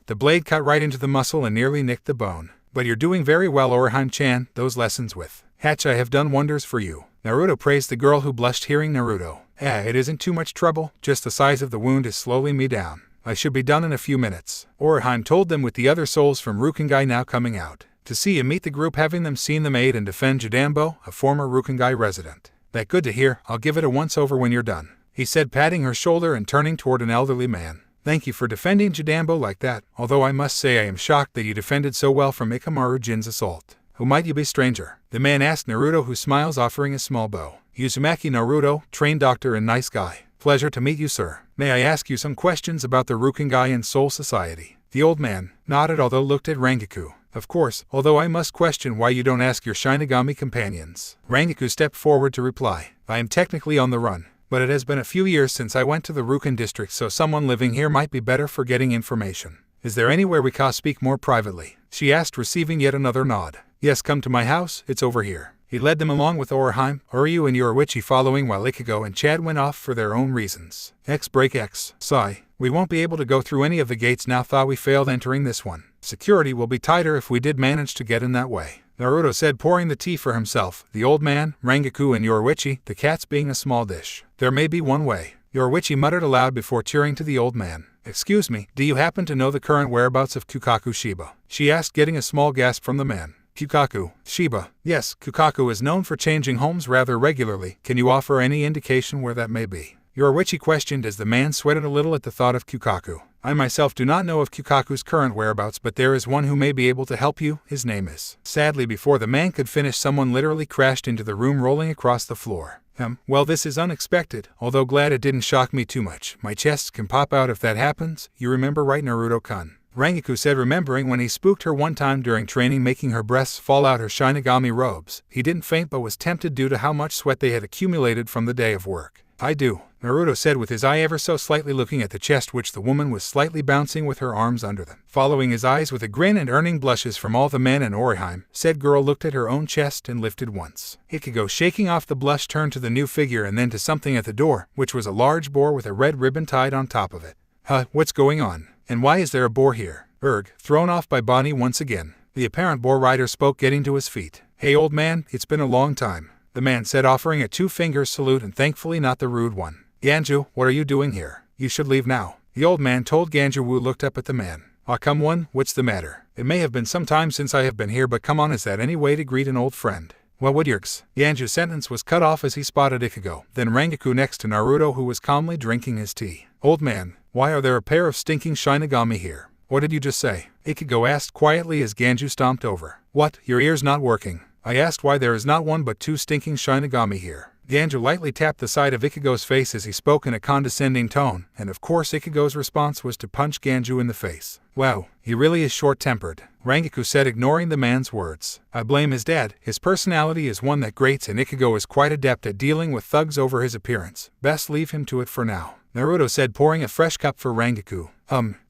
The blade cut right into the muscle and nearly nicked the bone. But you're doing very well, Orihime-chan. Those lessons with Hachi have done wonders for you, Naruto praised the girl, who blushed hearing Naruto. It isn't too much trouble, just the size of the wound is slowing me down. I should be done in a few minutes, Orihime told them, with the other souls from Rukengai now coming out to see and meet the group, having them seen them aid and defend Jidambo, a former Rukengai resident. That good to hear. I'll give it a once-over when you're done, he said, patting her shoulder and turning toward an elderly man. Thank you for defending Jidambo like that, although I must say I am shocked that you defended so well from Ikamaru Jin's assault. Who might you be, stranger? The man asked Naruto, who smiles, offering a small bow. Uzumaki Naruto, trained doctor and nice guy. Pleasure to meet you, sir. May I ask you some questions about the Rukengai and Soul Society? The old man nodded, although looked at Rangaku. Of course, although I must question why you don't ask your Shinigami companions. Rangaku stepped forward to reply. I am technically on the run, but it has been a few years since I went to the Ruken district, so someone living here might be better for getting information. Is there anywhere we can speak more privately? She asked, receiving yet another nod. Yes, come to my house, it's over here. He led them along with Orihime, Uryu and Yoruichi following, while Ichigo and Chad went off for their own reasons. Sigh. We won't be able to go through any of the gates now. Thought we failed entering this one. Security will be tighter if we did manage to get in that way, Naruto said, pouring the tea for himself, the old man, Rangaku and Yoruichi, the cats being a small dish. There may be one way, Yoruichi muttered aloud before cheering to the old man. Excuse me, do you happen to know the current whereabouts of Kukaku Shiba? She asked, getting a small gasp from the man. Kukaku Shiba. Yes, Kukaku is known for changing homes rather regularly. Can you offer any indication where that may be? Yoruichi questioned as the man sweated a little at the thought of Kukaku. I myself do not know of Kukaku's current whereabouts, but there is one who may be able to help you. His name is. Sadly, before the man could finish, someone literally crashed into the room, rolling across the floor. Well, this is unexpected, although glad it didn't shock me too much. My chest can pop out if that happens. You remember, right, Naruto-kun? Rangaku said, remembering when he spooked her one time during training, making her breasts fall out her Shinigami robes. He didn't faint but was tempted due to how much sweat they had accumulated from the day of work. I do, Naruto said, with his eye ever so slightly looking at the chest, which the woman was slightly bouncing with her arms under them. Following his eyes with a grin and earning blushes from all the men and Orihime, said girl looked at her own chest and lifted once. Ichigo, shaking off the blush, turned to the new figure and then to something at the door, which was a large boar with a red ribbon tied on top of it. What's going on? And why is there a boar here? Thrown off by Bonnie once again. The apparent boar rider spoke, getting to his feet. Hey old man, it's been a long time, the man said, offering a two-finger salute, and thankfully not the rude one. Ganju, what are you doing here? You should leave now, the old man told Ganju, who looked up at the man. Come on, what's the matter? It may have been some time since I have been here, but come on, is that any way to greet an old friend? Well, what yerks? Ganju's sentence was cut off as he spotted Ichigo, then Rangaku next to Naruto, who was calmly drinking his tea. Old man, why are there a pair of stinking Shinigami here? What did you just say? Ichigo asked quietly as Ganju stomped over. What, your ear's not working? I asked why there is not one but two stinking Shinigami here. Ganju lightly tapped the side of Ichigo's face as he spoke in a condescending tone, and of course Ichigo's response was to punch Ganju in the face. Wow, he really is short-tempered, Rangaku said, ignoring the man's words. I blame his dad. His personality is one that grates, and Ichigo is quite adept at dealing with thugs over his appearance. Best leave him to it for now, Naruto said, pouring a fresh cup for Rangaku.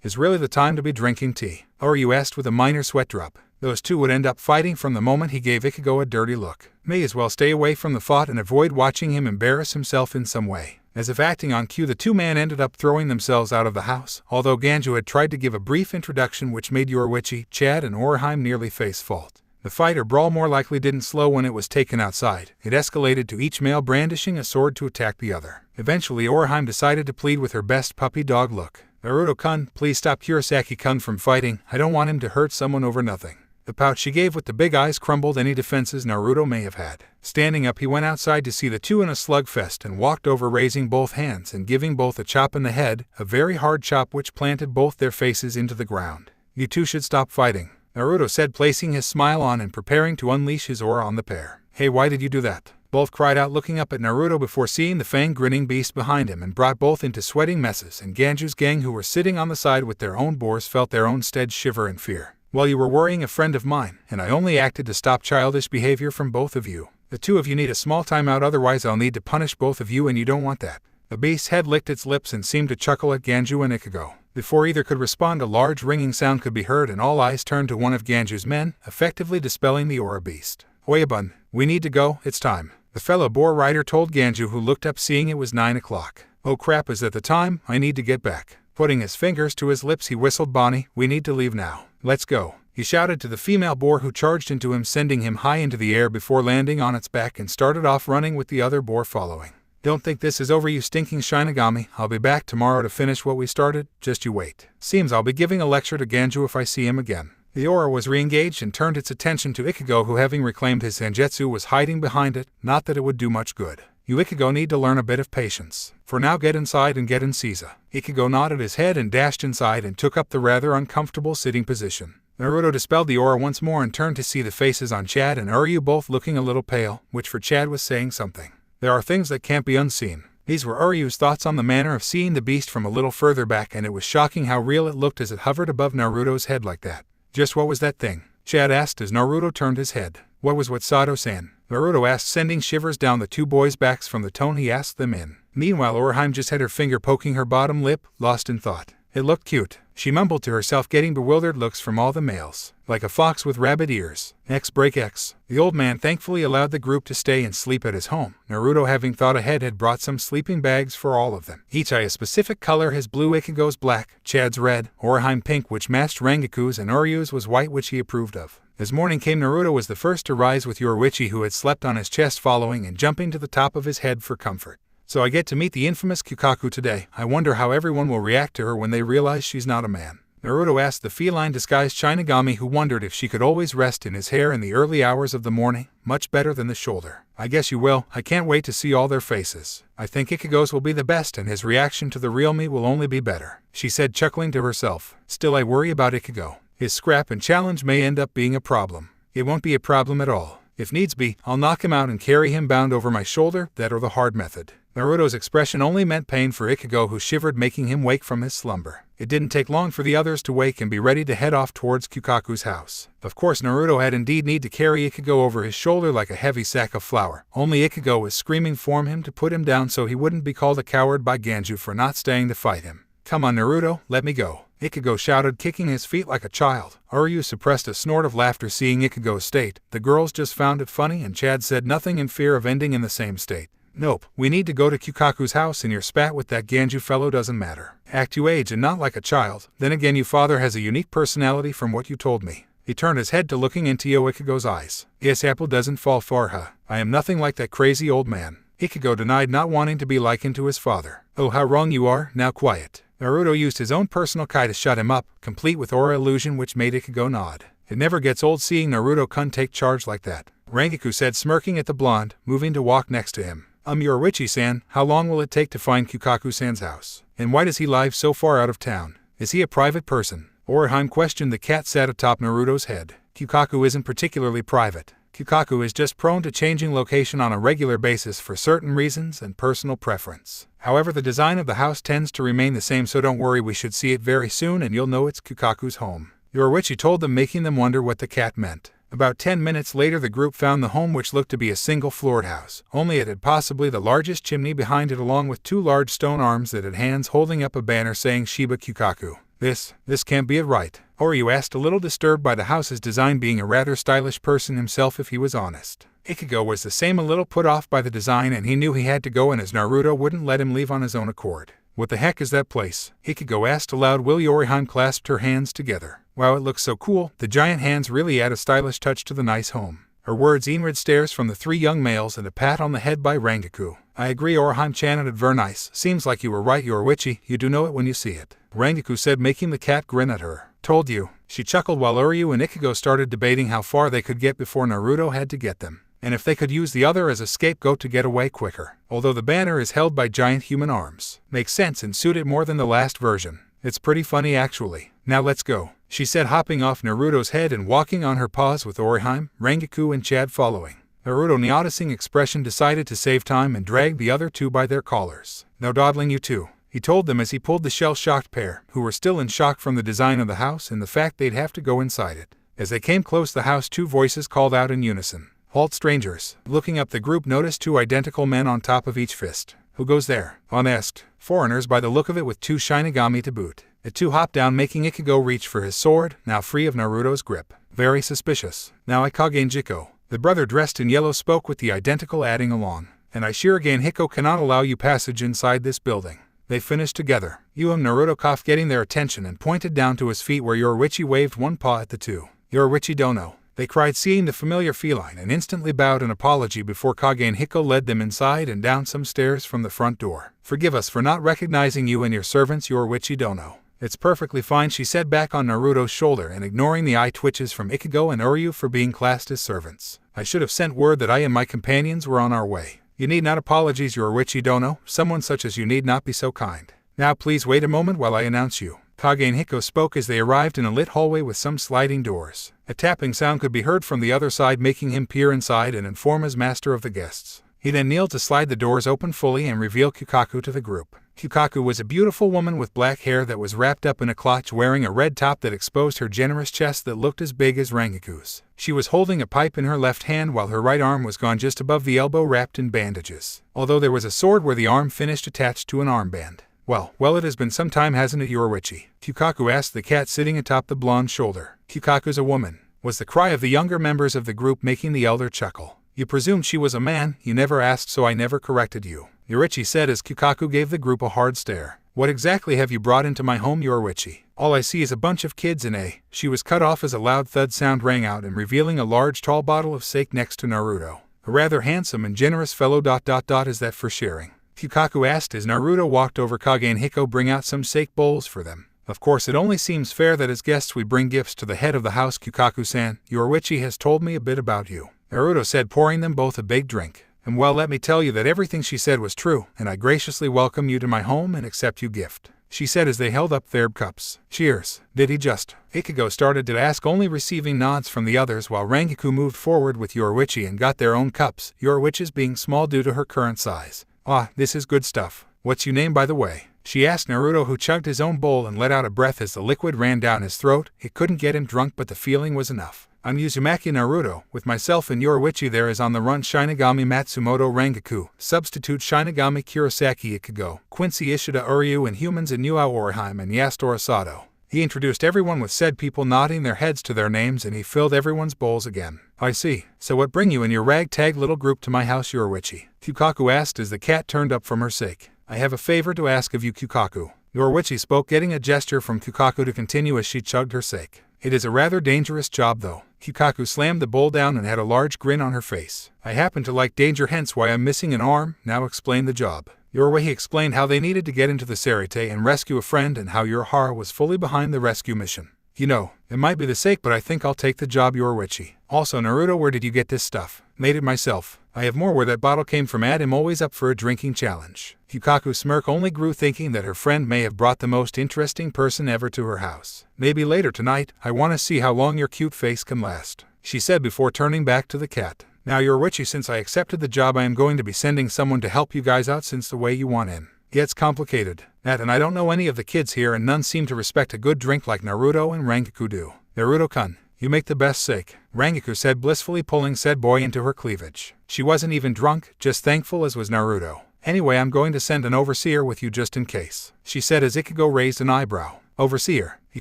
Is really the time to be drinking tea? Oryu asked with a minor sweat drop. Those two would end up fighting from the moment he gave Ichigo a dirty look. May as well stay away from the thought and avoid watching him embarrass himself in some way. As if acting on cue, the two men ended up throwing themselves out of the house, although Ganju had tried to give a brief introduction which made Yoruichi, Chad and Orihime nearly face fault. The fight or brawl more likely didn't slow when it was taken outside. It escalated to each male brandishing a sword to attack the other. Eventually Orihime decided to plead with her best puppy dog look. Naruto-kun, please stop Kurosaki-kun from fighting. I don't want him to hurt someone over nothing. The pout she gave with the big eyes crumbled any defenses Naruto may have had. Standing up, he went outside to see the two in a slugfest and walked over, raising both hands and giving both a chop in the head, a very hard chop which planted both their faces into the ground. You two should stop fighting, Naruto said, placing his smile on and preparing to unleash his aura on the pair. Hey, why did you do that? Both cried out, looking up at Naruto before seeing the fang-grinning beast behind him, and brought both into sweating messes, and Ganju's gang, who were sitting on the side with their own boars, felt their own stead shiver in fear. Well, you were worrying a friend of mine, and I only acted to stop childish behavior from both of you. The two of you need a small timeout, otherwise I'll need to punish both of you, and you don't want that. The beast's head licked its lips and seemed to chuckle at Ganju and Ichigo. Before either could respond, a large ringing sound could be heard, and all eyes turned to one of Ganju's men, effectively dispelling the aura beast. Oyabun, we need to go, it's time, the fellow boar rider told Ganju, who looked up seeing it was 9 o'clock. Oh crap, is that the time? I need to get back. Putting his fingers to his lips, he whistled, Bonnie, we need to leave now. Let's go, he shouted to the female boar, who charged into him, sending him high into the air before landing on its back, and started off running with the other boar following. Don't think this is over, you stinking Shinigami. I'll be back tomorrow to finish what we started, just you wait. Seems I'll be giving a lecture to Ganju if I see him again. The aura was re-engaged and turned its attention to Ichigo, who, having reclaimed his Zangetsu, was hiding behind it. Not that it would do much good. You Ichigo need to learn a bit of patience. For now, get inside and get in Caesar. Ichigo nodded his head and dashed inside and took up the rather uncomfortable sitting position. Naruto dispelled the aura once more and turned to see the faces on Chad and Uryu, both looking a little pale, which for Chad was saying something. There are things that can't be unseen. These were Uryu's thoughts on the manner of seeing the beast from a little further back, and it was shocking how real it looked as it hovered above Naruto's head like that. Just what was that thing? Chad asked as Naruto turned his head. What was what Sato-san? Naruto asked, sending shivers down the two boys' backs from the tone he asked them in. Meanwhile, Orihime just had her finger poking her bottom lip, lost in thought. It looked cute, she mumbled to herself, getting bewildered looks from all the males. Like a fox with rabbit ears. X break X. The old man thankfully allowed the group to stay and sleep at his home. Naruto, having thought ahead, had brought some sleeping bags for all of them. Each a specific color, his blue, Ichigo's black, Chad's red, Orihime pink, which matched Rangiku's, and Uryu's was white, which he approved of. As morning came, Naruto was the first to rise, with Yoruichi, who had slept on his chest, following and jumping to the top of his head for comfort. So I get to meet the infamous Kukaku today. I wonder how everyone will react to her when they realize she's not a man. Naruto asked the feline-disguised Shinigami, who wondered if she could always rest in his hair in the early hours of the morning. Much better than the shoulder. I guess you will. I can't wait to see all their faces. I think Ichigo's will be the best, and his reaction to the real me will only be better, she said, chuckling to herself. Still, I worry about Ichigo. His scrap and challenge may end up being a problem. It won't be a problem at all. If needs be, I'll knock him out and carry him bound over my shoulder. That or the hard method. Naruto's expression only meant pain for Ichigo, who shivered, making him wake from his slumber. It didn't take long for the others to wake and be ready to head off towards Kukaku's house. Of course, Naruto had indeed need to carry Ichigo over his shoulder like a heavy sack of flour. Only Ichigo was screaming for him to put him down so he wouldn't be called a coward by Ganju for not staying to fight him. Come on, Naruto, let me go. Ichigo shouted, kicking his feet like a child. Uryu suppressed a snort of laughter seeing Ichigo's state. The girls just found it funny, and Chad said nothing in fear of ending in the same state. Nope, we need to go to Kukaku's house, and your spat with that Ganju fellow doesn't matter. Act you age and not like a child. Then again, your father has a unique personality from what you told me. He turned his head to looking into Ichigo's eyes. Yes, apple doesn't fall far, huh? I am nothing like that crazy old man. Ichigo denied not wanting to be likened to his father. Oh, how wrong you are. Now quiet. Naruto used his own personal kai to shut him up, complete with aura illusion, which made Ichigo nod. It never gets old seeing Naruto-kun take charge like that, Rangiku said, smirking at the blonde, moving to walk next to him. Yoruichi-san, how long will it take to find Kukaku-san's house? And why does he live so far out of town? Is he a private person? Orihime questioned. The cat sat atop Naruto's head. Kukaku isn't particularly private. Kukaku is just prone to changing location on a regular basis for certain reasons and personal preference. However, the design of the house tends to remain the same, so don't worry, we should see it very soon and you'll know it's Kukaku's home. Yoruichi told them, making them wonder what the cat meant. About 10 minutes later, the group found the home, which looked to be a single-floored house. Only it had possibly the largest chimney behind it, along with two large stone arms that had hands holding up a banner saying Shiba Kukaku. This can't be it, right? Oryu asked, a little disturbed by the house's design, being a rather stylish person himself if he was honest. Ichigo was the same, a little put off by the design, and he knew he had to go, and as Naruto wouldn't let him leave on his own accord. What the heck is that place? Ichigo asked aloud. Orihime clasped her hands together. Wow, it looks so cool. The giant hands really add a stylish touch to the nice home. Her words inward stares from the three young males and a pat on the head by Rangiku. I agree, Orihime chanted, ver nice. Seems like you were right, Yoruichi. You do know it when you see it, Rangiku said, making the cat grin at her. Told you. She chuckled while Uryu and Ichigo started debating how far they could get before Naruto had to get them, and if they could use the other as a scapegoat to get away quicker. Although the banner is held by giant human arms. Makes sense and suited more than the last version. It's pretty funny actually. Now let's go, she said, hopping off Naruto's head and walking on her paws with Orihime, Rangiku and Chad following. Naruto, noticing expression, decided to save time and dragged the other two by their collars. No dawdling, you two, he told them as he pulled the shell-shocked pair, who were still in shock from the design of the house and the fact they'd have to go inside it. As they came close, the house, two voices called out in unison. Halt, strangers. Looking up, the group noticed two identical men on top of each fist. Who goes there? On asked. Foreigners by the look of it, with two Shinigami to boot. The two hopped down, making Ichigo reach for his sword, now free of Naruto's grip. Very suspicious. Now I Kage Jiko. The brother dressed in yellow spoke with the identical, adding along. And I Shirogane Hiko cannot allow you passage inside this building. They finished together. Naruto coughed, getting their attention, and pointed down to his feet where Yoruichi waved one paw at the two. Yoruichi dono. They cried seeing the familiar feline and instantly bowed an apology before Kage and Hiko led them inside and down some stairs from the front door. Forgive us for not recognizing you and your servants, Yoruichi Dono. It's perfectly fine, she said back on Naruto's shoulder and ignoring the eye twitches from Ichigo and Uryu for being classed as servants. I should have sent word that I and my companions were on our way. You need not apologize, Yoruichi Dono. Someone such as you need not be so kind. Now please wait a moment while I announce you. Kage and Hiko spoke as they arrived in a lit hallway with some sliding doors. A tapping sound could be heard from the other side, making him peer inside and inform his master of the guests. He then kneeled to slide the doors open fully and reveal Kukaku to the group. Kukaku was a beautiful woman with black hair that was wrapped up in a clutch, wearing a red top that exposed her generous chest that looked as big as Rangiku's. She was holding a pipe in her left hand while her right arm was gone just above the elbow, wrapped in bandages, although there was a sword where the arm finished attached to an armband. Well, it has been some time, hasn't it, Yoruichi? Kukaku asked the cat sitting atop the blonde shoulder. Kukaku's a woman, was the cry of the younger members of the group, making the elder chuckle. You presumed she was a man, you never asked, so I never corrected you, Yoruichi said as Kukaku gave the group a hard stare. What exactly have you brought into my home, Yoruichi? All I see is a bunch of kids in a... She was cut off as a loud thud sound rang out and revealing a large tall bottle of sake next to Naruto. A rather handsome and generous fellow... Is that for sharing? Kukaku asked as Naruto walked over. Kage and Hiko bring out some sake bowls for them. Of course, it only seems fair that as guests we bring gifts to the head of the house. Kukaku-san, Yoruichi has told me a bit about you, Naruto said, pouring them both a big drink. And well, let me tell you that everything she said was true, and I graciously welcome you to my home and accept you gift, she said as they held up their cups. Cheers. Did he just? Ichigo started to ask, only receiving nods from the others, while Rangiku moved forward with Yoruichi and got their own cups, Yoruichi's being small due to her current size. Ah, this is good stuff. What's your name, by the way? She asked Naruto, who chugged his own bowl and let out a breath as the liquid ran down his throat. It couldn't get him drunk, but the feeling was enough. I'm Uzumaki Naruto. With myself and Yoruichi there is on the run Shinigami Matsumoto Rangiku, substitute Shinigami Kurosaki Ichigo, Quincy Ishida Uryu, and humans in Nuao Orihime and Yastor Asado. He introduced everyone with said people nodding their heads to their names, and he filled everyone's bowls again. I see. So what bring you and your ragtag little group to my house, Yoruichi? Kukaku asked as the cat turned up from her sake. I have a favor to ask of you, Kukaku. Yoruichi spoke, getting a gesture from Kukaku to continue as she chugged her sake. It is a rather dangerous job though. Kukaku slammed the bowl down and had a large grin on her face. I happen to like danger, hence why I'm missing an arm. Now explain the job. Yoruichi explained how they needed to get into the Sarite and rescue a friend, and how Yoruhara was fully behind the rescue mission. You know, it might be the sake, but I think I'll take the job, Yoruichi. Also, Naruto, where did you get this stuff? Made it myself. I have more where that bottle came from. I'm always up for a drinking challenge. Kukaku's smirk only grew, thinking that her friend may have brought the most interesting person ever to her house. Maybe later tonight. I want to see how long your cute face can last, she said before turning back to the cat. Now Yoruichi, since I accepted the job, I am going to be sending someone to help you guys out, since the way you want in gets complicated. And I don't know any of the kids here, and none seem to respect a good drink like Naruto and Rangiku do. Naruto-kun, you make the best sake, Rangiku said blissfully, pulling said boy into her cleavage. She wasn't even drunk, just thankful, as was Naruto. Anyway, I'm going to send an overseer with you just in case, she said as Ichigo raised an eyebrow. Overseer? He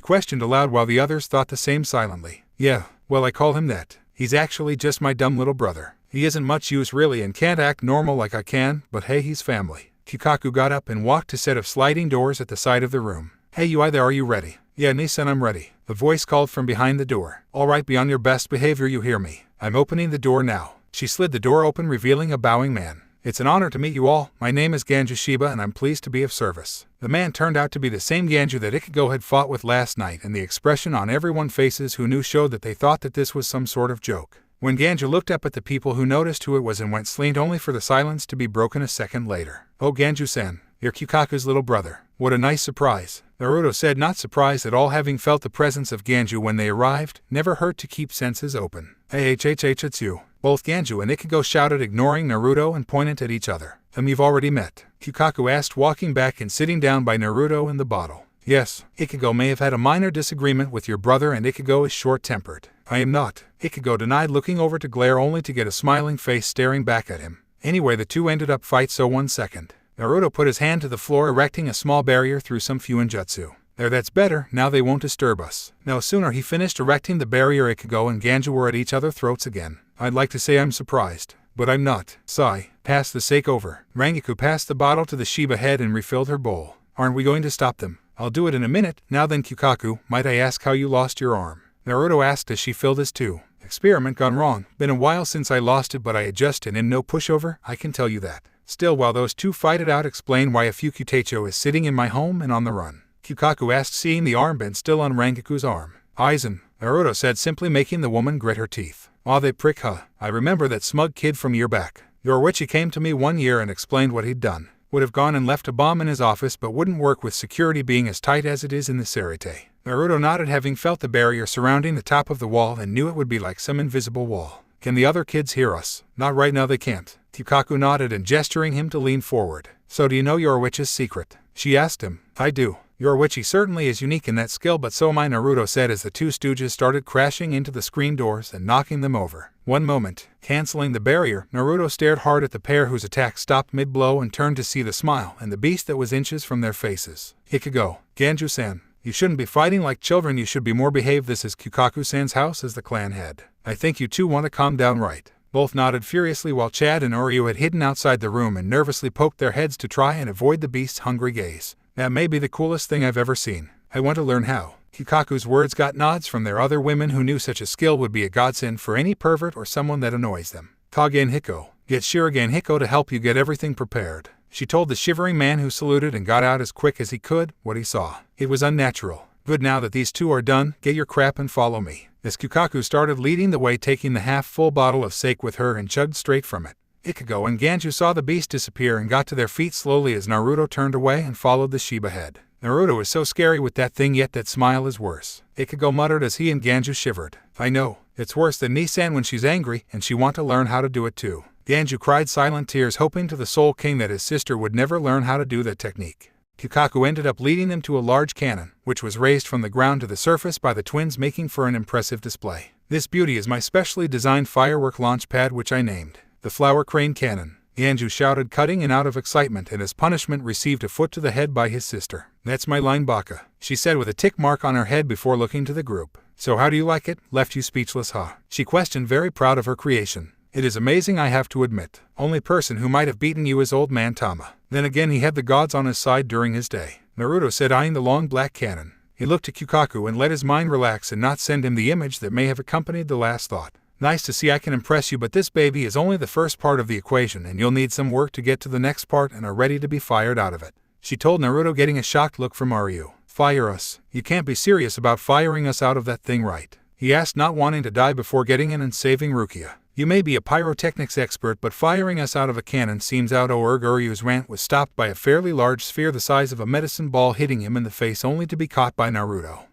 questioned aloud while the others thought the same silently. Yeah, well, I call him that. He's actually just my dumb little brother. He isn't much use really and can't act normal like I can, but hey, he's family. Kukaku got up and walked to a set of sliding doors at the side of the room. Hey, you either, are you ready? Yeah, Nissan, I'm ready. The voice called from behind the door. All right, be on your best behavior, you hear me? I'm opening the door now. She slid the door open, revealing a bowing man. It's an honor to meet you all. My name is Ganju Shiba and I'm pleased to be of service. The man turned out to be the same Ganju that Ichigo had fought with last night, and the expression on everyone's faces who knew showed that they thought that this was some sort of joke. When Ganju looked up at the people, who noticed who it was and went slain, only for the silence to be broken a second later. Oh, Ganju-san, you're Kukaku's little brother. What a nice surprise, Naruto said, not surprised at all, having felt the presence of Ganju when they arrived. Never hurt to keep senses open. Hey, it's you. Both Ganju and Ichigo shouted, ignoring Naruto, and pointed at each other. You've already met? Kukaku asked, walking back and sitting down by Naruto and the bottle. Yes, Ichigo may have had a minor disagreement with your brother, and Ichigo is short-tempered. I am not, Ichigo denied, looking over to glare only to get a smiling face staring back at him. Anyway, the two ended up fight, so 1 second. Naruto put his hand to the floor, erecting a small barrier through some fuinjutsu. There, that's better, now they won't disturb us. No sooner he finished erecting the barrier, Ichigo and Ganju were at each other's throats again. I'd like to say I'm surprised, but I'm not. Sigh. Pass the sake over. Rangiku passed the bottle to the Shiba head and refilled her bowl. Aren't we going to stop them? I'll do it in a minute. Now then, Kukaku, might I ask how you lost your arm? Naruto asked as she filled his too. Experiment gone wrong. Been a while since I lost it, but I adjusted and no pushover, I can tell you that. Still, while those two fight it out, explain why a Fukutecho is sitting in my home and on the run. Kukaku asked, seeing the armband still on Rangaku's arm. Aizen, Naruto said, simply making the woman grit her teeth. Aw, they prick, huh? I remember that smug kid from year back. Yoruichi came to me one year and explained what he'd done. Would have gone and left a bomb in his office, but wouldn't work with security being as tight as it is in the Serite. Naruto nodded, having felt the barrier surrounding the top of the wall and knew it would be like some invisible wall. Can the other kids hear us? Not right now, they can't. Kukaku nodded and gesturing him to lean forward. So do you know Yoruichi's secret? She asked him. I do. Yoruichi certainly is unique in that skill, but so am I, Naruto said as the two stooges started crashing into the screen doors and knocking them over. One moment, canceling the barrier, Naruto stared hard at the pair whose attack stopped mid-blow and turned to see the smile and the beast that was inches from their faces. Ikugo, Ganju-san, you shouldn't be fighting like children, you should be more behaved. This is Kukaku-san's house as the clan head. I think you two want to calm down, right? Both nodded furiously while Chad and Oryu had hidden outside the room and nervously poked their heads to try and avoid the beast's hungry gaze. That may be the coolest thing I've ever seen. I want to learn how. Kukaku's words got nods from their other women who knew such a skill would be a godsend for any pervert or someone that annoys them. Kagen Hiko, get Shiragen Hiko to help you get everything prepared. She told the shivering man who saluted and got out as quick as he could what he saw. It was unnatural. Good, now that these two are done, get your crap and follow me. As Kukaku started leading the way, taking the half-full bottle of sake with her and chugged straight from it. Ikugo and Ganju saw the beast disappear and got to their feet slowly as Naruto turned away and followed the Shiba head. Naruto is so scary with that thing, yet that smile is worse. Ikugo muttered as he and Ganju shivered. I know, it's worse than Nissan when she's angry, and she want to learn how to do it too. Ganju cried silent tears, hoping to the Soul King that his sister would never learn how to do that technique. Kukaku ended up leading them to a large cannon, which was raised from the ground to the surface by the twins, making for an impressive display. This beauty is my specially designed firework launch pad, which I named the Flower Crane Cannon. Ganju shouted, cutting in out of excitement, and as punishment received a foot to the head by his sister. That's my line, Baka, she said with a tick mark on her head before looking to the group. So how do you like it? Left you speechless, huh? She questioned, very proud of her creation. It is amazing, I have to admit. Only person who might have beaten you is old man Tama. Then again, he had the gods on his side during his day. Naruto said, eyeing the long black cannon. He looked at Kukaku and let his mind relax and not send him the image that may have accompanied the last thought. Nice to see I can impress you, but this baby is only the first part of the equation and you'll need some work to get to the next part and are ready to be fired out of it. She told Naruto, getting a shocked look from Ryu. Fire us? You can't be serious about firing us out of that thing, right? He asked, not wanting to die before getting in and saving Rukia. You may be a pyrotechnics expert, but firing us out of a cannon seems out. Ryu's rant was stopped by a fairly large sphere the size of a medicine ball hitting him in the face, only to be caught by Naruto.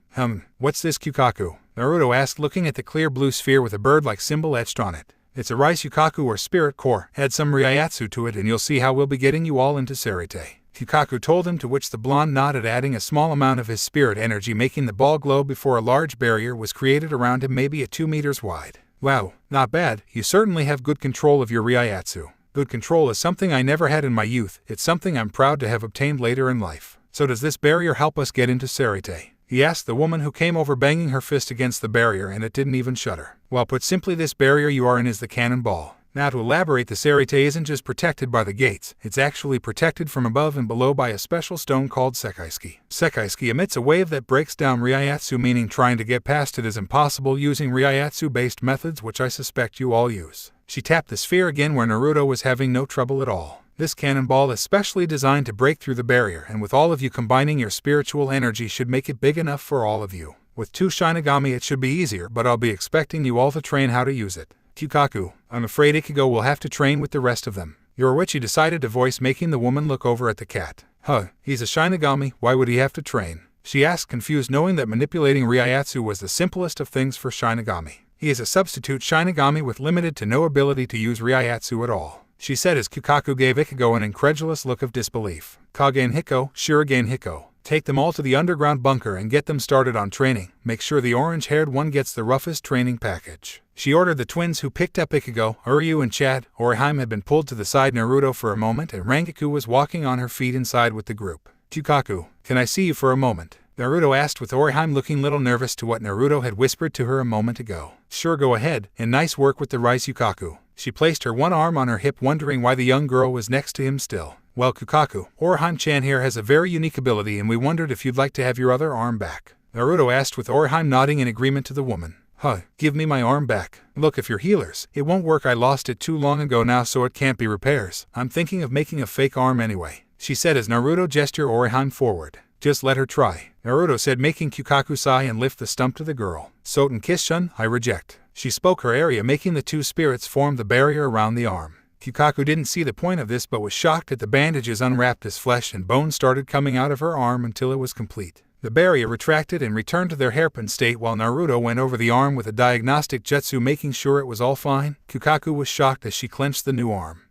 What's this, Kukaku? Naruto asked, looking at the clear blue sphere with a bird-like symbol etched on it. It's a Raisukaku or spirit core. Add some Ryatsu to it and you'll see how we'll be getting you all into Serite. Kukaku told him, to which the blonde nodded, adding a small amount of his spirit energy, making the ball glow before a large barrier was created around him, maybe 2 meters wide. Wow, not bad. You certainly have good control of your Ryatsu. Good control is something I never had in my youth. It's something I'm proud to have obtained later in life. So does this barrier help us get into Serite? He asked the woman who came over, banging her fist against the barrier, and it didn't even shudder. Well, put simply, this barrier you are in is the cannonball. Now to elaborate, the Serite isn't just protected by the gates, it's actually protected from above and below by a special stone called Sekaiski. Sekaiski emits a wave that breaks down Ryatsu, meaning trying to get past it is impossible using Ryatsu-based methods, which I suspect you all use. She tapped the sphere again where Naruto was having no trouble at all. This cannonball is specially designed to break through the barrier, and with all of you combining your spiritual energy should make it big enough for all of you. With 2 Shinigami it should be easier, but I'll be expecting you all to train how to use it. Kukaku, I'm afraid Ikugo will have to train with the rest of them. Yoruichi decided to voice, making the woman look over at the cat. He's a Shinigami, why would he have to train? She asked, confused, knowing that manipulating Ryatsu was the simplest of things for Shinigami. He is a substitute Shinigami with limited to no ability to use Ryatsu at all, she said as Kukaku gave Ikugo an incredulous look of disbelief. Kagen Hiko, Shiragen Hiko. Take them all to the underground bunker and get them started on training. Make sure the orange-haired one gets the roughest training package. She ordered the twins who picked up Ikugo. Ryu and Chad. Orihime had been pulled to the side Naruto for a moment, and Rangaku was walking on her feet inside with the group. Kukaku, can I see you for a moment? Naruto asked, with Orihime looking little nervous to what Naruto had whispered to her a moment ago. Sure, go ahead, and nice work with the Raisukaku. She placed her one arm on her hip, wondering why the young girl was next to him still. Well, Kukaku, Orihime-chan here has a very unique ability, and we wondered if you'd like to have your other arm back. Naruto asked, with Orihime nodding in agreement to the woman. Huh, give me my arm back. Look, if you're healers, it won't work. I lost it too long ago now, so it can't be repairs. I'm thinking of making a fake arm anyway, she said as Naruto gestured Orihime forward. Just let her try, Naruto said, making Kukaku sigh and lift the stump to the girl. Soten Kiss-shun, I reject. She spoke her area, making the two spirits form the barrier around the arm. Kukaku didn't see the point of this but was shocked that the bandages unwrapped as flesh and bone started coming out of her arm until it was complete. The barrier retracted and returned to their hairpin state while Naruto went over the arm with a diagnostic jutsu making sure it was all fine. Kukaku was shocked as she clenched the new arm.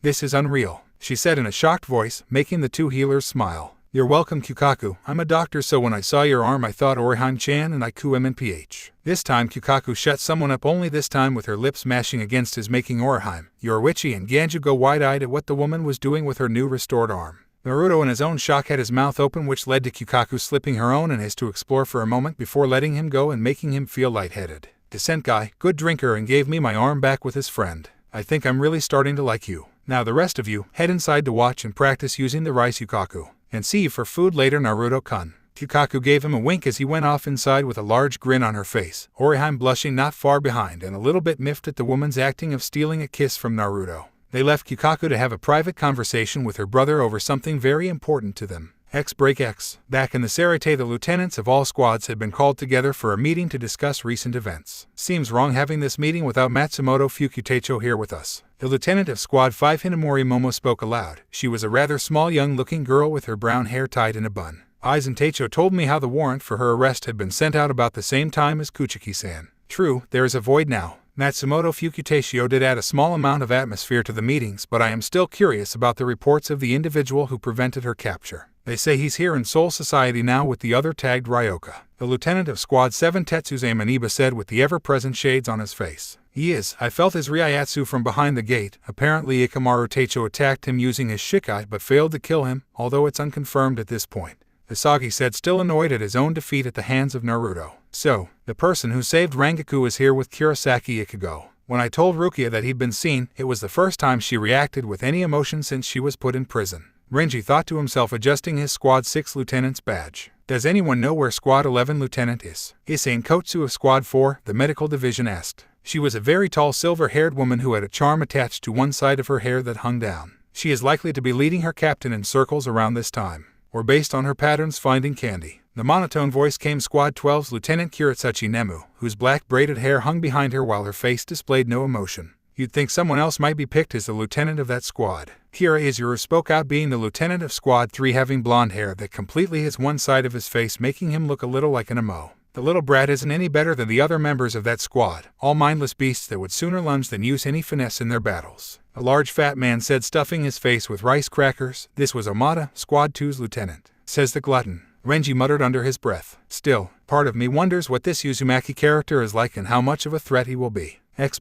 This is unreal, she said in a shocked voice, making the two healers smile. You're welcome, Kukaku. I'm a doctor, so when I saw your arm I thought Orihime-chan and I QMNPH. This time Kukaku shut someone up, only this time with her lips mashing against his, making Orihime, Yoruichi and Ganju go wide-eyed at what the woman was doing with her new restored arm. Naruto in his own shock had his mouth open, which led to Kukaku slipping her own and his to explore for a moment before letting him go and making him feel lightheaded. Descent guy, good drinker, and gave me my arm back with his friend. I think I'm really starting to like you. Now the rest of you, head inside to watch and practice using the rice Kukaku. And see you for food later, Naruto-kun. Kukaku gave him a wink as he went off inside with a large grin on her face, Orihime blushing not far behind and a little bit miffed at the woman's acting of stealing a kiss from Naruto. They left Kukaku to have a private conversation with her brother over something very important to them. X. Back in the Sarate, the lieutenants of all squads had been called together for a meeting to discuss recent events. Seems wrong having this meeting without Matsumoto Fukutecho here with us. The lieutenant of Squad 5 Hinamori Momo spoke aloud. She was a rather small young-looking girl with her brown hair tied in a bun. Aizen Techo told me how the warrant for her arrest had been sent out about the same time as Kuchiki-san. True, there is a void now. Matsumoto Fukutecho did add a small amount of atmosphere to the meetings, but I am still curious about the reports of the individual who prevented her capture. They say he's here in Soul Society now with the other tagged Ryoka. The lieutenant of Squad 7 Tetsuze Maniba said with the ever-present shades on his face. He is. I felt his Ryatsu from behind the gate. Apparently Ikamaru Techo attacked him using his Shikai but failed to kill him, although it's unconfirmed at this point. Hisagi said, still annoyed at his own defeat at the hands of Naruto. So, the person who saved Rangaku is here with Kurosaki Ikugo. When I told Rukia that he'd been seen, it was the first time she reacted with any emotion since she was put in prison. Renji thought to himself, adjusting his Squad 6 lieutenant's badge. Does anyone know where Squad 11 lieutenant is? Isane Kotsu of Squad 4, the medical division, asked. She was a very tall silver-haired woman who had a charm attached to one side of her hair that hung down. She is likely to be leading her captain in circles around this time, or based on her patterns finding candy. The monotone voice came Squad 12's Lieutenant Kuritsuchi Nemu, whose black braided hair hung behind her while her face displayed no emotion. You'd think someone else might be picked as the lieutenant of that squad. Kira Izuru spoke out, being the lieutenant of Squad 3, having blonde hair that completely hits one side of his face, making him look a little like an emo. The little brat isn't any better than the other members of that squad, all mindless beasts that would sooner lunge than use any finesse in their battles. A large fat man said, stuffing his face with rice crackers. This was Omada, Squad 2's lieutenant. Says the glutton. Renji muttered under his breath. Still, part of me wonders what this Uzumaki character is like and how much of a threat he will be. X.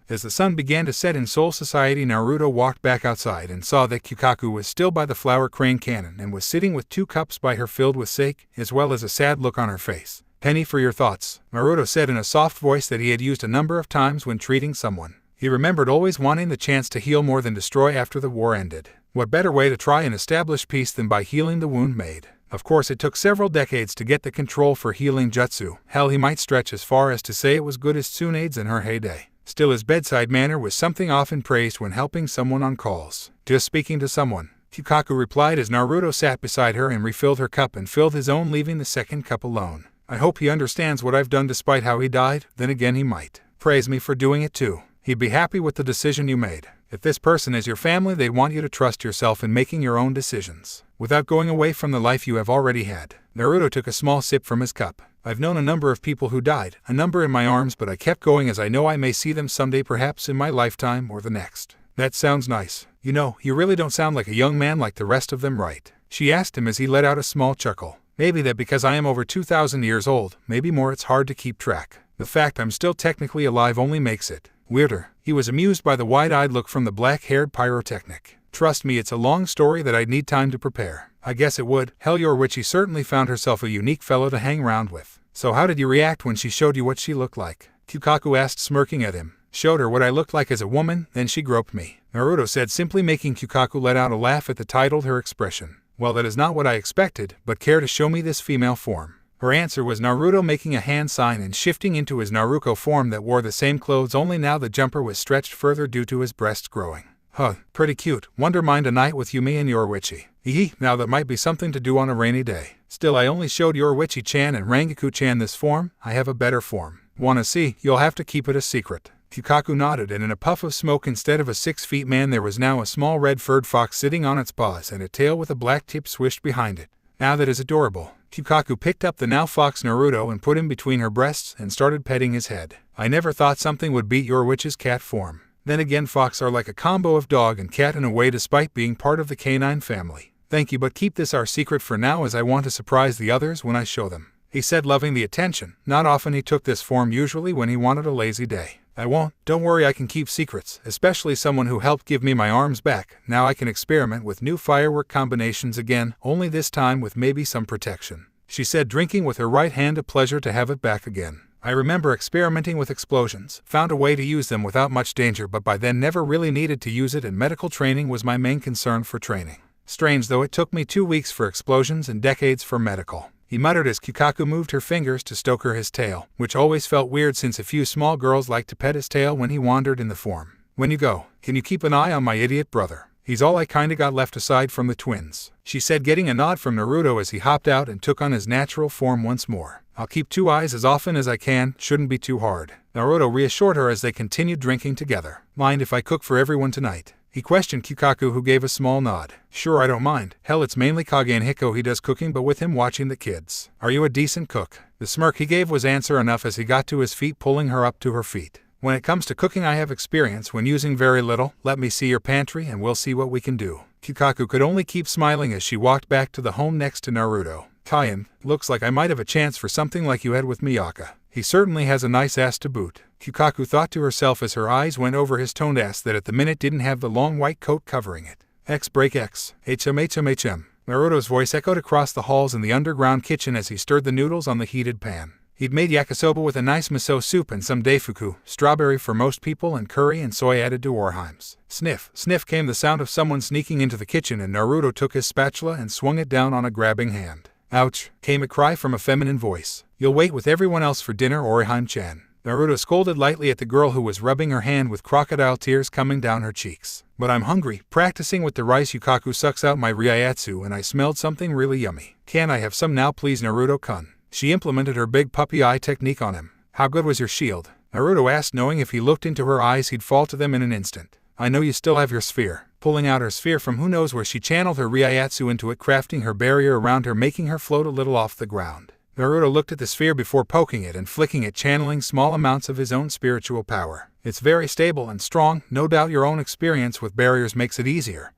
As the sun began to set in Soul Society, Naruto walked back outside and saw that Kukaku was still by the flower crane cannon and was sitting with 2 cups by her filled with sake, as well as a sad look on her face. Penny for your thoughts, Naruto said in a soft voice that he had used a number of times when treating someone. He remembered always wanting the chance to heal more than destroy after the war ended. What better way to try and establish peace than by healing the wound made? Of course, it took several decades to get the control for healing jutsu. Hell, he might stretch as far as to say it was good as Tsunade's in her heyday. Still, his bedside manner was something often praised when helping someone on calls. Just speaking to someone, Kukaku replied as Naruto sat beside her and refilled her cup and filled his own, leaving the second cup alone. I hope he understands what I've done despite how he died. Then again, he might praise me for doing it too. He'd be happy with the decision you made. If this person is your family, they want you to trust yourself in making your own decisions, without going away from the life you have already had. Naruto took a small sip from his cup. I've known a number of people who died, a number in my arms, but I kept going as I know I may see them someday, perhaps in my lifetime or the next. That sounds nice. You know, you really don't sound like a young man like the rest of them, right? She asked him as he let out a small chuckle. Maybe that because I am over 2,000 years old, maybe more, it's hard to keep track. The fact I'm still technically alive only makes it weirder. He was amused by the wide-eyed look from the black-haired pyrotechnic. Trust me, it's a long story that I'd need time to prepare. I guess it would. Hell, Yoruichi certainly found herself a unique fellow to hang around with. So how did you react when she showed you what she looked like? Kukaku asked, smirking at him. Showed her what I looked like as a woman, then she groped me, Naruto said, simply, making Kukaku let out a laugh at the titled her expression. Well, that is not what I expected, but care to show me this female form? Her answer was Naruto, making a hand sign and shifting into his Naruto form that wore the same clothes, only now the jumper was stretched further due to his breasts growing. Huh, pretty cute. Wonder mind a night with Yumi and Yoruichi. Hee, now that might be something to do on a rainy day. Still, I only showed Yoruichi-chan and Rangaku-chan this form. I have a better form. Wanna see? You'll have to keep it a secret. Kukaku nodded, and in a puff of smoke, instead of a 6-foot man, there was now a small red-furred fox sitting on its paws and a tail with a black tip swished behind it. Now that is adorable. Kukaku picked up the now fox Naruto and put him between her breasts and started petting his head. I never thought something would beat Yoruichi's cat form. Then again, fox are like a combo of dog and cat in a way, despite being part of the canine family. Thank you, but keep this our secret for now, as I want to surprise the others when I show them, he said, loving the attention. Not often he took this form, usually when he wanted a lazy day. I won't. Don't worry, I can keep secrets, especially someone who helped give me my arms back. Now I can experiment with new firework combinations again, only this time with maybe some protection, she said, drinking with her right hand, a pleasure to have it back again. I remember experimenting with explosions, found a way to use them without much danger, but by then never really needed to use it, and medical training was my main concern for training. Strange though, it took me 2 weeks for explosions and decades for medical, he muttered as Kukaku moved her fingers to stroke his tail, which always felt weird since a few small girls liked to pet his tail when he wandered in the form. When you go, can you keep an eye on my idiot brother? He's all I kinda got left aside from the twins, she said, getting a nod from Naruto as he hopped out and took on his natural form once more. I'll keep 2 eyes as often as I can, shouldn't be too hard, Naruto reassured her as they continued drinking together. Mind if I cook for everyone tonight? He questioned Kukaku, who gave a small nod. Sure, I don't mind. Hell, it's mainly Kage and Hiko he does cooking, but with him watching the kids. Are you a decent cook? The smirk he gave was answer enough as he got to his feet, pulling her up to her feet. When it comes to cooking, I have experience when using very little. Let me see your pantry and we'll see what we can do. Kukaku could only keep smiling as she walked back to the home next to Naruto. Kaien, looks like I might have a chance for something like you had with Miyaka. He certainly has a nice ass to boot, Kukaku thought to herself as her eyes went over his toned ass that at the minute didn't have the long white coat covering it. X break X, HM. Naruto's voice echoed across the halls in the underground kitchen as he stirred the noodles on the heated pan. He'd made yakisoba with a nice miso soup and some daifuku, strawberry for most people, and curry and soy added to Orihime's. Sniff, sniff came the sound of someone sneaking into the kitchen, and Naruto took his spatula and swung it down on a grabbing hand. Ouch, came a cry from a feminine voice. You'll wait with everyone else for dinner, Orihime-chan. Naruto scolded lightly at the girl who was rubbing her hand with crocodile tears coming down her cheeks. But I'm hungry. Practicing with the rice, Kukaku sucks out my ryatsu, and I smelled something really yummy. Can I have some now, please, Naruto-kun? She implemented her big puppy eye technique on him. How good was your shield? Naruto asked, knowing if he looked into her eyes he'd fall to them in an instant. I know you still have your sphere. Pulling out her sphere from who knows where, she channeled her ryatsu into it, crafting her barrier around her, making her float a little off the ground. Naruto looked at the sphere before poking it and flicking it, channeling small amounts of his own spiritual power. It's very stable and strong. No doubt your own experience with barriers makes it easier,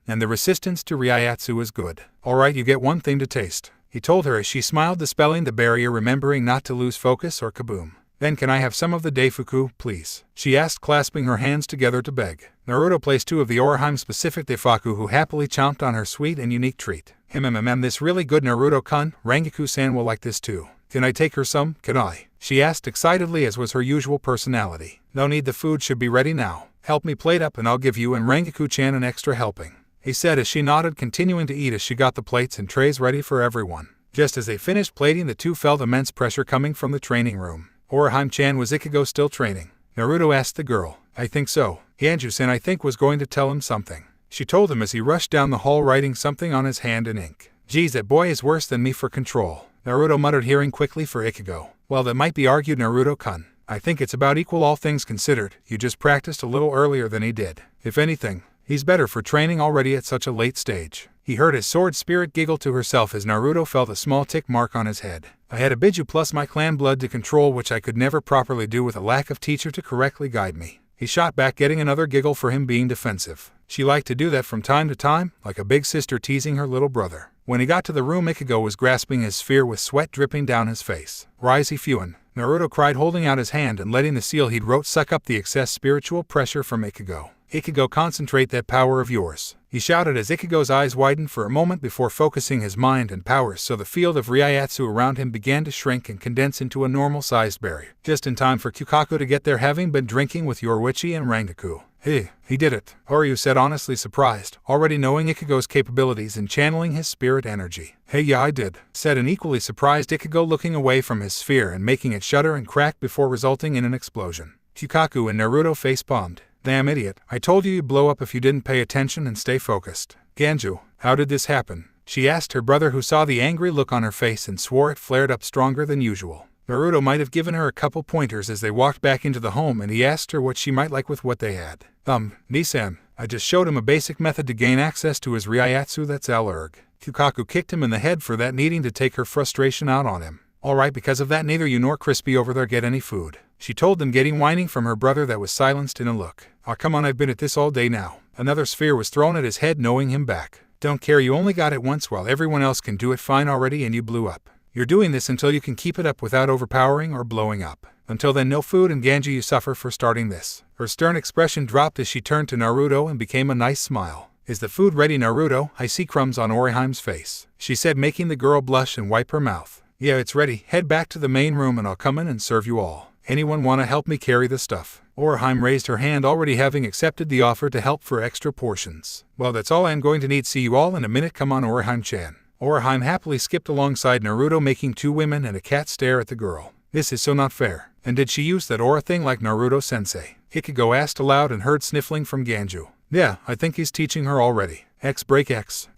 and the resistance to ryatsu is good. Alright, you get one thing to taste, he told her as she smiled, dispelling the barrier, remembering not to lose focus or kaboom. Then can I have some of the daifuku, please? She asked, clasping her hands together to beg. Naruto placed 2 of the Orihime-specific daifuku, who happily chomped on her sweet and unique treat. This really good, Naruto-kun. Rangaku-san will like this too. Can I take her some? Can I? She asked excitedly, as was her usual personality. No need, the food should be ready now. Help me plate up and I'll give you and Rangaku-chan an extra helping, he said as she nodded, continuing to eat as she got the plates and trays ready for everyone. Just as they finished plating, the two felt immense pressure coming from the training room. Orihime-chan, was Ichigo still training? Naruto asked the girl. I think so. Hanju-san, I think, was going to tell him something, she told him as he rushed down the hall, writing something on his hand in ink. Geez, that boy is worse than me for control, Naruto muttered, hearing quickly for Ichigo. Well, that might be argued, Naruto-kun. I think it's about equal, all things considered. You just practiced a little earlier than he did. If anything, he's better for training already at such a late stage. He heard his sword spirit giggle to herself as Naruto felt a small tick mark on his head. I had a Biju plus my clan blood to control, which I could never properly do with a lack of teacher to correctly guide me. He shot back, getting another giggle for him being defensive. She liked to do that from time to time, like a big sister teasing her little brother. When he got to the room, Ichigo was grasping his sphere with sweat dripping down his face. Rise, Fuin, Naruto cried, holding out his hand and letting the seal he'd wrote suck up the excess spiritual pressure from Ichigo. Ichigo, concentrate that power of yours. he shouted as Ichigo's eyes widened for a moment before focusing his mind and powers so the field of Ryatsu around him began to shrink and condense into a normal-sized barrier. Just in time for Kukaku to get there, having been drinking with Yoruichi and Rangaku. Hey, he did it, Oryu said, honestly surprised, already knowing Ichigo's capabilities in channeling his spirit energy. Hey, yeah, I did, said an equally surprised Ichigo, looking away from his sphere and making it shudder and crack before resulting in an explosion. Kukaku and Naruto facepalmed. Damn idiot, I told you you'd blow up if you didn't pay attention and stay focused. Ganju, how did this happen? She asked her brother, who saw the angry look on her face and swore it flared up stronger than usual. Naruto might have given her a couple pointers as they walked back into the home, and he asked her what she might like with what they had. Nissan, I just showed him a basic method to gain access to his Ryatsu, that's Alurg. Kukaku kicked him in the head for that, needing to take her frustration out on him. Alright, because of that neither you nor Crispy over there get any food, she told them, getting whining from her brother that was silenced in a look. Aw, come on, I've been at this all day now. Another sphere was thrown at his head, knowing him back. Don't care, you only got it once while everyone else can do it fine already and you blew up. You're doing this until you can keep it up without overpowering or blowing up. Until then, no food, and Ganju, you suffer for starting this. Her stern expression dropped as she turned to Naruto and became a nice smile. Is the food ready, Naruto? I see crumbs on Orihime's face, she said, making the girl blush and wipe her mouth. Yeah, it's ready. Head back to the main room and I'll come in and serve you all. Anyone want to help me carry the stuff? Orihime raised her hand, already having accepted the offer to help for extra portions. Well, that's all I'm going to need. See you all in a minute. Come on, Orihime-chan. Orihime happily skipped alongside Naruto, making two women and a cat stare at the girl. This is so not fair. And did she use that aura thing like Naruto-sensei? Ichigo asked aloud and heard sniffling from Ganju. Yeah, I think he's teaching her already. X.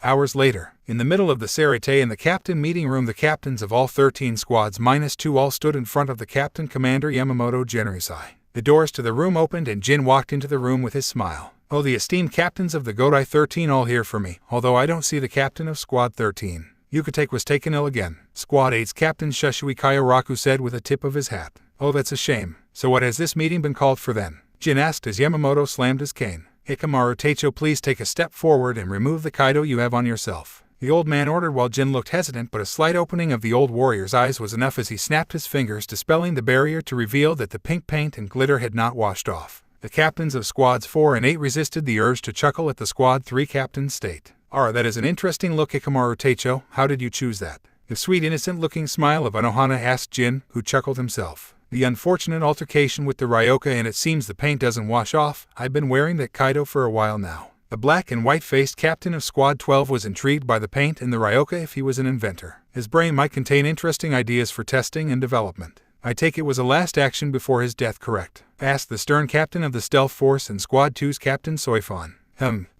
Hours later, in the middle of the Sarite in the captain meeting room, the captains of all 13 squads -2 all stood in front of the captain, Commander Yamamoto Generisai. The doors to the room opened and Jin walked into the room with his smile. Oh, the esteemed captains of the Godai 13 all here for me, although I don't see the captain of Squad 13. Yukitake was taken ill again. Squad 8's Captain Shushui Kaioraku said with a tip of his hat. Oh, that's a shame. So what has this meeting been called for then? Jin asked as Yamamoto slammed his cane. Hikamaru Teicho, please take a step forward and remove the Kaido you have on yourself, the old man ordered, while Jin looked hesitant, but a slight opening of the old warrior's eyes was enough as he snapped his fingers, dispelling the barrier to reveal that the pink paint and glitter had not washed off. The captains of Squads 4 and 8 resisted the urge to chuckle at the Squad 3 captain's state. That is an interesting look, Hikamaru Teicho. How did you choose that? The sweet, innocent-looking smile of Anohana asked Jin, who chuckled himself. The unfortunate altercation with the Ryoka, and it seems the paint doesn't wash off. I've been wearing that Kaido for a while now. The black and white-faced captain of Squad 12 was intrigued by the paint and the Ryoka. If he was an inventor, his brain might contain interesting ideas for testing and development. I take it was a last action before his death, correct? Asked the stern captain of the Stealth Force and Squad 2's Captain Soifon.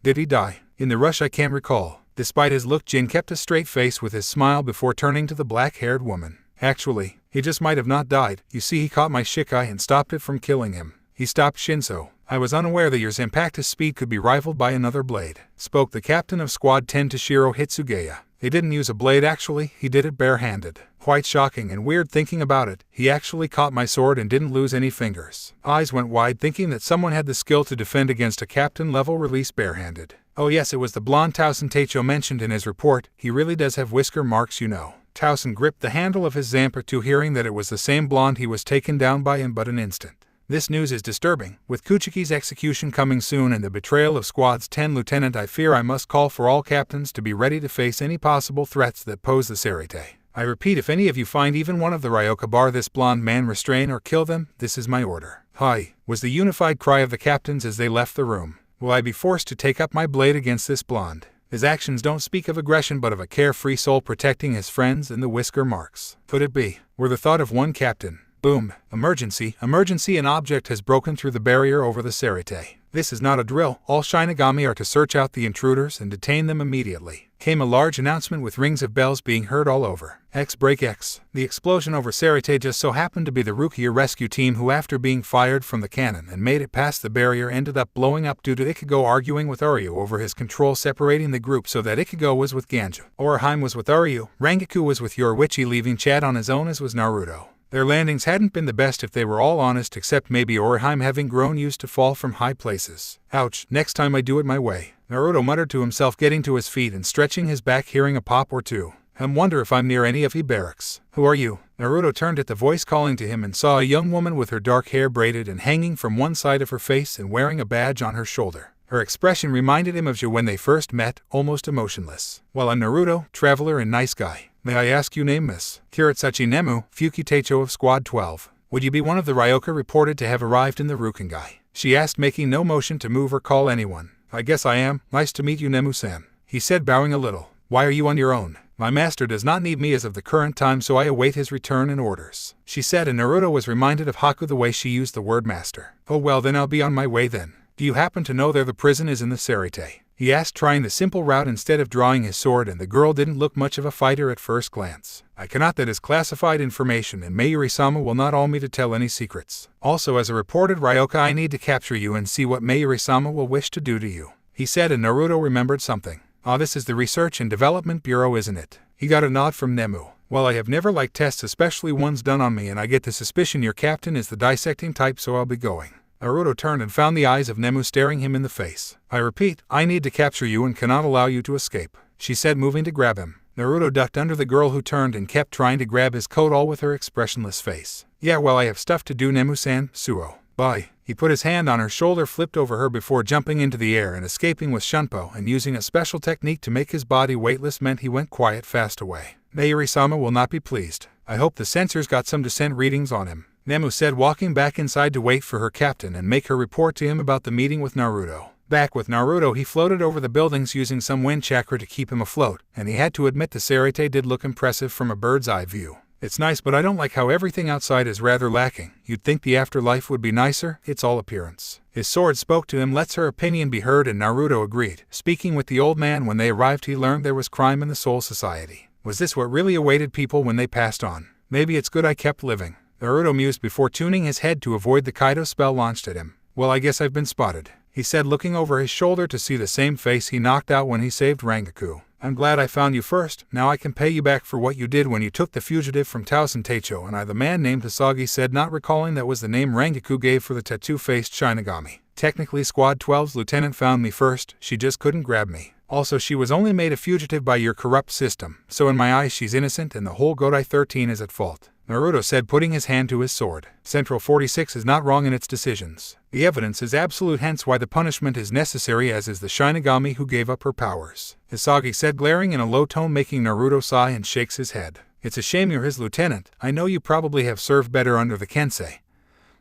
Did he die? In the rush, I can't recall. Despite his look, Jin kept a straight face with his smile before turning to the black-haired woman. Actually, he just might have not died. You see, he caught my Shikai and stopped it from killing him. He stopped Shinso. I was unaware that your Zanpakuto's speed could be rivaled by another blade, spoke the captain of Squad 10 Toshiro Hitsugeya. He didn't use a blade actually, he did it barehanded. Quite shocking and weird thinking about it. He actually caught my sword and didn't lose any fingers. Eyes went wide, thinking that someone had the skill to defend against a captain-level release barehanded. Oh yes, it was the blonde Tausen Teicho mentioned in his report. He really does have whisker marks, you know. Tausen gripped the handle of his Zanpakuto, hearing that it was the same blonde he was taken down by in but an instant. This news is disturbing. With Kuchiki's execution coming soon and the betrayal of Squad's 10 lieutenant, I fear I must call for all captains to be ready to face any possible threats that pose the Sarite. I repeat, if any of you find even one of the Ryoka, bar this blonde man, restrain or kill them. This is my order. Hi, was the unified cry of the captains as they left the room. Will I be forced to take up my blade against this blonde? His actions don't speak of aggression but of a carefree soul protecting his friends and the whisker marks. Could it be? Were the thought of one captain. Boom. Emergency. An object has broken through the barrier over the Sarite. This is not a drill. All Shinigami are to search out the intruders and detain them immediately. Came a large announcement with rings of bells being heard all over. X. The explosion over Sarite just so happened to be the Rukia rescue team who, after being fired from the cannon and made it past the barrier, ended up blowing up due to Ichigo arguing with Oryu over his control, separating the group so that Ichigo was with Ganju, Orihime was with Oryu, Rangaku was with Yoruichi, leaving Chad on his own as was Naruto. Their landings hadn't been the best if they were all honest, except maybe Orihime having grown used to fall from high places. Ouch, next time I do it my way, Naruto muttered to himself, getting to his feet and stretching his back, hearing a pop or two. Wonder if I'm near any of the barracks. Who are you? Naruto turned at the voice calling to him and saw a young woman with her dark hair braided and hanging from one side of her face and wearing a badge on her shoulder. Her expression reminded him of Zhu when they first met, almost emotionless. While I'm Naruto, traveler and nice guy. May I ask you name Miss Kiritsuchi Nemu, Fuki Teicho of Squad 12. Would you be one of the Ryoka reported to have arrived in the Rukengai? She asked, making no motion to move or call anyone. I guess I am. Nice to meet you, Nemu-san. He said, bowing a little. Why are you on your own? My master does not need me as of the current time, so I await his return and orders, she said, and Naruto was reminded of Haku the way she used the word master. Oh well, then I'll be on my way then. Do you happen to know where the prison is in the Serite? He asked, trying the simple route instead of drawing his sword, and the girl didn't look much of a fighter at first glance. I cannot, that is classified information, and Mayuri-sama will not allow me to tell any secrets. Also, as a reported Ryoka, I need to capture you and see what Mayuri-sama will wish to do to you, he said, and Naruto remembered something. Ah, this is the Research and Development Bureau, isn't it? He got a nod from Nemu. Well, I have never liked tests, especially ones done on me, and I get the suspicion your captain is the dissecting type, so I'll be going. Naruto turned and found the eyes of Nemu staring him in the face. I repeat, I need to capture you and cannot allow you to escape, she said, moving to grab him. Naruto ducked under the girl, who turned and kept trying to grab his coat, all with her expressionless face. Yeah, well, I have stuff to do, Nemu-san. Suo. Bye. He put his hand on her shoulder, flipped over her before jumping into the air and escaping with Shunpo, and using a special technique to make his body weightless meant he went quiet fast away. Mayuri-sama will not be pleased. I hope the sensors got some descent readings on him, Nemu said, walking back inside to wait for her captain and make her report to him about the meeting with Naruto. Back with Naruto, he floated over the buildings using some wind chakra to keep him afloat, and he had to admit the Serite did look impressive from a bird's eye view. It's nice, but I don't like how everything outside is rather lacking. You'd think the afterlife would be nicer. It's all appearance. His sword spoke to him, lets her opinion be heard, and Naruto agreed. Speaking with the old man when they arrived, he learned there was crime in the Soul Society. Was this what really awaited people when they passed on? Maybe it's good I kept living, Naruto mused before tuning his head to avoid the Kaido spell launched at him. Well, I guess I've been spotted, he said, looking over his shoulder to see the same face he knocked out when he saved Rangaku. I'm glad I found you first. Now I can pay you back for what you did when you took the fugitive from Tausen Teicho and I. The man named Hisagi said, not recalling that was the name Rangaku gave for the tattoo-faced Shinigami. Technically, Squad 12's lieutenant found me first. She just couldn't grab me. Also, she was only made a fugitive by your corrupt system, so in my eyes she's innocent and the whole Godai 13 is at fault, Naruto said, putting his hand to his sword. Central 46 is not wrong in its decisions. The evidence is absolute, hence why the punishment is necessary, as is the Shinigami who gave up her powers, Hisagi said, glaring in a low tone, making Naruto sigh and shakes his head. It's a shame you're his lieutenant. I know you probably have served better under the Kensei.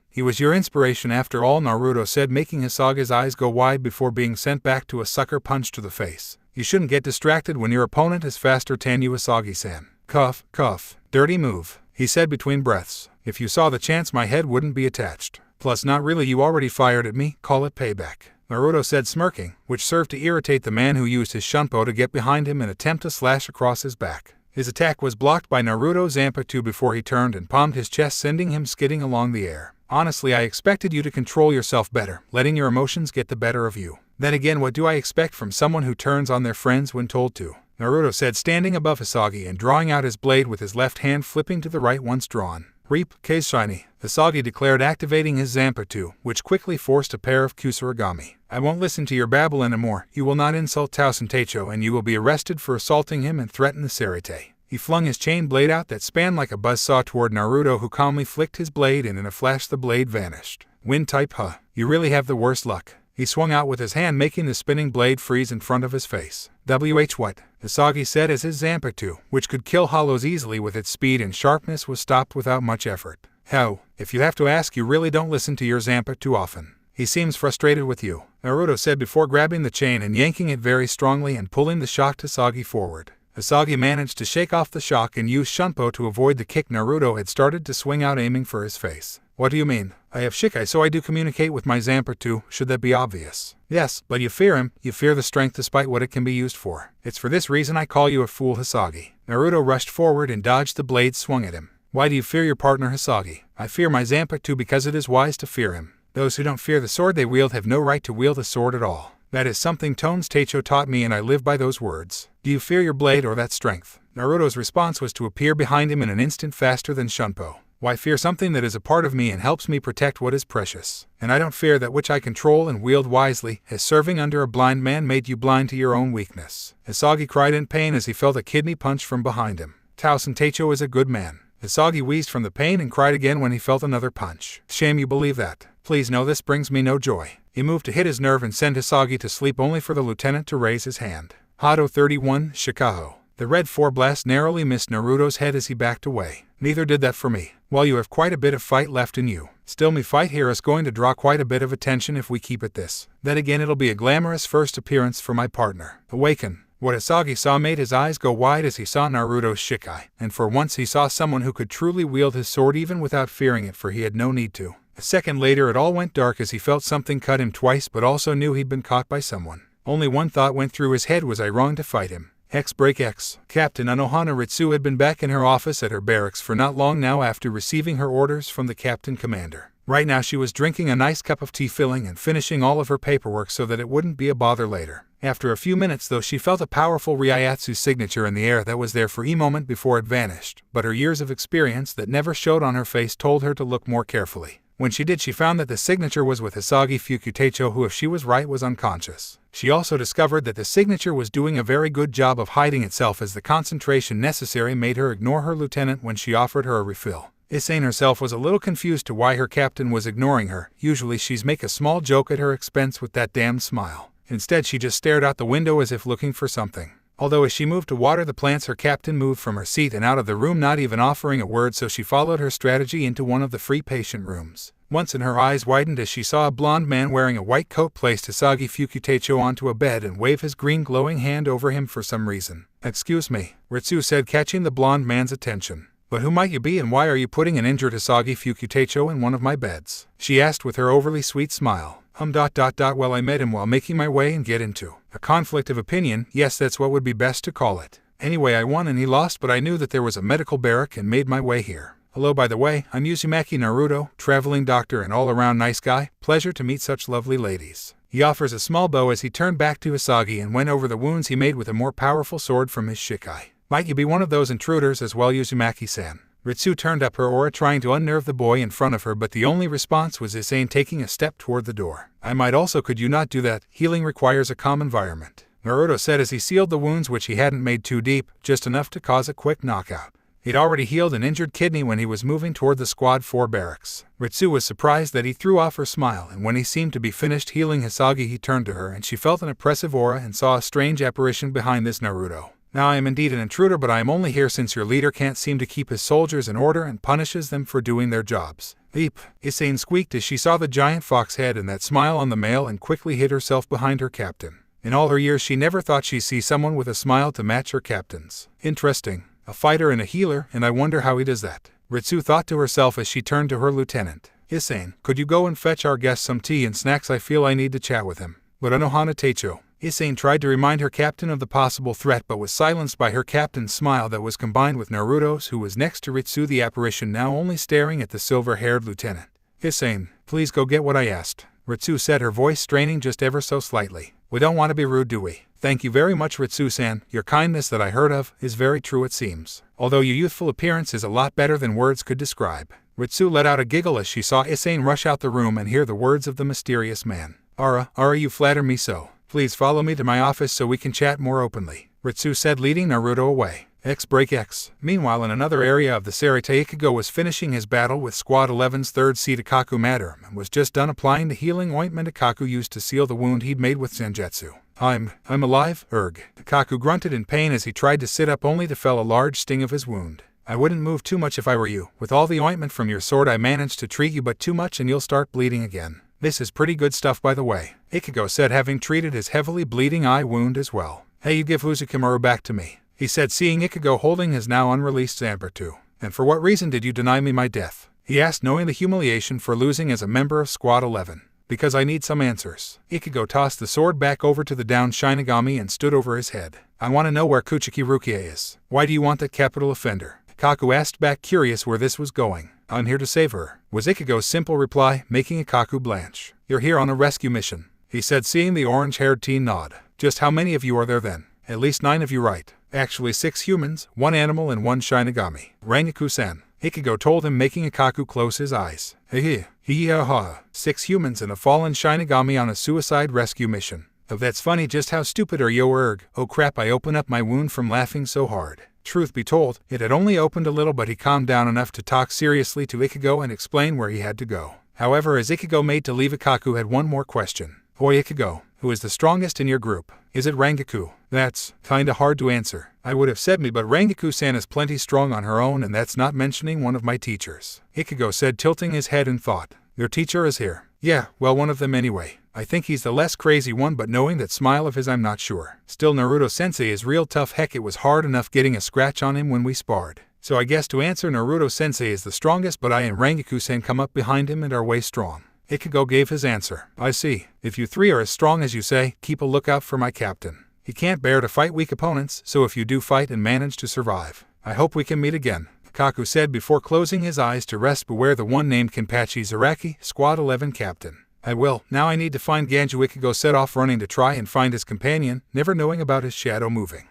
He was your inspiration after all, Naruto said, making Hisagi's eyes go wide before being sent back to a sucker punch to the face. You shouldn't get distracted when your opponent is faster, Tanyu Hisagi-san. Cuff, cuff. Dirty move, he said between breaths. If you saw the chance, my head wouldn't be attached. Plus, not really, you already fired at me, call it payback, Naruto said, smirking, which served to irritate the man who used his Shunpo to get behind him and attempt to slash across his back. His attack was blocked by Naruto's Zanpakuto before he turned and palmed his chest, sending him skidding along the air. Honestly, I expected you to control yourself better, letting your emotions get the better of you. Then again, what do I expect from someone who turns on their friends when told to? Naruto said, standing above Hisagi and drawing out his blade with his left hand flipping to the right once drawn. Reap, case shiny, Hisagi declared, activating his Zanpakuto, which quickly forced a pair of Kusuragami. I won't listen to your babble anymore. You will not insult Tausen Teicho and you will be arrested for assaulting him and threaten the Serite. He flung his chain blade out that spanned like a buzzsaw toward Naruto, who calmly flicked his blade, and in a flash the blade vanished. Wind type, huh? You really have the worst luck. He swung out with his hand, making the spinning blade freeze in front of his face. What? Hisagi said as his Zanpakuto, which could kill hollows easily with its speed and sharpness, was stopped without much effort. How? If you have to ask, you really don't listen to your Zanpakuto often. He seems frustrated with you, Naruto said before grabbing the chain and yanking it very strongly and pulling the shocked Hisagi forward. Hisagi managed to shake off the shock and use Shunpo to avoid the kick Naruto had started to swing out, aiming for his face. What do you mean? I have Shikai, so I do communicate with my Zanpakuto. Should that be obvious? Yes, but you fear him. You fear the strength despite what it can be used for. It's for this reason I call you a fool, Hisagi. Naruto rushed forward and dodged the blade swung at him. Why do you fear your partner, Hisagi? I fear my Zanpakuto because it is wise to fear him. Those who don't fear the sword they wield have no right to wield a sword at all. That is something Tones Teicho taught me, and I live by those words. Do you fear your blade or that strength? Naruto's response was to appear behind him in an instant, faster than Shunpo. Why fear something that is a part of me and helps me protect what is precious? And I don't fear that which I control and wield wisely. Has serving under a blind man made you blind to your own weakness? Hisagi cried in pain as he felt a kidney punch from behind him. Tausen Teicho is a good man. Hisagi wheezed from the pain and cried again when he felt another punch. Shame you believe that. Please know this brings me no joy. He moved to hit his nerve and send Hisagi to sleep only for the lieutenant to raise his hand. Hado 31, Shikaho. The red 4 blast narrowly missed Naruto's head as he backed away. Neither did that for me. While you have quite a bit of fight left in you, still me fight here is going to draw quite a bit of attention if we keep it this. Then again it'll be a glamorous first appearance for my partner. Awaken. What Hisagi saw made his eyes go wide as he saw Naruto's Shikai, and for once he saw someone who could truly wield his sword even without fearing it, for he had no need to. A second later it all went dark as he felt something cut him twice, but also knew he'd been caught by someone. Only one thought went through his head: was I wrong to fight him? X break X. Captain Anohana Ritsu had been back in her office at her barracks for not long now after receiving her orders from the captain commander. Right now she was drinking a nice cup of tea, filling and finishing all of her paperwork so that it wouldn't be a bother later. After a few minutes though, she felt a powerful Ryatsu signature in the air that was there for a moment before it vanished, but her years of experience that never showed on her face told her to look more carefully. When she did, she found that the signature was with Hisagi Fukutecho, who, if she was right, was unconscious. She also discovered that the signature was doing a very good job of hiding itself, as the concentration necessary made her ignore her lieutenant when she offered her a refill. Aizen herself was a little confused to why her captain was ignoring her. Usually she's make a small joke at her expense with that damned smile. Instead she just stared out the window as if looking for something. Although as she moved to water the plants, her captain moved from her seat and out of the room, not even offering a word, so she followed her strategy into one of the free patient rooms. Once and her eyes widened as she saw a blond man wearing a white coat place Hisagi Fukutecho onto a bed and wave his green glowing hand over him for some reason. "Excuse me," Ritsu said, catching the blond man's attention. "But who might you be, and why are you putting an injured Hisagi Fukutecho in one of my beds?" she asked with her overly sweet smile. Well, I met him while making my way and get into a conflict of opinion. Yes, that's what would be best to call it. Anyway, I won and he lost, but I knew that there was a medical barrack and made my way here. Hello, by the way, I'm Uzumaki Naruto, traveling doctor and all-around nice guy. Pleasure to meet such lovely ladies. He offers a small bow as he turned back to Hisagi and went over the wounds he made with a more powerful sword from his Shikai. Might you be one of those intruders as well, Uzumaki-san? Ritsu turned up her aura, trying to unnerve the boy in front of her, but the only response was Aizen taking a step toward the door. I might also. Could you not do that? Healing requires a calm environment, Naruto said as he sealed the wounds, which he hadn't made too deep, just enough to cause a quick knockout. He'd already healed an injured kidney when he was moving toward the Squad 4 barracks. Ritsu was surprised that he threw off her smile, and when he seemed to be finished healing Hisagi, he turned to her and she felt an oppressive aura and saw a strange apparition behind this Naruto. Now I am indeed an intruder, but I am only here since your leader can't seem to keep his soldiers in order and punishes them for doing their jobs. Eep, Aizen squeaked as she saw the giant fox head and that smile on the male and quickly hid herself behind her captain. In all her years she never thought she'd see someone with a smile to match her captain's. Interesting. A fighter and a healer, and I wonder how he does that. Ritsu thought to herself as she turned to her lieutenant. Aizen, could you go and fetch our guest some tea and snacks? I feel I need to chat with him. But Anohana Teicho. Aizen tried to remind her captain of the possible threat, but was silenced by her captain's smile that was combined with Naruto's, who was next to Ritsu, the apparition now only staring at the silver-haired lieutenant. Aizen, please go get what I asked, Ritsu said, her voice straining just ever so slightly. We don't want to be rude, do we? Thank you very much, Ritsu-san. Your kindness that I heard of is very true, it seems. Although your youthful appearance is a lot better than words could describe. Ritsu let out a giggle as she saw Aizen rush out the room and hear the words of the mysterious man. Ara, you flatter me so. Please follow me to my office so we can chat more openly, Ritsu said, leading Naruto away. X break X. Meanwhile, in another area of the Sarite, Ikugo was finishing his battle with Squad 11's third seed Ikaku Matter and was just done applying the healing ointment Ikaku used to seal the wound he'd made with Senjutsu. I'm alive, erg. Ikaku grunted in pain as he tried to sit up, only to feel a large sting of his wound. I wouldn't move too much if I were you. With all the ointment from your sword I managed to treat you, but too much and you'll start bleeding again. This is pretty good stuff, by the way, Ikugo said, having treated his heavily bleeding eye wound as well. Hey, you give Uzukimaru back to me, he said, seeing Ikugo holding his now unreleased Zanbatsu. And for what reason did you deny me my death? He asked, knowing the humiliation for losing as a member of Squad 11. Because I need some answers. Ikugo tossed the sword back over to the downed Shinigami and stood over his head. I want to know where Kuchiki Rukia is. Why do you want that capital offender? Kaku asked back, curious where this was going. I'm here to save her, was Ikugo's simple reply, making Ikaku blanch. You're here on a rescue mission, he said, seeing the orange-haired teen nod. Just how many of you are there then? At least 9 of you, right? Actually 6 humans, 1 animal and 1 Shinigami. Rangaku-san, Ikugo told him, making Ikaku close his eyes. Hee-ha. 6 humans and a fallen Shinigami on a suicide rescue mission. Oh, that's funny. Just how stupid are you, erg? Oh crap, I open up my wound from laughing so hard. Truth be told, it had only opened a little, but he calmed down enough to talk seriously to Ikugo and explain where he had to go. However, as Ichigo made to leave, Ikaku had one more question. Oi Ichigo, who is the strongest in your group? Is it Rangaku? That's kinda hard to answer. I would have said me, but Rangaku-san is plenty strong on her own, and that's not mentioning one of my teachers. Ichigo said, tilting his head in thought. Your teacher is here. Yeah, well, one of them anyway. I think he's the less crazy one, but knowing that smile of his, I'm not sure. Still, Naruto-sensei is real tough. Heck, it was hard enough getting a scratch on him when we sparred. So I guess to answer, Naruto-sensei is the strongest, but I and Rangaku-san come up behind him and are way strong. Ichigo gave his answer. I see. If you three are as strong as you say, keep a lookout for my captain. He can't bear to fight weak opponents, so if you do fight and manage to survive, I hope we can meet again. Kukaku said before closing his eyes to rest. Beware the one named Kenpachi Zaraki, Squad 11 captain. I will. Now I need to find Ganju. Ichigo set off running to try and find his companion, never knowing about his shadow moving.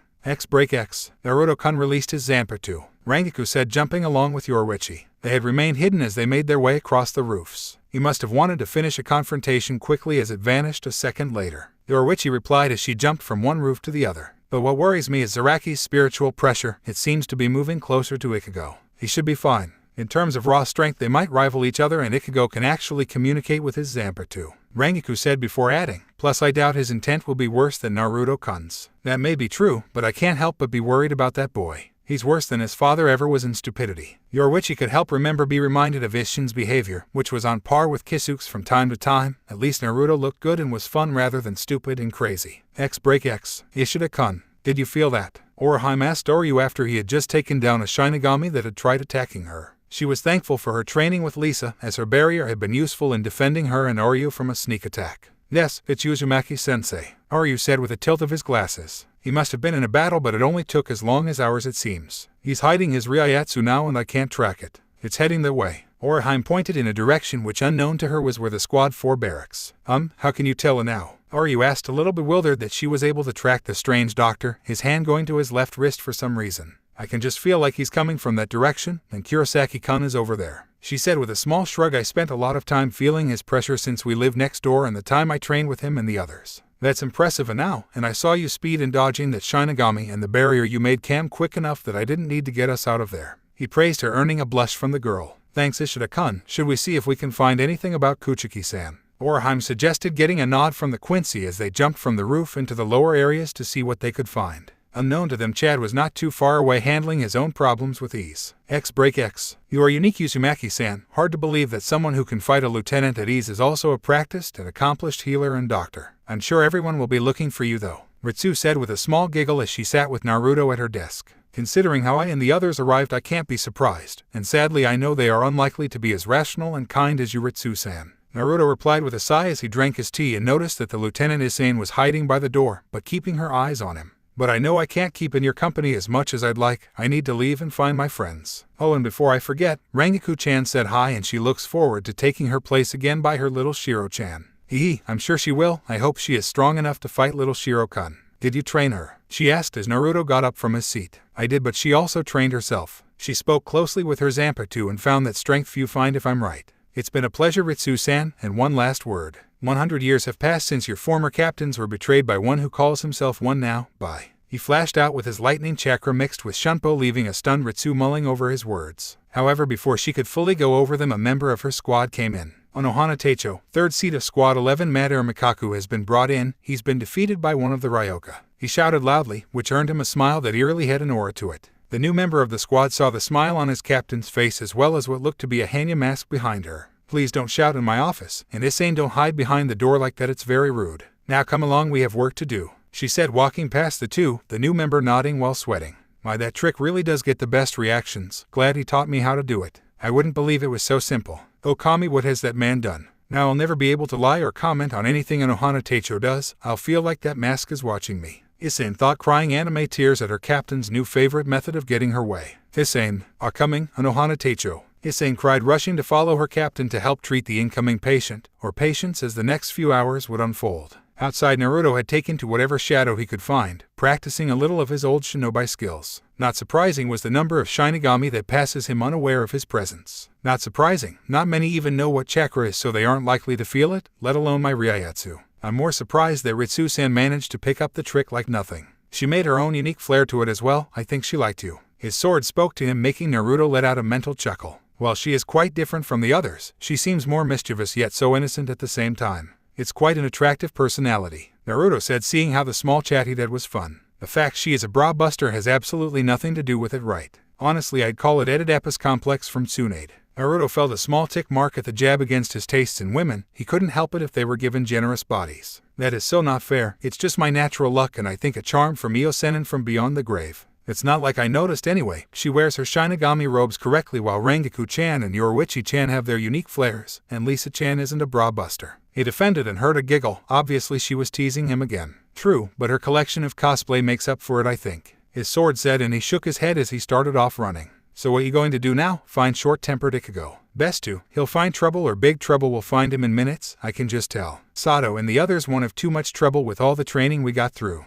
Break X. Naruto-kun released his Zanpakuto. Rangaku said, jumping along with Yoruichi. They had remained hidden as they made their way across the roofs. He must have wanted to finish a confrontation quickly, as it vanished a second later. Yoruichi replied as she jumped from one roof to the other. But what worries me is Zaraki's spiritual pressure. It seems to be moving closer to Ichigo. He should be fine. In terms of raw strength, they might rival each other, and Ichigo can actually communicate with his Zanpakuto. Rangaku said before adding, plus I doubt his intent will be worse than Naruto-kun's. That may be true, but I can't help but be worried about that boy. He's worse than his father ever was in stupidity. Yoruichi could help be reminded of Isshin's behavior, which was on par with Kisuke's from time to time. At least Naruto looked good and was fun rather than stupid and crazy. Break X. Ishida-kun, did you feel that? Orihime asked Oryu after he had just taken down a Shinigami that had tried attacking her. She was thankful for her training with Lisa, as her barrier had been useful in defending her and Oryu from a sneak attack. Yes, it's Uzumaki-sensei, Oryu said with a tilt of his glasses. He must have been in a battle, but it only took as long as ours, it seems. He's hiding his Ryatsu now and I can't track it. It's heading that way. Orihime pointed in a direction which, unknown to her, was where the Squad 4 barracks. How can you tell now? Oryu asked, a little bewildered that she was able to track the strange doctor, his hand going to his left wrist for some reason. I can just feel like he's coming from that direction, and Kurosaki-kun is over there. She said with a small shrug, I spent a lot of time feeling his pressure since we lived next door and the time I trained with him and the others. That's impressive, and I saw you speed in dodging that Shinigami, and the barrier you made came quick enough that I didn't need to get us out of there. He praised her, earning a blush from the girl. Thanks, Ishida-kun. Should we see if we can find anything about Kuchiki-san? Orihime suggested, getting a nod from the Quincy as they jumped from the roof into the lower areas to see what they could find. Unknown to them, Chad was not too far away, handling his own problems with ease. Break X. You are unique, Uzumaki-san. Hard to believe that someone who can fight a lieutenant at ease is also a practiced and accomplished healer and doctor. I'm sure everyone will be looking for you though, Ritsu said with a small giggle as she sat with Naruto at her desk. Considering how I and the others arrived, I can't be surprised, and sadly I know they are unlikely to be as rational and kind as you, Ritsu-san. Naruto replied with a sigh as he drank his tea and noticed that the Lieutenant Insane was hiding by the door, but keeping her eyes on him. But I know I can't keep in your company as much as I'd like. I need to leave and find my friends. Oh, and before I forget, Rangaku-chan said hi and she looks forward to taking her place again by her little Shiro-chan. I'm sure she will. I hope she is strong enough to fight little Shiro-kun. Did you train her? She asked as Naruto got up from his seat. I did, but she also trained herself. She spoke closely with her Zanpakuto and found that strength few find, if I'm right. It's been a pleasure, Ritsu-san, and one last word. 100 years have passed since your former captains were betrayed by one who calls himself one now. Bye. He flashed out with his lightning chakra mixed with Shunpo, leaving a stunned Ritsu mulling over his words. However, before she could fully go over them, a member of her squad came in. Anohana Teicho, third seat of Squad 11, Madara Mikaku has been brought in. He's been defeated by one of the Ryoka. He shouted loudly, which earned him a smile that eerily had an aura to it. The new member of the squad saw the smile on his captain's face as well as what looked to be a Hanya mask behind her. Please don't shout in my office, and Insane, don't hide behind the door like that, it's very rude. Now come along, we have work to do, she said, walking past the two, the new member nodding while sweating. My, that trick really does get the best reactions. Glad he taught me how to do it. I wouldn't believe it was so simple. Oh Kami, what has that man done? Now I'll never be able to lie or comment on anything Anohana Teicho does. I'll feel like that mask is watching me. Insane thought, crying anime tears at her captain's new favorite method of getting her way. Insane, are coming, Anohana Teicho. Insane cried, rushing to follow her captain to help treat the incoming patient, or patients, as the next few hours would unfold. Outside, Naruto had taken to whatever shadow he could find, practicing a little of his old shinobi skills. Not surprising was the number of Shinigami that passes him unaware of his presence. Not surprising, not many even know what chakra is, so they aren't likely to feel it, let alone my Ryatsu. I'm more surprised that Ritsu-san managed to pick up the trick like nothing. She made her own unique flair to it as well. I think she liked you. His sword spoke to him, making Naruto let out a mental chuckle. While she is quite different from the others, she seems more mischievous yet so innocent at the same time. It's quite an attractive personality, Naruto said, seeing how the small chat he'd had was fun. The fact she is a bra buster has absolutely nothing to do with it, right? Honestly, I'd call it Oedipus complex from Tsunade. Naruto felt a small tick mark at the jab against his tastes in women. He couldn't help it if they were given generous bodies. That is so not fair. It's just my natural luck, and I think a charm from Io-Senin from beyond the grave. It's not like I noticed anyway. She wears her Shinigami robes correctly while Rengoku-chan and Yoruichi-chan have their unique flares, and Lisa-chan isn't a bra buster. He defended and heard a giggle. Obviously she was teasing him again. True, but her collection of cosplay makes up for it, I think. His sword said, and he shook his head as he started off running. So what are you going to do now? Find short-tempered Ichigo? Best to. He'll find trouble, or big trouble will find him in minutes, I can just tell. Sato and the others won't have too much trouble with all the training we got through.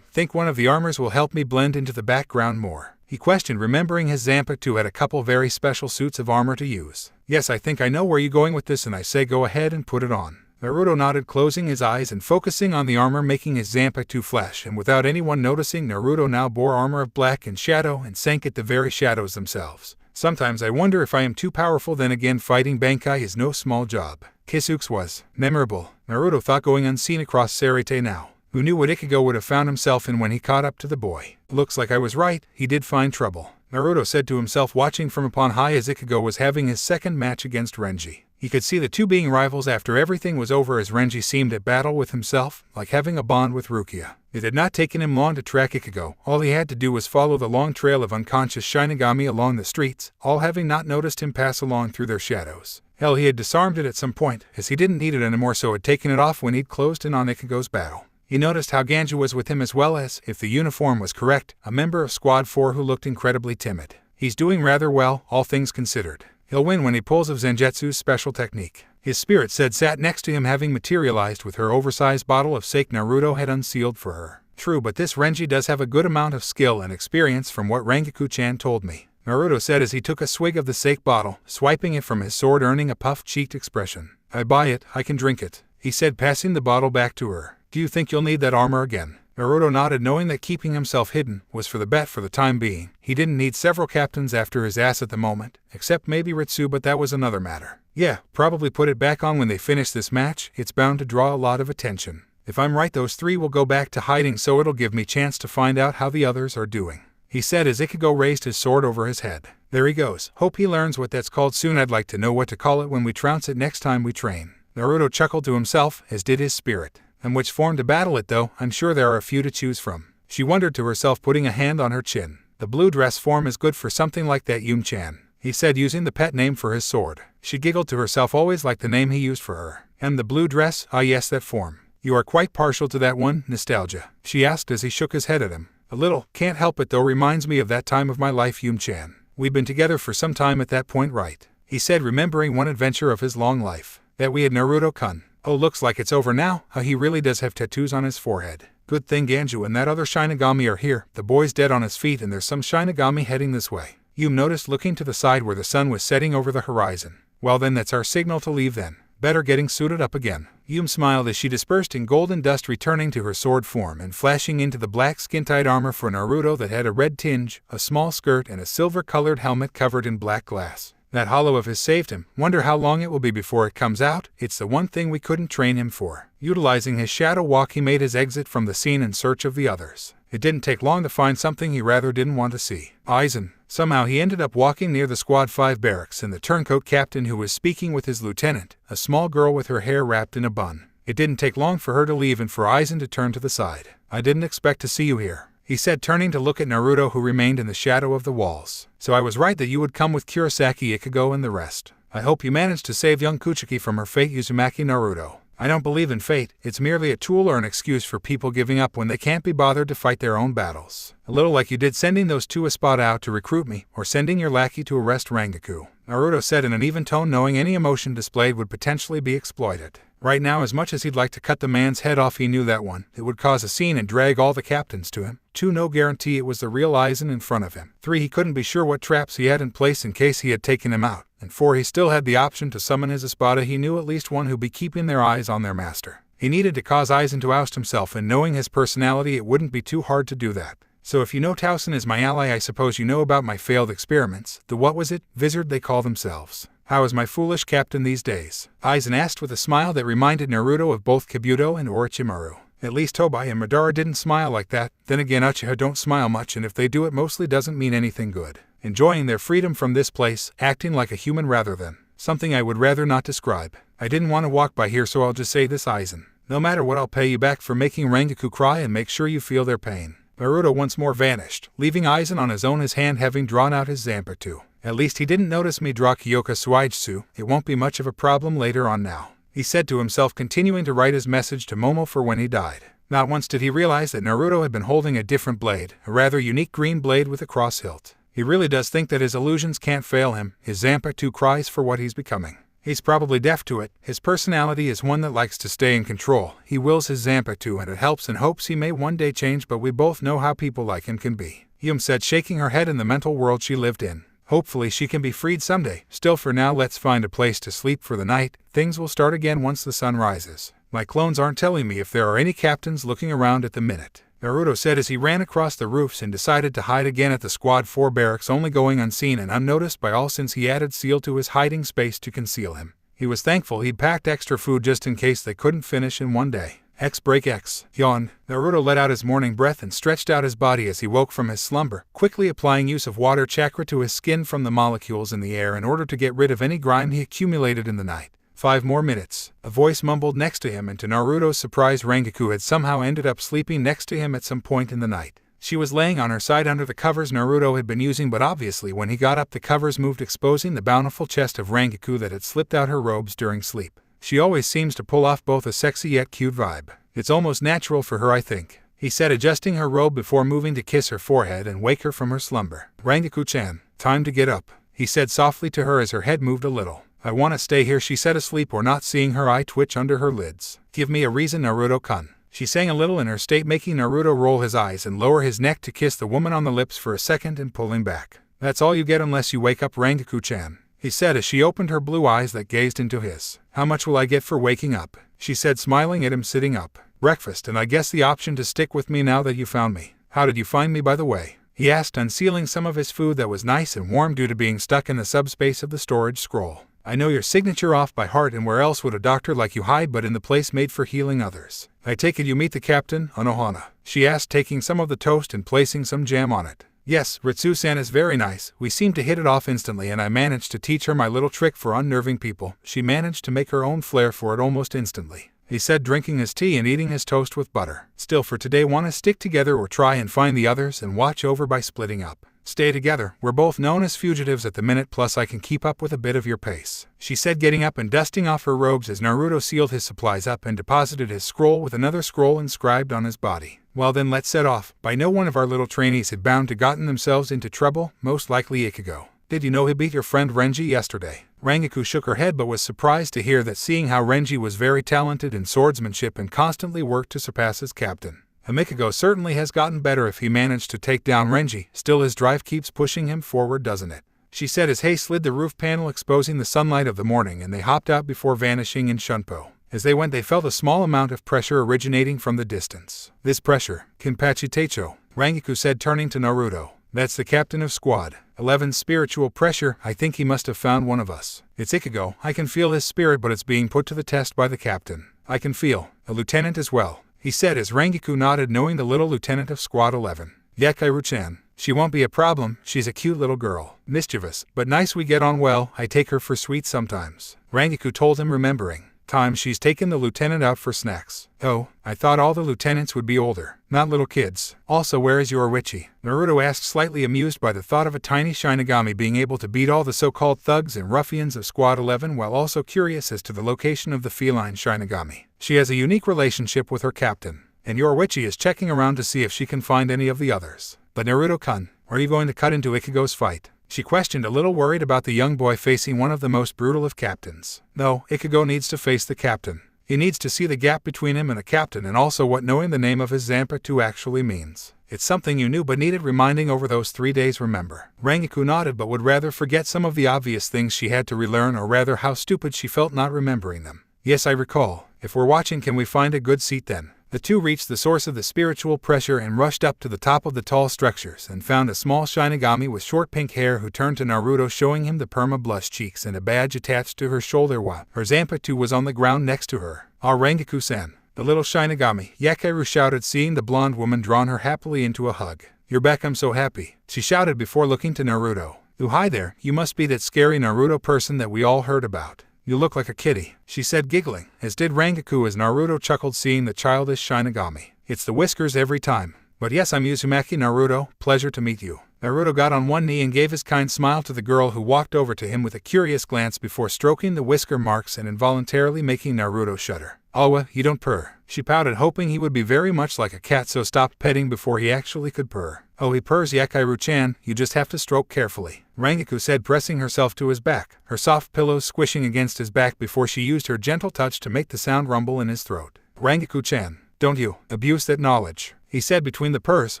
Think one of the armors will help me blend into the background more? He questioned, remembering his Zanpakuto had a couple very special suits of armor to use. Yes, I think I know where you're going with this, and I say go ahead and put it on. Naruto nodded, closing his eyes and focusing on the armor, making his Zanpakuto flash, and without anyone noticing, Naruto now bore armor of black and shadow and sank at the very shadows themselves. Sometimes I wonder if I am too powerful, then again fighting Bankai is no small job. Kisuke's was memorable, Naruto thought, going unseen across Sarete now. Who knew what Ichigo would have found himself in when he caught up to the boy? Looks like I was right, he did find trouble, Naruto said to himself, watching from upon high as Ichigo was having his second match against Renji. He could see the two being rivals after everything was over, as Renji seemed at battle with himself, like having a bond with Rukia. It had not taken him long to track Ichigo. All he had to do was follow the long trail of unconscious Shinigami along the streets, all having not noticed him pass along through their shadows. Hell, he had disarmed it at some point, as he didn't need it anymore, so had taken it off when he'd closed in on Ichigo's battle. He noticed how Ganju was with him, as well as, if the uniform was correct, a member of Squad 4 who looked incredibly timid. He's doing rather well, all things considered. He'll win when he pulls of Zangetsu's special technique. His spirit said, sat next to him, having materialized with her oversized bottle of sake Naruto had unsealed for her. True, but this Renji does have a good amount of skill and experience from what Rengoku-chan told me, Naruto said as he took a swig of the sake bottle, swiping it from his sword, earning a puff-cheeked expression. I buy it, I can drink it, he said, passing the bottle back to her. Do you think you'll need that armor again? Naruto nodded, knowing that keeping himself hidden was for the bet for the time being. He didn't need several captains after his ass at the moment, except maybe Ritsu, but that was another matter. Yeah, probably put it back on when they finish this match. It's bound to draw a lot of attention. If I'm right, those three will go back to hiding, so it'll give me chance to find out how the others are doing, he said as Ichigo raised his sword over his head. There he goes. Hope he learns what that's called soon. I'd like to know what to call it when we trounce it next time we train. Naruto chuckled to himself, as did his spirit. And which form to battle it, though? I'm sure there are a few to choose from, she wondered to herself, putting a hand on her chin. The blue dress form is good for something like that, Yum-chan, he said, using the pet name for his sword. She giggled to herself, always liked the name he used for her. And the blue dress? Ah yes, that form. You are quite partial to that one, nostalgia, she asked as he shook his head at him. A little, can't help it though, reminds me of that time of my life, Yum-chan. We've been together for some time at that point, right? He said, remembering one adventure of his long life. That we had Naruto-kun. Oh, looks like it's over now. He really does have tattoos on his forehead. Good thing Ganju and that other Shinigami are here. The boy's dead on his feet, and there's some Shinigami heading this way. Yum noticed, looking to the side where the sun was setting over the horizon. Well then, that's our signal to leave then. Better getting suited up again. Yum smiled as she dispersed in golden dust, returning to her sword form and flashing into the black skin-tight armor for Naruto that had a red tinge, a small skirt, and a silver-colored helmet covered in black glass. That hollow of his saved him. Wonder how long it will be before it comes out. It's the one thing we couldn't train him for. Utilizing his shadow walk, he made his exit from the scene in search of the others. It didn't take long to find something he rather didn't want to see. Aizen. Somehow he ended up walking near the Squad 5 barracks and the turncoat captain, who was speaking with his lieutenant, a small girl with her hair wrapped in a bun. It didn't take long for her to leave and for Aizen to turn to the side. I didn't expect to see you here, he said, turning to look at Naruto, who remained in the shadow of the walls. So I was right that you would come with Kurosaki, Ichigo, and the rest. I hope you managed to save young Kuchiki from her fate, Uzumaki. Naruto. I don't believe in fate. It's merely a tool or an excuse for people giving up when they can't be bothered to fight their own battles. A little like you did sending those two Espada out to recruit me, or sending your lackey to arrest Rengoku, Naruto said in an even tone, knowing any emotion displayed would potentially be exploited. Right now, as much as he'd like to cut the man's head off, he knew that it would cause a scene and drag all the captains to him. 2. No guarantee it was the real Aizen in front of him. 3. He couldn't be sure what traps he had in place in case he had taken him out. And 4. He still had the option to summon his Espada. He knew at least one who'd be keeping their eyes on their master. He needed to cause Aizen to oust himself, and knowing his personality, it wouldn't be too hard to do that. So if you know Towson is my ally, I suppose you know about my failed experiments. The what was it? Vizard they call themselves. How is my foolish captain these days? Aizen asked with a smile that reminded Naruto of both Kabuto and Orochimaru. At least Tobai and Madara didn't smile like that. Then again, Uchiha don't smile much, and if they do, it mostly doesn't mean anything good. Enjoying their freedom from this place, acting like a human rather than something I would rather not describe. I didn't want to walk by here, so I'll just say this, Aizen. No matter what, I'll pay you back for making Rengoku cry and make sure you feel their pain. Naruto once more vanished, leaving Aizen on his own, his hand having drawn out his Zanpakuto. At least he didn't notice me draw Kyoka Suijutsu. It won't be much of a problem later on now, he said to himself, continuing to write his message to Momo for when he died. Not once did he realize that Naruto had been holding a different blade, a rather unique green blade with a cross hilt. He really does think that his illusions can't fail him. His Zanpakuto cries for what he's becoming. He's probably deaf to it. His personality is one that likes to stay in control. He wills his Zanpakuto and it helps and hopes he may one day change, but we both know how people like him can be, Yum said, shaking her head in the mental world she lived in. Hopefully she can be freed someday. Still, for now, let's find a place to sleep for the night. Things will start again once the sun rises. My clones aren't telling me if there are any captains looking around at the minute, Naruto said as he ran across the roofs and decided to hide again at the Squad 4 barracks, only going unseen and unnoticed by all since he added Seal to his hiding space to conceal him. He was thankful he'd packed extra food just in case they couldn't finish in one day. Break X. Yawn. Naruto let out his morning breath and stretched out his body as he woke from his slumber, quickly applying use of water chakra to his skin from the molecules in the air in order to get rid of any grime he accumulated in the night. 5 more minutes. A voice mumbled next to him, and to Naruto's surprise, Rengoku had somehow ended up sleeping next to him at some point in the night. She was laying on her side under the covers Naruto had been using, but obviously when he got up the covers moved, exposing the bountiful chest of Rengoku that had slipped out her robes during sleep. She always seems to pull off both a sexy yet cute vibe. It's almost natural for her, I think, he said, adjusting her robe before moving to kiss her forehead and wake her from her slumber. Rengoku-chan, time to get up, he said softly to her as her head moved a little. I want to stay here, she said, asleep or not, seeing her eye twitch under her lids. Give me a reason, Naruto-kun. She sang a little in her state, making Naruto roll his eyes and lower his neck to kiss the woman on the lips for a second and pull him back. That's all you get unless you wake up, Rengoku-chan, he said as she opened her blue eyes that gazed into his. How much will I get for waking up? She said, smiling at him sitting up. Breakfast, and I guess the option to stick with me now that you found me. How did you find me, by the way? He asked, unsealing some of his food that was nice and warm due to being stuck in the subspace of the storage scroll. I know your signature off by heart, and where else would a doctor like you hide but in the place made for healing others? I take it you meet the captain, Anohana? She asked, taking some of the toast and placing some jam on it. Yes, Ritsu-san is very nice. We seem to hit it off instantly, and I managed to teach her my little trick for unnerving people. She managed to make her own flair for it almost instantly, he said, drinking his tea and eating his toast with butter. Still, for today, want to stick together or try and find the others and watch over by splitting up? Stay together. We're both known as fugitives at the minute, plus I can keep up with a bit of your pace, she said, getting up and dusting off her robes as Naruto sealed his supplies up and deposited his scroll with another scroll inscribed on his body. Well then, let's set off. By no one of our little trainees had bound to gotten themselves into trouble, most likely Ichigo. Did you know he beat your friend Renji yesterday? Rengoku shook her head but was surprised to hear that, seeing how Renji was very talented in swordsmanship and constantly worked to surpass his captain. Ichigo certainly has gotten better if he managed to take down Renji. Still, his drive keeps pushing him forward, doesn't it? She said as Hei slid the roof panel exposing the sunlight of the morning, and they hopped out before vanishing in Shunpo. As they went, they felt a small amount of pressure originating from the distance. This pressure, Kinpachi Teicho, Rengoku said, turning to Naruto. That's the captain of Squad 11's spiritual pressure. I think he must have found one of us. It's Ichigo. I can feel his spirit, but it's being put to the test by the captain. I can feel a lieutenant as well, he said as Rengoku nodded, knowing the little lieutenant of Squad 11. Yakairu-chan. She won't be a problem. She's a cute little girl. Mischievous, but nice. We get on well. I take her for sweets sometimes, Rengoku told him, remembering times she's taken the lieutenant out for snacks. Oh, I thought all the lieutenants would be older, not little kids. Also, where is your Orochi? Naruto asked, slightly amused by the thought of a tiny Shinigami being able to beat all the so-called thugs and ruffians of Squad 11, while also curious as to the location of the feline Shinigami. She has a unique relationship with her captain, and your Orochi is checking around to see if she can find any of the others. But Naruto-kun, are you going to cut into Ichigo's fight? She questioned, a little worried about the young boy facing one of the most brutal of captains. No, Ichigo needs to face the captain. He needs to see the gap between him and the captain, and also what knowing the name of his Zanpakuto actually means. It's something you knew but needed reminding over those 3 days, remember? Rengoku nodded but would rather forget some of the obvious things she had to relearn, or rather how stupid she felt not remembering them. Yes, I recall. If we're watching, can we find a good seat then? The two reached the source of the spiritual pressure and rushed up to the top of the tall structures and found a small Shinigami with short pink hair who turned to Naruto, showing him the perma-blush cheeks and a badge attached to her shoulder while her Zanpakuto was on the ground next to her. "Ah, Rengoku-san, the little Shinigami," Yakiru shouted, seeing the blonde woman drawn her happily into a hug. "You're back, I'm so happy," she shouted before looking to Naruto. "Oh, hi there, you must be that scary Naruto person that we all heard about. You look like a kitty," she said, giggling, as did Rengoku as Naruto chuckled seeing the childish Shinigami. "It's the whiskers every time. But yes, I'm Uzumaki Naruto, pleasure to meet you." Naruto got on one knee and gave his kind smile to the girl who walked over to him with a curious glance before stroking the whisker marks and involuntarily making Naruto shudder. "Alwa, you don't purr," she pouted, hoping he would be very much like a cat, so stopped petting before he actually could purr. "Oh, he purrs, Yakiru-chan, you just have to stroke carefully," Rengoku said, pressing herself to his back, her soft pillows squishing against his back before she used her gentle touch to make the sound rumble in his throat. "Rengoku-chan, don't you abuse that knowledge," he said between the purrs,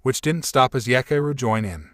which didn't stop as Yakiru joined in.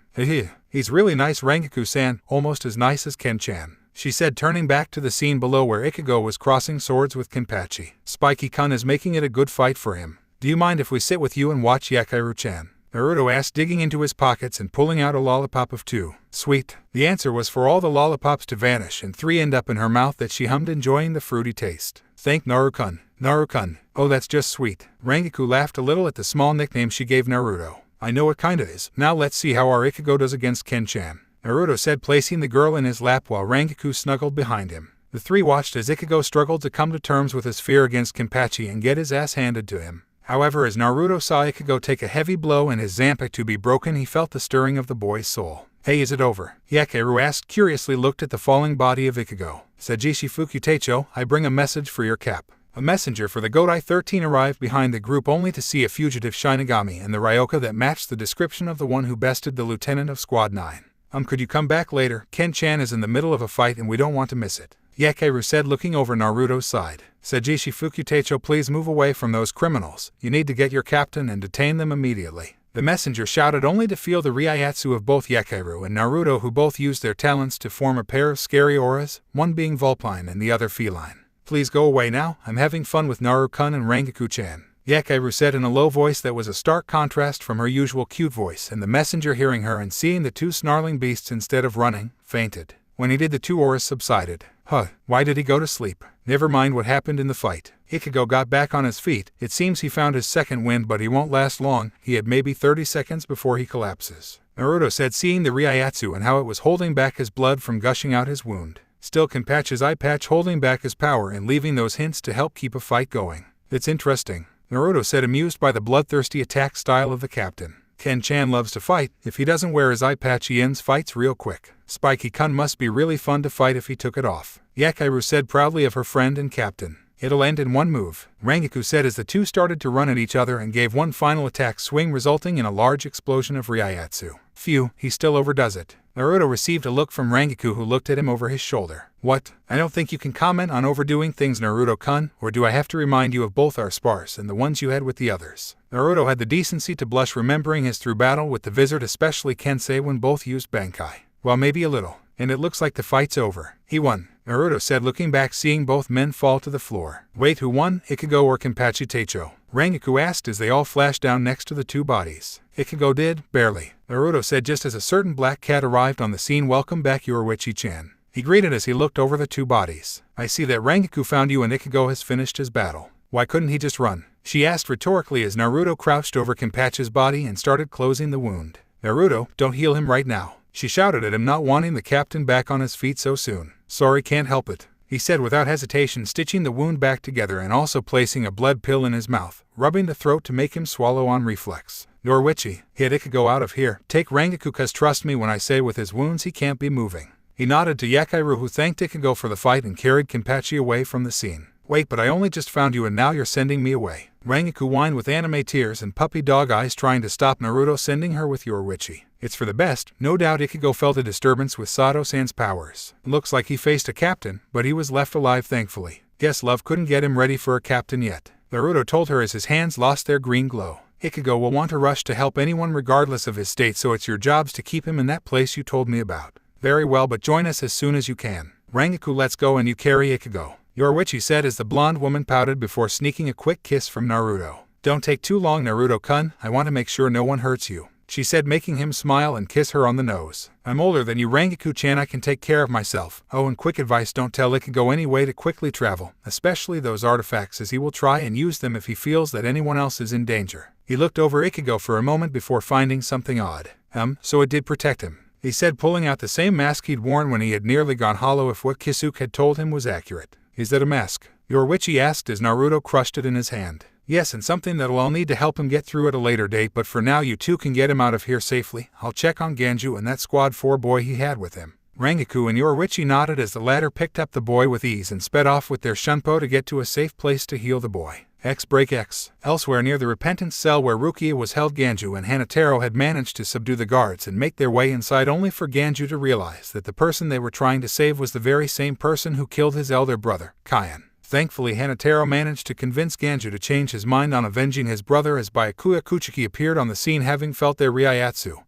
He's really nice, Rengoku-san, almost as nice as Ken-chan," she said, turning back to the scene below where Ichigo was crossing swords with Kenpachi. "Spiky-kun is making it a good fight for him. Do you mind if we sit with you and watch, Yakiru-chan?" Naruto asked, digging into his pockets and pulling out a lollipop of 2. "Sweet." The answer was for all the lollipops to vanish and 3 end up in her mouth that she hummed, enjoying the fruity taste. "Thank Naru-kun. Naru-kun. Oh, that's just sweet." Rengoku laughed a little at the small nickname she gave Naruto. "I know it kinda is. Now let's see how our Ichigo does against Ken-chan," Naruto said, placing the girl in his lap while Rengoku snuggled behind him. The three watched as Ichigo struggled to come to terms with his fear against Kenpachi and get his ass handed to him. However, as Naruto saw Ichigo take a heavy blow and his Zanpakuto be broken, he felt the stirring of the boy's soul. "Hey, is it over?" Yakiru asked, curiously looked at the falling body of Ichigo. "Sajishi Fukuteicho, I bring a message for your cap." A messenger for the Godai 13 arrived behind the group only to see a fugitive Shinigami and the Ryoka that matched the description of the one who bested the lieutenant of Squad 9. Could you come back later? Ken-chan is in the middle of a fight and we don't want to miss it," Yakiru said, looking over Naruto's side. "Sajishi Fukuteicho, please move away from those criminals. You need to get your captain and detain them immediately." The messenger shouted, only to feel the Ryatsu of both Yakiru and Naruto, who both used their talents to form a pair of scary auras, one being vulpine and the other feline. "Please go away now, I'm having fun with Naru-kun and Rengoku-chan," Yakiru said in a low voice that was a stark contrast from her usual cute voice, and the messenger, hearing her and seeing the 2 snarling beasts instead of running, fainted. When he did, the 2 auras subsided. Why did he go to sleep? Never mind what happened in the fight. Ichigo got back on his feet. It seems he found his second wind, but he won't last long. He had maybe 30 seconds before he collapses, Naruto said, seeing the Ryatsu and how it was holding back his blood from gushing out his wound. Still, Kenpachi's eye patch holding back his power and leaving those hints to help keep a fight going. "It's interesting," Naruto said, amused by the bloodthirsty attack style of the captain. "Ken-chan loves to fight. If he doesn't wear his eye patch, he ends fights real quick. Spiky-kun must be really fun to fight if he took it off," Yakiru said proudly of her friend and captain. "It'll end in one move," Rengoku said as the 2 started to run at each other and gave one final attack swing, resulting in a large explosion of Ryatsu. "Phew, he still overdoes it." Naruto received a look from Rengoku, who looked at him over his shoulder. "What? I don't think you can comment on overdoing things, Naruto-kun, or do I have to remind you of both our spars and the ones you had with the others?" Naruto had the decency to blush, remembering his through battle with the Vizard, especially Kensei, when both used Bankai. "Well, maybe a little. And it looks like the fight's over." "He won," Naruto said, looking back, seeing both men fall to the floor. "Wait, who won, Ichigo or Kenpachi Teicho?" Rengoku asked as they all flashed down next to the 2 bodies. "Ichigo did, barely," Naruto said, just as a certain black cat arrived on the scene. "Welcome back, Yoruichi-chan," he greeted as he looked over the 2 bodies. "I see that Rengoku found you and Ichigo has finished his battle. Why couldn't he just run?" she asked rhetorically as Naruto crouched over Kenpachi's body and started closing the wound. "Naruto, don't heal him right now," she shouted at him, not wanting the captain back on his feet so soon. "Sorry, can't help it," he said without hesitation, stitching the wound back together and also placing a blood pill in his mouth, rubbing the throat to make him swallow on reflex. "Yoruichi, get Ichigo out of here. Take Rengoku, cause trust me when I say with his wounds he can't be moving." He nodded to Yakiru, who thanked Ichigo for the fight and carried Kenpachi away from the scene. "Wait, but I only just found you and now you're sending me away." Rengoku whined with anime tears and puppy dog eyes, trying to stop Naruto sending her with Yoruichi. "It's for the best." No doubt Ichigo felt a disturbance with Sato-san's powers. Looks like he faced a captain, but he was left alive thankfully. "Guess love couldn't get him ready for a captain yet," Naruto told her as his hands lost their green glow. "Ichigo will want to rush to help anyone regardless of his state, so it's your jobs to keep him in that place you told me about." "Very well, but join us as soon as you can. Rengoku, let's go and you carry Ichigo," Yoruichi said as the blonde woman pouted before sneaking a quick kiss from Naruto. Don't take too long, Naruto-kun, I want to make sure no one hurts you, she said, making him smile and kiss her on the nose. I'm older than you, Rangaku-chan, I can take care of myself. Oh, and quick advice, don't tell Ichigo any way to quickly travel, especially those artifacts, as he will try and use them if he feels that anyone else is in danger. He looked over Ichigo for a moment before finding something odd. So it did protect him, he said, pulling out the same mask he'd worn when he had nearly gone hollow if what Kisuke had told him was accurate. Is that a mask? Your which, he asked as Naruto crushed it in his hand. Yes, and something that'll all need to help him get through at a later date, but for now you two can get him out of here safely. I'll check on Ganju and that squad 4 boy he had with him. Rangaku and Yoruichi nodded as the latter picked up the boy with ease and sped off with their shunpo to get to a safe place to heal the boy. X. Elsewhere near the Repentance cell where Rukia was held, Ganju and Hanataro had managed to subdue the guards and make their way inside, only for Ganju to realize that the person they were trying to save was the very same person who killed his elder brother, Kyan. Thankfully, Hanataro managed to convince Ganju to change his mind on avenging his brother as Byakuya Kuchiki appeared on the scene, having felt their Ryatsu,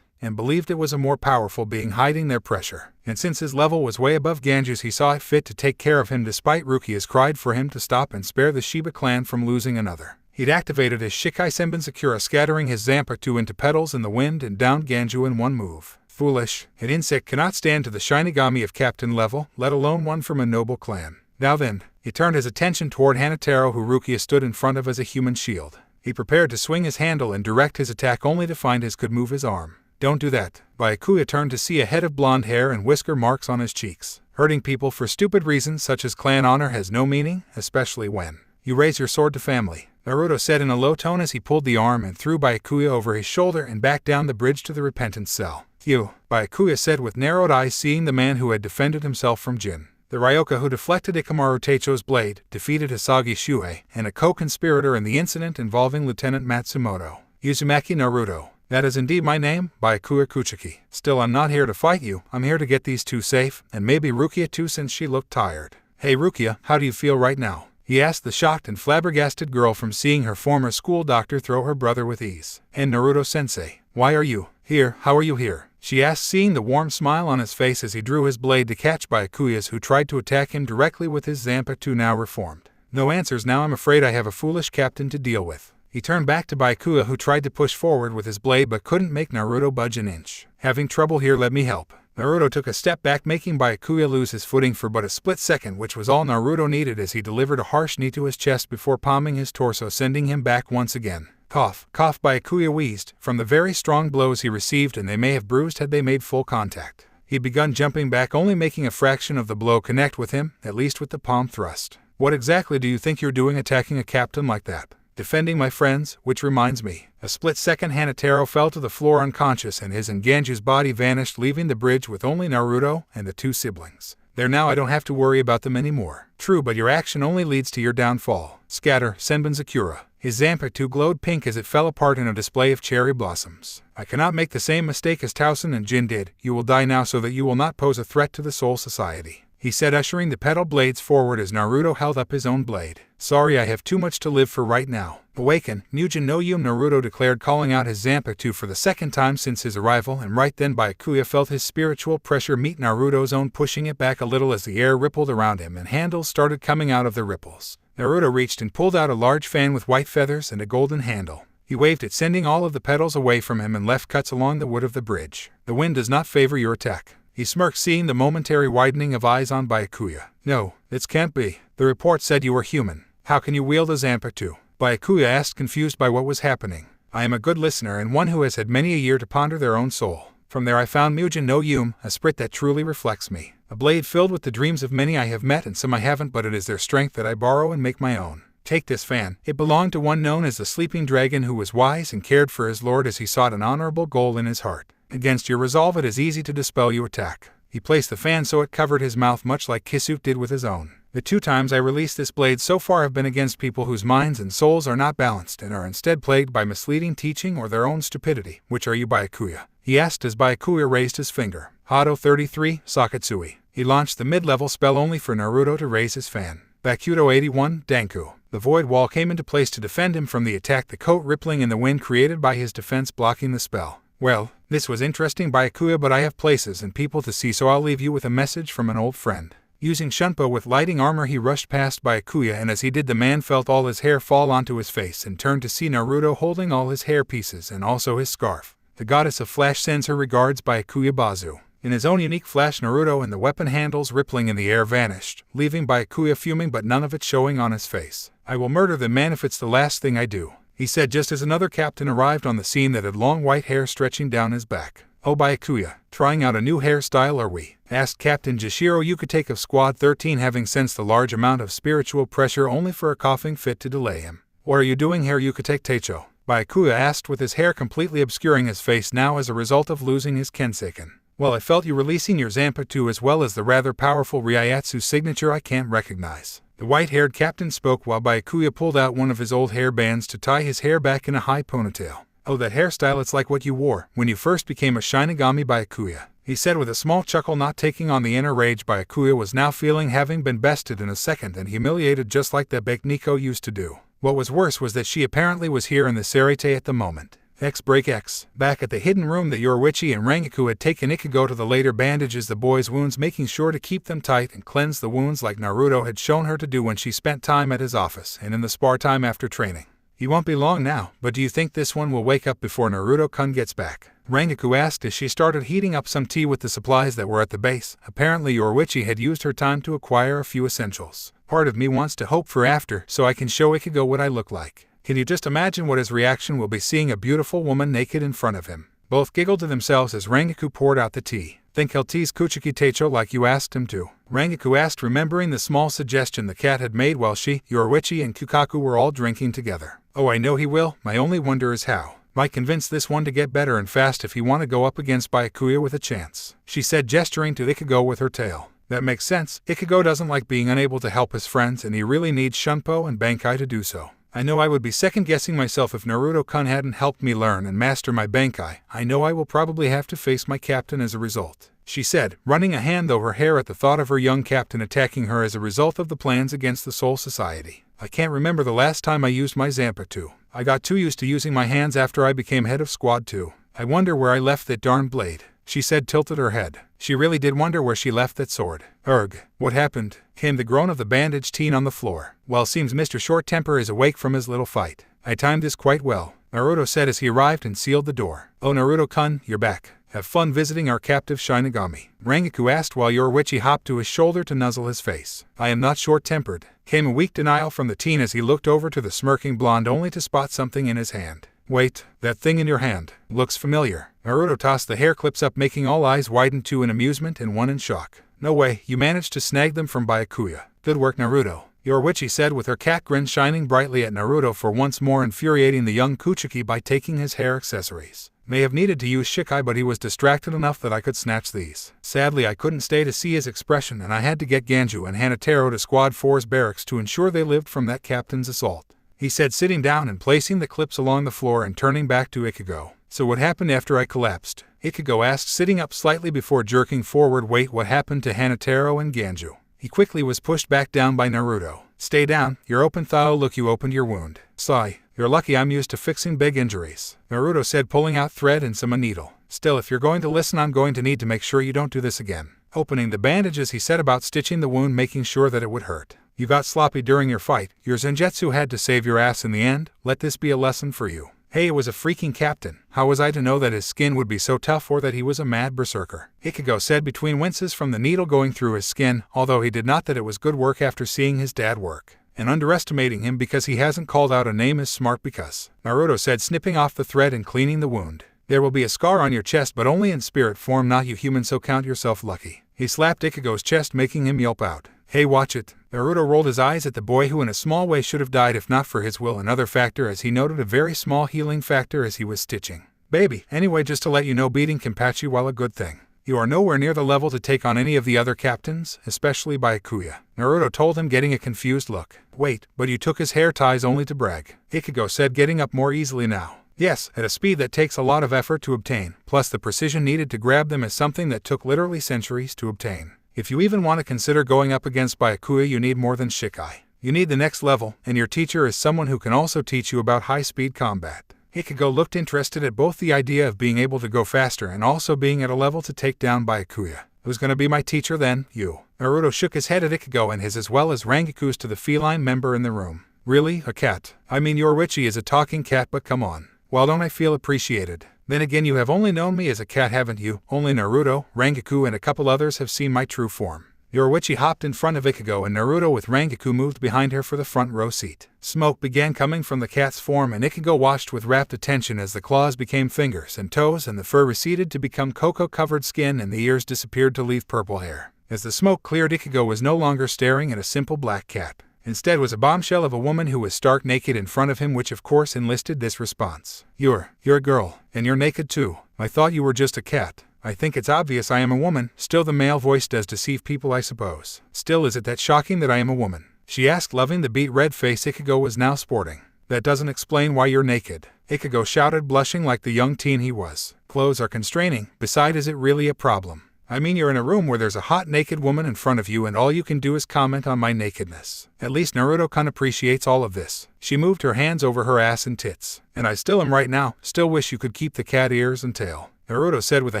and believed it was a more powerful being hiding their pressure. And since his level was way above Ganju's, he saw it fit to take care of him despite Rukia's cried for him to stop and spare the Shiba clan from losing another. He'd activated his Shikai Senbon Sakura, scattering his Zanpakuto into petals in the wind, and downed Ganju in one move. Foolish, an insect cannot stand to the Shinigami of captain level, let alone one from a noble clan. Now then, he turned his attention toward Hanataro, who Rukia stood in front of as a human shield. He prepared to swing his handle and direct his attack, only to find his could move his arm. Don't do that. Byakuya turned to see a head of blonde hair and whisker marks on his cheeks. Hurting people for stupid reasons such as clan honor has no meaning, especially when you raise your sword to family, Naruto said in a low tone as he pulled the arm and threw Byakuya over his shoulder and back down the bridge to the Repentance cell. You, Byakuya said with narrowed eyes, seeing the man who had defended himself from Jin. The Ryoka who deflected Ikamaru Teicho's blade, defeated Hisagi Shuei, and a co-conspirator in the incident involving Lieutenant Matsumoto. Uzumaki Naruto. That is indeed my name, Byakuya Kuchiki. Still, I'm not here to fight you, I'm here to get these two safe, and maybe Rukia too, since she looked tired. Hey Rukia, how do you feel right now? He asked the shocked and flabbergasted girl from seeing her former school doctor throw her brother with ease. And Naruto-sensei, why are you here? How are you here? She asked, seeing the warm smile on his face as he drew his blade to catch Byakuya's, who tried to attack him directly with his Zanpakuto, now reformed. No answers now, I'm afraid I have a foolish captain to deal with. He turned back to Byakuya, who tried to push forward with his blade but couldn't make Naruto budge an inch. Having trouble here, let me help. Naruto took a step back, making Byakuya lose his footing for but a split second, which was all Naruto needed as he delivered a harsh knee to his chest before palming his torso, sending him back once again. Cough, Byakuya wheezed from the very strong blows he received, and they may have bruised had they made full contact. He'd begun jumping back, only making a fraction of the blow connect with him, at least with the palm thrust. What exactly do you think you're doing attacking a captain like that? Defending my friends, which reminds me. A split second, Hanataro fell to the floor unconscious and his and Ganju's body vanished, leaving the bridge with only Naruto and the two siblings. There now, I don't have to worry about them anymore. True, but your action only leads to your downfall. Scatter, Senbon Sakura. His Zanpakuto glowed pink as it fell apart in a display of cherry blossoms. I cannot make the same mistake as Tausen and Jin did. You will die now so that you will not pose a threat to the Soul Society, he said, ushering the petal blades forward as Naruto held up his own blade. Sorry, I have too much to live for right now. Awaken, Mugen no Yum, Naruto declared, calling out his Zanpakuto for the second time since his arrival, and right then Byakuya felt his spiritual pressure meet Naruto's own, pushing it back a little as the air rippled around him and handles started coming out of the ripples. Naruto reached and pulled out a large fan with white feathers and a golden handle. He waved it, sending all of the petals away from him, and left cuts along the wood of the bridge. The wind does not favor your attack. He smirked, seeing the momentary widening of eyes on Byakuya. No, this can't be. The report said you were human. How can you wield a Zanpakuto? Byakuya asked, confused by what was happening. I am a good listener and one who has had many a year to ponder their own soul. From there I found Mugen no Yum, a spirit that truly reflects me. A blade filled with the dreams of many I have met and some I haven't, but it is their strength that I borrow and make my own. Take this fan. It belonged to one known as the Sleeping Dragon, who was wise and cared for his lord as he sought an honorable goal in his heart. Against your resolve it is easy to dispel your attack. He placed the fan so it covered his mouth, much like Kisuke did with his own. The 2 times I released this blade so far have been against people whose minds and souls are not balanced and are instead plagued by misleading teaching or their own stupidity. Which are you, Byakuya? He asked as Byakuya raised his finger. Hado 33, Saketsui. He launched the mid-level spell only for Naruto to raise his fan. Bakuto 81, Danku. The void wall came into place to defend him from the attack, the coat rippling in the wind created by his defense blocking the spell. Well, this was interesting, Byakuya, but I have places and people to see, so I'll leave you with a message from an old friend. Using Shunpo with lighting armor, he rushed past Byakuya, and as he did, the man felt all his hair fall onto his face and turned to see Naruto holding all his hair pieces and also his scarf. The goddess of flash sends her regards, Byakuya Bazu. In his own unique flash, Naruto and the weapon handles rippling in the air vanished, leaving Byakuya fuming, but none of it showing on his face. "I will murder the man if it's the last thing I do," he said just as another captain arrived on the scene that had long white hair stretching down his back. "Oh, Byakuya, trying out a new hairstyle are we?" asked Captain Jishiro Yukitake of Squad 13, having sensed the large amount of spiritual pressure only for a coughing fit to delay him. "What are you doing here, Yukitake Teicho?" Byakuya asked, with his hair completely obscuring his face now as a result of losing his Kenseiken. "Well, I felt you releasing your Zanpakuto as well as the rather powerful Ryatsu signature I can't recognize." The white-haired captain spoke while Byakuya pulled out one of his old hair bands to tie his hair back in a high ponytail. "Oh, that hairstyle, it's like what you wore when you first became a Shinigami, Byakuya," he said with a small chuckle, not taking on the inner rage Byakuya was now feeling, having been bested in a second and humiliated just like that Bake Nico used to do. What was worse was that she apparently was here in the Serite at the moment. Break X. Back at the hidden room that Yoruichi and Rangaku had taken Ichigo to, the later bandages the boys' wounds, making sure to keep them tight and cleanse the wounds like Naruto had shown her to do when she spent time at his office and in the spar time after training. "He won't be long now, but do you think this one will wake up before Naruto-kun gets back?" Rangaku asked as she started heating up some tea with the supplies that were at the base. Apparently Yoruichi had used her time to acquire a few essentials. "Part of me wants to hope for after, so I can show Ichigo what I look like." Can you just imagine what his reaction will be seeing a beautiful woman naked in front of him? Both giggled to themselves as Rangaku poured out the tea. "Think he'll tease Kuchiki Teicho like you asked him to?" Rangaku asked, remembering the small suggestion the cat had made while she, Yoruichi, and Kukaku were all drinking together. "Oh, I know he will. My only wonder is how. Might convince this one to get better and fast if he want to go up against Byakuya with a chance," she said, gesturing to Ichigo with her tail. "That makes sense. Ichigo doesn't like being unable to help his friends, and he really needs Shunpo and Bankai to do so. I know I would be second-guessing myself if Naruto-kun hadn't helped me learn and master my Bankai. I know I will probably have to face my captain as a result," she said, running a hand through her hair at the thought of her young captain attacking her as a result of the plans against the Soul Society. "I can't remember the last time I used my Zanpakuto. I got too used to using my hands after I became head of Squad 2. I wonder where I left that darn blade," she said, tilted her head. She really did wonder where she left that sword. "Erg, what happened?" came the groan of the bandaged teen on the floor. "Well, seems Mr. Short Temper is awake from his little fight. I timed this quite well," Naruto said as he arrived and sealed the door. "Oh, Naruto-kun, you're back. Have fun visiting our captive Shinigami?" Rangaku asked while Yoruichi hopped to his shoulder to nuzzle his face. "I am not short-tempered," came a weak denial from the teen as he looked over to the smirking blonde only to spot something in his hand. "Wait, that thing in your hand looks familiar." Naruto tossed the hair clips up, making all eyes widen, two in amusement and one in shock. "No way, you managed to snag them from Byakuya. Good work, Naruto," Yoruichi said with her cat grin shining brightly at Naruto for once more infuriating the young Kuchiki by taking his hair accessories. "May have needed to use Shikai, but he was distracted enough that I could snatch these. Sadly, I couldn't stay to see his expression, and I had to get Ganju and Hanataro to Squad 4's barracks to ensure they lived from that captain's assault," he said, sitting down and placing the clips along the floor and turning back to Ichigo. "So what happened after I collapsed?" Ichigo asked, sitting up slightly before jerking forward. "Wait, what happened to Hanataro and Ganju?" He quickly was pushed back down by Naruto. "Stay down, you're open thigh. Look, you opened your wound. Sigh, you're lucky I'm used to fixing big injuries," Naruto said, pulling out thread and some needle. "Still, if you're going to listen, I'm going to need to make sure you don't do this again." Opening the bandages, he set about stitching the wound, making sure that it would hurt. "You got sloppy during your fight. Your Zenjutsu had to save your ass in the end. Let this be a lesson for you." "Hey, it was a freaking captain. How was I to know that his skin would be so tough or that he was a mad berserker?" Ichigo said between winces from the needle going through his skin, although he did not that it was good work after seeing his dad work. "And underestimating him because he hasn't called out a name is smart because," Naruto said, snipping off the thread and cleaning the wound. "There will be a scar on your chest, but only in spirit form, not you human, so count yourself lucky." He slapped Ichigo's chest, making him yelp out. "Hey, watch it." Naruto rolled his eyes at the boy who in a small way should have died if not for his will, another factor, as he noted a very small healing factor as he was stitching. "Baby, anyway, just to let you know, beating Kenpachi, while a good thing, you are nowhere near the level to take on any of the other captains, especially Byakuya," Naruto told him, getting a confused look. "Wait, but you took his hair ties only to brag," Ichigo said, getting up more easily now. "Yes, at a speed that takes a lot of effort to obtain, plus the precision needed to grab them is something that took literally centuries to obtain. If you even want to consider going up against Byakuya, you need more than Shikai. You need the next level, and your teacher is someone who can also teach you about high-speed combat." Ichigo looked interested at both the idea of being able to go faster and also being at a level to take down Byakuya. "Who's going to be my teacher then? You?" Naruto shook his head at Ichigo and his as well as Rangaku's to the feline member in the room. Really? A cat? I mean, your Witchy is a talking cat, but come on. Well, don't I feel appreciated? Then again, you have only known me as a cat, haven't you? Only Naruto, Rangaku, and a couple others have seen my true form. Your Witchy hopped in front of Ichigo, and Naruto with Rangaku moved behind her for the front row seat. Smoke began coming from the cat's form, and Ichigo watched with rapt attention as the claws became fingers and toes, and the fur receded to become cocoa-covered skin, and the ears disappeared to leave purple hair. As the smoke cleared, Ichigo was no longer staring at a simple black cat. Instead was a bombshell of a woman who was stark naked in front of him, which of course enlisted this response. You're a girl, and you're naked too. I thought you were just a cat. I think it's obvious I am a woman. Still, the male voice does deceive people, I suppose. Still, is it that shocking that I am a woman? She asked, loving the beet red face Ichigo was now sporting. That doesn't explain why you're naked, Ichigo shouted, blushing like the young teen he was. Clothes are constraining. Besides, is it really a problem? I mean, you're in a room where there's a hot naked woman in front of you, and all you can do is comment on my nakedness. At least Naruto-kun appreciates all of this. She moved her hands over her ass and tits. And I still am right now. Still wish you could keep the cat ears and tail, Naruto said with a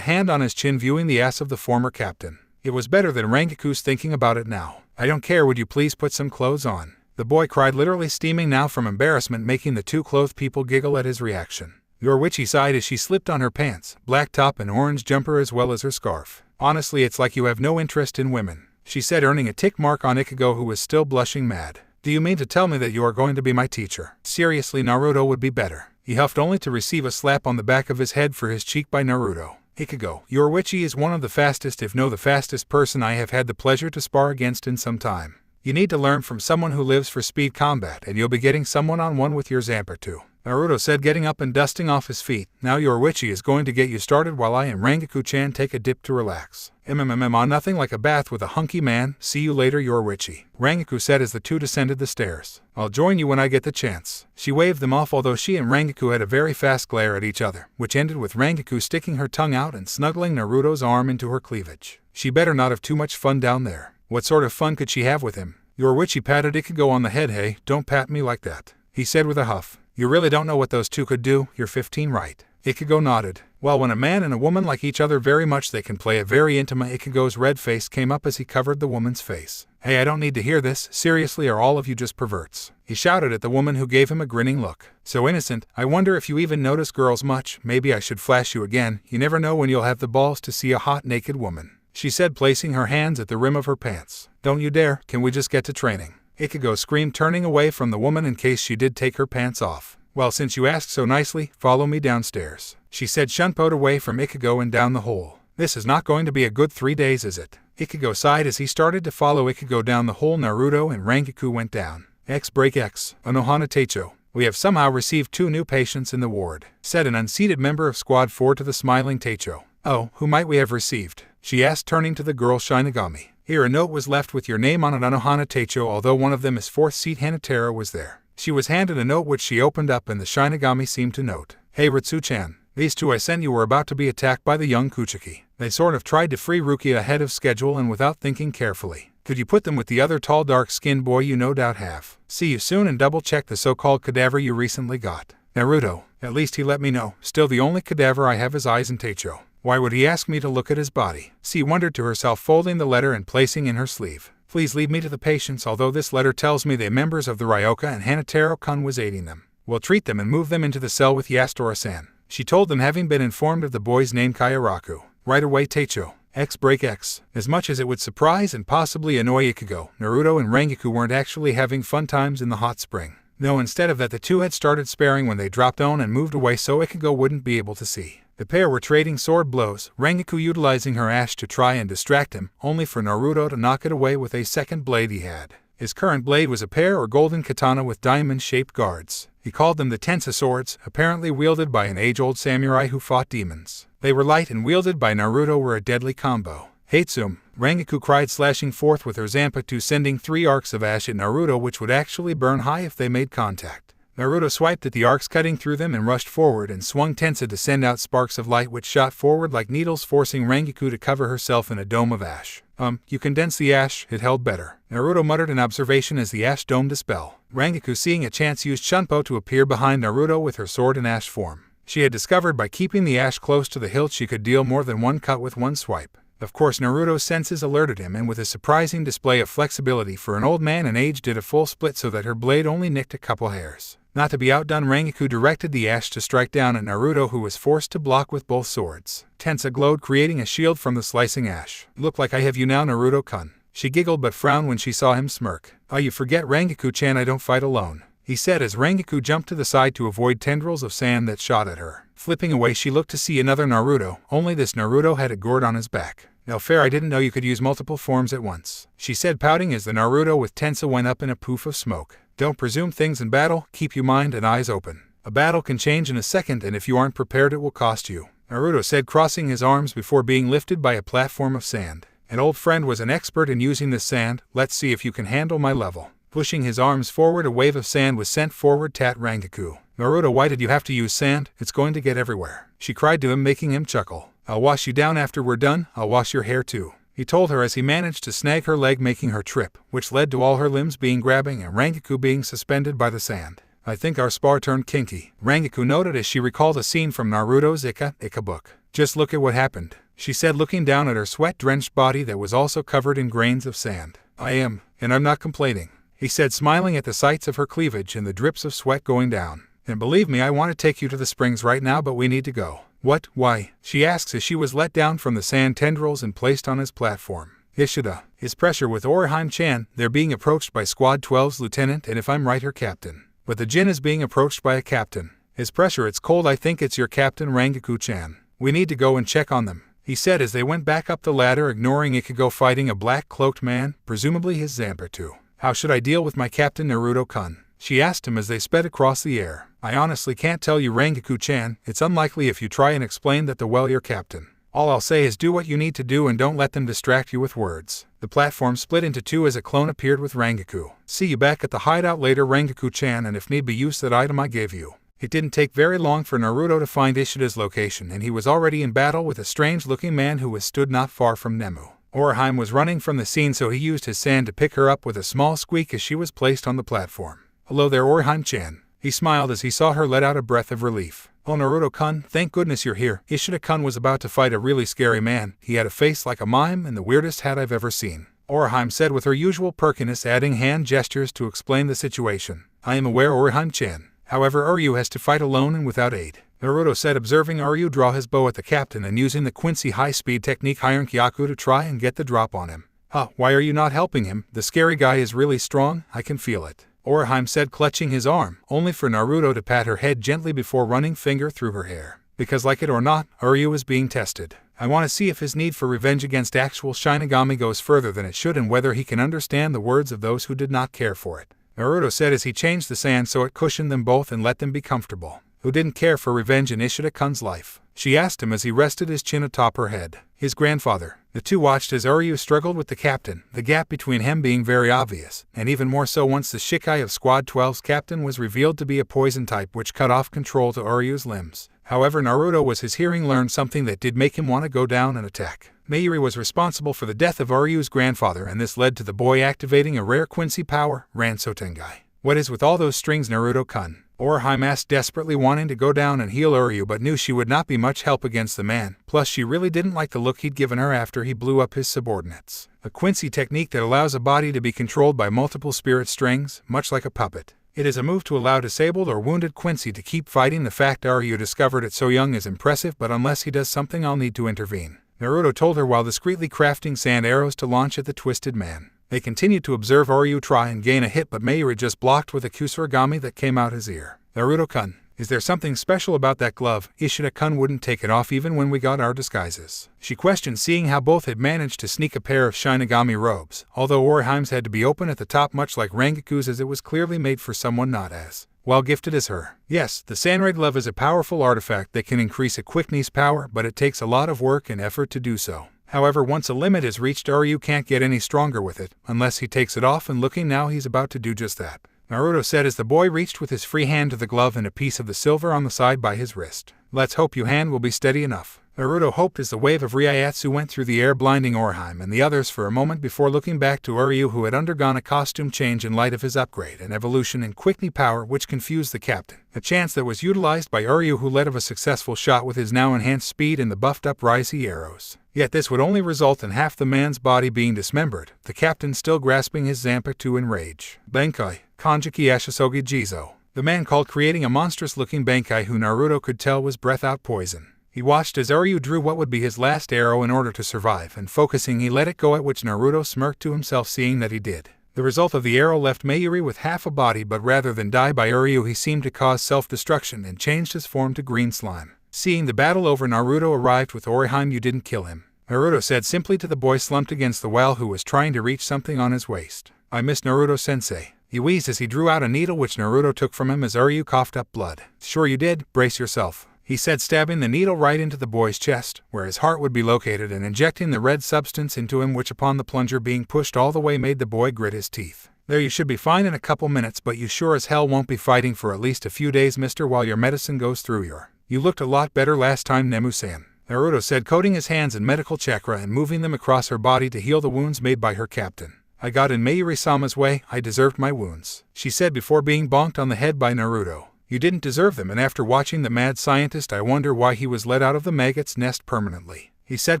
hand on his chin, viewing the ass of the former captain. It was better than Rangaku's thinking about it now. I don't care, would you please put some clothes on? The boy cried, literally steaming now from embarrassment, making the two clothed people giggle at his reaction. Your Witchy sighed as she slipped on her pants, black top and orange jumper as well as her scarf. Honestly, it's like you have no interest in women, she said, earning a tick mark on Ichigo, who was still blushing mad. Do you mean to tell me that you are going to be my teacher? Seriously, Naruto would be better. He huffed, only to receive a slap on the back of his head for his cheek by Naruto. Ichigo, your Witchy is one of the fastest, if no the fastest person I have had the pleasure to spar against in some time. You need to learn from someone who lives for speed combat, and you'll be getting someone-on-one with your Zamper, Naruto said, getting up and dusting off his feet. Now your Witchy is going to get you started while I and Rangaku-chan take a dip to relax. Nothing like a bath with a hunky man. See you later, your Witchy, Rangaku said as the two descended the stairs. I'll join you when I get the chance. She waved them off, although she and Rangaku had a very fast glare at each other, which ended with Rangaku sticking her tongue out and snuggling Naruto's arm into her cleavage. She better not have too much fun down there. What sort of fun could she have with him? Your Witchy patted Ichigo on the head. Hey, don't pat me like that, he said with a huff. You really don't know what those two could do. You're 15, right? Ichigo nodded. Well, when a man and a woman like each other very much, they can play a very intimate. Ichigo's red face came up as he covered the woman's face. Hey, I don't need to hear this. Seriously, are all of you just perverts? He shouted at the woman, who gave him a grinning look. So innocent. I wonder if you even notice girls much. Maybe I should flash you again. You never know when you'll have the balls to see a hot naked woman, she said, placing her hands at the rim of her pants. Don't you dare. Can we just get to training? Ichigo screamed, turning away from the woman in case she did take her pants off. Well, since you asked so nicely, follow me downstairs, she said, shunpoed away from Ichigo and down the hole. This is not going to be a good 3 days, is it? Ichigo sighed as he started to follow Ichigo down the hole. Naruto and Rangaku went down. Break X, Anohana Teicho. We have somehow received 2 new patients in the ward, said an unseated member of Squad 4 to the smiling Teicho. Oh, who might we have received? She asked, turning to the girl Shinigami. Here, a note was left with your name on it, Anohana Teicho, although one of them is 4th seat Hanataro was there. She was handed a note which she opened up, and the Shinigami seemed to note. Hey Ritsu-chan, these 2 I sent you were about to be attacked by the young Kuchiki. They sort of tried to free Rukia ahead of schedule and without thinking carefully. Could you put them with the other tall dark-skinned boy you no doubt have? See you soon, and double-check the so-called cadaver you recently got. Naruto, at least he let me know. Still, the only cadaver I have is Aizen Teicho. Why would he ask me to look at his body? She wondered to herself, folding the letter and placing in her sleeve. Please leave me to the patients, although this letter tells me they members of the Ryoka and Hanataro-kun was aiding them. We'll treat them and move them into the cell with Yastora-san, she told them, having been informed of the boy's name Kayaraku. Right away, Teicho. Break X. As much as it would surprise and possibly annoy Ichigo, Naruto and Rangaku weren't actually having fun times in the hot spring. No, instead of that, the two had started sparring when they dropped on and moved away so Ichigo wouldn't be able to see. The pair were trading sword blows, Rangaku utilizing her ash to try and distract him, only for Naruto to knock it away with a second blade he had. His current blade was a pear or golden katana with diamond-shaped guards. He called them the Tensa swords, apparently wielded by an age-old samurai who fought demons. They were light and wielded by Naruto were a deadly combo. Hatesum, Rangaku cried, slashing forth with her Zanpakuto, sending 3 arcs of ash at Naruto which would actually burn high if they made contact. Naruto swiped at the arcs, cutting through them, and rushed forward and swung Tensa to send out sparks of light which shot forward like needles, forcing Rangaku to cover herself in a dome of ash. You condense the ash, it held better, Naruto muttered in observation as the ash dome dispelled. Rangaku, seeing a chance, used Shunpo to appear behind Naruto with her sword in ash form. She had discovered by keeping the ash close to the hilt she could deal more than one cut with one swipe. Of course Naruto's senses alerted him, and with a surprising display of flexibility for an old man in age did a full split so that her blade only nicked a couple hairs. Not to be outdone, Rengoku directed the ash to strike down at Naruto, who was forced to block with both swords. Tensa glowed, creating a shield from the slicing ash. "Look like I have you now, Naruto-kun." She giggled but frowned when she saw him smirk. "Oh, you forget, Rengoku-chan, I don't fight alone," he said as Rengoku jumped to the side to avoid tendrils of sand that shot at her. Flipping away, she looked to see another Naruto, only this Naruto had a gourd on his back. "No fair, I didn't know you could use multiple forms at once," she said, pouting as the Naruto with Tensa went up in a poof of smoke. "Don't presume things in battle, keep your mind and eyes open. A battle can change in a second, and if you aren't prepared it will cost you," Naruto said, crossing his arms before being lifted by a platform of sand. "An old friend was an expert in using this sand, let's see if you can handle my level." Pushing his arms forward, a wave of sand was sent forward at Rengoku. "Naruto, why did you have to use sand? It's going to get everywhere," she cried to him, making him chuckle. "I'll wash you down after we're done, I'll wash your hair too," he told her as he managed to snag her leg, making her trip, which led to all her limbs being grabbing and Rengoku being suspended by the sand. "I think our spar turned kinky," Rengoku noted as she recalled a scene from Naruto's Ika book. "Just look at what happened," she said, looking down at her sweat-drenched body that was also covered in grains of sand. "I am, and I'm not complaining," he said, smiling at the sights of her cleavage and the drips of sweat going down. "And believe me, I want to take you to the springs right now, but we need to go." "What? Why?" she asks as she was let down from the sand tendrils and placed on his platform. "Ishida, his pressure with Orihime-chan, they're being approached by Squad 12's lieutenant and if I'm right, her captain. But the Jin is being approached by a captain. His pressure, it's cold, I think it's your captain Rengoku-chan. We need to go and check on them," he said as they went back up the ladder, ignoring Ichigo fighting a black-cloaked man, presumably his Zanpakuto. "How should I deal with my captain, Naruto-kun?" she asked him as they sped across the air. "I honestly can't tell you, Rengoku-chan. It's unlikely if you try and explain that your captain. All I'll say is do what you need to do and don't let them distract you with words." The platform split into two as a clone appeared with Rengoku. "See you back at the hideout later, Rengoku-chan, and if need be, use that item I gave you." It didn't take very long for Naruto to find Ishida's location, and he was already in battle with a strange-looking man who was stood not far from Nemu. Orihime was running from the scene, so he used his sand to pick her up with a small squeak as she was placed on the platform. "Hello there, Orihime-chan." He smiled as he saw her let out a breath of relief. "Oh, Naruto-kun, thank goodness you're here." Ishida-kun was about to fight a really scary man. He had a face like a mime and the weirdest hat I've ever seen, Orihime said with her usual perkiness, adding hand gestures to explain the situation. "I am aware, Orihime-chan. However, Uryu has to fight alone and without aid," Naruto said, observing Uryu draw his bow at the captain and using the Quincy high-speed technique Hirenkyaku to try and get the drop on him. "Huh, why are you not helping him? The scary guy is really strong, I can feel it," Orihime said, clutching his arm, only for Naruto to pat her head gently before running finger through her hair. "Because like it or not, Uryu is being tested. I want to see if his need for revenge against actual Shinigami goes further than it should and whether he can understand the words of those who did not care for it," Naruto said as he changed the sand so it cushioned them both and let them be comfortable. "Who didn't care for revenge in Ishida-kun's life?" she asked him as he rested his chin atop her head. "His grandfather." The two watched as Uryu struggled with the captain, the gap between him being very obvious, and even more so once the Shikai of Squad 12's captain was revealed to be a poison type which cut off control to Uryu's limbs. However, Naruto was his hearing learned something that did make him want to go down and attack. Mayuri was responsible for the death of Uryu's grandfather, and this led to the boy activating a rare Quincy power, Ransotengai. "What is with all those strings, Naruto-kun?" Orihime asked, desperately wanting to go down and heal Uryu but knew she would not be much help against the man, plus she really didn't like the look he'd given her after he blew up his subordinates. A Quincy technique that allows a body to be controlled by multiple spirit strings, much like a puppet. It is a move to allow disabled or wounded Quincy to keep fighting. The fact Uryu discovered it so young is impressive, but unless he does something I'll need to intervene, Naruto told her while discreetly crafting sand arrows to launch at the twisted man. They continued to observe Uryu try and gain a hit, but Mayuri just blocked with a Kusuragami that came out his ear. "Naruto-kun, is there something special about that glove? Ishida-kun wouldn't take it off even when we got our disguises," she questioned, seeing how both had managed to sneak a pair of Shinigami robes, although Orihime's had to be open at the top much like Rengoku's, as it was clearly made for someone not as well gifted as her. "Yes, the Samurai glove is a powerful artifact that can increase a Quickney's power, but it takes a lot of work and effort to do so. However, once a limit is reached, Uryu can't get any stronger with it, unless he takes it off, and looking now he's about to do just that," Naruto said as the boy reached with his free hand to the glove and a piece of the silver on the side by his wrist. "Let's hope your hand will be steady enough," Naruto hoped as the wave of Ryatsu went through the air, blinding Orihime and the others for a moment before looking back to Uryu, who had undergone a costume change in light of his upgrade and evolution in Quickney power, which confused the captain. A chance that was utilized by Uryu, who led of a successful shot with his now enhanced speed and the buffed up Risey arrows. Yet this would only result in half the man's body being dismembered, the captain still grasping his Zanpakuto in rage. Bankai, Kanjiki Ashisogi Jizo. The man called, creating a monstrous-looking Bankai who Naruto could tell was breath-out poison. He watched as Uryu drew what would be his last arrow in order to survive, and focusing he let it go, at which Naruto smirked to himself seeing that he did. The result of the arrow left Mayuri with half a body, but rather than die by Uryu he seemed to cause self-destruction and changed his form to green slime. Seeing the battle over, Naruto arrived with Orihime. "You didn't kill him," Naruto said simply to the boy slumped against the wall who was trying to reach something on his waist. "I miss Naruto-sensei," he wheezed as he drew out a needle which Naruto took from him as Uryu coughed up blood. "Sure you did, brace yourself," he said, stabbing the needle right into the boy's chest, where his heart would be located, and injecting the red substance into him, which upon the plunger being pushed all the way made the boy grit his teeth. "There, you should be fine in a couple minutes, but you sure as hell won't be fighting for at least a few days, mister, while your medicine goes through You looked a lot better last time, Nemu-san," Naruto said, coating his hands in medical chakra and moving them across her body to heal the wounds made by her captain. "I got in Mayuri-sama's way, I deserved my wounds," she said before being bonked on the head by Naruto. "You didn't deserve them, and after watching the mad scientist I wonder why he was let out of the maggot's nest permanently," he said,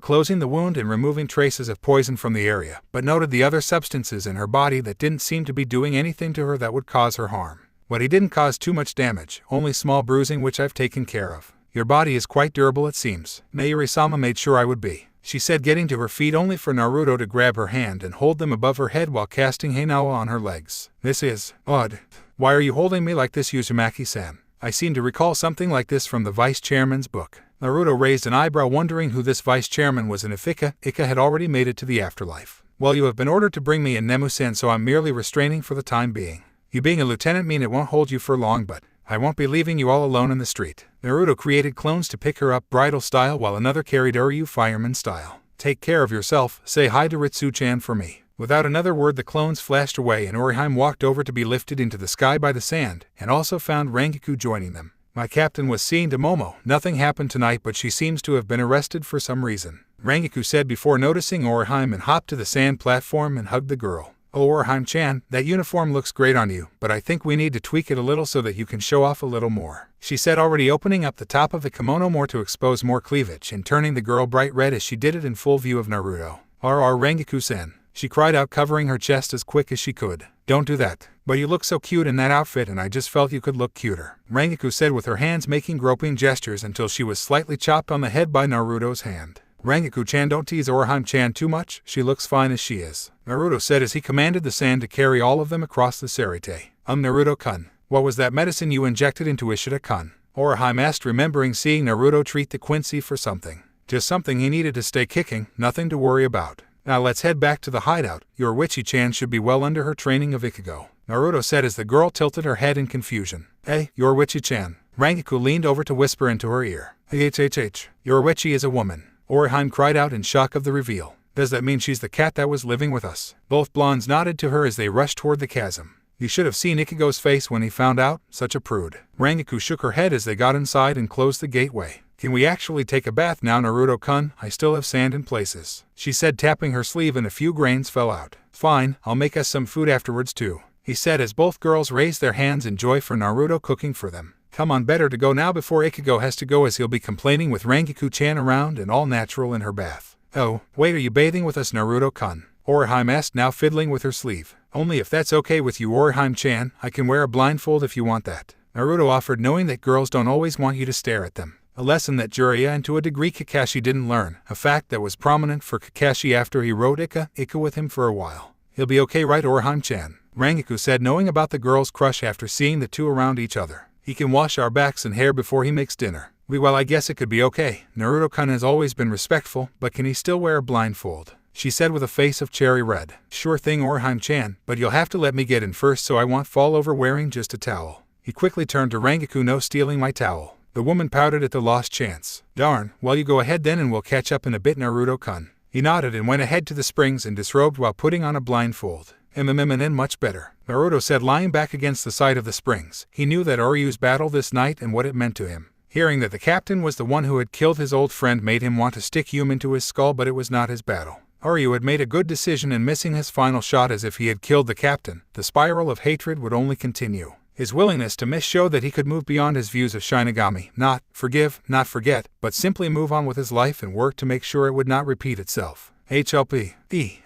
closing the wound and removing traces of poison from the area, but noted the other substances in her body that didn't seem to be doing anything to her that would cause her harm. "But he didn't cause too much damage, only small bruising which I've taken care of. Your body is quite durable, it seems. Mayuri-sama made sure I would be," she said, getting to her feet only for Naruto to grab her hand and hold them above her head while casting Heinawa on her legs. "This is odd. Why are you holding me like this, Uzumaki-san? I seem to recall something like this from the vice chairman's book." Naruto raised an eyebrow, wondering who this vice chairman was, and if Ika had already made it to the afterlife. "Well, you have been ordered to bring me in, Nemu-san, so I'm merely restraining for the time being. You being a lieutenant mean it won't hold you for long, but I won't be leaving you all alone in the street." Naruto created clones to pick her up bridal style while another carried Uryu fireman style. "Take care of yourself, say hi to Ritsu-chan for me." Without another word the clones flashed away and Orihime walked over to be lifted into the sky by the sand, and also found Rengoku joining them. "My captain was seeing to Momo. Nothing happened tonight, but she seems to have been arrested for some reason," Rengoku said before noticing Orihime and hopped to the sand platform and hugged the girl. "Oh, Orihime-chan, that uniform looks great on you, but I think we need to tweak it a little so that you can show off a little more," she said, already opening up the top of the kimono more to expose more cleavage and turning the girl bright red as she did it in full view of Naruto. "RR Rengoku-san," she cried out, covering her chest as quick as she could. "Don't do that. But you look so cute in that outfit, and I just felt you could look cuter," Rengoku said with her hands making groping gestures until she was slightly chopped on the head by Naruto's hand. "Rengoku-chan, don't tease Orihime-chan too much, she looks fine as she is," Naruto said as he commanded the sand to carry all of them across the Sarite. Naruto-kun, what was that medicine you injected into Ishida-kun?" Orihime asked, remembering seeing Naruto treat the Quincy for something. "Just something he needed to stay kicking, nothing to worry about. Now let's head back to the hideout. Your Witchy-chan should be well under her training of Ikigo," Naruto said as the girl tilted her head in confusion. "Hey, your Witchy-chan." Rengoku leaned over to whisper into her ear. "Your Witchy is a woman," Orihime cried out in shock of the reveal. "Does that mean she's the cat that was living with us?" Both blondes nodded to her as they rushed toward the chasm. "You should have seen Ikigo's face when he found out, such a prude." Rengoku shook her head as they got inside and closed the gateway. "Can we actually take a bath now, Naruto-kun? I still have sand in places," she said, tapping her sleeve, and a few grains fell out. "Fine, I'll make us some food afterwards too," he said as both girls raised their hands in joy for Naruto cooking for them. "Come on, better to go now before Ikigo has to go, as he'll be complaining with Rengoku-chan around and all natural in her bath." "Oh, wait, are you bathing with us, Naruto-kun?" Orihime asked, now fiddling with her sleeve. "Only if that's okay with you, Orihime-chan. I can wear a blindfold if you want that," Naruto offered, knowing that girls don't always want you to stare at them. A lesson that Jiraiya and to a degree Kakashi didn't learn, a fact that was prominent for Kakashi after he rode Ika with him for a while. "He'll be okay, right, Orihime-chan?" Rengoku said, knowing about the girls' crush after seeing the two around each other. "He can wash our backs and hair before he makes dinner." Well, I guess it could be okay. Naruto-kun has always been respectful, but can he still wear a blindfold?" she said with a face of cherry red. "Sure thing, Orihime-chan, but you'll have to let me get in first, so I won't fall over wearing just a towel." He quickly turned to Rengoku. "No stealing my towel." The woman pouted at the lost chance. "Darn, well, you go ahead then and we'll catch up in a bit, Naruto-kun." He nodded and went ahead to the springs and disrobed while putting on a blindfold. And much better," Naruto said, lying back against the side of the springs. He knew that Oryu's battle this night and what it meant to him. Hearing that the captain was the one who had killed his old friend made him want to stick Hume into his skull, but it was not his battle. Oryu had made a good decision in missing his final shot, as if he had killed the captain, the spiral of hatred would only continue. His willingness to miss showed that he could move beyond his views of Shinigami, not forgive, not forget, but simply move on with his life and work to make sure it would not repeat itself. HLP.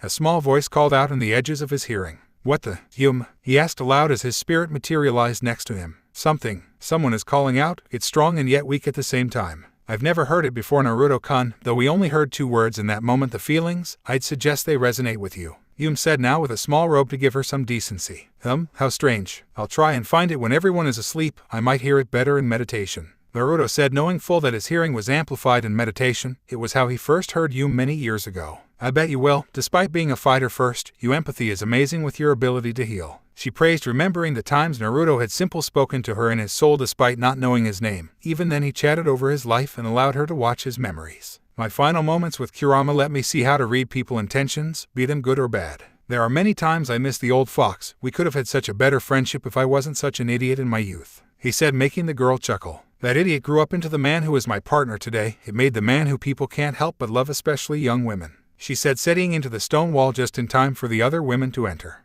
A small voice called out in the edges of his hearing. What the, he asked aloud as his spirit materialized next to him. Someone is calling out, it's strong and yet weak at the same time. I've never heard it before, Naruto-kun, though we only heard 2 words in that moment. The feelings, I'd suggest they resonate with you. Said now with a small robe to give her some decency. How strange. I'll try and find it when everyone is asleep. I might hear it better in meditation. Naruto said, knowing full that his hearing was amplified in meditation. It was how he first heard many years ago. I bet you will. Despite being a fighter first, empathy is amazing with your ability to heal. She praised, remembering the times Naruto had simply spoken to her in his soul despite not knowing his name. Even then he chatted over his life and allowed her to watch his memories. My final moments with Kurama let me see how to read people's intentions, be them good or bad. There are many times I miss the old fox. We could have had such a better friendship if I wasn't such an idiot in my youth. He said, making the girl chuckle. That idiot grew up into the man who is my partner today. It made the man who people can't help but love, especially young women. She said, setting into the stone wall just in time for the other women to enter.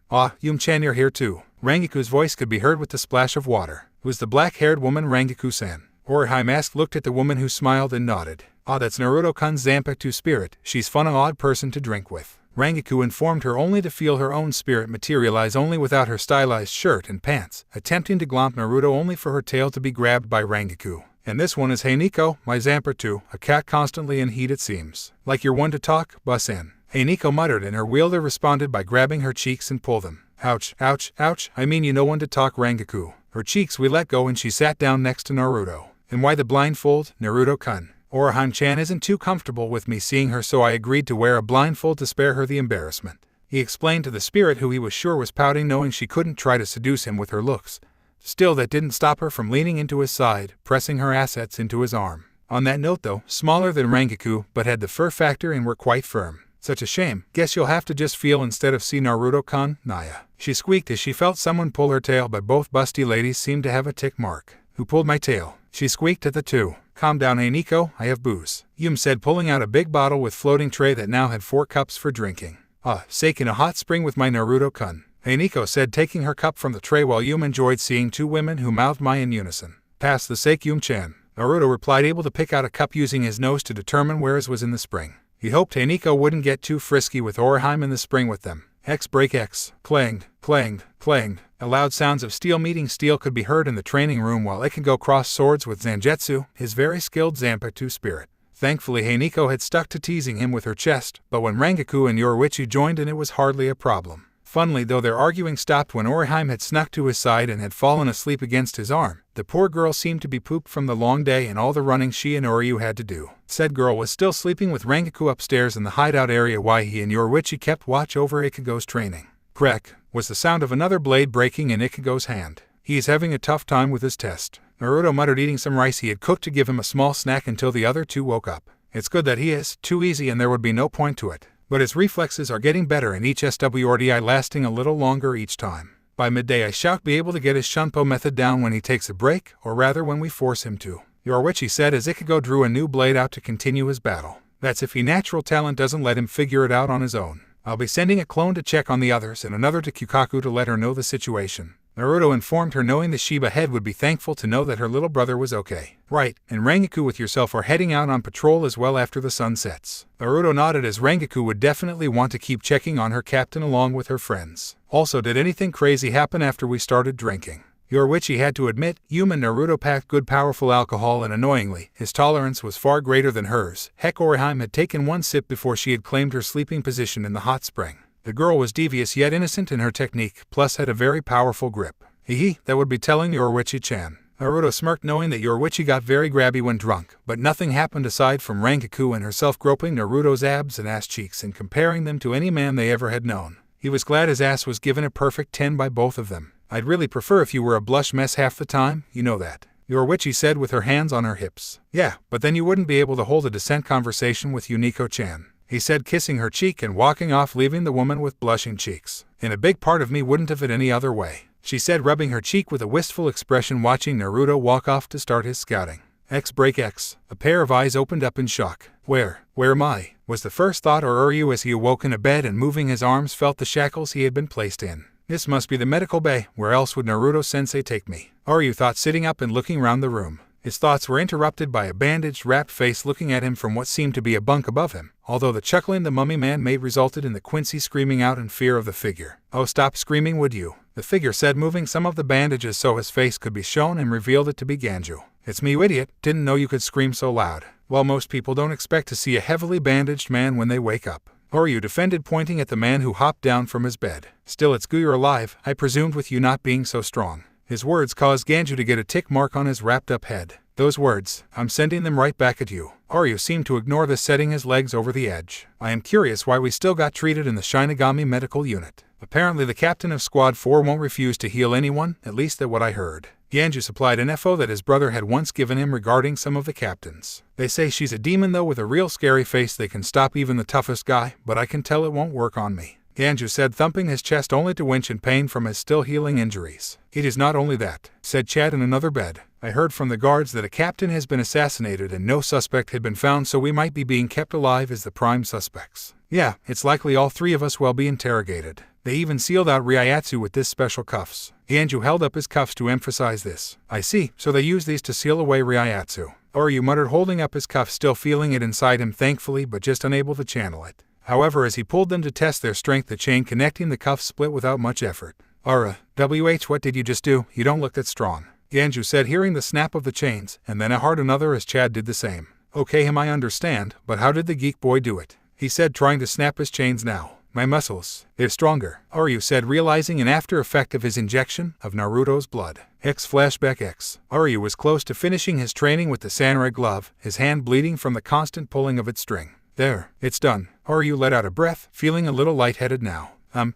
Chan, you're here too. Rangiku's voice could be heard with the splash of water. It was the black-haired woman, Rangiku-san. Orihime looked at the woman who smiled and nodded. That's Naruto-kun's Zanpakuto spirit. She's fun, an odd person to drink with. Rangiku informed her only to feel her own spirit materialize only without her stylized shirt and pants, attempting to glomp Naruto only for her tail to be grabbed by Rangiku. And this one is, hey Nico, my Zanpakuto, a cat constantly in heat it seems. Like you're one to talk, bus in. Hey Nico muttered, and her wielder responded by grabbing her cheeks and pull them. Ouch, ouch, ouch, I mean you know one to talk, Rangiku. Her cheeks we let go and she sat down next to Naruto. And why the blindfold, Naruto-kun? Orihime-chan isn't too comfortable with me seeing her, so I agreed to wear a blindfold to spare her the embarrassment. He explained to the spirit, who he was sure was pouting, knowing she couldn't try to seduce him with her looks. Still, that didn't stop her from leaning into his side, pressing her assets into his arm. On that note though, smaller than Rangiku, but had the fur factor and were quite firm. Such a shame. Guess you'll have to just feel instead of see, Naruto-kun, Naya. She squeaked as she felt someone pull her tail, but both busty ladies seemed to have a tick mark. Who pulled my tail? She squeaked at the two. Calm down, hey Nico, I have booze. Said, pulling out a big bottle with floating tray that now had 4 cups for drinking. Sake in a hot spring with my Naruto-kun. Hey Nico said, taking her cup from the tray while enjoyed seeing 2 women who mouthed my in unison. Pass the sake, chan. Naruto replied, able to pick out a cup using his nose to determine where his was in the spring. He hoped hey Nico wouldn't get too frisky with Orihime in the spring with them. X break X. Clanged, clanged, clanged. The loud sounds of steel meeting steel could be heard in the training room while Ichigo crossed swords with Zangetsu, his very skilled Zanpakuto spirit. Thankfully, hey Nico had stuck to teasing him with her chest, but when Rangiku and Yoruichi joined in, it was hardly a problem. Funnily though, their arguing stopped when Orihime had snuck to his side and had fallen asleep against his arm. The poor girl seemed to be pooped from the long day and all the running she and Oryu had to do. Said girl was still sleeping with Rangiku upstairs in the hideout area while he and Yoruichi kept watch over Ichigo's training. Crack was the sound of another blade breaking in Ichigo's hand. He is having a tough time with his test. Naruto muttered, eating some rice he had cooked to give him a small snack until the other 2 woke up. It's good that he is too easy and there would be no point to it. But his reflexes are getting better and each SWRDI lasting a little longer each time. By midday I shall be able to get his Shunpo method down when he takes a break, or rather when we force him to. Yoruichi said as Ichigo drew a new blade out to continue his battle. That's if he natural talent doesn't let him figure it out on his own. I'll be sending a clone to check on the others and another to Kukaku to let her know the situation. Naruto informed her, knowing the Shiba head would be thankful to know that her little brother was okay. Right, and Rangiku with yourself are heading out on patrol as well after the sun sets. Naruto nodded as Rangiku would definitely want to keep checking on her captain along with her friends. Also, did anything crazy happen after we started drinking? Yoruichi had to admit, human Naruto packed good powerful alcohol and annoyingly, his tolerance was far greater than hers. Heck, Orihime had taken 1 sip before she had claimed her sleeping position in the hot spring. The girl was devious yet innocent in her technique, plus had a very powerful grip. That would be telling Yoruichi-chan. Naruto smirked, knowing that Yoruichi got very grabby when drunk, but nothing happened aside from Rangiku and herself groping Naruto's abs and ass cheeks and comparing them to any man they ever had known. He was glad his ass was given a perfect 10 by both of them. I'd really prefer if you were a blush mess half the time, you know that. Yoruichi said with her hands on her hips. Yeah, but then you wouldn't be able to hold a decent conversation with Unico-chan. He said, kissing her cheek and walking off, leaving the woman with blushing cheeks. And a big part of me wouldn't have it any other way, she said, rubbing her cheek with a wistful expression, watching Naruto walk off to start his scouting. X break X. A pair of eyes opened up in shock. Where am I? Was the first thought, or Uryu as he awoke in a bed and moving his arms felt the shackles he had been placed in. This must be the medical bay, where else would Naruto-sensei take me? Oryu thought, sitting up and looking round the room. His thoughts were interrupted by a bandaged, wrapped face looking at him from what seemed to be a bunk above him, although the chuckling the mummy man made resulted in the Quincy screaming out in fear of the figure. "Oh, stop screaming, would you?" the figure said, moving some of the bandages so his face could be shown, and revealed it to be Ganju. "It's me, you idiot. Didn't know you could scream so loud." Well, most people don't expect to see a heavily bandaged man when they wake up, Oryu defended, pointing at the man who hopped down from his bed. "Still, it's good you're alive. I presumed with you not being so strong." His words caused Ganju to get a tick mark on his wrapped-up head. Those words, "I'm sending them right back at you." Oryu seemed to ignore this, setting his legs over the edge. "I am curious why we still got treated in the Shinigami medical unit. Apparently the captain of Squad 4 won't refuse to heal anyone, at least that what I heard." Ganju supplied an info that his brother had once given him regarding some of the captains. "They say she's a demon though, with a real scary face. They can stop even the toughest guy, but I can tell it won't work on me," Ganju said, thumping his chest only to wince in pain from his still healing injuries. "It is not only that," said Chad in another bed. "I heard from the guards that a captain has been assassinated and no suspect had been found, so we might be being kept alive as the prime suspects. Yeah, it's likely all three of us will be interrogated. They even sealed out Ryatsu with this special cuffs." Ganju held up his cuffs to emphasize this. "I see, so they use these to seal away Ryatsu," Oryu muttered, holding up his cuffs, still feeling it inside him thankfully, but just unable to channel it. However, as he pulled them to test their strength, the chain connecting the cuffs split without much effort. What did you just do? You don't look that strong," Ganju said, hearing the snap of the chains, and then a hard another as Chad did the same. "Okay, I understand, but how did the geek boy do it?" he said, trying to snap his chains now. "My muscles, they're stronger," Oryu said, realizing an after effect of his injection of Naruto's blood. Flashback X. Oryu was close to finishing his training with the samurai glove, his hand bleeding from the constant pulling of its string. "There, it's done." Oryu let out a breath, feeling a little lightheaded now.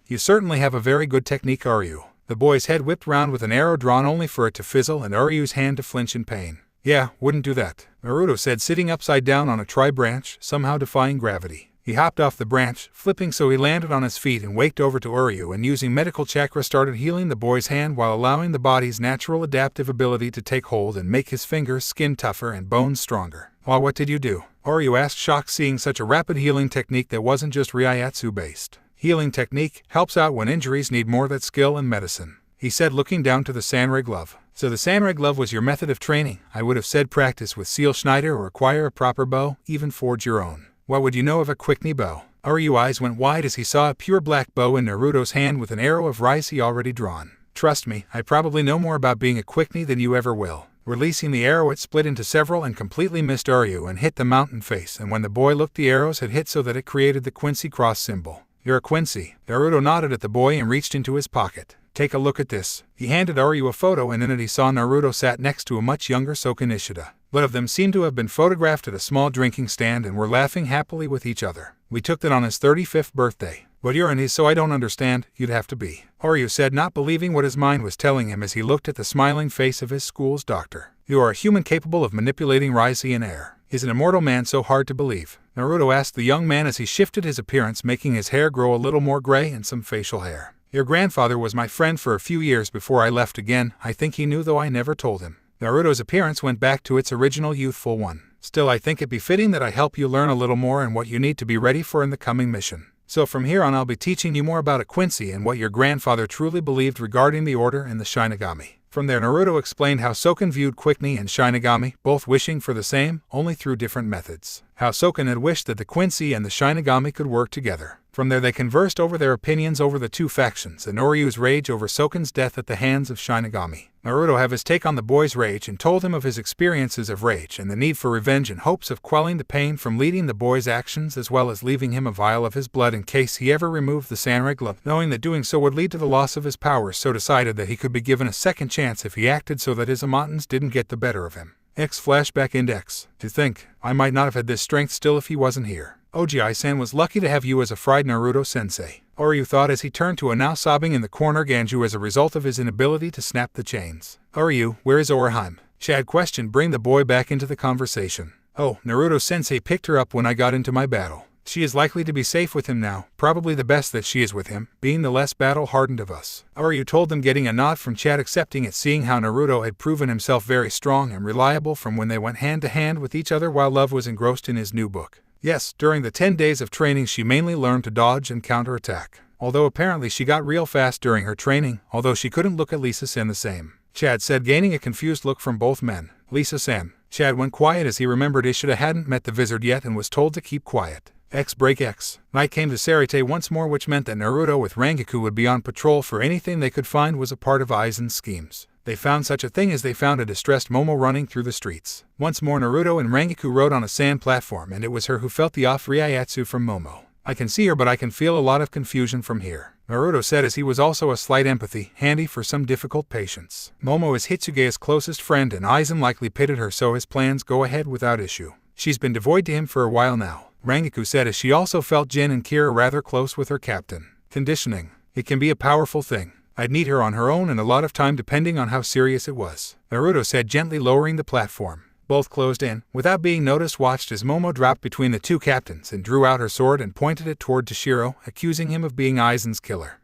You certainly have a very good technique, Oryu." The boy's head whipped round with an arrow drawn only for it to fizzle and Oryu's hand to flinch in pain. "Yeah, wouldn't do that," Naruto said, sitting upside down on a tri-branch, somehow defying gravity. He hopped off the branch, flipping so he landed on his feet and waked over to Oryu, and using medical chakra started healing the boy's hand while allowing the body's natural adaptive ability to take hold and make his fingers, skin tougher and bones stronger. "Well, what did you do?" Oryu asked, shocked seeing such a rapid healing technique that wasn't just Ryatsu based. "Healing technique helps out when injuries need more that skill and medicine," he said, looking down to the samurai glove. "So the samurai glove was your method of training?" I would have said practice with Seal Schneider or acquire a proper bow, even forge your own. "What would you know of a quickney bow?" Oryu's eyes went wide as he saw a pure black bow in Naruto's hand with an arrow of rice he already drawn. "Trust me, I probably know more about being a quickney than you ever will." Releasing the arrow, it split into several and completely missed Oryu and hit the mountain face, and when the boy looked, the arrows had hit so that it created the Quincy cross symbol. "You're a Quincy." Naruto nodded at the boy and reached into his pocket. "Take a look at this." He handed Oryu a photo, and in it he saw Naruto sat next to a much younger Soka Nishida. Both of them seemed to have been photographed at a small drinking stand and were laughing happily with each other. "We took that on his 35th birthday. But you're in his, so I don't understand. You'd have to be," Oryu said, not believing what his mind was telling him as he looked at the smiling face of his school's doctor. "You are a human capable of manipulating Rize and air. Is an immortal man so hard to believe?" Naruto asked the young man as he shifted his appearance, making his hair grow a little more gray and some facial hair. "Your grandfather was my friend for a few years before I left again. I think he knew, though I never told him." Naruto's appearance went back to its original youthful one. "Still, I think it befitting that I help you learn a little more and what you need to be ready for in the coming mission. So from here on I'll be teaching you more about a Quincy and what your grandfather truly believed regarding the Order and the Shinigami." From there, Naruto explained how Soken viewed Quickney and Shinigami, both wishing for the same, only through different methods. How Soken had wished that the Quincy and the Shinigami could work together. From there they conversed over their opinions over the two factions and Oryu's rage over Soken's death at the hands of Shinigami. Naruto had his take on the boy's rage and told him of his experiences of rage and the need for revenge in hopes of quelling the pain from leading the boy's actions, as well as leaving him a vial of his blood in case he ever removed the samurai glove, knowing that doing so would lead to the loss of his powers, so decided that he could be given a second chance if he acted so that his Amatans didn't get the better of him. Flashback Index. "To think, I might not have had this strength still if he wasn't here. Oji-san was lucky to have you as a friend, Naruto-sensei," Oryu thought as he turned to a now sobbing in the corner Ganju as a result of his inability to snap the chains. "Oryu, where is Orihime?" Chad questioned, bringing the boy back into the conversation. "Oh, Naruto-sensei picked her up when I got into my battle. She is likely to be safe with him now, probably the best that she is with him, being the less battle-hardened of us." Oryu told them, getting a nod from Chad, accepting it, seeing how Naruto had proven himself very strong and reliable from when they went hand-to-hand with each other while Love was engrossed in his new book. Yes, during the 10 days of training she mainly learned to dodge and counterattack. although apparently she got real fast during her training, although she couldn't look at Lisa-san the same. Chad said, gaining a confused look from both men. Lisa-san. Chad went quiet as he remembered Ishida hadn't met the Vizard yet and was told to keep quiet. Break X. Night came to Sarite once more, which meant that Naruto with Rangaku would be on patrol for anything they could find was a part of Aizen's schemes. They found such a thing as they found a distressed Momo running through the streets. Once more Naruto and Rangaku rode on a sand platform, and it was her who felt the off-ryatsu from Momo. I can see her, but I can feel a lot of confusion from here, Naruto said as he was also a slight empathy, handy for some difficult patients. Momo is Hitsuge's closest friend and Aizen likely pitted her so his plans go ahead without issue. She's been devoid to him for a while now, Rangaku said as she also felt Jin and Kira rather close with her captain. Conditioning. It can be a powerful thing. I'd need her on her own and a lot of time depending on how serious it was, Naruto said, gently lowering the platform. Both closed in, without being noticed, watched as Momo dropped between the two captains and drew out her sword and pointed it toward Toshiro, accusing him of being Aizen's killer.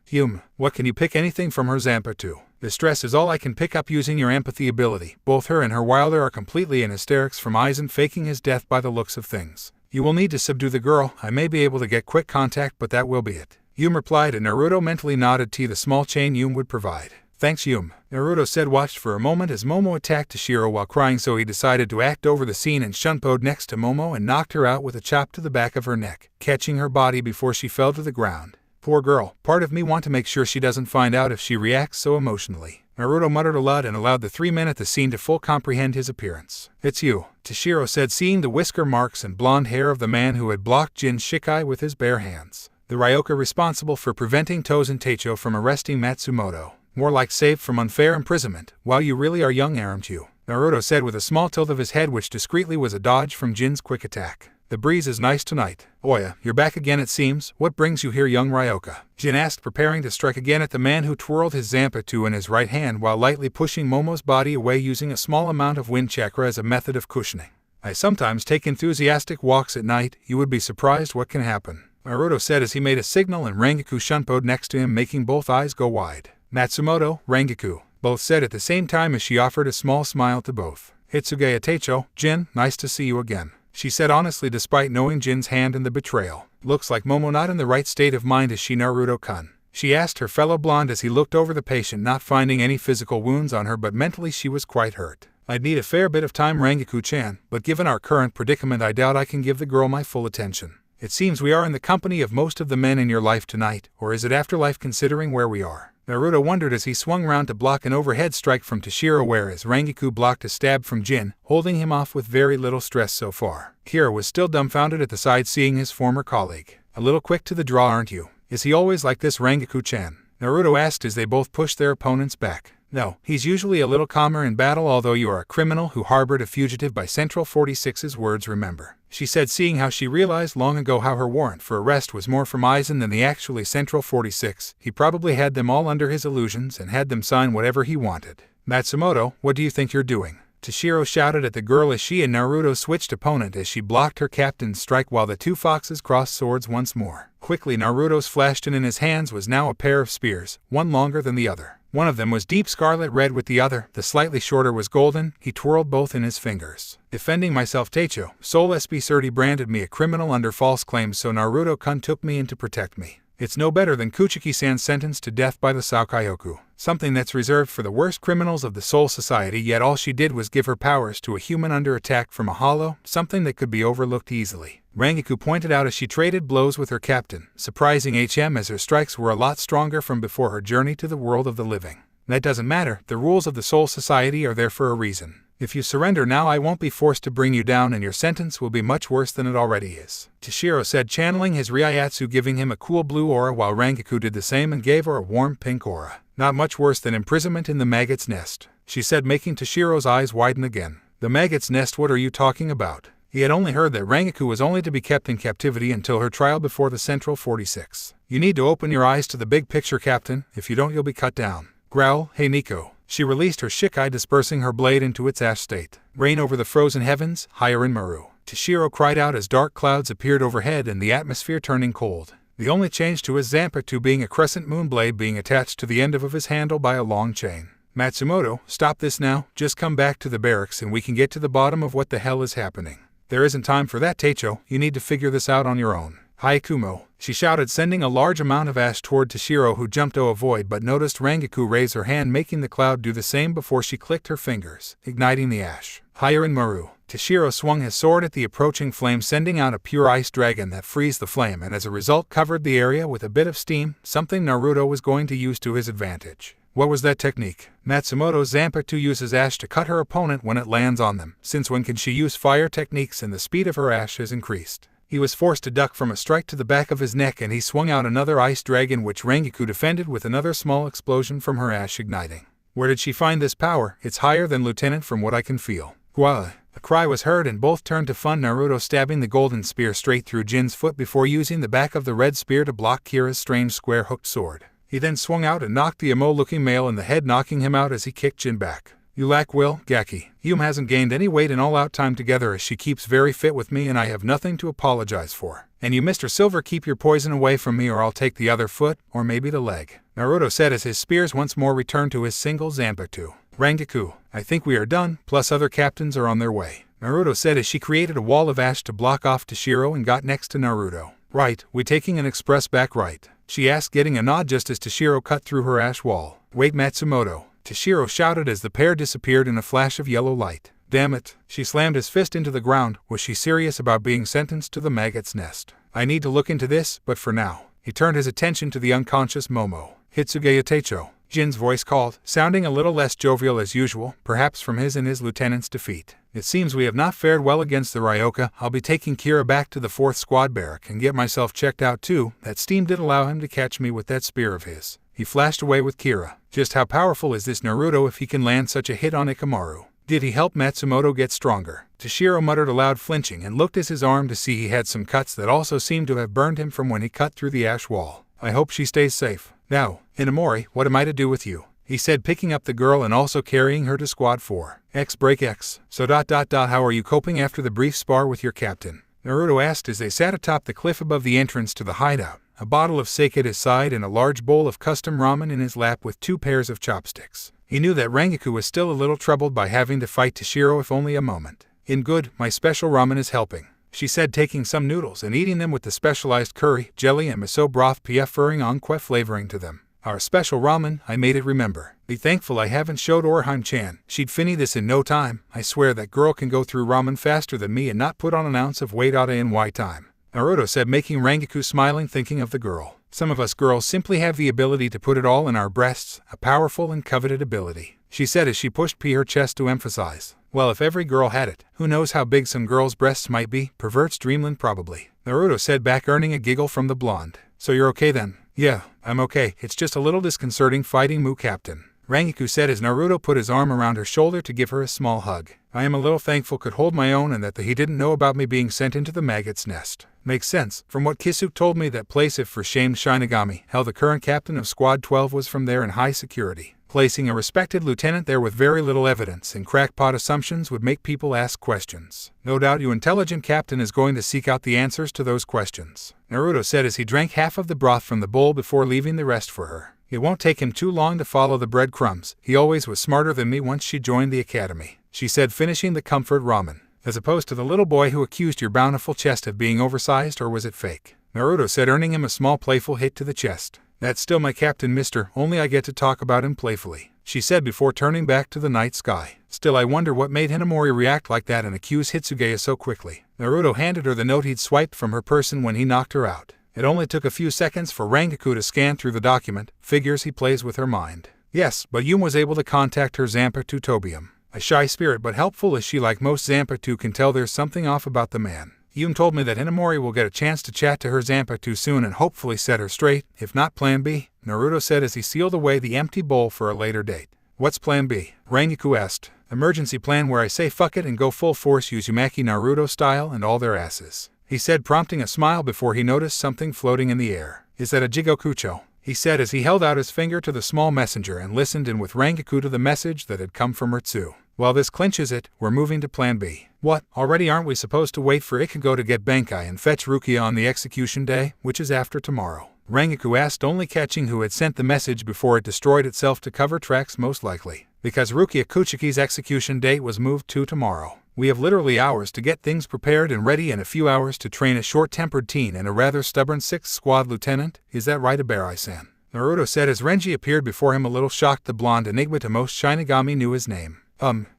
What can you pick anything from her Zanpakuto? The stress is all I can pick up using your empathy ability. Both her and her Wilder are completely in hysterics from Aizen faking his death by the looks of things. You will need to subdue the girl. I may be able to get quick contact, but that will be it. Replied, and Naruto mentally nodded to the small chain would provide. Thanks, Naruto said, watched for a moment as Momo attacked Toshiro while crying, so he decided to act over the scene and shunpoed next to Momo and knocked her out with a chop to the back of her neck, catching her body before she fell to the ground. Poor girl, part of me want to make sure she doesn't find out if she reacts so emotionally. Naruto muttered aloud and allowed the 3 men at the scene to full comprehend his appearance. It's you, Toshiro said, seeing the whisker marks and blonde hair of the man who had blocked Jin Shikai with his bare hands. The Ryoka responsible for preventing Tozen Teicho from arresting Matsumoto. More like saved from unfair imprisonment. While you really are young, aren't you? Naruto said with a small tilt of his head, which discreetly was a dodge from Jin's quick attack. The breeze is nice tonight. Oya, you're back again it seems. What brings you here, young Ryoka? Jin asked, preparing to strike again at the man who twirled his Zanpakuto in his right hand while lightly pushing Momo's body away using a small amount of wind chakra as a method of cushioning. I sometimes take enthusiastic walks at night. You would be surprised what can happen, Naruto said as he made a signal and Rangaku shunpoed next to him, making both eyes go wide. Matsumoto, Rangaku, both said at the same time as she offered a small smile to both. Hitsuge Teicho, Jin, nice to see you again, she said honestly despite knowing Jin's hand in the betrayal. Looks like Momo not in the right state of mind, is she, Naruto-kun? She asked her fellow blonde as he looked over the patient, not finding any physical wounds on her, but mentally she was quite hurt. I'd need a fair bit of time, Rangaku-chan, but given our current predicament I doubt I can give the girl my full attention. It seems we are in the company of most of the men in your life tonight, or is it afterlife considering where we are? Naruto wondered as he swung round to block an overhead strike from Toshiro, whereas Rangaku blocked a stab from Jin, holding him off with very little stress so far. Kira was still dumbfounded at the sight, seeing his former colleague. A little quick to the draw, aren't you? Is he always like this, Rangaku-chan? Naruto asked as they both pushed their opponents back. No, he's usually a little calmer in battle, although you are a criminal who harbored a fugitive by Central 46's words, remember? She said, seeing how she realized long ago how her warrant for arrest was more from Aizen than the actually Central 46. He probably had them all under his illusions and had them sign whatever he wanted. Matsumoto, what do you think you're doing? Toshiro shouted at the girl as she and Naruto switched opponent as she blocked her captain's strike while the two foxes crossed swords once more. Quickly Naruto's flashed, and in his hands was now a pair of spears, one longer than the other. One of them was deep scarlet red with the other, the slightly shorter was golden. He twirled both in his fingers. Defending myself, Teicho, Soul SB Surdy branded me a criminal under false claims, so Naruto-kun took me in to protect me. It's no better than Kuchiki-san sentenced to death by the Saokyoku, something that's reserved for the worst criminals of the Soul Society, yet all she did was give her powers to a human under attack from a hollow, something that could be overlooked easily. Rangaku pointed out as she traded blows with her captain, surprising HM as her strikes were a lot stronger from before her journey to the world of the living. That doesn't matter, the rules of the Soul Society are there for a reason. If you surrender now, I won't be forced to bring you down, and your sentence will be much worse than it already is, Toshiro said, channeling his Ryatsu, giving him a cool blue aura while Rangaku did the same and gave her a warm pink aura. Not much worse than imprisonment in the maggot's nest, she said, making Toshiro's eyes widen again. The maggot's nest, what are you talking about? He had only heard that Rangaku was only to be kept in captivity until her trial before the Central 46. You need to open your eyes to the big picture, Captain. If you don't, you'll be cut down. Growl, hey Nico. She released her Shikai, dispersing her blade into its ash state. Rain over the frozen heavens, higher in Maru. Toshiro cried out as dark clouds appeared overhead and the atmosphere turning cold. The only change to his Zanpakuto being a crescent moon blade being attached to the end of his handle by a long chain. Matsumoto, stop this now. Just come back to the barracks and we can get to the bottom of what the hell is happening. There isn't time for that, Teicho. You need to figure this out on your own. Hyakumo, she shouted, sending a large amount of ash toward Toshiro, who jumped to avoid but noticed Rangaku raise her hand, making the cloud do the same before she clicked her fingers, igniting the ash. Higher in Maru, Toshiro swung his sword at the approaching flame, sending out a pure ice dragon that freezed the flame and as a result covered the area with a bit of steam, something Naruto was going to use to his advantage. What was that technique? Matsumoto's Zanpakuto uses ash to cut her opponent when it lands on them. Since when can she use fire techniques and the speed of her ash has increased? He was forced to duck from a strike to the back of his neck, and he swung out another ice dragon, which Rangaku defended with another small explosion from her ash igniting. Where did she find this power? It's higher than Lieutenant from what I can feel. Gua! A cry was heard and both turned to fun, Naruto stabbing the golden spear straight through Jin's foot before using the back of the red spear to block Kira's strange square-hooked sword. He then swung out and knocked the emo-looking male in the head, knocking him out as he kicked Jin back. You lack will, Gaki. Yum hasn't gained any weight in all-out time together, as she keeps very fit with me and I have nothing to apologize for. And you, Mr. Silver, keep your poison away from me or I'll take the other foot, or maybe the leg, Naruto said as his spears once more returned to his single Zanpakuto. Rangaku, I think we are done, plus other captains are on their way, Naruto said as she created a wall of ash to block off Toshiro and got next to Naruto. Right, we taking an express back right? She asked, getting a nod just as Toshiro cut through her ash wall. Wait, Matsumoto, Toshiro shouted as the pair disappeared in a flash of yellow light. Damn it, she slammed his fist into the ground. Was she serious about being sentenced to the maggot's nest? I need to look into this, but for now. He turned his attention to the unconscious Momo. Hitsuge Itacho, Jin's voice called, sounding a little less jovial as usual, perhaps from his and his lieutenant's defeat. It seems we have not fared well against the Ryoka. I'll be taking Kira back to the 4th Squad barrack and get myself checked out too. That steam did allow him to catch me with that spear of his. He flashed away with Kira. Just how powerful is this Naruto if he can land such a hit on Ikamaru? Did he help Matsumoto get stronger? Toshiro muttered aloud, flinching, and looked at his arm to see he had some cuts that also seemed to have burned him from when he cut through the ash wall. I hope she stays safe. Now, Inamori, what am I to do with you? He said, picking up the girl and also carrying her to Squad 4. X break X. So ... how are you coping after the brief spar with your captain? Naruto asked as they sat atop the cliff above the entrance to the hideout, a bottle of sake at his side and a large bowl of custom ramen in his lap with 2 pairs of chopsticks. He knew that Rangaku was still a little troubled by having to fight Toshiro, if only a moment. In good, my special ramen is helping, she said, taking some noodles and eating them with the specialized curry, jelly and miso broth preferring anque flavoring to them. Our special ramen, I made it, remember. Be thankful I haven't showed Orihime-chan. She'd finish this in no time. I swear that girl can go through ramen faster than me and not put on an ounce of weight in Y time, Naruto said, making Rangaku smiling, thinking of the girl. Some of us girls simply have the ability to put it all in our breasts, a powerful and coveted ability, she said as she pushed her chest to emphasize. Well, if every girl had it, who knows how big some girls' breasts might be? Perverts dreamland probably, Naruto said back, earning a giggle from the blonde. So you're okay then? Yeah, I'm okay. It's just a little disconcerting fighting Mu, Captain, Rangaku said as Naruto put his arm around her shoulder to give her a small hug. I am a little thankful could hold my own and that he didn't know about me being sent into the maggot's nest. Makes sense, from what Kisuke told me, that place if for shamed Shinigami, how the current captain of Squad 12 was from there in high security. Placing a respected lieutenant there with very little evidence and crackpot assumptions would make people ask questions. No doubt your intelligent captain is going to seek out the answers to those questions, Naruto said as he drank half of the broth from the bowl before leaving the rest for her. It won't take him too long to follow the breadcrumbs. He always was smarter than me once she joined the academy, she said, finishing the comfort ramen. As opposed to the little boy who accused your bountiful chest of being oversized, or was it fake? Naruto said, earning him a small playful hit to the chest. That's still my captain, mister, only I get to talk about him playfully, she said before turning back to the night sky. Still, I wonder what made Hinamori react like that and accuse Hitsuge so quickly. Naruto handed her the note he'd swiped from her person when he knocked her out. It only took a few seconds for Rangaku to scan through the document. Figures he plays with her mind. Yes, but Yum was able to contact her Zanpakuto Tobium. A shy spirit but helpful as she, like most Zanpakuto, can tell there's something off about the man. Yum told me that Hinamori will get a chance to chat to her Zanpakuto soon and hopefully set her straight, if not Plan B, Naruto said as he sealed away the empty bowl for a later date. What's Plan B? Rangaku asked. Emergency plan where I say fuck it and go full force Uzumaki Naruto style and all their asses, he said, prompting a smile before he noticed something floating in the air. Is that a Jigokucho? He said as he held out his finger to the small messenger and listened in with Rangaku to the message that had come from Ritsu. Well, this clinches it, we're moving to Plan B. What, already aren't we supposed to wait for Ichigo to get Bankai and fetch Rukia on the execution day, which is after tomorrow? Rangaku asked, only catching who had sent the message before it destroyed itself to cover tracks most likely. because Rukia Kuchiki's execution date was moved to tomorrow. We have literally hours to get things prepared and ready and a few hours to train a short-tempered teen and a rather stubborn 6th Squad Lieutenant. Is that right, Ibarai-san? Naruto said as Renji appeared before him, a little shocked. The blonde enigma to most Shinigami knew his name.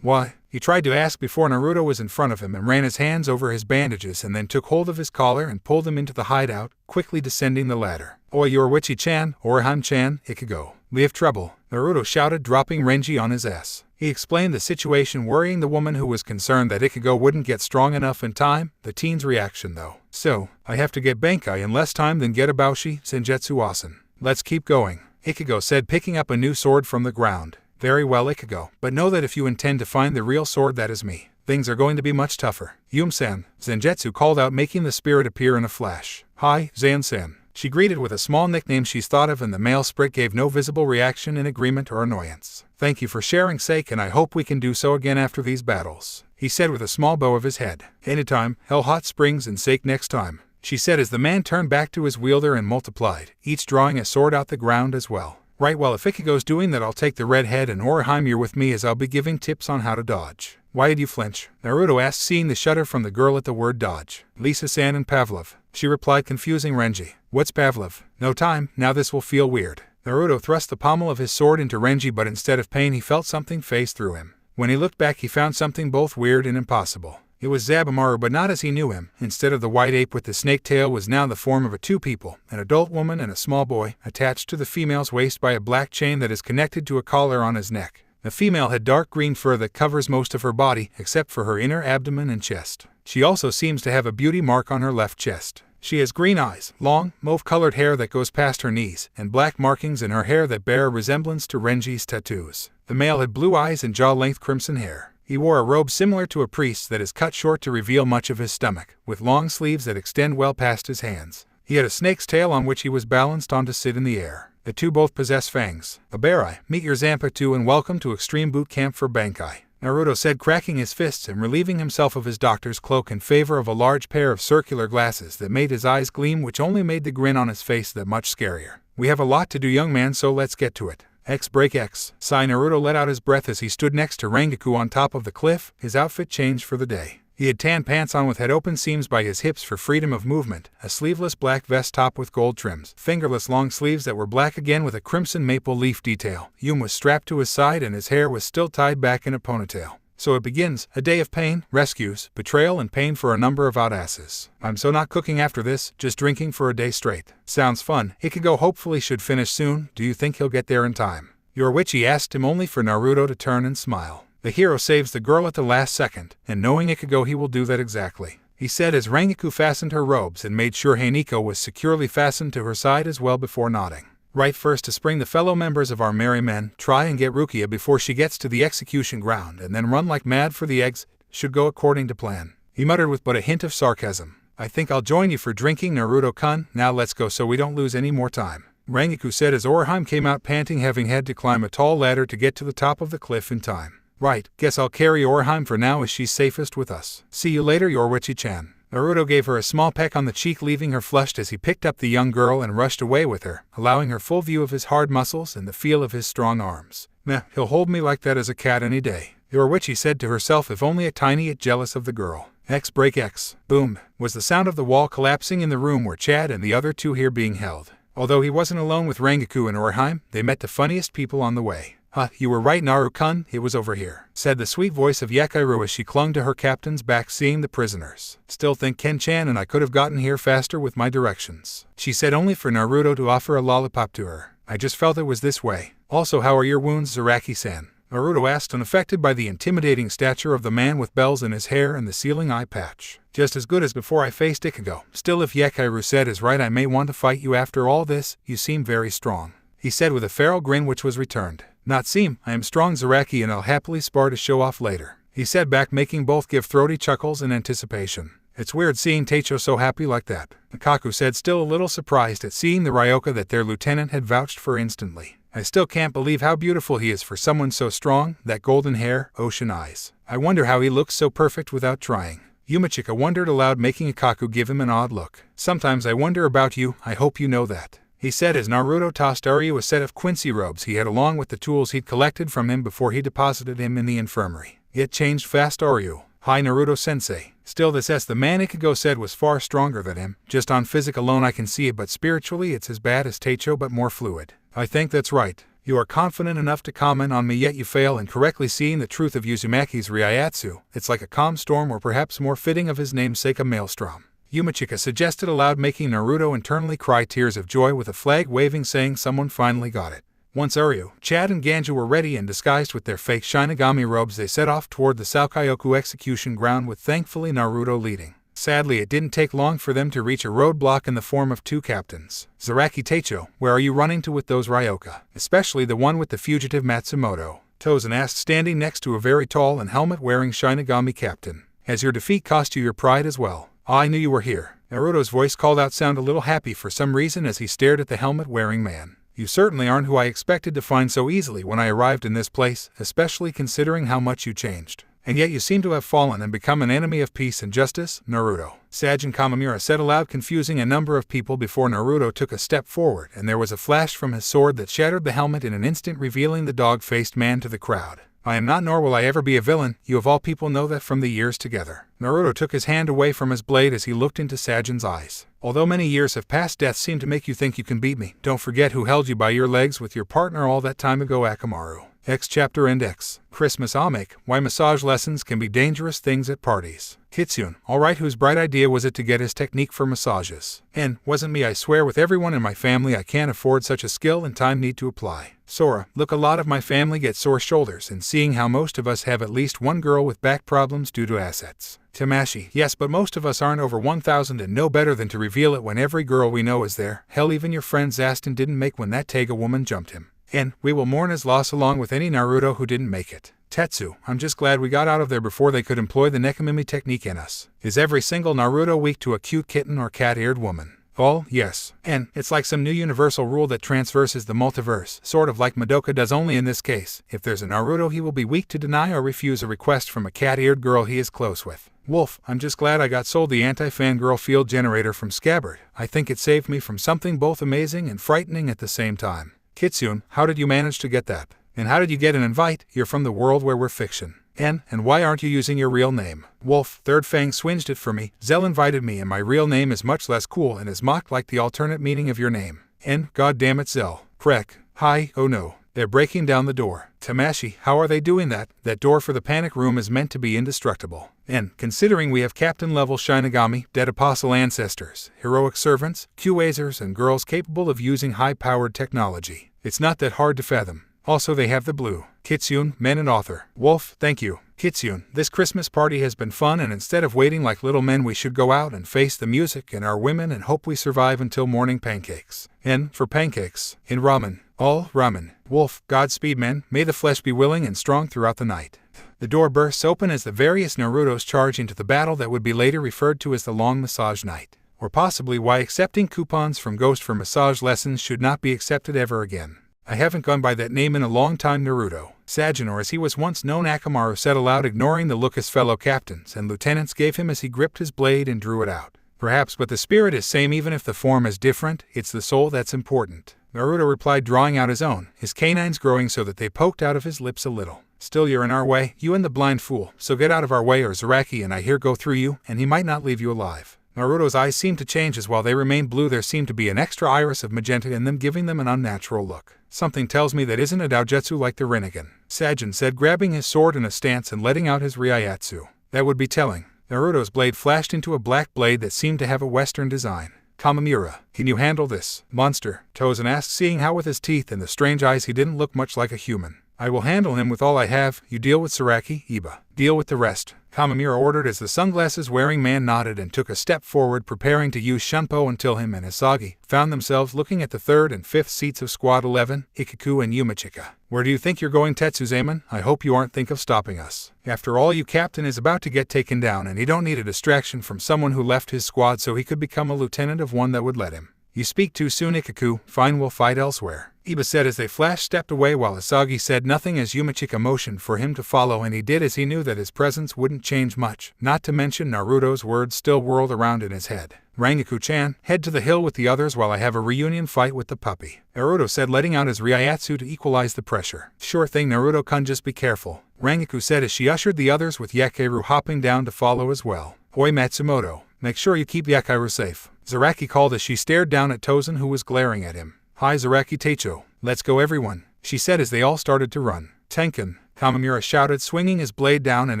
Why? He tried to ask before Naruto was in front of him and ran his hands over his bandages and then took hold of his collar and pulled him into the hideout, quickly descending the ladder. Oi, Yorichi-chan, Orihime-chan, Ichigo. We have trouble, Naruto shouted, dropping Renji on his ass. He explained the situation, worrying the woman who was concerned that Ichigo wouldn't get strong enough in time. The teen's reaction though. So, I have to get Bankai in less time than Getabashi, Senjutsu Asen. Let's keep going, Ichigo said, picking up a new sword from the ground. Very well, Ichigo, but know that if you intend to find the real sword, that is me, things are going to be much tougher. Yum-san, Zenjutsu called out, making the spirit appear in a flash. Hi, Zan-san. She greeted with a small nickname she's thought of, and the male sprite gave no visible reaction in agreement or annoyance. Thank you for sharing, Sake, and I hope we can do so again after these battles, he said with a small bow of his head. Anytime, Hell Hot Springs and Sake next time, she said as the man turned back to his wielder and multiplied, each drawing a sword out the ground as well. Right, well, if Ichigo's doing that, I'll take the red head, and Orihime, you're with me, as I'll be giving tips on how to dodge. Why did you flinch? Naruto asked, seeing the shudder from the girl at the word dodge. Lisa-san and Pavlov, she replied, confusing Renji. What's Pavlov? No time, now this will feel weird. Naruto thrust the pommel of his sword into Renji, but instead of pain he felt something phase through him. When he looked back he found something both weird and impossible. It was Zabumaru, but not as he knew him. Instead of the white ape with the snake tail was now the form of two people, an adult woman and a small boy, attached to the female's waist by a black chain that is connected to a collar on his neck. The female had dark green fur that covers most of her body, except for her inner abdomen and chest. She also seems to have a beauty mark on her left chest. She has green eyes, long, mauve-colored hair that goes past her knees, and black markings in her hair that bear a resemblance to Renji's tattoos. The male had blue eyes and jaw-length crimson hair. He wore a robe similar to a priest's that is cut short to reveal much of his stomach, with long sleeves that extend well past his hands. He had a snake's tail on which he was balanced on to sit in the air. The two both possess fangs. Ibarai, meet your Zanpakuto and welcome to Extreme Boot Camp for Bankai, Naruto said, cracking his fists and relieving himself of his doctor's cloak in favor of a large pair of circular glasses that made his eyes gleam, which only made the grin on his face that much scarier. We have a lot to do, young man, so let's get to it. X break X. Sigh. Naruto let out his breath as he stood next to Rengoku on top of the cliff, his outfit changed for the day. He had tan pants on with head open seams by his hips for freedom of movement, a sleeveless black vest top with gold trims, fingerless long sleeves that were black again with a crimson maple leaf detail. Yum was strapped to his side and his hair was still tied back in a ponytail. So it begins, a day of pain, rescues, betrayal and pain for a number of odd asses. I'm so not cooking after this, just drinking for a day straight. Sounds fun. Ichigo hopefully should finish soon. Do you think he'll get there in time? Yorichi asked him, only for Naruto to turn and smile. The hero saves the girl at the last second, and knowing Ichigo he will do that exactly, he said as Rengoku fastened her robes and made sure Haneko was securely fastened to her side as well before nodding. Right, first to spring the fellow members of our merry men, try and get Rukia before she gets to the execution ground, and then run like mad for the eggs. Should go according to plan, he muttered with but a hint of sarcasm. I think I'll join you for drinking, Naruto-kun. Now let's go so we don't lose any more time, Rengoku said as Orihime came out panting, having had to climb a tall ladder to get to the top of the cliff in time. Right, guess I'll carry Orihime for now as she's safest with us. See you later, Yorichi-chan. Naruto gave her a small peck on the cheek, leaving her flushed as he picked up the young girl and rushed away with her, allowing her full view of his hard muscles and the feel of his strong arms. Meh, he'll hold me like that as a cat any day, Yorichi said to herself, if only a tiny bit jealous of the girl. X break X. Boom, was the sound of the wall collapsing in the room where Chad and the other two here being held. Although he wasn't alone with Rengoku and Orihime, they met the funniest people on the way. Huh, you were right, Naru-kun, it was over here, said the sweet voice of Yakiru as she clung to her captain's back, seeing the prisoners. Still think Ken-chan and I could have gotten here faster with my directions, she said, only for Naruto to offer a lollipop to her. I just felt it was this way. Also, how are your wounds, Zaraki-san? Naruto asked, unaffected by the intimidating stature of the man with bells in his hair and the sealing eye patch. Just as good as before I faced Ichigo. Still, if Yakiru said is right, I may want to fight you after all this. You seem very strong, he said with a feral grin which was returned. Not seem, I am strong, Zaraki, and I'll happily spar to show off later, he said back, making both give throaty chuckles in anticipation. It's weird seeing Teicho so happy like that, Kukaku said, still a little surprised at seeing the Ryoka that their lieutenant had vouched for instantly. I still can't believe how beautiful he is for someone so strong, that golden hair, ocean eyes. I wonder how he looks so perfect without trying. Yumachika wondered aloud, making Kukaku give him an odd look. Sometimes I wonder about you, I hope you know that, he said as Naruto tossed Aryu a set of quincy robes he had along with the tools he'd collected from him before he deposited him in the infirmary. It changed fast, Aryu. Hi Naruto-sensei. Still this the man Ikugo said was far stronger than him. Just on physic alone I can see it, but spiritually it's as bad as Teicho but more fluid. I think that's right. You are confident enough to comment on me, yet you fail in correctly seeing the truth of Uzumaki's Ryatsu. It's like a calm storm, or perhaps more fitting of his namesake, a maelstrom. Yumachika suggested aloud, making Naruto internally cry tears of joy with a flag waving, saying someone finally got it. Once Aryu, Chad and Ganju were ready and disguised with their fake Shinigami robes, they set off toward the Saokyoku execution ground with thankfully Naruto leading. Sadly, it didn't take long for them to reach a roadblock in the form of two captains. Zaraki Teicho, where are you running to with those Ryoka? Especially the one with the fugitive Matsumoto, Tozen asked, standing next to a very tall and helmet-wearing Shinigami captain. Has your defeat cost you your pride as well? I knew you were here. Naruto's voice called out, sound a little happy for some reason as he stared at the helmet-wearing man. You certainly aren't who I expected to find so easily when I arrived in this place, especially considering how much you changed. And yet you seem to have fallen and become an enemy of peace and justice, Naruto. Sajin Kamimura said aloud, confusing a number of people before Naruto took a step forward, and there was a flash from his sword that shattered the helmet in an instant, revealing the dog-faced man to the crowd. I am not, nor will I ever be, a villain. You of all people know that from the years together. Naruto took his hand away from his blade as he looked into Sajin's eyes. Although many years have passed, death seemed to make you think you can beat me. Don't forget who held you by your legs with your partner all that time ago, Akamaru. X chapter and X. Christmas Amake, why massage lessons can be dangerous things at parties. Kitsune, alright, whose bright idea was it to get his technique for massages? And, wasn't me, I swear with everyone in my family I can't afford such a skill and time need to apply. Sora, look, a lot of my family get sore shoulders, and seeing how most of us have at least one girl with back problems due to assets. Tamashi, yes, but most of us aren't over 1,000 and know better than to reveal it when every girl we know is there. Hell, even your friend Zaston didn't make when that Taiga woman jumped him. And we will mourn his loss along with any Naruto who didn't make it. Tetsu, I'm just glad we got out of there before they could employ the Nekomimi technique in us. Is every single Naruto weak to a cute kitten or cat-eared woman? Oh, yes. And it's like some new universal rule that transverses the multiverse, sort of like Madoka does, only in this case, if there's a Naruto he will be weak to deny or refuse a request from a cat-eared girl he is close with. Wolf, I'm just glad I got sold the anti-fangirl field generator from Scabbard. I think it saved me from something both amazing and frightening at the same time. Kitsune, how did you manage to get that? And how did you get an invite? You're from the world where we're fiction. And why aren't you using your real name? Wolf, Third Fang swinged it for me. Zell invited me and my real name is much less cool and is mocked like the alternate meaning of your name. And, goddammit Zell. Krek. Hi, oh no. They're breaking down the door. Tamashi, how are they doing that? That door for the panic room is meant to be indestructible. And, considering we have captain-level Shinigami, dead apostle ancestors, heroic servants, Q-Azers, and girls capable of using high-powered technology, it's not that hard to fathom. Also, they have the blue. Kitsune, men and author. Wolf, thank you. Kitsune, this Christmas party has been fun, and instead of waiting like little men we should go out and face the music and our women and hope we survive until morning pancakes. And, for pancakes, in ramen. All ramen. Wolf, Godspeed men, may the flesh be willing and strong throughout the night. The door bursts open as the various Narutos charge into the battle that would be later referred to as the Long Massage Night. Or possibly why accepting coupons from Ghost for massage lessons should not be accepted ever again. I haven't gone by that name in a long time, Naruto. Sajin, or as he was once known, Akamaru said aloud, ignoring the look his fellow captains and lieutenants gave him as he gripped his blade and drew it out. Perhaps, but the spirit is same even if the form is different, it's the soul that's important. Naruto replied, drawing out his own, his canines growing so that they poked out of his lips a little. Still, you're in our way, you and the blind fool, so get out of our way or Zaraki and I here go through you, and he might not leave you alive. Naruto's eyes seemed to change as while they remained blue there seemed to be an extra iris of magenta in them, giving them an unnatural look. Something tells me that isn't a doujutsu like the Rinnegan, Sajin said, grabbing his sword in a stance and letting out his Ryatsu. That would be telling. Naruto's blade flashed into a black blade that seemed to have a western design. Kamimura, can you handle this, monster? Tozen asked, seeing how with his teeth and the strange eyes he didn't look much like a human. I will handle him with all I have. You deal with Saraki, Iba. Deal with the rest. Kamimura ordered as the sunglasses-wearing man nodded and took a step forward, preparing to use Shunpo until him and Hisagi found themselves looking at the third and fifth seats of Squad 11, Ikuku and Yumachika. Where do you think you're going, Tetsuzaemon? I hope you aren't think of stopping us. After all, you captain is about to get taken down and he don't need a distraction from someone who left his squad so he could become a lieutenant of one that would let him. You speak too soon, Ikuku. Fine, we'll fight elsewhere. Iba said as they stepped away while Hisagi said nothing as Yumachika motioned for him to follow, and he did as he knew that his presence wouldn't change much, not to mention Naruto's words still whirled around in his head. Rangaku-chan, head to the hill with the others while I have a reunion fight with the puppy, Naruto said, letting out his Ryatsu to equalize the pressure. Sure thing, Naruto-kun, just be careful, Rangaku said as she ushered the others with Yakiru hopping down to follow as well. Oi Matsumoto, make sure you keep Yakiru safe, Zaraki called as she stared down at Tozen, who was glaring at him. Hi Zaraki Teicho, let's go everyone, she said as they all started to run. Tenkan, Kamimura shouted, swinging his blade down, and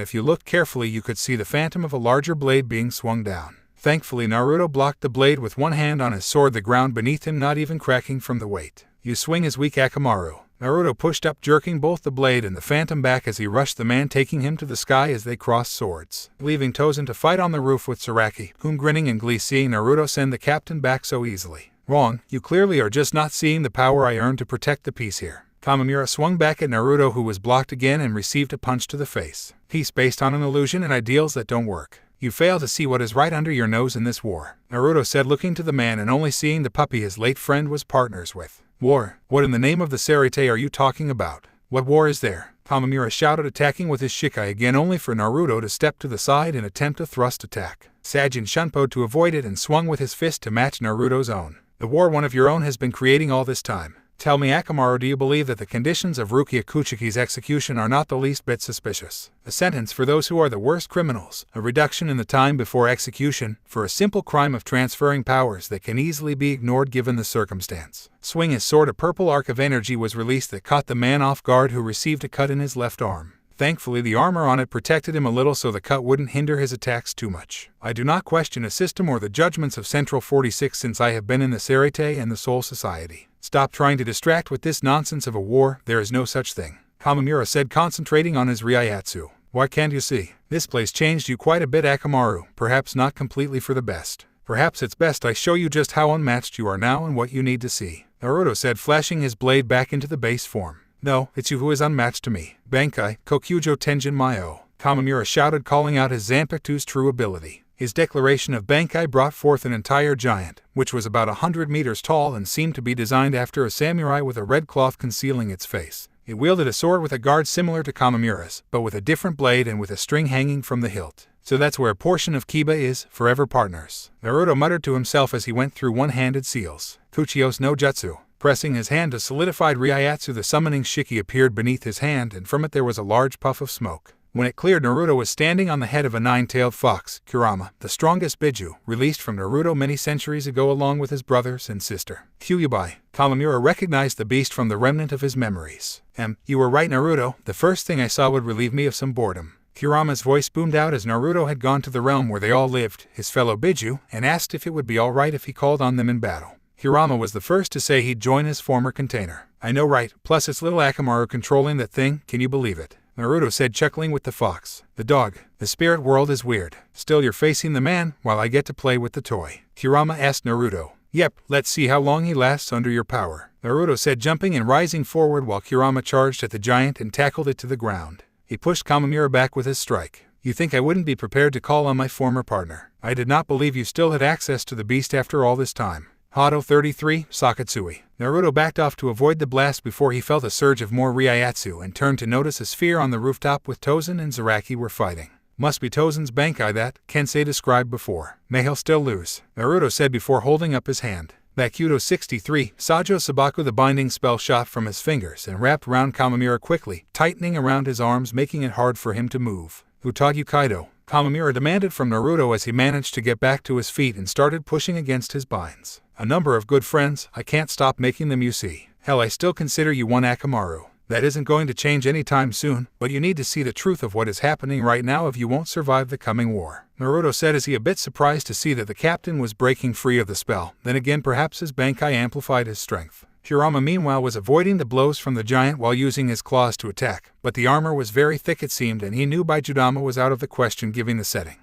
if you looked carefully you could see the phantom of a larger blade being swung down. Thankfully Naruto blocked the blade with one hand on his sword, the ground beneath him not even cracking from the weight. You swing is weak, Akamaru. Naruto pushed up, jerking both the blade and the phantom back as he rushed the man, taking him to the sky as they crossed swords, leaving Tozen to fight on the roof with Zaraki, whom grinning in glee seeing Naruto send the captain back so easily. Wrong, you clearly are just not seeing the power I earned to protect the peace here. Kamimura swung back at Naruto, who was blocked again and received a punch to the face. Peace based on an illusion and ideals that don't work. You fail to see what is right under your nose in this war, Naruto said, looking to the man and only seeing the puppy his late friend was partners with. War? What in the name of the Sarite are you talking about? What war is there? Kamimura shouted, attacking with his Shikai again, only for Naruto to step to the side and attempt a thrust attack. Sajin shunpoed to avoid it and swung with his fist to match Naruto's own. The war one of your own has been creating all this time. Tell me, Akamaru, do you believe that the conditions of Rukia Kuchiki's execution are not the least bit suspicious? A sentence for those who are the worst criminals, a reduction in the time before execution, for a simple crime of transferring powers that can easily be ignored given the circumstance. Swing his sword, a purple arc of energy was released that caught the man off guard, who received a cut in his left arm. Thankfully, the armor on it protected him a little so the cut wouldn't hinder his attacks too much. I do not question a system or the judgments of Central 46 since I have been in the Sarite and the Soul Society. Stop trying to distract with this nonsense of a war, there is no such thing, Kamimura said, concentrating on his Ryatsu. Why can't you see? This place changed you quite a bit, Akamaru, perhaps not completely for the best. Perhaps it's best I show you just how unmatched you are now and what you need to see, Naruto said, flashing his blade back into the base form. No, it's you who is unmatched to me. Bankai, Kokyujo Tenjin Maio, Kamimura shouted, calling out his Zanpakuto's true ability. His declaration of Bankai brought forth an entire giant, which was about 100 meters tall and seemed to be designed after a samurai with a red cloth concealing its face. It wielded a sword with a guard similar to Kamimura's, but with a different blade and with a string hanging from the hilt. So that's where a portion of Kiba is, forever partners, Naruto muttered to himself as he went through one-handed seals. Kuchios no Jutsu. Pressing his hand to solidified Ryatsu, the summoning Shiki appeared beneath his hand, and from it there was a large puff of smoke. When it cleared, Naruto was standing on the head of a nine-tailed fox, Kurama, the strongest Biju, released from Naruto many centuries ago along with his brothers and sister. Kyuubi. Kamimura recognized the beast from the remnant of his memories. You were right, Naruto, the first thing I saw would relieve me of some boredom. Kurama's voice boomed out as Naruto had gone to the realm where they all lived, his fellow Biju, and asked if it would be alright if he called on them in battle. Kurama was the first to say he'd join his former container. I know, right, plus it's little Akamaru controlling that thing, can you believe it? Naruto said, chuckling with the fox. The dog. The spirit world is weird. Still, you're facing the man, while I get to play with the toy. Kurama asked Naruto. Yep, let's see how long he lasts under your power, Naruto said, jumping and rising forward while Kurama charged at the giant and tackled it to the ground. He pushed Kamimura back with his strike. You think I wouldn't be prepared to call on my former partner? I did not believe you still had access to the beast after all this time. Hado 33, Sakatsui. Naruto backed off to avoid the blast before he felt a surge of more Ryatsu and turned to notice a sphere on the rooftop with Tozen and Zaraki were fighting. Must be Tozen's Bankai that, Kensei described before. May he'll still lose, Naruto said before holding up his hand. Bakudo 63, Sajo Sabaku. The binding spell shot from his fingers and wrapped round Kamimura quickly, tightening around his arms, making it hard for him to move. Utagi Kaido, Kamimura demanded from Naruto as he managed to get back to his feet and started pushing against his binds. A number of good friends, I can't stop making them, you see. Hell, I still consider you one, Akamaru. That isn't going to change anytime soon, but you need to see the truth of what is happening right now if you won't survive the coming war, Naruto said as he a bit surprised to see that the captain was breaking free of the spell. Then again, perhaps his Bankai amplified his strength. Kurama meanwhile was avoiding the blows from the giant while using his claws to attack, but the armor was very thick it seemed, and he knew Baijudama was out of the question given the setting.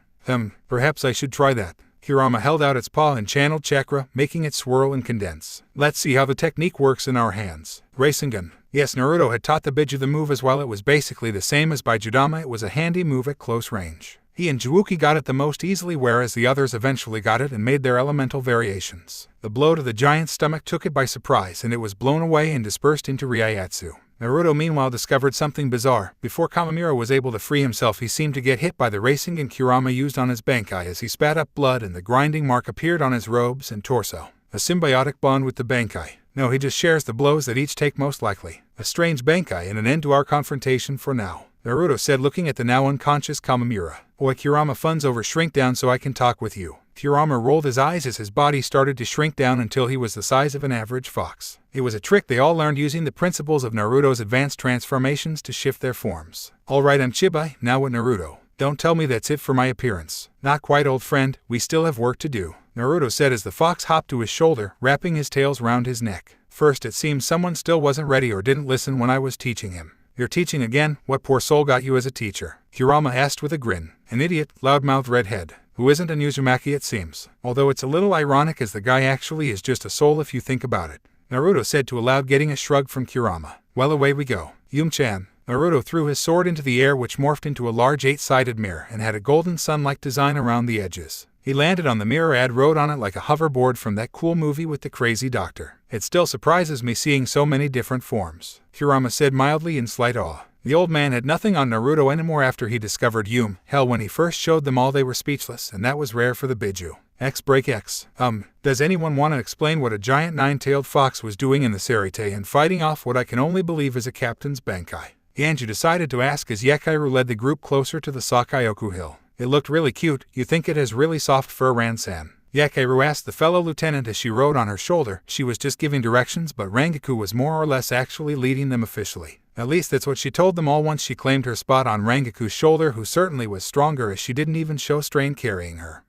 Perhaps I should try that. Kurama held out its paw and channeled chakra, making it swirl and condense. Let's see how the technique works in our hands. Rasengan. Yes, Naruto had taught the Biju the move as well. It was basically the same as Baijudama. It was a handy move at close range. He and Juuki got it the most easily, whereas the others eventually got it and made their elemental variations. The blow to the giant's stomach took it by surprise, and it was blown away and dispersed into Ryatsu. Naruto meanwhile discovered something bizarre. Before Kamimura was able to free himself, he seemed to get hit by the racing gun Kurama used on his Bankai as he spat up blood and the grinding mark appeared on his robes and torso. A symbiotic bond with the Bankai. No, he just shares the blows that each take most likely. A strange Bankai and an end to our confrontation for now, Naruto said, looking at the now unconscious Kamimura. Boy, Kurama funds over shrink down so I can talk with you. Kurama rolled his eyes as his body started to shrink down until he was the size of an average fox. It was a trick they all learned using the principles of Naruto's advanced transformations to shift their forms. Alright, I'm Chibai, now with Naruto. Don't tell me that's it for my appearance. Not quite, old friend, we still have work to do, Naruto said as the fox hopped to his shoulder, wrapping his tails round his neck. First, it seems someone still wasn't ready or didn't listen when I was teaching him. You're teaching again? What poor soul got you as a teacher? Kurama asked with a grin. An idiot, loudmouthed redhead, who isn't an Uzumaki it seems. Although it's a little ironic as the guy actually is just a soul if you think about it, Naruto said to allow getting a shrug from Kurama. Well, away we go. Yum-chan. Naruto threw his sword into the air, which morphed into a large 8-sided mirror and had a golden sun-like design around the edges. He landed on the mirror and wrote on it like a hoverboard from that cool movie with the crazy doctor. It still surprises me seeing so many different forms, Kurama said mildly in slight awe. The old man had nothing on Naruto anymore after he discovered Yum. Hell, when he first showed them all they were speechless, and that was rare for the Biju. X. Does anyone want to explain what a giant 9-tailed fox was doing in the Sarite and fighting off what I can only believe is a captain's Bankai? Yanju decided to ask as Yakiru led the group closer to the Sakayoku hill. It looked really cute. You think it has really soft fur, Ran-san? Yakiru asked the fellow lieutenant as she rode on her shoulder. She was just giving directions, but Rangaku was more or less actually leading them officially. At least that's what she told them all once she claimed her spot on Rangaku's shoulder, who certainly was stronger as she didn't even show strain carrying her.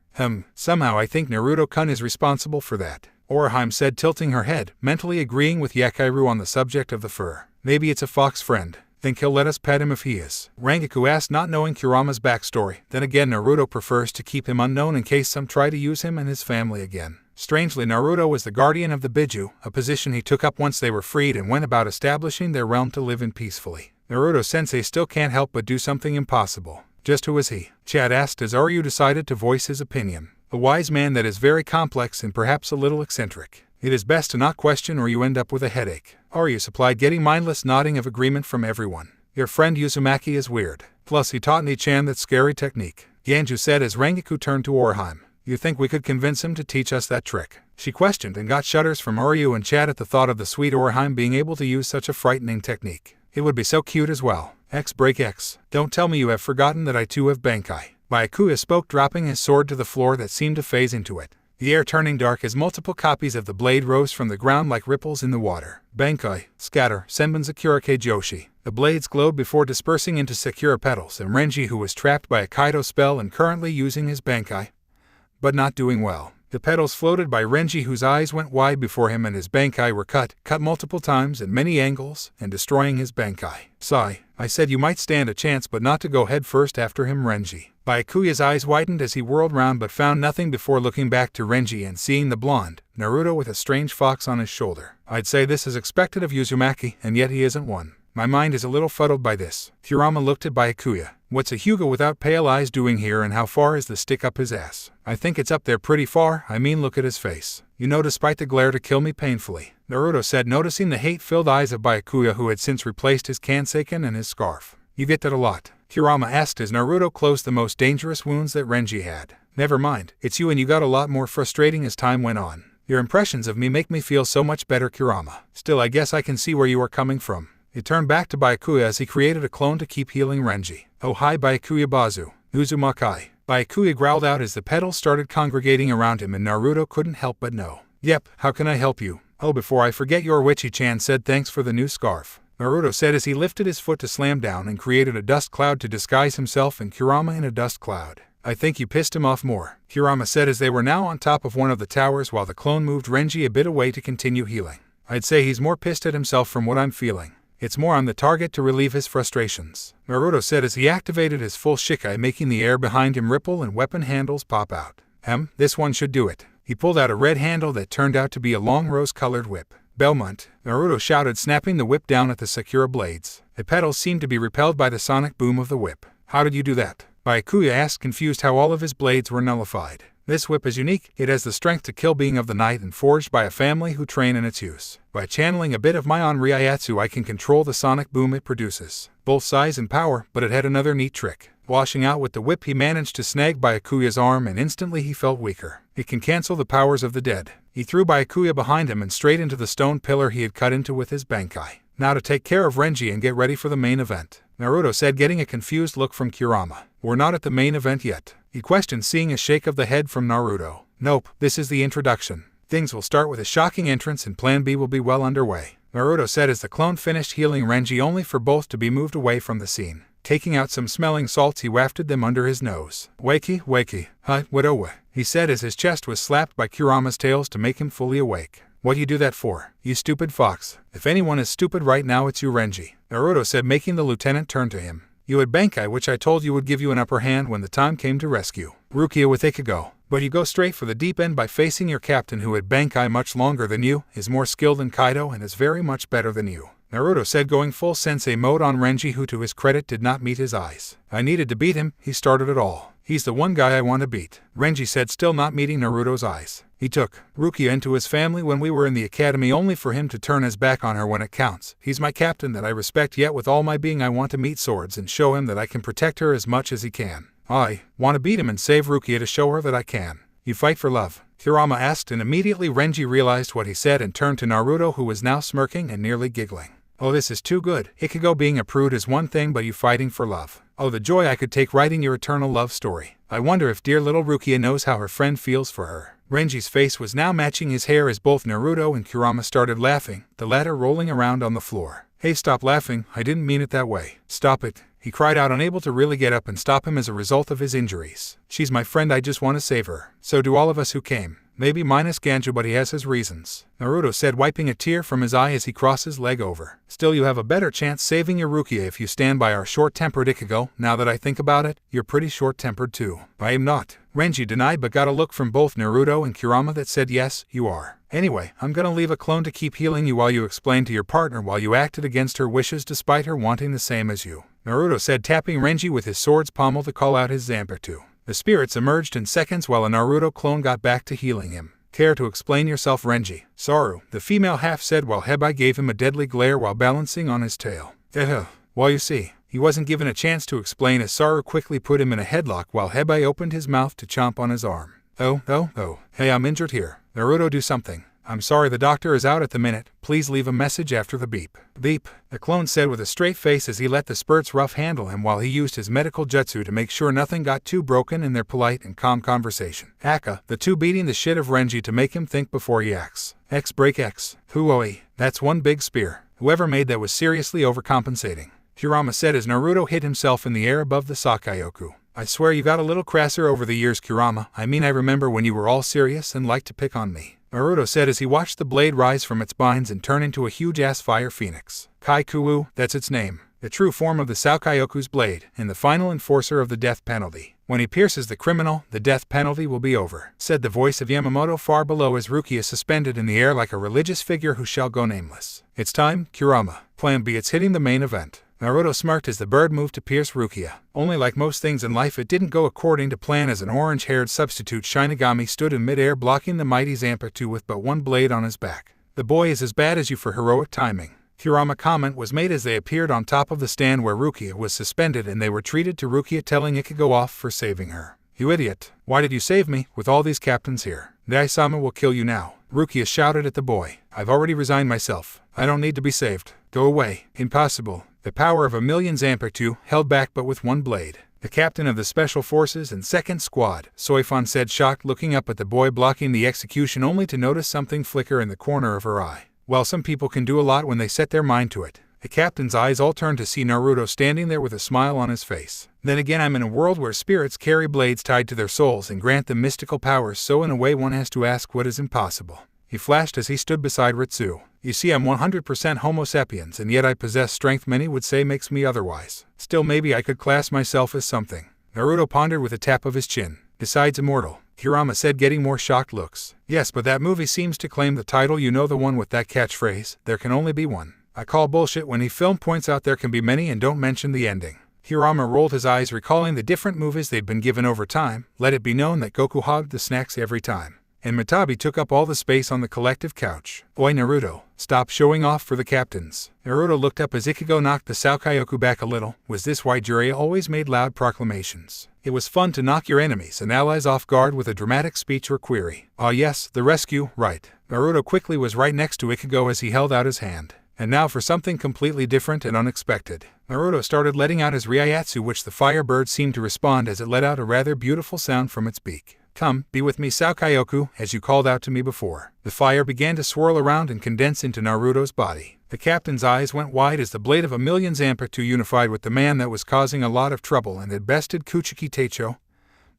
Somehow I think Naruto-kun is responsible for that, Orihime said, tilting her head, mentally agreeing with Yakiru on the subject of the fur. Maybe it's a fox friend. Think he'll let us pet him if he is? Rangaku asked, not knowing Kurama's backstory. Then again, Naruto prefers to keep him unknown in case some try to use him and his family again. Strangely, Naruto was the guardian of the Biju, a position he took up once they were freed and went about establishing their realm to live in peacefully. Naruto-sensei still can't help but do something impossible. Just who is he? Chad asked as Ryu decided to voice his opinion. A wise man that is very complex and perhaps a little eccentric. It is best to not question or you end up with a headache. Ryu supplied, getting mindless nodding of agreement from everyone. Your friend Uzumaki is weird. Plus he taught Ni-chan that scary technique, Yanju said as Rangaku turned to Orihime. You think we could convince him to teach us that trick? She questioned and got shudders from Ryu and Chad at the thought of the sweet Orihime being able to use such a frightening technique. It would be so cute as well. X. Don't tell me you have forgotten that I too have Bankai. Byakuya spoke, dropping his sword to the floor that seemed to phase into it. The air turning dark as multiple copies of the blade rose from the ground like ripples in the water. Bankai, scatter, Senbun Sakurake Joshi. The blades glowed before dispersing into Sakura petals, and Renji, who was trapped by a Kaido spell and currently using his Bankai, but not doing well. The petals floated by Renji, whose eyes went wide before him, and his Bankai were cut multiple times at many angles, and destroying his Bankai. Sigh. I said you might stand a chance, but not to go head first after him, Renji. Byakuya's eyes widened as he whirled round but found nothing before looking back to Renji and seeing the blonde, Naruto with a strange fox on his shoulder. I'd say this is expected of Uzumaki, and yet he isn't one. My mind is a little fuddled by this. Kurama looked at Byakuya. What's a Hyuga without pale eyes doing here, and how far is the stick up his ass? I think it's up there pretty far. I mean, look at his face. You know, despite the glare to kill me painfully, Naruto said, noticing the hate-filled eyes of Byakuya, who had since replaced his Kanseiken and his scarf. You get that a lot? Kurama asked as Naruto closed the most dangerous wounds that Renji had. Never mind, it's you, and you got a lot more frustrating as time went on. Your impressions of me make me feel so much better, Kurama. Still, I guess I can see where you are coming from. He turned back to Byakuya as he created a clone to keep healing Renji. Oh hi Byakuya Bazu, Uzumaki. Byakuya growled out as the petals started congregating around him, and Naruto couldn't help but know. Yep, how can I help you? Oh, before I forget, your Witchy-chan said thanks for the new scarf, Naruto said as he lifted his foot to slam down and created a dust cloud to disguise himself and Kurama in a dust cloud. I think you pissed him off more, Kurama said as they were now on top of one of the towers while the clone moved Renji a bit away to continue healing. I'd say he's more pissed at himself from what I'm feeling. It's more on the target to relieve his frustrations, Naruto said as he activated his full Shikai, making the air behind him ripple and weapon handles pop out. This one should do it. He pulled out a red handle that turned out to be a long rose-colored whip. Belmont, Naruto shouted, snapping the whip down at the Sakura blades. The petals seemed to be repelled by the sonic boom of the whip. How did you do that? Byakuya asked, confused how all of his blades were nullified. This whip is unique. It has the strength to kill being of the night and forged by a family who train in its use. By channeling a bit of my own Ryatsu, I can control the sonic boom it produces, both size and power, but it had another neat trick. Washing out with the whip, he managed to snag Byakuya's arm and instantly he felt weaker. It can cancel the powers of the dead. He threw Byakuya behind him and straight into the stone pillar he had cut into with his Bankai. Now to take care of Renji and get ready for the main event, Naruto said, getting a confused look from Kurama. We're not at the main event yet, he questioned, seeing a shake of the head from Naruto. Nope, this is the introduction. Things will start with a shocking entrance and Plan B will be well underway, Naruto said as the clone finished healing Renji, only for both to be moved away from the scene. Taking out some smelling salts, he wafted them under his nose. Wakey, wakey, hi, widowa, he said as his chest was slapped by Kurama's tails to make him fully awake. What do you do that for, you stupid fox? If anyone is stupid right now, it's you, Renji, Naruto said, making the lieutenant turn to him. You had Bankai, which I told you would give you an upper hand when the time came to rescue Rukia with Ichigo. But you go straight for the deep end by facing your captain, who had Bankai much longer than you, is more skilled than Kaido, and is very much better than you, Naruto said, going full sensei mode on Renji, who to his credit did not meet his eyes. I needed to beat him, he started it all. He's the one guy I want to beat, Renji said, still not meeting Naruto's eyes. He took Rukia into his family when we were in the academy, only for him to turn his back on her when it counts. He's my captain that I respect, yet with all my being I want to meet swords and show him that I can protect her as much as he can. I want to beat him and save Rukia to show her that I can. You fight for love? Kurama asked, and immediately Renji realized what he said and turned to Naruto, who was now smirking and nearly giggling. Oh, this is too good. Ichigo being a prude is one thing, but you fighting for love. Oh, the joy I could take writing your eternal love story. I wonder if dear little Rukia knows how her friend feels for her. Renji's face was now matching his hair as both Naruto and Kurama started laughing, the latter rolling around on the floor. Hey, stop laughing, I didn't mean it that way. Stop it, he cried out, unable to really get up and stop him as a result of his injuries. She's my friend, I just want to save her. So do all of us who came. Maybe minus Ganju, but he has his reasons, Naruto said, wiping a tear from his eye as he crossed his leg over. Still, you have a better chance saving your Rukia if you stand by our short-tempered Ichigo. Now that I think about it, you're pretty short-tempered too. I am not, Renji denied, but got a look from both Naruto and Kurama that said yes, you are. Anyway, I'm gonna leave a clone to keep healing you while you explain to your partner why you acted against her wishes despite her wanting the same as you, Naruto said, tapping Renji with his sword's pommel to call out his Zanpakuto. The spirits emerged in seconds while a Naruto clone got back to healing him. Care to explain yourself, Renji? Saru, the female half said while Hebai gave him a deadly glare while balancing on his tail. Well, you see, he wasn't given a chance to explain as Saru quickly put him in a headlock while Hebai opened his mouth to chomp on his arm. Oh, hey, I'm injured here. Naruto, do something. I'm sorry, the doctor is out at the minute. Please leave a message after the beep. Beep, the clone said with a straight face as he let the spurts rough handle him while he used his medical jutsu to make sure nothing got too broken in their polite and calm conversation. Aka, the two beating the shit of Renji to make him think before he acts. X break X. Huoi, that's one big spear. Whoever made that was seriously overcompensating, Kurama said as Naruto hit himself in the air above the Sakayoku. I swear you got a little crasser over the years, Kurama. I mean, I remember when you were all serious and liked to pick on me, Naruto said as he watched the blade rise from its binds and turn into a huge-ass fire phoenix. Kaikuwu, that's its name. The true form of the Saokayoku's blade, and the final enforcer of the death penalty. When he pierces the criminal, the death penalty will be over, said the voice of Yamamoto far below as Rukia suspended in the air like a religious figure who shall go nameless. It's time, Kurama. Plan B, it's hitting the main event. Naruto smirked as the bird moved to pierce Rukia. Only like most things in life, it didn't go according to plan as an orange-haired substitute Shinigami stood in mid-air blocking the mighty Zanpakuto with but one blade on his back. The boy is as bad as you for heroic timing. Kurama comment was made as they appeared on top of the stand where Rukia was suspended and they were treated to Rukia telling Ichigo off for saving her. You idiot, why did you save me with all these captains here? The Aisama will kill you now, Rukia shouted at the boy. I've already resigned myself. I don't need to be saved. Go away. Impossible. The power of 1,000,000 Zanpakuto, held back but with one blade. The captain of the Special Forces and 2nd Squad, Soifon said, shocked, looking up at the boy blocking the execution only to notice something flicker in the corner of her eye. Well, some people can do a lot when they set their mind to it. The captain's eyes all turned to see Naruto standing there with a smile on his face. Then again, I'm in a world where spirits carry blades tied to their souls and grant them mystical powers, so in a way one has to ask what is impossible. He flashed as he stood beside Ritsu. You see, I'm 100% Homo sapiens, and yet I possess strength many would say makes me otherwise. Still, maybe I could class myself as something. Naruto pondered with a tap of his chin. Besides Immortal, Kurama said, getting more shocked looks. Yes, but that movie seems to claim the title, you know, the one with that catchphrase, there can only be one. I call bullshit when he film points out there can be many and don't mention the ending. Kurama rolled his eyes, recalling the different moves they'd been given over time. Let it be known that Goku hogged the snacks every time, and Matabi took up all the space on the collective couch. Oi Naruto, stop showing off for the captains. Naruto looked up as Ichigo knocked the Saokaiyoku back a little. Was this why Jiraiya always made loud proclamations? It was fun to knock your enemies and allies off guard with a dramatic speech or query. Ah yes, the rescue, right. Naruto quickly was right next to Ichigo as he held out his hand. And now for something completely different and unexpected. Naruto started letting out his Ryatsu, which the fire bird seemed to respond as it let out a rather beautiful sound from its beak. Come, be with me Saokaiyoku, as you called out to me before. The fire began to swirl around and condense into Naruto's body. The captain's eyes went wide as the blade of a million Zanpakuto unified with the man that was causing a lot of trouble and had bested Kuchiki Teicho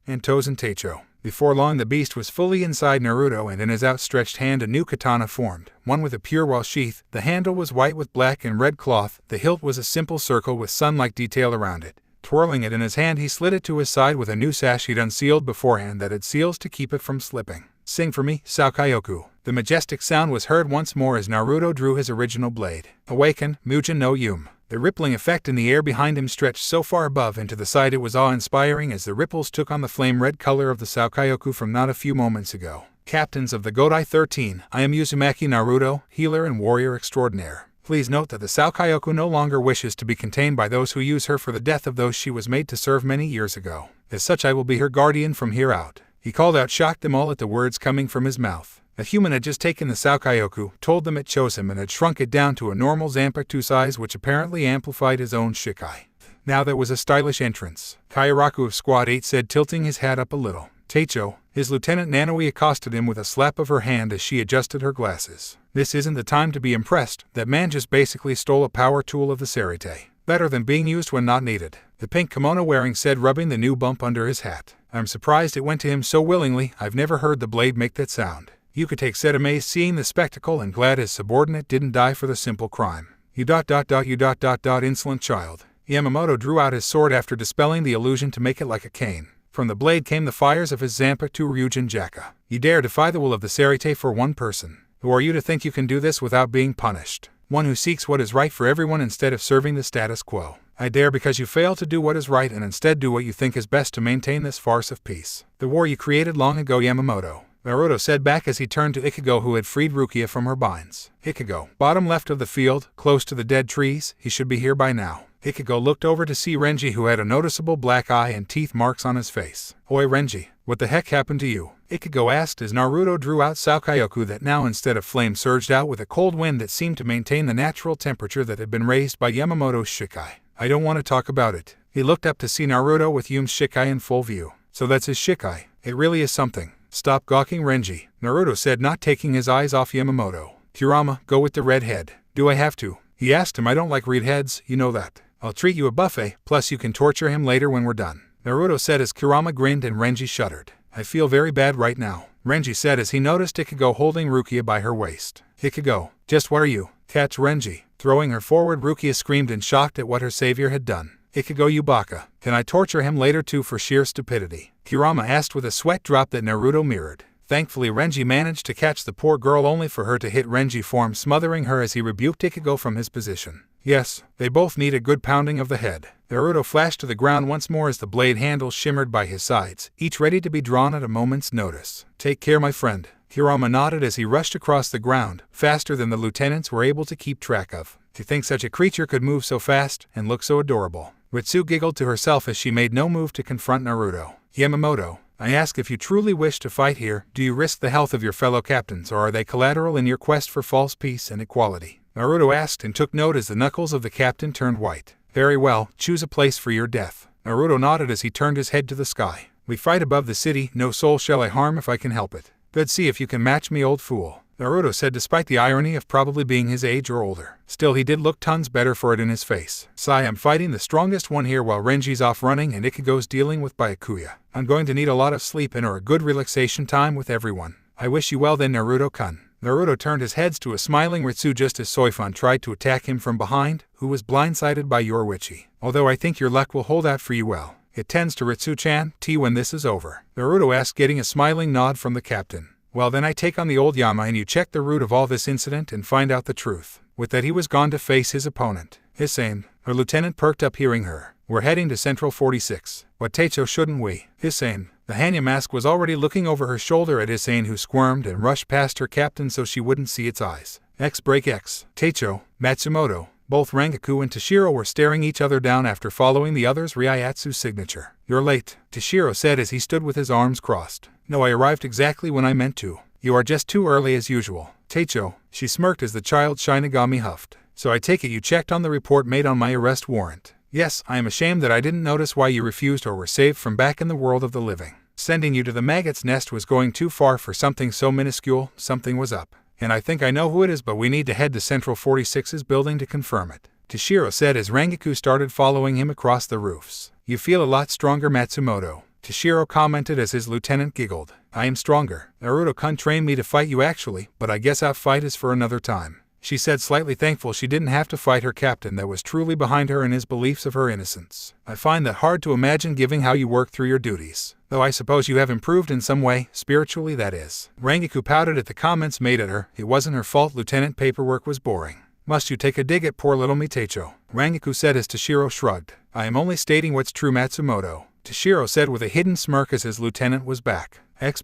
and Tozen Teicho. Before long the beast was fully inside Naruto, and in his outstretched hand a new katana formed, one with a pure white sheath. The handle was white with black and red cloth, the hilt was a simple circle with sun-like detail around it. Twirling it in his hand, he slid it to his side with a new sash he'd unsealed beforehand that had seals to keep it from slipping. Sing for me, Saokaiyoku. The majestic sound was heard once more as Naruto drew his original blade. Awaken, Mujin no Yume. The rippling effect in the air behind him stretched so far above and to the side it was awe-inspiring as the ripples took on the flame-red color of the Saokaiyoku from not a few moments ago. Captains of the Godai 13, I am Uzumaki Naruto, healer and warrior extraordinaire. Please note that the Saokaiyoku no longer wishes to be contained by those who use her for the death of those she was made to serve many years ago. As such I will be her guardian from here out. He called out, shocked them all at the words coming from his mouth. A human had just taken the Saokaiyoku, told them it chose him, and had shrunk it down to a normal Zanpakuto size, which apparently amplified his own Shikai. Now there was a stylish entrance. Kairaku of Squad 8 said, tilting his hat up a little. Teicho, his lieutenant Nanoi accosted him with a slap of her hand as she adjusted her glasses. This isn't the time to be impressed. That man just basically stole a power tool of the Sarite. Better than being used when not needed. The pink kimono wearing said, rubbing the new bump under his hat. I'm surprised it went to him so willingly. I've never heard the blade make that sound. Yukite said, amazed seeing the spectacle and glad his subordinate didn't die for the simple crime. You ... insolent child. Yamamoto drew out his sword after dispelling the illusion to make it like a cane. From the blade came the fires of his Zanpakuto Ryujin Jaka. You dare defy the will of the Sarite for one person. Who are you to think you can do this without being punished? One who seeks what is right for everyone instead of serving the status quo. I dare because you fail to do what is right and instead do what you think is best to maintain this farce of peace. The war you created long ago, Yamamoto. Naruto said back as he turned to Ichigo, who had freed Rukia from her binds. Ichigo, bottom left of the field, close to the dead trees, he should be here by now. Ichigo looked over to see Renji, who had a noticeable black eye and teeth marks on his face. Oi Renji, what the heck happened to you? Ichigo asked as Naruto drew out Saokaiyoku that now instead of flame surged out with a cold wind that seemed to maintain the natural temperature that had been raised by Yamamoto's Shikai. I don't want to talk about it. He looked up to see Naruto with Yume's Shikai in full view. So that's his Shikai. It really is something. Stop gawking, Renji, Naruto said, not taking his eyes off Yamamoto. Kurama, go with the red head. Do I have to? He asked him. I don't like red heads, you know that. I'll treat you a buffet, plus you can torture him later when we're done. Naruto said as Kurama grinned and Renji shuddered. I feel very bad right now, Renji said as he noticed Ichigo holding Rukia by her waist. Ichigo, just what are you? Catch Renji. Throwing her forward, Rukia screamed in shock at what her savior had done. Ichigo, you baka. Can I torture him later too for sheer stupidity? Kurama asked with a sweat drop that Naruto mirrored. Thankfully Renji managed to catch the poor girl, only for her to hit Renji form, smothering her as he rebuked Ichigo from his position. Yes, they both need a good pounding of the head. Naruto flashed to the ground once more as the blade handles shimmered by his sides, each ready to be drawn at a moment's notice. Take care, my friend. Kurama nodded as he rushed across the ground, faster than the lieutenants were able to keep track of. To think such a creature could move so fast and look so adorable. Ritsu giggled to herself as she made no move to confront Naruto. Yamamoto, I ask, if you truly wish to fight here, do you risk the health of your fellow captains, or are they collateral in your quest for false peace and equality? Naruto asked and took note as the knuckles of the captain turned white. Very well, choose a place for your death. Naruto nodded as he turned his head to the sky. We fight above the city, no soul shall I harm if I can help it. Good, see if you can match me, old fool, Naruto said, despite the irony of probably being his age or older. Still, he did look tons better for it in his face. Sigh, I'm fighting the strongest one here while Renji's off running and Ichigo's dealing with Byakuya. I'm going to need a lot of sleep and or a good relaxation time with everyone. I wish you well then, Naruto-kun. Naruto turned his head to a smiling Ritsu just as Soifun tried to attack him from behind, who was blindsided by Yoruichi. Although I think your luck will hold out for you well. It tends to Ritsu-chan, when this is over. Naruto asked, getting a smiling nod from the captain. Well then, I take on the old Yama and you check the root of all this incident and find out the truth. With that he was gone to face his opponent. His aim. Her lieutenant perked up hearing her. We're heading to Central 46. What Teicho shouldn't we? Aizen. The Hanya mask was already looking over her shoulder at Aizen, who squirmed and rushed past her captain so she wouldn't see its eyes. X. Teicho, Matsumoto. Both Rengoku and Toshiro were staring each other down after following the other's Ryatsu signature. You're late, Toshiro said as he stood with his arms crossed. No, I arrived exactly when I meant to. You are just too early as usual. Teicho, she smirked as the child Shinigami huffed. So I take it you checked on the report made on my arrest warrant. Yes, I am ashamed that I didn't notice why you refused or were saved from back in the world of the living. Sending you to the maggot's nest was going too far for something so minuscule. Something was up. And I think I know who it is, but we need to head to Central 46's building to confirm it. Toshiro said as Rengoku started following him across the roofs. You feel a lot stronger, Matsumoto. Toshiro commented as his lieutenant giggled. I am stronger. Naruto-kun trained me to fight you actually, but I guess our fight is for another time. She said, slightly thankful she didn't have to fight her captain that was truly behind her and his beliefs of her innocence. I find that hard to imagine given how you work through your duties. Though I suppose you have improved in some way, spiritually that is. Rengoku pouted at the comments made at her. It wasn't her fault, Lieutenant. Paperwork was boring. Must you take a dig at poor little me, Teicho? Rengoku said as Toshiro shrugged. I am only stating what's true, Matsumoto. Toshiro said with a hidden smirk as his lieutenant was back. X.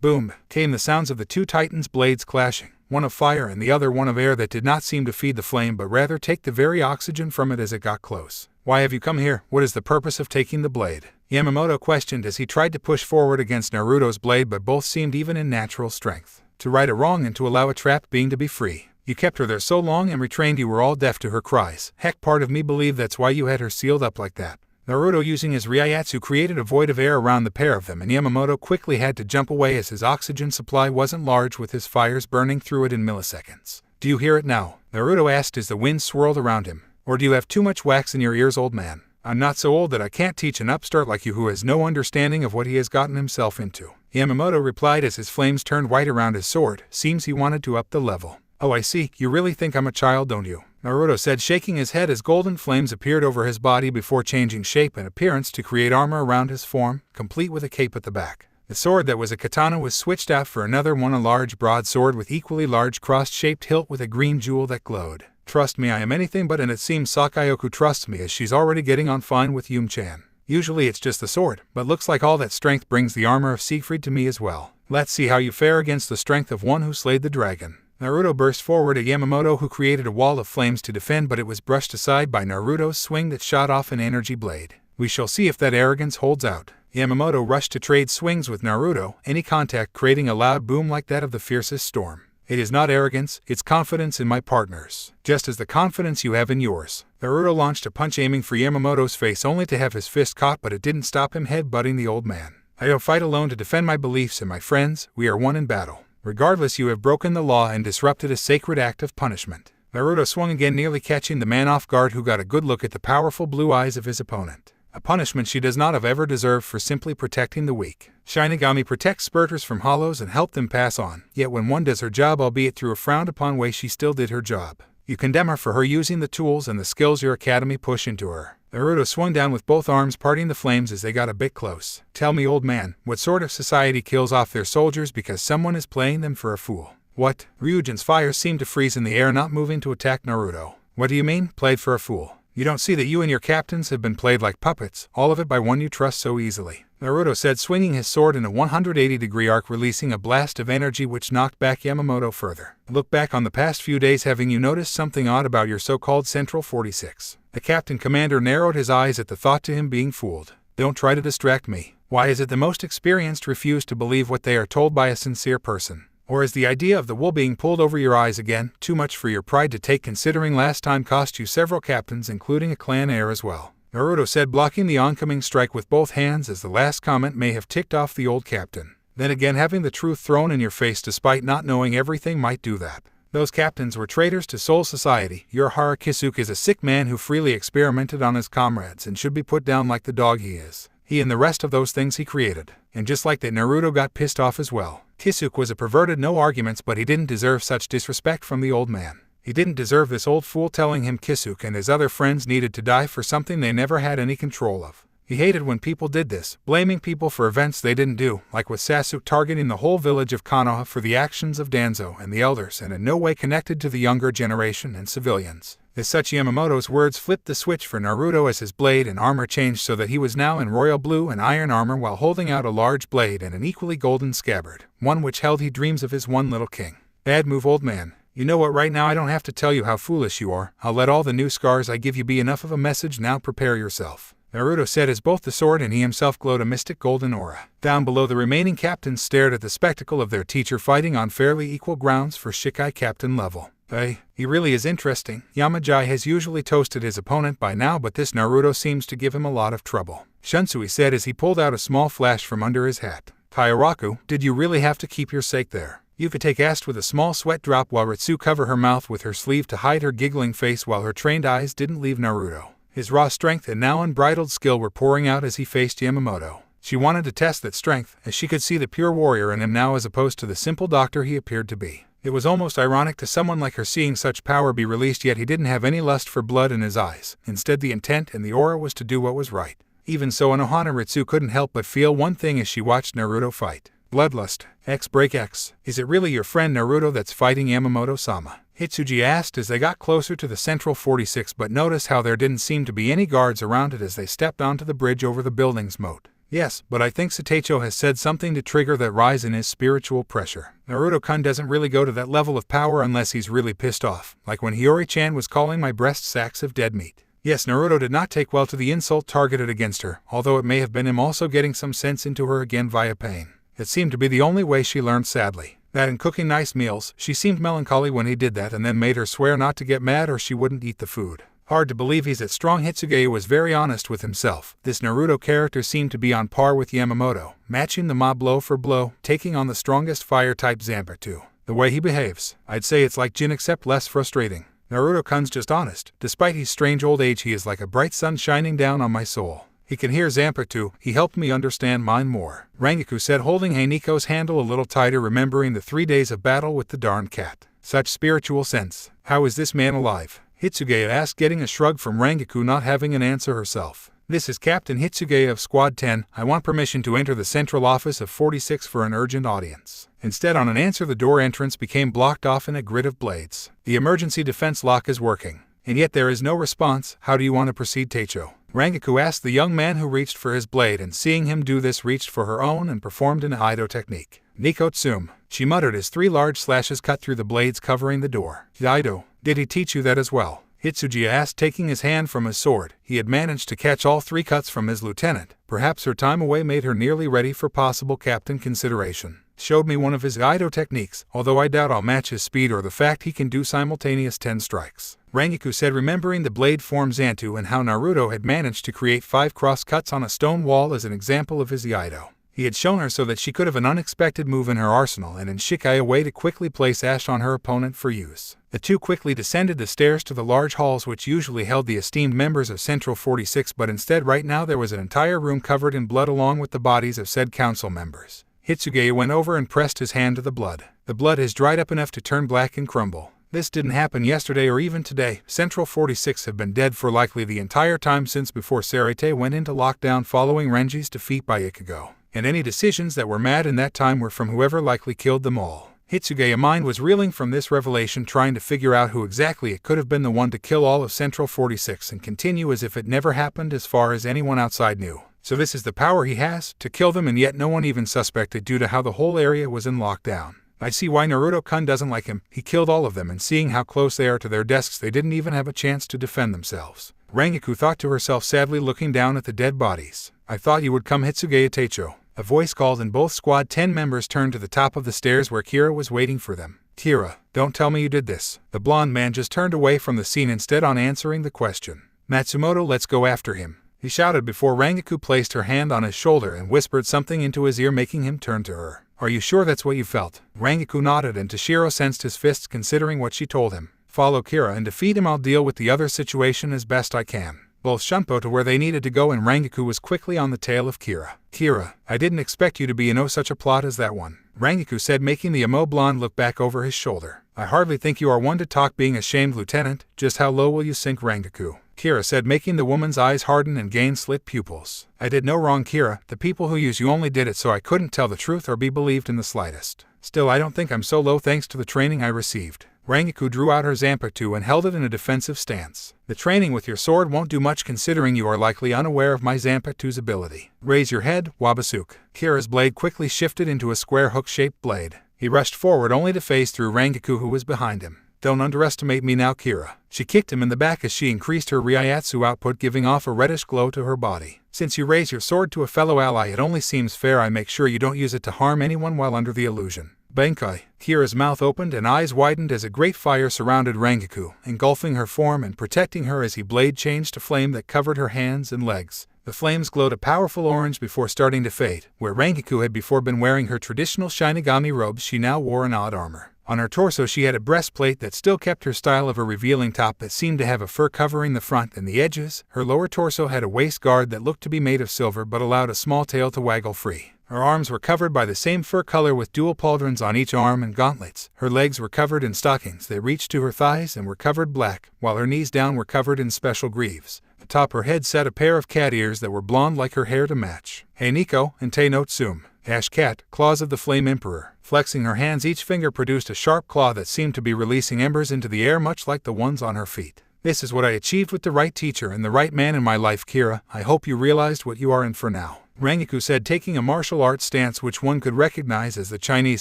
Boom, came the sounds of the two titans' blades clashing. One of fire and the other one of air that did not seem to feed the flame but rather take the very oxygen from it as it got close. Why have you come here? What is the purpose of taking the blade? Yamamoto questioned as he tried to push forward against Naruto's blade, but both seemed even in natural strength. To right a wrong and to allow a trapped being to be free. You kept her there so long and retrained you were all deaf to her cries. Heck, part of me believed that's why you had her sealed up like that. Naruto using his Ryatsu created a void of air around the pair of them, and Yamamoto quickly had to jump away as his oxygen supply wasn't large with his fires burning through it in milliseconds. Do you hear it now? Naruto asked as the wind swirled around him. Or do you have too much wax in your ears, old man? I'm not so old that I can't teach an upstart like you who has no understanding of what he has gotten himself into. Yamamoto replied as his flames turned white around his sword. Seems he wanted to up the level. Oh, I see. You really think I'm a child, don't you? Naruto said, shaking his head as golden flames appeared over his body before changing shape and appearance to create armor around his form, complete with a cape at the back. The sword that was a katana was switched out for another one, a large broadsword with equally large cross-shaped hilt with a green jewel that glowed. Trust me, I am anything but, and it seems Sakayoku trusts me as she's already getting on fine with Yum-chan. Usually it's just the sword, but looks like all that strength brings the armor of Siegfried to me as well. Let's see how you fare against the strength of one who slayed the dragon. Naruto burst forward at Yamamoto, who created a wall of flames to defend, but it was brushed aside by Naruto's swing that shot off an energy blade. We shall see if that arrogance holds out. Yamamoto rushed to trade swings with Naruto, any contact creating a loud boom like that of the fiercest storm. It is not arrogance, it's confidence in my partners. Just as the confidence you have in yours. Naruto launched a punch aiming for Yamamoto's face only to have his fist caught, but it didn't stop him head-butting the old man. I don't fight alone to defend my beliefs and my friends, we are one in battle. Regardless, you have broken the law and disrupted a sacred act of punishment. Naruto swung again, nearly catching the man off guard, who got a good look at the powerful blue eyes of his opponent. A punishment she does not have ever deserved for simply protecting the weak. Shinigami protects spurters from hollows and help them pass on, yet when one does her job, albeit through a frowned-upon way, she still did her job. You condemn her for her using the tools and the skills your academy push into her. Naruto swung down with both arms, parting the flames as they got a bit close. Tell me, old man, what sort of society kills off their soldiers because someone is playing them for a fool? What? Ryujin's fire seemed to freeze in the air, not moving to attack Naruto. What do you mean, played for a fool? You don't see that you and your captains have been played like puppets, all of it by one you trust so easily. Naruto said, swinging his sword in a 180-degree arc, releasing a blast of energy which knocked back Yamamoto further. Look back on the past few days, having you noticed something odd about your so-called Central 46? The captain commander narrowed his eyes at the thought to him being fooled. Don't try to distract me. Why is it the most experienced refuse to believe what they are told by a sincere person? Or is the idea of the wool being pulled over your eyes again too much for your pride to take, considering last time cost you several captains, including a clan heir as well? Naruto said, blocking the oncoming strike with both hands, as the last comment may have ticked off the old captain. Then again, having the truth thrown in your face despite not knowing everything might do that. Those captains were traitors to Soul Society. Your Hara Kisuke is a sick man who freely experimented on his comrades and should be put down like the dog he is. He and the rest of those things he created. And just like that, Naruto got pissed off as well. Kisuke was a perverted, no arguments, but he didn't deserve such disrespect from the old man. He didn't deserve this old fool telling him Kisuke and his other friends needed to die for something they never had any control of. He hated when people did this, blaming people for events they didn't do, like with Sasuke targeting the whole village of Konoha for the actions of Danzo and the elders, and in no way connected to the younger generation and civilians. As such, Yamamoto's words flipped the switch for Naruto as his blade and armor changed so that he was now in royal blue and iron armor while holding out a large blade and an equally golden scabbard, one which held he dreams of his one little king. Bad move, old man. You know what, right now I don't have to tell you how foolish you are. I'll let all the new scars I give you be enough of a message. Now prepare yourself, Naruto said as both the sword and he himself glowed a mystic golden aura. Down below, the remaining captains stared at the spectacle of their teacher fighting on fairly equal grounds for Shikai captain level. Hey, he really is interesting. Yamajai has usually toasted his opponent by now, but this Naruto seems to give him a lot of trouble, Shunsui said as he pulled out a small flash from under his hat. Kyoraku, did you really have to keep your sake there? Yuka asked with a small sweat drop while Ritsu covered her mouth with her sleeve to hide her giggling face while her trained eyes didn't leave Naruto. His raw strength and now unbridled skill were pouring out as he faced Yamamoto. She wanted to test that strength, as she could see the pure warrior in him now as opposed to the simple doctor he appeared to be. It was almost ironic to someone like her seeing such power be released, yet he didn't have any lust for blood in his eyes. Instead, the intent and the aura was to do what was right. Even so, Anohana Ritsu couldn't help but feel one thing as she watched Naruto fight. Bloodlust. X break X. Is it really your friend Naruto that's fighting Yamamoto-sama? Hitsuji asked as they got closer to the Central 46, but noticed how there didn't seem to be any guards around it as they stepped onto the bridge over the building's moat. Yes, but I think Satacho has said something to trigger that rise in his spiritual pressure. Naruto-kun doesn't really go to that level of power unless he's really pissed off, like when Hiyori-chan was calling my breasts sacks of dead meat. Yes, Naruto did not take well to the insult targeted against her, although it may have been him also getting some sense into her again via pain. It seemed to be the only way she learned, sadly. That and cooking nice meals, she seemed melancholy when he did that and then made her swear not to get mad or she wouldn't eat the food. Hard to believe he's that strong. Hitsuge was very honest with himself. This Naruto character seemed to be on par with Yamamoto, matching the mob blow for blow, taking on the strongest fire-type Zanpakuto. The way he behaves, I'd say it's like Jin except less frustrating. Naruto-kun's just honest. Despite his strange old age, he is like a bright sun shining down on my soul. He can hear Zanpakuto. He helped me understand mine more, Rangaku said, holding Heiniko's handle a little tighter, remembering the 3 days of battle with the darn cat. Such spiritual sense. How is this man alive? Hitsuge asked, getting a shrug from Rangaku, not having an answer herself. This is Captain Hitsuge of Squad 10. I want permission to enter the central office of 46 for an urgent audience. Instead, on an answer, the door entrance became blocked off in a grid of blades. The emergency defense lock is working, and yet there is no response. How do you want to proceed, Teicho? Rangaku asked the young man who reached for his blade, and seeing him do this, reached for her own and performed an Aido technique. Nikotsume, she muttered as 3 large slashes cut through the blades covering the door. Aido, did he teach you that as well? Hitsuji asked, taking his hand from his sword. He had managed to catch all 3 cuts from his lieutenant. Perhaps her time away made her nearly ready for possible captain consideration. Showed me one of his Aido techniques, although I doubt I'll match his speed or the fact he can do simultaneous 10 strikes. Rangaku said, remembering the blade form Zantu and how Naruto had managed to create 5 cross cuts on a stone wall as an example of his Aido. He had shown her so that she could have an unexpected move in her arsenal and in Shikai a way to quickly place ash on her opponent for use. The two quickly descended the stairs to the large halls which usually held the esteemed members of Central 46, but instead right now there was an entire room covered in blood along with the bodies of said council members. Hitsuge went over and pressed his hand to the blood. The blood has dried up enough to turn black and crumble. This didn't happen yesterday or even today. Central 46 have been dead for likely the entire time since before Sarete went into lockdown following Renji's defeat by Ikugo. And any decisions that were mad in that time were from whoever likely killed them all. Hitsuge's mind was reeling from this revelation, trying to figure out who exactly it could have been the one to kill all of Central 46 and continue as if it never happened as far as anyone outside knew. So this is the power he has, to kill them, and yet no one even suspected due to how the whole area was in lockdown. I see why Naruto-kun doesn't like him. He killed all of them, and seeing how close they are to their desks, they didn't even have a chance to defend themselves. Rangaku thought to herself sadly, looking down at the dead bodies. I thought you would come, Hitsuge Teicho. A voice called, and both Squad 10 members turned to the top of the stairs where Kira was waiting for them. Kira, don't tell me you did this. The blonde man just turned away from the scene instead on answering the question. Matsumoto, let's go after him, he shouted before Rangaku placed her hand on his shoulder and whispered something into his ear, making him turn to her. Are you sure that's what you felt? Rangaku nodded, and Toshiro sensed his fists considering what she told him. Follow Kira and defeat him. I'll deal with the other situation as best I can. Both Shunpo to where they needed to go, and Rangaku was quickly on the tail of Kira. Kira, I didn't expect you to be in such a plot as that one, Rangaku said, making the emo blonde look back over his shoulder. I hardly think you are one to talk, being ashamed, Lieutenant. Just how low will you sink, Rangaku? Kira said, making the woman's eyes harden and gain slit pupils. I did no wrong, Kira. The people who use you only did it so I couldn't tell the truth or be believed in the slightest. Still, I don't think I'm so low thanks to the training I received. Rangaku drew out her Zanpakuto and held it in a defensive stance. The training with your sword won't do much considering you are likely unaware of my Zanpakuto's ability. Raise your head, Wabasuke. Kira's blade quickly shifted into a square hook-shaped blade. He rushed forward only to phase through Rangaku, who was behind him. Don't underestimate me now, Kira. She kicked him in the back as she increased her Ryatsu output, giving off a reddish glow to her body. Since you raise your sword to a fellow ally, it only seems fair I make sure you don't use it to harm anyone while under the illusion. Bankai. Kira's mouth opened and eyes widened as a great fire surrounded Rangaku, engulfing her form and protecting her as he blade changed to flame that covered her hands and legs. The flames glowed a powerful orange before starting to fade. Where Rangaku had before been wearing her traditional Shinigami robes, she now wore an odd armor. On her torso she had a breastplate that still kept her style of a revealing top that seemed to have a fur covering the front and the edges. Her lower torso had a waist guard that looked to be made of silver but allowed a small tail to waggle free. Her arms were covered by the same fur color with dual pauldrons on each arm and gauntlets. Her legs were covered in stockings that reached to her thighs and were covered black, while her knees down were covered in special greaves. Atop her head sat a pair of cat ears that were blonde like her hair to match. Hey Nico, and Te no Tsum. Cat, claws of the Flame Emperor. Flexing her hands, each finger produced a sharp claw that seemed to be releasing embers into the air much like the ones on her feet. This is what I achieved with the right teacher and the right man in my life, Kira. I hope you realized what you are in for now. Rangaku said, taking a martial arts stance which one could recognize as the Chinese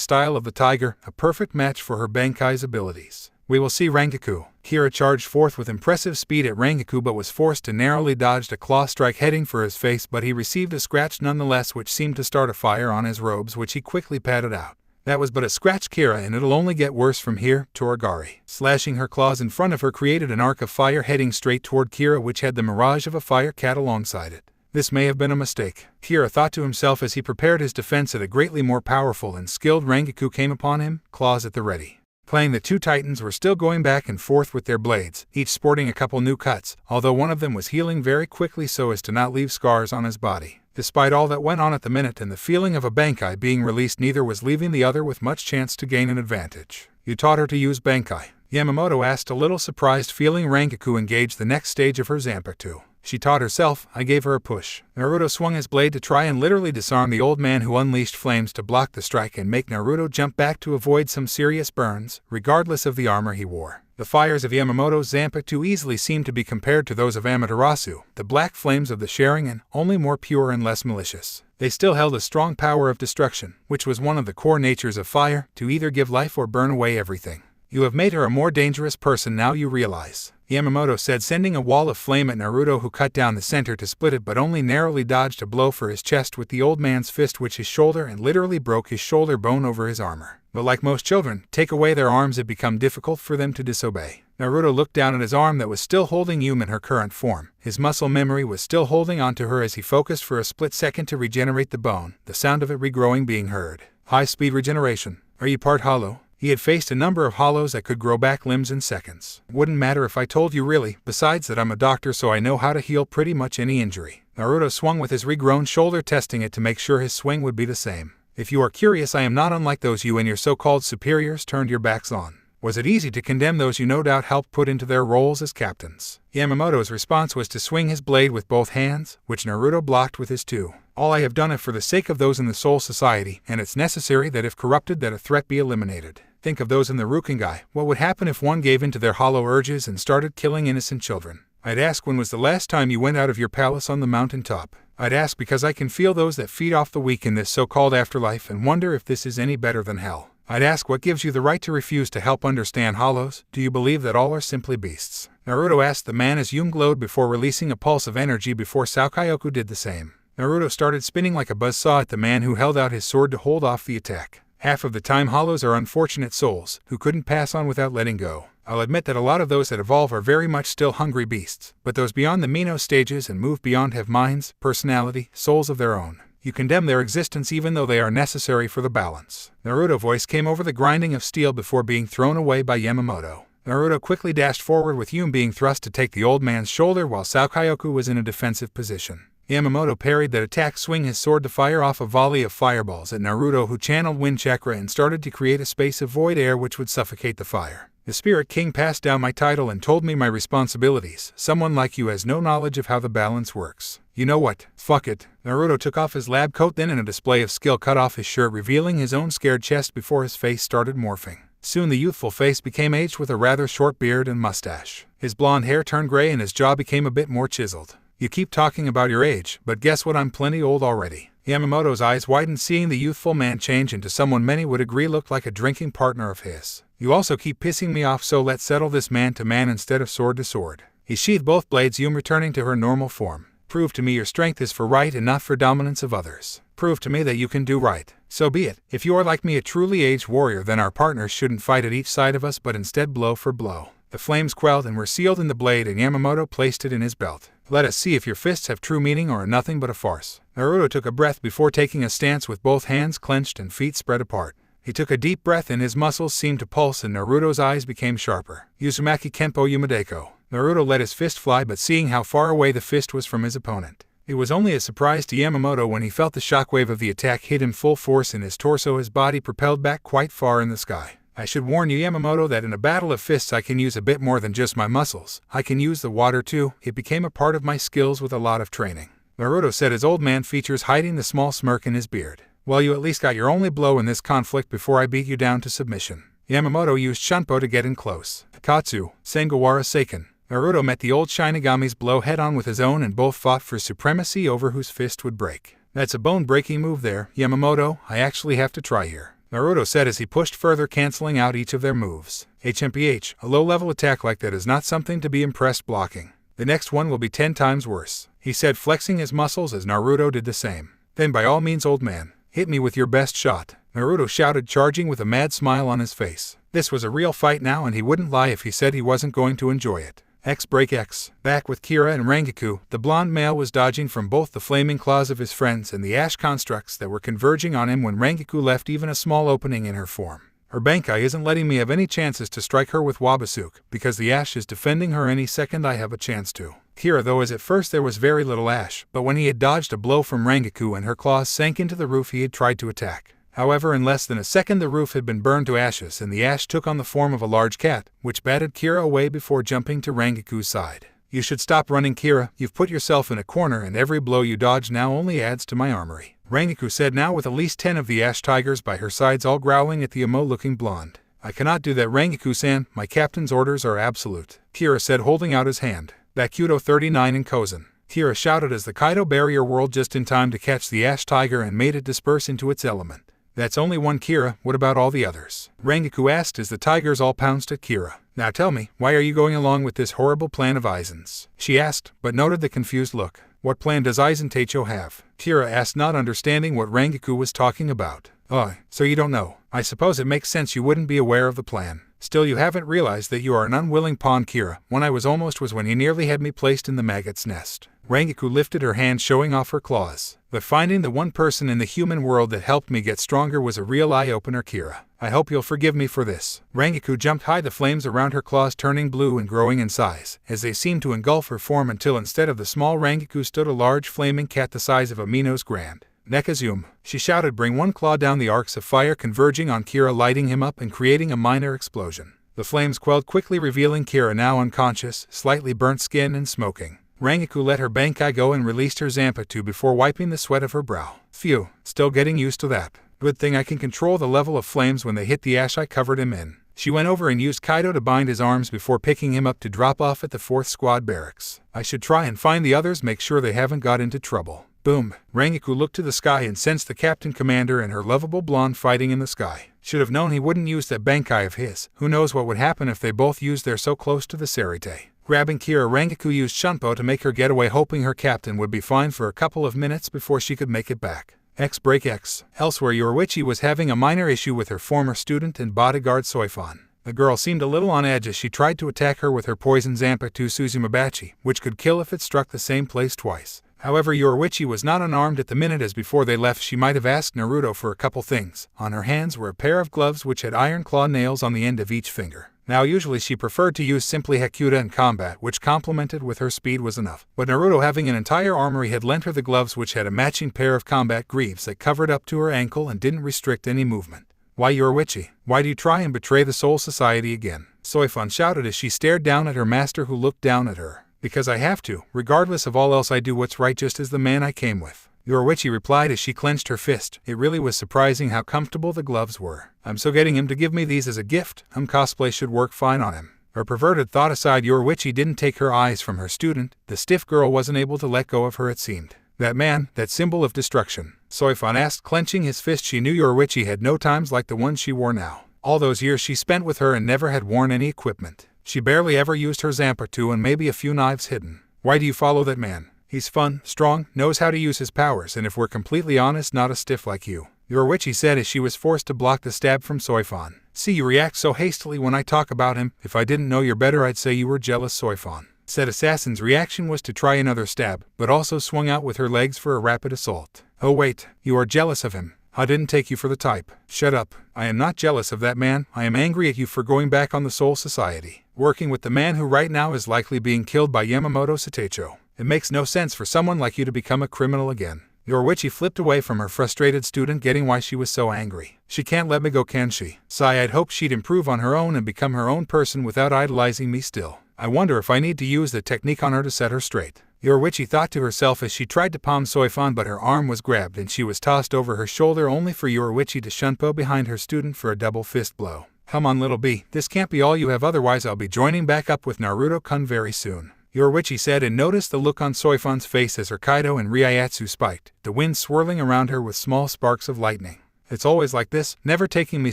style of the tiger, a perfect match for her Bankai's abilities. We will see, Rangaku. Kira charged forth with impressive speed at Rangaku but was forced to narrowly dodge a claw strike heading for his face, but he received a scratch nonetheless which seemed to start a fire on his robes, which he quickly patted out. That was but a scratch, Kira, and it'll only get worse from here. Toragari. Slashing her claws in front of her created an arc of fire heading straight toward Kira, which had the mirage of a fire cat alongside it. This may have been a mistake, Kira thought to himself as he prepared his defense at a greatly more powerful and skilled Rangaku came upon him, claws at the ready. Playing, the two titans were still going back and forth with their blades, each sporting a couple new cuts, although one of them was healing very quickly so as to not leave scars on his body. Despite all that went on at the minute and the feeling of a Bankai being released, neither was leaving the other with much chance to gain an advantage. You taught her to use Bankai? Yamamoto asked, a little surprised, feeling Rangaku engage the next stage of her Zanpakuto. She taught herself. I gave her a push. Naruto swung his blade to try and literally disarm the old man, who unleashed flames to block the strike and make Naruto jump back to avoid some serious burns, regardless of the armor he wore. The fires of Yamamoto's Zanpakuto easily seemed to be compared to those of Amaterasu, the black flames of the Sharingan, only more pure and less malicious. They still held a strong power of destruction, which was one of the core natures of fire, to either give life or burn away everything. You have made her a more dangerous person now, you realize, Yamamoto said, sending a wall of flame at Naruto, who cut down the center to split it but only narrowly dodged a blow for his chest with the old man's fist, which his shoulder and literally broke his shoulder bone over his armor. But like most children, take away their arms, it become difficult for them to disobey. Naruto looked down at his arm that was still holding Yum in her current form. His muscle memory was still holding onto her as he focused for a split second to regenerate the bone, the sound of it regrowing being heard. High-speed regeneration. Are you part hollow? He had faced a number of hollows that could grow back limbs in seconds. Wouldn't matter if I told you, really. Besides that, I'm a doctor, so I know how to heal pretty much any injury. Naruto swung with his regrown shoulder, testing it to make sure his swing would be the same. If you are curious, I am not unlike those you and your so-called superiors turned your backs on. Was it easy to condemn those you no doubt helped put into their roles as captains? Yamamoto's response was to swing his blade with both hands, which Naruto blocked with his two. All I have done it for the sake of those in the Soul Society, and it's necessary that if corrupted, that a threat be eliminated. Think of those in the Rukengai. What would happen if one gave in to their hollow urges and started killing innocent children? I'd ask, when was the last time you went out of your palace on the mountaintop? I'd ask because I can feel those that feed off the weak in this so-called afterlife and wonder if this is any better than hell. I'd ask, what gives you the right to refuse to help understand hollows? Do you believe that all are simply beasts? Naruto asked the man as Yum glowed before releasing a pulse of energy before Saokyoku did the same. Naruto started spinning like a buzzsaw at the man who held out his sword to hold off the attack. Half of the time, hollows are unfortunate souls, who couldn't pass on without letting go. I'll admit that a lot of those that evolve are very much still hungry beasts, but those beyond the Mino stages and move beyond have minds, personality, souls of their own. You condemn their existence even though they are necessary for the balance. Naruto's voice came over the grinding of steel before being thrown away by Yamamoto. Naruto quickly dashed forward with Yum being thrust to take the old man's shoulder while Saokyoku was in a defensive position. Yamamoto parried that attack, swinging his sword to fire off a volley of fireballs at Naruto, who channeled wind chakra and started to create a space of void air which would suffocate the fire. The Spirit King passed down my title and told me my responsibilities. Someone like you has no knowledge of how the balance works. You know what? Fuck it. Naruto took off his lab coat, then in a display of skill cut off his shirt, revealing his own scared chest before his face started morphing. Soon the youthful face became aged with a rather short beard and mustache. His blonde hair turned gray and his jaw became a bit more chiseled. You keep talking about your age, but guess what, I'm plenty old already. Yamamoto's eyes widened, seeing the youthful man change into someone many would agree looked like a drinking partner of his. You also keep pissing me off, so let's settle this man to man instead of sword to sword. He sheathed both blades, Yum returning to her normal form. Prove to me your strength is for right and not for dominance of others. Prove to me that you can do right. So be it. If you are like me, a truly aged warrior, then our partners shouldn't fight at each side of us but instead blow for blow. The flames quelled and were sealed in the blade, and Yamamoto placed it in his belt. Let us see if your fists have true meaning or are nothing but a farce. Naruto took a breath before taking a stance with both hands clenched and feet spread apart. He took a deep breath and his muscles seemed to pulse and Naruto's eyes became sharper. Uzumaki Kenpo Yumadeko. Naruto let his fist fly, but seeing how far away the fist was from his opponent, it was only a surprise to Yamamoto when he felt the shockwave of the attack hit him full force in his torso, his body propelled back quite far in the sky. I should warn you, Yamamoto, that in a battle of fists I can use a bit more than just my muscles. I can use the water too. It became a part of my skills with a lot of training. Naruto said, his old man features hiding the small smirk in his beard. Well, you at least got your only blow in this conflict before I beat you down to submission. Yamamoto used Shunpo to get in close. Katsu, Sengawara Seiken. Naruto met the old Shinigami's blow head-on with his own and both fought for supremacy over whose fist would break. That's a bone-breaking move there, Yamamoto. I actually have to try here, Naruto said as he pushed further, canceling out each of their moves. HMPH, a low-level attack like that is not something to be impressed blocking. The next one will be 10 times worse, he said, flexing his muscles as Naruto did the same. Then by all means, old man, hit me with your best shot, Naruto shouted, charging with a mad smile on his face. This was a real fight now, and he wouldn't lie if he said he wasn't going to enjoy it. X break X. Back with Kira and Rengoku, the blonde male was dodging from both the flaming claws of his friends and the ash constructs that were converging on him when Rengoku left even a small opening in her form. Her Bankai isn't letting me have any chances to strike her with Wabasuk, because the ash is defending her any second I have a chance to. Kira, though, as at first there was very little ash, but when he had dodged a blow from Rengoku and her claws sank into the roof, he had tried to attack. However, in less than a second the roof had been burned to ashes and the ash took on the form of a large cat, which batted Kira away before jumping to Rengoku's side. You should stop running, Kira. You've put yourself in a corner and every blow you dodge now only adds to my armory, Rengoku said, now with at least 10 of the ash tigers by her sides all growling at the emo-looking blonde. I cannot do that, Rengoku-san. My captain's orders are absolute, Kira said, holding out his hand. Bakuto 39 in Kozen. Kira shouted as the Kaido barrier whirled just in time to catch the ash tiger and made it disperse into its element. That's only one, Kira. What about all the others? Rengoku asked as the tigers all pounced at Kira. Now tell me, why are you going along with this horrible plan of Aizen's? She asked, but noted the confused look. What plan does Aizen Teicho have? Kira asked, not understanding what Rengoku was talking about. Oh, so you don't know. I suppose it makes sense you wouldn't be aware of the plan. Still, you haven't realized that you are an unwilling pawn, Kira. When I was almost was when you nearly had me placed in the maggot's nest. Rengoku lifted her hand, showing off her claws. But finding the one person in the human world that helped me get stronger was a real eye-opener, Kira. I hope you'll forgive me for this. Rengoku jumped high, the flames around her claws turning blue and growing in size, as they seemed to engulf her form until instead of the small Rengoku stood a large flaming cat the size of a Mino's grand. Nekazum, she shouted, bring one claw down, the arcs of fire converging on Kira, lighting him up and creating a minor explosion. The flames quelled quickly, revealing Kira now unconscious, slightly burnt skin and smoking. Rengoku let her Bankai go and released her Zanpakuto before wiping the sweat of her brow. Phew, still getting used to that. Good thing I can control the level of flames when they hit the ash I covered him in. She went over and used Kaido to bind his arms before picking him up to drop off at the 4th Squad barracks. I should try and find the others, make sure they haven't got into trouble. Boom. Rengoku looked to the sky and sensed the captain commander and her lovable blonde fighting in the sky. Should have known he wouldn't use that Bankai of his. Who knows what would happen if they both used their so close to the Sarite. Grabbing Kira, Rengoku used Shunpo to make her get away, hoping her captain would be fine for a couple of minutes before she could make it back. X break X. Elsewhere, Yoruichi was having a minor issue with her former student and bodyguard Soifon. The girl seemed a little on edge as she tried to attack her with her poison Zanpakuto Suzumabachi, which could kill if it struck the same place twice. However, Yoruichi was not unarmed at the minute, as before they left she might have asked Naruto for a couple things. On her hands were a pair of gloves which had iron claw nails on the end of each finger. Now usually she preferred to use simply Hakuta in combat, which complemented with her speed was enough. But Naruto, having an entire armory, had lent her the gloves which had a matching pair of combat greaves that covered up to her ankle and didn't restrict any movement. Why, Yoruichi, why do you try and betray the Soul Society again? Soifon shouted as she stared down at her master, who looked down at her. Because I have to. Regardless of all else, I do what's right, just as the man I came with. Yoruichi replied as she clenched her fist. It really was surprising how comfortable the gloves were. I'm so getting him to give me these as a gift. Cosplay should work fine on him. Her perverted thought aside, Yoruichi didn't take her eyes from her student. The stiff girl wasn't able to let go of her, it seemed. That man, that symbol of destruction. Soifan asked, clenching his fist. She knew Yoruichi had no times like the ones she wore now. All those years she spent with her and never had worn any equipment. She barely ever used her Zanpakuto and maybe a few knives hidden. Why do you follow that man? He's fun, strong, knows how to use his powers, and if we're completely honest, not a stiff like you. Yoruichi said as she was forced to block the stab from Soifan. See, you react so hastily when I talk about him. If I didn't know you better, I'd say you were jealous, Soifan. Said assassin's reaction was to try another stab, but also swung out with her legs for a rapid assault. Oh wait, you are jealous of him. I didn't take you for the type. Shut up. I am not jealous of that man. I am angry at you for going back on the Soul Society, working with the man who right now is likely being killed by Yamamoto Satecho. It makes no sense for someone like you to become a criminal again. Yoruichi flipped away from her frustrated student, getting why she was so angry. She can't let me go, can she? Sigh, I'd hoped she'd improve on her own and become her own person without idolizing me still. I wonder if I need to use the technique on her to set her straight. Yoruichi thought to herself as she tried to palm Soifan, but her arm was grabbed and she was tossed over her shoulder, only for Yoruichi to shunpo behind her student for a double fist blow. Come on, little B, this can't be all you have, otherwise I'll be joining back up with Naruto-kun very soon. Yoruichi said, and noticed the look on Soifan's face as her Kaido and Ryatsu spiked, the wind swirling around her with small sparks of lightning. It's always like this, never taking me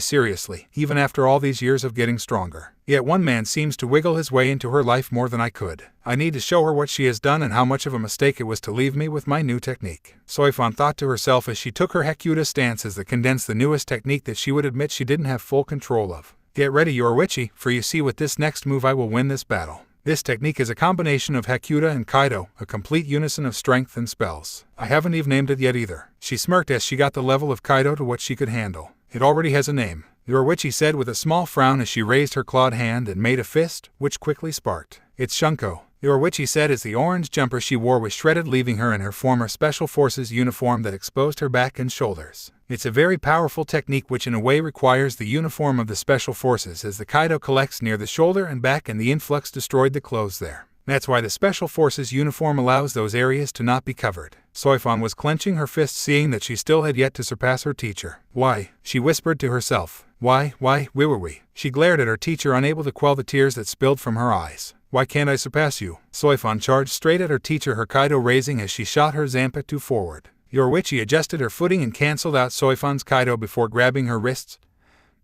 seriously, even after all these years of getting stronger. Yet one man seems to wiggle his way into her life more than I could. I need to show her what she has done and how much of a mistake it was to leave me with my new technique. Soifan thought to herself as she took her Hekuda stance as the condensed, the newest technique that she would admit she didn't have full control of. Get ready, Yoruichi, for you see with this next move I will win this battle. This technique is a combination of Hekuda and Kaido, a complete unison of strength and spells. I haven't even named it yet either. She smirked as she got the level of Kaido to what she could handle. It already has a name, Yoruichi said with a small frown as she raised her clawed hand and made a fist, which quickly sparked. It's Shunko, Yoruichi said as the orange jumper she wore was shredded, leaving her in her former Special Forces uniform that exposed her back and shoulders. It's a very powerful technique which in a way requires the uniform of the Special Forces, as the Kaido collects near the shoulder and back and the influx destroyed the clothes there. That's why the Special Forces uniform allows those areas to not be covered. Soifan was clenching her fists, seeing that she still had yet to surpass her teacher. Why? She whispered to herself. Why, where were we? She glared at her teacher, unable to quell the tears that spilled from her eyes. Why can't I surpass you? Soifan charged straight at her teacher, her Kaido raising as she shot her Zanpakuto forward. Yoruichi adjusted her footing and cancelled out Soifan's Kaido before grabbing her wrists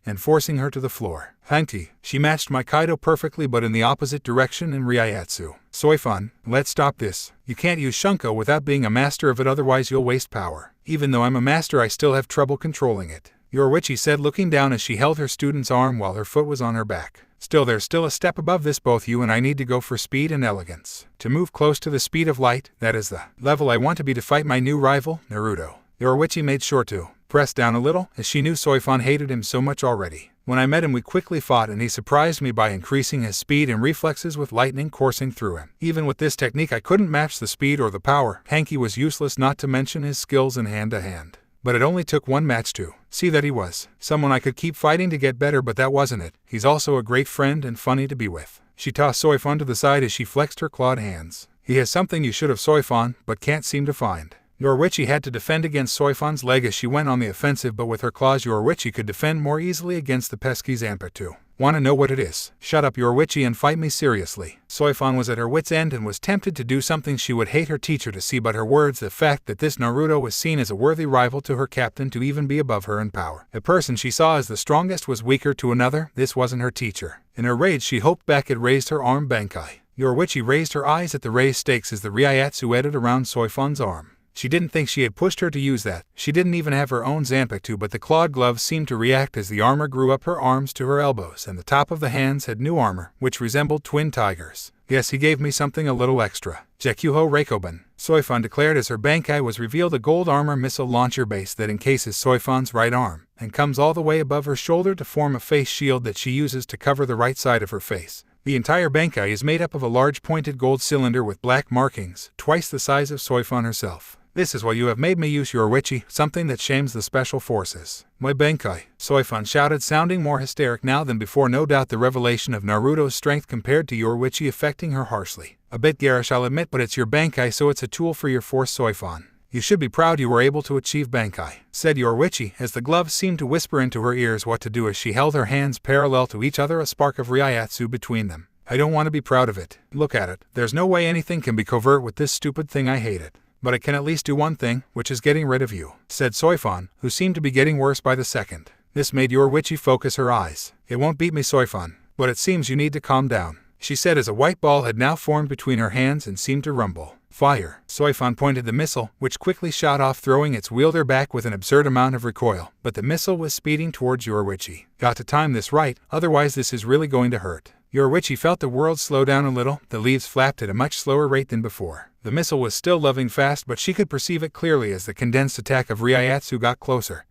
and forcing her to the floor. Hanky, she matched my Kaido perfectly, but in the opposite direction in Ryatsu. Soifan, let's stop this. You can't use Shunko without being a master of it, otherwise you'll waste power. Even though I'm a master, I still have trouble controlling it, Yoruichi said, looking down as she held her student's arm while her foot was on her back. Still, there's still a step above this. Both you and I need to go for speed and elegance. To move close to the speed of light, that is the level I want to be to fight my new rival, Naruto. Yoruichi made sure to press down a little, as she knew Soifan hated him so much already. When I met him we quickly fought and he surprised me by increasing his speed and reflexes with lightning coursing through him. Even with this technique I couldn't match the speed or the power. Hanky was useless, not to mention his skills in hand-to-hand. But it only took one match to see that he was someone I could keep fighting to get better, but that wasn't it. He's also a great friend and funny to be with. She tossed Soifan to the side as she flexed her clawed hands. He has something you should have, Soifan, but can't seem to find. Yoruichi had to defend against Soifan's leg as she went on the offensive, but with her claws Yoruichi could defend more easily against the pesky Zanpakuto. Wanna know what it is? Shut up, Yoruichi, and fight me seriously. Soifan was at her wit's end and was tempted to do something she would hate her teacher to see, but her words, the fact that this Naruto was seen as a worthy rival to her captain, to even be above her in power. The person she saw as the strongest was weaker to another. This wasn't her teacher. In her rage she hoped back had raised her arm. Bankai. Yoruichi raised her eyes at the raised stakes as the Ryatsu edged around Soifan's arm. She didn't think she had pushed her to use that. She didn't even have her own Zanpakuto, but the clawed gloves seemed to react as the armor grew up her arms to her elbows, and the top of the hands had new armor, which resembled twin tigers. Yes, he gave me something a little extra. Jekuho Reikoban, Soifan declared as her Bankai was revealed, a gold armor missile launcher base that encases Soifan's right arm, and comes all the way above her shoulder to form a face shield that she uses to cover the right side of her face. The entire Bankai is made up of a large pointed gold cylinder with black markings, twice the size of Soifan herself. This is why you have made me use Yoruichi, something that shames the Special Forces. My Bankai, Soifan shouted, sounding more hysteric now than before. No doubt the revelation of Naruto's strength compared to Yoruichi affecting her harshly. A bit garish, I'll admit, but it's your Bankai, so it's a tool for your force, Soifan. You should be proud you were able to achieve Bankai, said Yoruichi, as the gloves seemed to whisper into her ears what to do as she held her hands parallel to each other, a spark of Ryatsu between them. I don't want to be proud of it. Look at it. There's no way anything can be covert with this stupid thing. I hate it. But I can at least do one thing, which is getting rid of you, said Soifan, who seemed to be getting worse by the second. This made Yoruichi focus her eyes. It won't beat me, Soifan, but it seems you need to calm down, she said as a white ball had now formed between her hands and seemed to rumble. Fire. Soifan pointed the missile, which quickly shot off, throwing its wielder back with an absurd amount of recoil, but the missile was speeding towards Yoruichi. Got to time this right, otherwise this is really going to hurt. Yoruichi felt the world slow down a little. The leaves flapped at a much slower rate than before. The missile was still loving fast, but she could perceive it clearly as the condensed attack of Ryatsu got closer,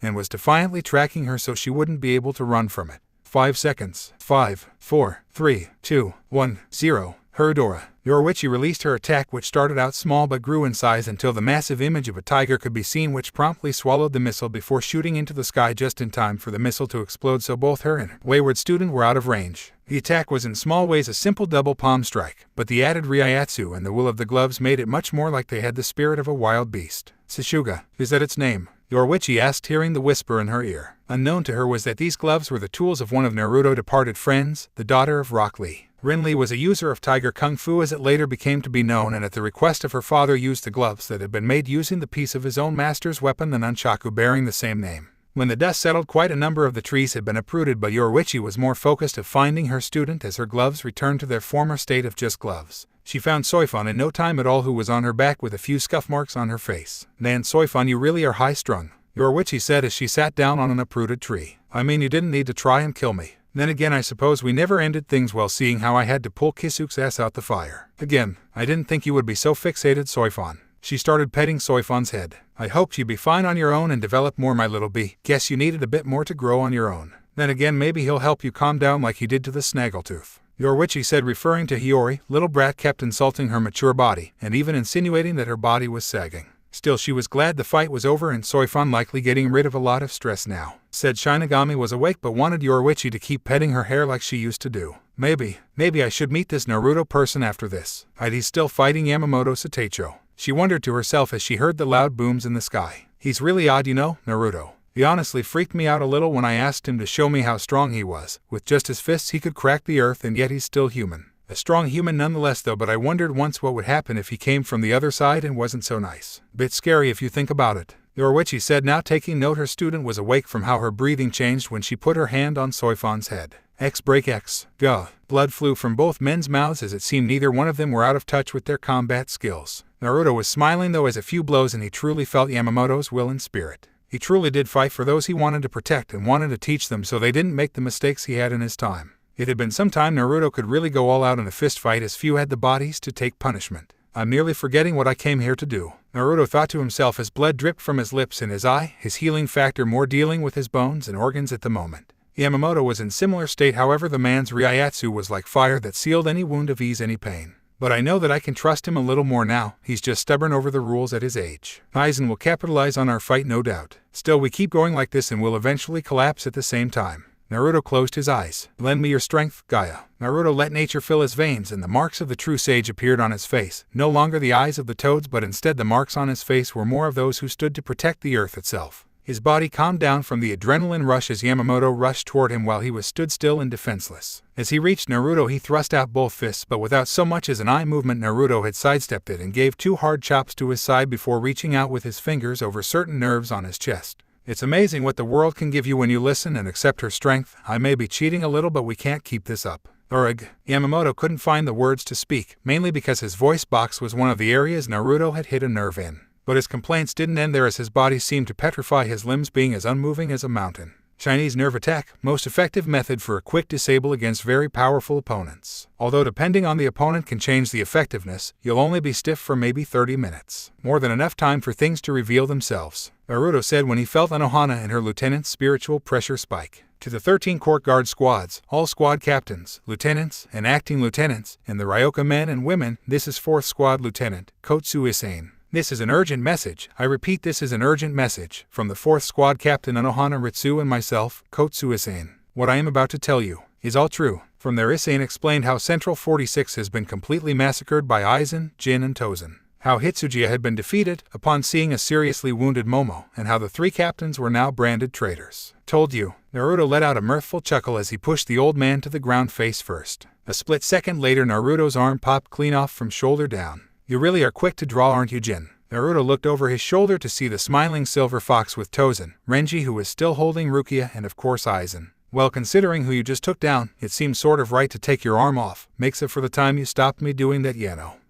and was defiantly tracking her so she wouldn't be able to run from it. 5 seconds. 5, 4, 3, 2, 1, 0. Herudora. Yoruichi released her attack, which started out small but grew in size until the massive image of a tiger could be seen, which promptly swallowed the missile before shooting into the sky just in time for the missile to explode, so both her and her wayward student were out of range. The attack was in small ways a simple double palm strike, but the added Ryatsu and the will of the gloves made it much more like they had the spirit of a wild beast. Sashuga, is that its name? Yoruichi asked, hearing the whisper in her ear. Unknown to her was that these gloves were the tools of one of Naruto's departed friends, the daughter of Rock Lee. Rin Lee was a user of Tiger Kung Fu, as it later became to be known, and at the request of her father used the gloves that had been made using the piece of his own master's weapon, the nunchaku, bearing the same name. When the dust settled, quite a number of the trees had been uprooted, but Yoruichi was more focused of finding her student as her gloves returned to their former state of just gloves. She found Soifan in no time at all, who was on her back with a few scuff marks on her face. "Man, Soifan, you really are high-strung," Yoruichi said as she sat down on an uprooted tree. "I mean, you didn't need to try and kill me. Then again, I suppose we never ended things well, seeing how I had to pull Kisuke's ass out the fire. Again, I didn't think you would be so fixated, Soifan." She started petting Soifan's head. "I hoped you'd be fine on your own and develop more, my little bee. Guess you needed a bit more to grow on your own. Then again, maybe he'll help you calm down like he did to the Snaggletooth," Yoruichi said, referring to Hiyori. Little brat kept insulting her mature body, and even insinuating that her body was sagging. Still, she was glad the fight was over and Soifan likely getting rid of a lot of stress now. Said Shinigami was awake but wanted Yoruichi to keep petting her hair like she used to do. Maybe I should meet this Naruto person after this. He's still fighting Yamamoto Satecho," she wondered to herself as she heard the loud booms in the sky. "He's really odd, you know, Naruto. He honestly freaked me out a little when I asked him to show me how strong he was. With just his fists he could crack the earth, and yet he's still human. A strong human nonetheless though, but I wondered once what would happen if he came from the other side and wasn't so nice. Bit scary if you think about it," Yoruichi said, now taking note her student was awake from how her breathing changed when she put her hand on Soifan's head. X break X. Gah. Blood flew from both men's mouths as it seemed neither one of them were out of touch with their combat skills. Naruto was smiling though, as a few blows and he truly felt Yamamoto's will and spirit. He truly did fight for those he wanted to protect and wanted to teach them so they didn't make the mistakes he had in his time. It had been some time Naruto could really go all out in a fist fight, as few had the bodies to take punishment. "I'm nearly forgetting what I came here to do," Naruto thought to himself as blood dripped from his lips and his eye, his healing factor more dealing with his bones and organs at the moment. Yamamoto was in similar state, however the man's Ryatsu was like fire that sealed any wound of ease any pain. "But I know that I can trust him a little more now. He's just stubborn over the rules at his age. Aizen will capitalize on our fight, no doubt. Still, we keep going like this and we'll eventually collapse at the same time." Naruto closed his eyes. "Lend me your strength, Gaia." Naruto let nature fill his veins and the marks of the true sage appeared on his face. No longer the eyes of the toads, but instead the marks on his face were more of those who stood to protect the earth itself. His body calmed down from the adrenaline rush as Yamamoto rushed toward him while he was stood still and defenseless. As he reached Naruto he thrust out both fists, but without so much as an eye movement. Naruto had sidestepped it and gave 2 hard chops to his side before reaching out with his fingers over certain nerves on his chest. "It's amazing what the world can give you when you listen and accept her strength. I may be cheating a little, but we can't keep this up." Urg. Yamamoto couldn't find the words to speak, mainly because his voice box was one of the areas Naruto had hit a nerve in. But his complaints didn't end there, as his body seemed to petrify, his limbs being as unmoving as a mountain. Chinese nerve attack, most effective method for a quick disable against very powerful opponents. Although depending on the opponent can change the effectiveness, you'll only be stiff for maybe 30 minutes. More than enough time for things to reveal themselves, Naruto said when he felt Anohana and her lieutenant's spiritual pressure spike. To the 13 court guard squads, all squad captains, lieutenants, and acting lieutenants, and the Ryoka men and women, this is 4th Squad Lieutenant Kotsu Isane. This is an urgent message. I repeat, this is an urgent message from the 4th Squad Captain Anohana Ritsu and myself, Kotsu Isane. What I am about to tell you is all true. From there, Isane explained how Central 46 has been completely massacred by Aizen, Jin, and Tozen. how Hitsujiya had been defeated upon seeing a seriously wounded Momo, and how the 3 captains were now branded traitors. Told you. Naruto let out a mirthful chuckle as he pushed the old man to the ground face first. A split second later, Naruto's arm popped clean off from shoulder down. You really are quick to draw, aren't you, Jin? Naruto looked over his shoulder to see the smiling silver fox with Tozen, Renji who was still holding Rukia, and of course Aizen. Well, considering who you just took down, it seems sort of right to take your arm off. Makes up for the time you stopped me doing that,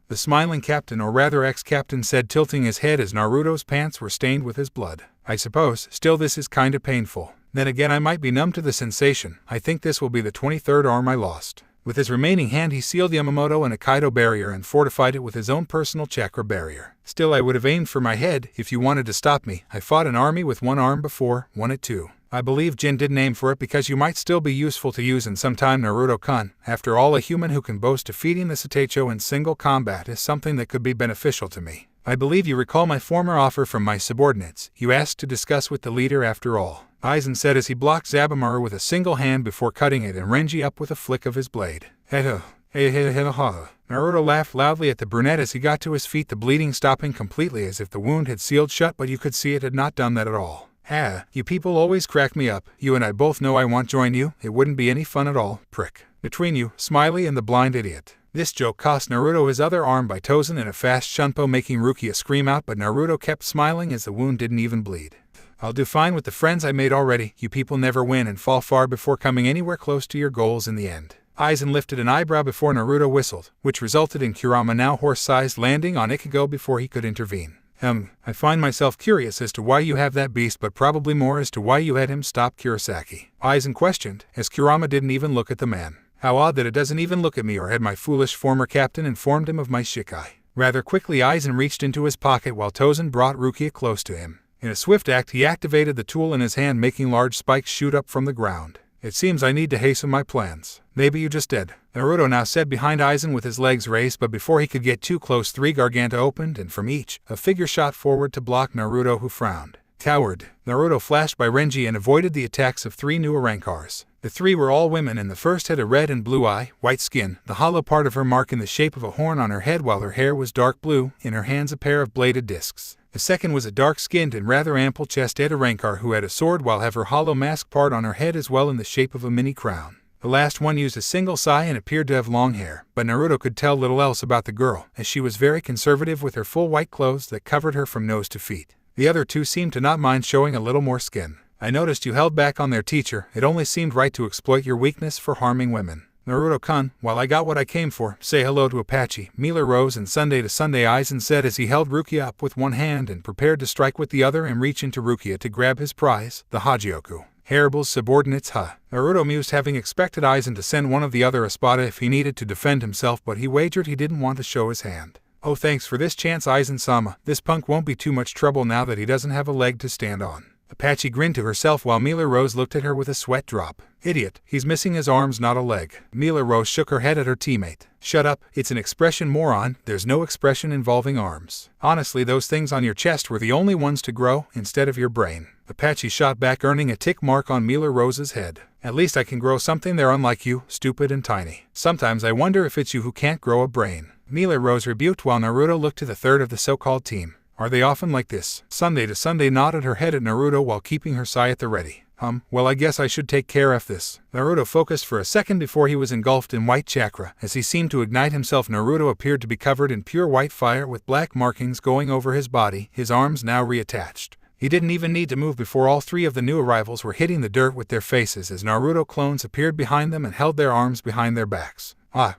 The smiling captain, or rather ex-captain, said, tilting his head as Naruto's pants were stained with his blood. I suppose, still this is kinda painful. Then again, I might be numb to the sensation. I think this will be the 23rd arm I lost. With his remaining hand he sealed Yamamoto and a Kaido barrier and fortified it with his own personal chakra barrier. Still, I would have aimed for my head if you wanted to stop me. I fought an army with 1 arm before, won it too. I believe Jin didn't aim for it because you might still be useful to use in some time, Naruto-kun. After all, a human who can boast defeating the Seicho in single combat is something that could be beneficial to me. I believe you recall my former offer from my subordinates. You asked to discuss with the leader after all. Aizen said as he blocked Zabumaru with a single hand before cutting it and Renji up with a flick of his blade. Naruto laughed loudly at the brunette as he got to his feet, the bleeding stopping completely as if the wound had sealed shut, but you could see it had not done that at all. You people always crack me up. You and I both know I won't join you. It wouldn't be any fun at all, prick. Between you, Smiley, and the blind idiot. This joke cost Naruto his other arm by Tozen in a fast shunpo, making Rukia scream out, but Naruto kept smiling as the wound didn't even bleed. I'll do fine with the friends I made already. You people never win and fall far before coming anywhere close to your goals in the end. Aizen lifted an eyebrow before Naruto whistled, which resulted in Kurama now horse-sized landing on Ichigo before he could intervene. I find myself curious as to why you have that beast, but probably more as to why you had him stop Kurosaki. Aizen questioned, as Kurama didn't even look at the man. How odd that it doesn't even look at me, or had my foolish former captain informed him of my shikai? Rather quickly Aizen reached into his pocket while Tozen brought Rukia close to him. In a swift act he activated the tool in his hand, making large spikes shoot up from the ground. It seems I need to hasten my plans. Maybe you just did. Naruto now said behind Aizen with his legs raised, but before he could get too close 3 Garganta opened, and from each, a figure shot forward to block Naruto, who frowned. Coward. Naruto flashed by Renji and avoided the attacks of 3 new Arankars. The 3 were all women, and the first had a red and blue eye, white skin, the hollow part of her mark in the shape of a horn on her head while her hair was dark blue, in her hands a pair of bladed discs. The second was a dark-skinned and rather ample-chested Arankar who had a sword while have her hollow mask part on her head as well in the shape of a mini crown. The last one used a single sai and appeared to have long hair, but Naruto could tell little else about the girl, as she was very conservative with her full white clothes that covered her from nose to feet. The other 2 seemed to not mind showing a little more skin. I noticed you held back on their teacher. It only seemed right to exploit your weakness for harming women. Naruto-kun, while I got what I came for, say hello to Apache, Mila Rose, and Sunday to Sunday, Aizen said as he held Rukia up with one hand and prepared to strike with the other and reach into Rukia to grab his prize, the Hagioku. Harible's subordinates, Naruto mused, having expected Aizen to send one of the other Espada if he needed to defend himself, but he wagered he didn't want to show his hand. Oh, thanks for this chance, Aizen-sama. This punk won't be too much trouble now that he doesn't have a leg to stand on. Apache grinned to herself while Mila Rose looked at her with a sweat drop. Idiot, he's missing his arms, not a leg. Mila Rose shook her head at her teammate. Shut up, it's an expression, moron. There's no expression involving arms. Honestly, those things on your chest were the only ones to grow, instead of your brain. Apache shot back, earning a tick mark on Mila Rose's head. At least I can grow something there, unlike you, stupid and tiny. Sometimes I wonder if it's you who can't grow a brain. Mila Rose rebuked while Naruto looked to the third of the so-called team. Are they often like this? Sunday to Sunday nodded her head at Naruto while keeping her sai at the ready. Well, I guess I should take care of this. Naruto focused for a second before he was engulfed in white chakra. As he seemed to ignite himself, Naruto appeared to be covered in pure white fire with black markings going over his body, his arms now reattached. He didn't even need to move before all 3 of the new arrivals were hitting the dirt with their faces as Naruto clones appeared behind them and held their arms behind their backs.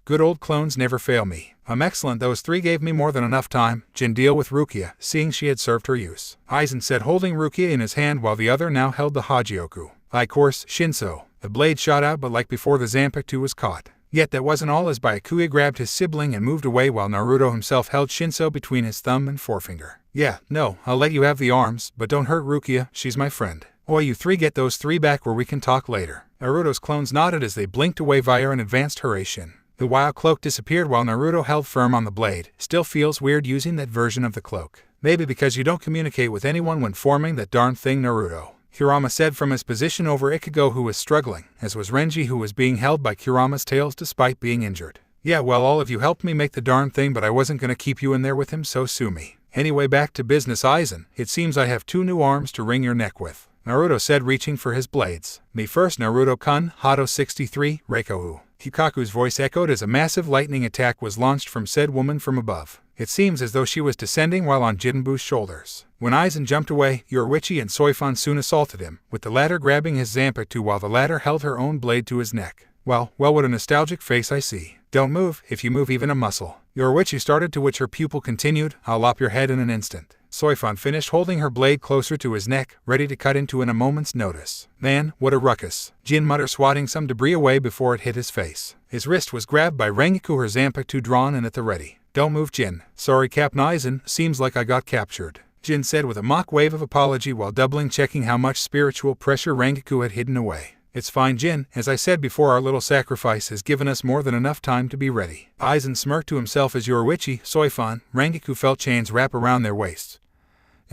Good old clones never fail me. Excellent, those 3 gave me more than enough time. Jin, deal with Rukia, seeing she had served her use. Aizen said, holding Rukia in his hand while the other now held the Hagioku. Course, Shinso. The blade shot out, but like before, the Zanpakuto was caught. Yet that wasn't all, as Byakuya grabbed his sibling and moved away while Naruto himself held Shinso between his thumb and forefinger. No, I'll let you have the arms, but don't hurt Rukia, she's my friend. You 3 get those 3 back where we can talk later. Naruto's clones nodded as they blinked away via an advanced Hurricane. The wild cloak disappeared while Naruto held firm on the blade. Still feels weird using that version of the cloak. Maybe because you don't communicate with anyone when forming that darn thing, Naruto. Kurama said from his position over Ichigo, who was struggling, as was Renji, who was being held by Kurama's tails despite being injured. Yeah, well, all of you helped me make the darn thing, but I wasn't gonna keep you in there with him, so sue me. Anyway, back to business, Aizen. It seems I have 2 new arms to wring your neck with, Naruto said, reaching for his blades. Me first, Naruto-kun, Hato 63, Reikohu. Kukaku's voice echoed as a massive lightning attack was launched from said woman from above. It seems as though she was descending while on Jinbu's shoulders. When Aizen jumped away, Yoruichi and Soifan soon assaulted him, with the latter grabbing his Zanpakuto while the latter held her own blade to his neck. Well, what a nostalgic face I see. Don't move, if you move even a muscle. Yoruichi started, to which her pupil continued, I'll lop your head in an instant. Soifan finished, holding her blade closer to his neck, ready to cut into in a moment's notice. Man, what a ruckus. Jin muttered, swatting some debris away before it hit his face. His wrist was grabbed by Rengoku, her Zanpakuto drawn and at the ready. Don't move, Jin. Sorry, Captain Aizen, seems like I got captured, Jin said with a mock wave of apology while doubling checking how much spiritual pressure Rengoku had hidden away. It's fine, Jin. As I said before, our little sacrifice has given us more than enough time to be ready. Aizen smirked to himself as Yoruichi, Soifan, Rengoku felt chains wrap around their waists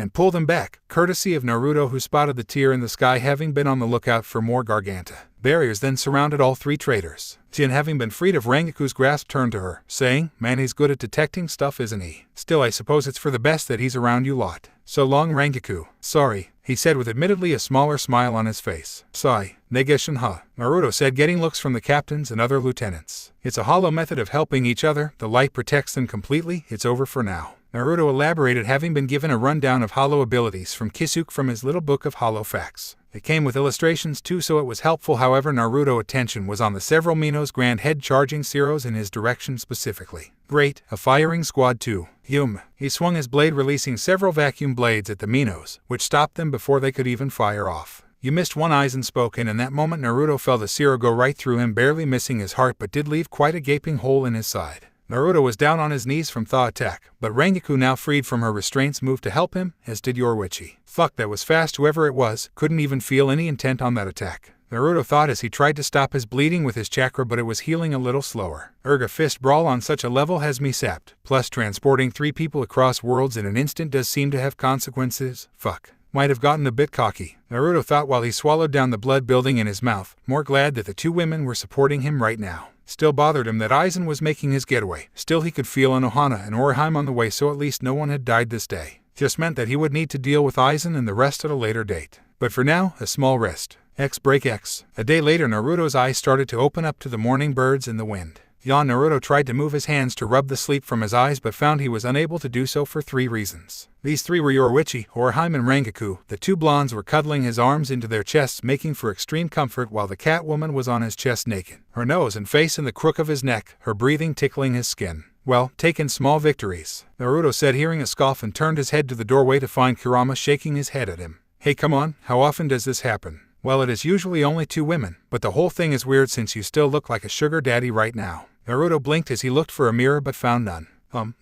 and pull them back, courtesy of Naruto, who spotted the tear in the sky, having been on the lookout for more Garganta. Barriers then surrounded all 3 traitors. Jin, having been freed of Rengoku's grasp, turned to her, saying, Man, he's good at detecting stuff, isn't he? Still, I suppose it's for the best that he's around you lot. So long, Rengoku. Sorry, he said with admittedly a smaller smile on his face. Sigh. Negation, huh? Naruto said, getting looks from the captains and other lieutenants. It's a hollow method of helping each other. The light protects them completely. It's over for now. Naruto elaborated, having been given a rundown of hollow abilities from Kisuke from his little book of hollow facts. It came with illustrations too, so it was helpful. However, Naruto's attention was on the several Minos grand head charging Zeros in his direction specifically. Great, a firing squad too. He swung his blade, releasing several vacuum blades at the Minos, which stopped them before they could even fire off. You missed one, Aizen spoke, and in that moment Naruto felt a Zero go right through him, barely missing his heart, but did leave quite a gaping hole in his side. Naruto was down on his knees from thaw attack, but Rengoku, now freed from her restraints, moved to help him, as did Yoruichi. Fuck, that was fast. Whoever it was couldn't even feel any intent on that attack, Naruto thought as he tried to stop his bleeding with his chakra, but it was healing a little slower. A fist brawl on such a level has me sapped, plus transporting 3 people across worlds in an instant does seem to have consequences. Fuck. Might have gotten a bit cocky, Naruto thought while he swallowed down the blood building in his mouth, more glad that the 2 women were supporting him right now. Still bothered him that Aizen was making his getaway. Still, he could feel an Ohana and Orihime on the way, so at least no one had died this day. Just meant that he would need to deal with Aizen and the rest at a later date. But for now, a small rest. X break X. A day later, Naruto's eyes started to open up to the morning birds in the wind. Naruto tried to move his hands to rub the sleep from his eyes, but found he was unable to do so for 3 reasons. These 3 were Yoruichi, Orihime, and Rengoku. The 2 blondes were cuddling his arms into their chests, making for extreme comfort, while the cat woman was on his chest naked, her nose and face in the crook of his neck, her breathing tickling his skin. Well, taken small victories, Naruto said, hearing a scoff, and turned his head to the doorway to find Kurama shaking his head at him. Hey, come on, how often does this happen? Well, it is usually only 2 women, but the whole thing is weird since you still look like a sugar daddy right now. Naruto blinked as he looked for a mirror but found none.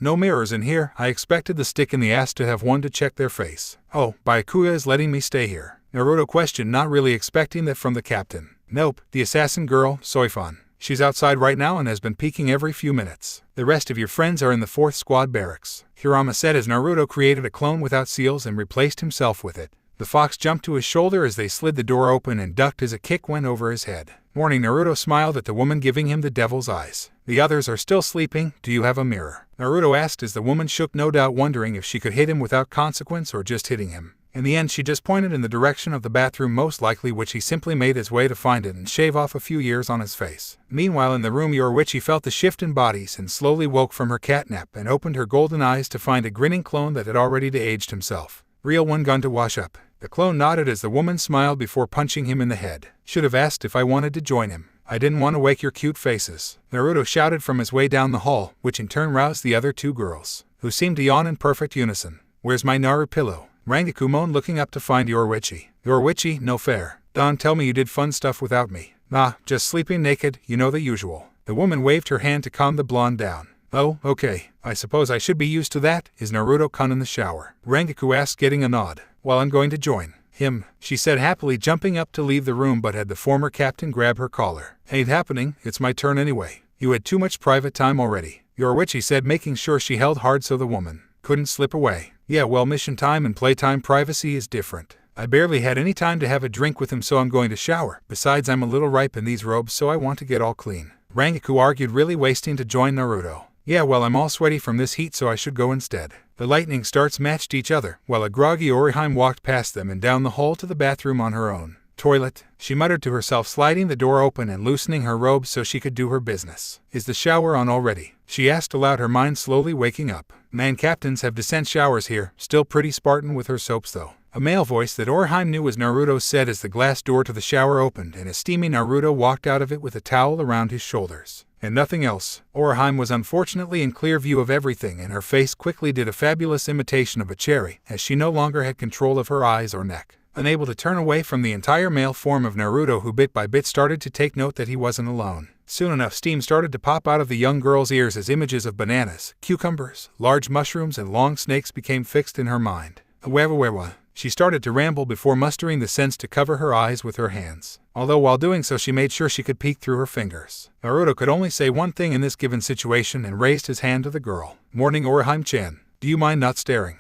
No mirrors in here. I expected the stick in the ass to have one to check their face. Oh, Byakuya is letting me stay here, Naruto questioned, not really expecting that from the captain. Nope, the assassin girl, Soifan. She's outside right now and has been peeking every few minutes. The rest of your friends are in the 4th squad barracks, Kurama said as Naruto created a clone without seals and replaced himself with it. The fox jumped to his shoulder as they slid the door open and ducked as a kick went over his head. Morning, Naruto smiled at the woman, giving him the devil's eyes. The others are still sleeping. Do you have a mirror? Naruto asked as the woman shook, no doubt wondering if she could hit him without consequence or just hitting him. In the end, she just pointed in the direction of the bathroom, most likely, which he simply made his way to find it and shave off a few years on his face. Meanwhile, in the room, Yoruichi felt the shift in bodies and slowly woke from her catnap and opened her golden eyes to find a grinning clone that had already de-aged himself. Real one, gone to wash up. The clone nodded as the woman smiled before punching him in the head. Should have asked if I wanted to join him. I didn't want to wake your cute faces, Naruto shouted from his way down the hall, which in turn roused the other 2 girls, who seemed to yawn in perfect unison. Where's my Naru pillow? Rengoku moaned, looking up to find Yoruichi. Yoruichi, no fair. Don't tell me you did fun stuff without me. Nah, just sleeping naked, you know, the usual. The woman waved her hand to calm the blonde down. Oh, okay. I suppose I should be used to that. Is Naruto-kun in the shower? Rengoku asked, getting a nod. Well, I'm going to join him, she said happily, jumping up to leave the room, but had the former captain grab her collar. Ain't happening, it's my turn anyway. You had too much private time already, Yoruichi said, making sure she held hard so the woman couldn't slip away. Yeah, well, mission time and playtime privacy is different. I barely had any time to have a drink with him, so I'm going to shower. Besides, I'm a little ripe in these robes, so I want to get all clean. Rangaku argued, really wasting to join Naruto. Yeah, well, I'm all sweaty from this heat, so I should go instead. The lightning starts matched each other, while a groggy Orihime walked past them and down the hall to the bathroom on her own. Toilet, she muttered to herself, sliding the door open and loosening her robes so she could do her business. Is the shower on already? She asked aloud, her mind slowly waking up. Man, captains have descent showers here, still pretty Spartan with her soaps though. A male voice that Orihime knew was Naruto said as the glass door to the shower opened and a steamy Naruto walked out of it with a towel around his shoulders. And nothing else. Orihime was unfortunately in clear view of everything, and her face quickly did a fabulous imitation of a cherry, as she no longer had control of her eyes or neck. Unable to turn away from the entire male form of Naruto, who bit by bit started to take note that he wasn't alone. Soon enough, steam started to pop out of the young girl's ears as images of bananas, cucumbers, large mushrooms, and long snakes became fixed in her mind. She started to ramble before mustering the sense to cover her eyes with her hands. Although while doing so she made sure she could peek through her fingers. Naruto could only say one thing in this given situation and raised his hand to the girl. Morning, Orihime-chan. Do you mind not staring?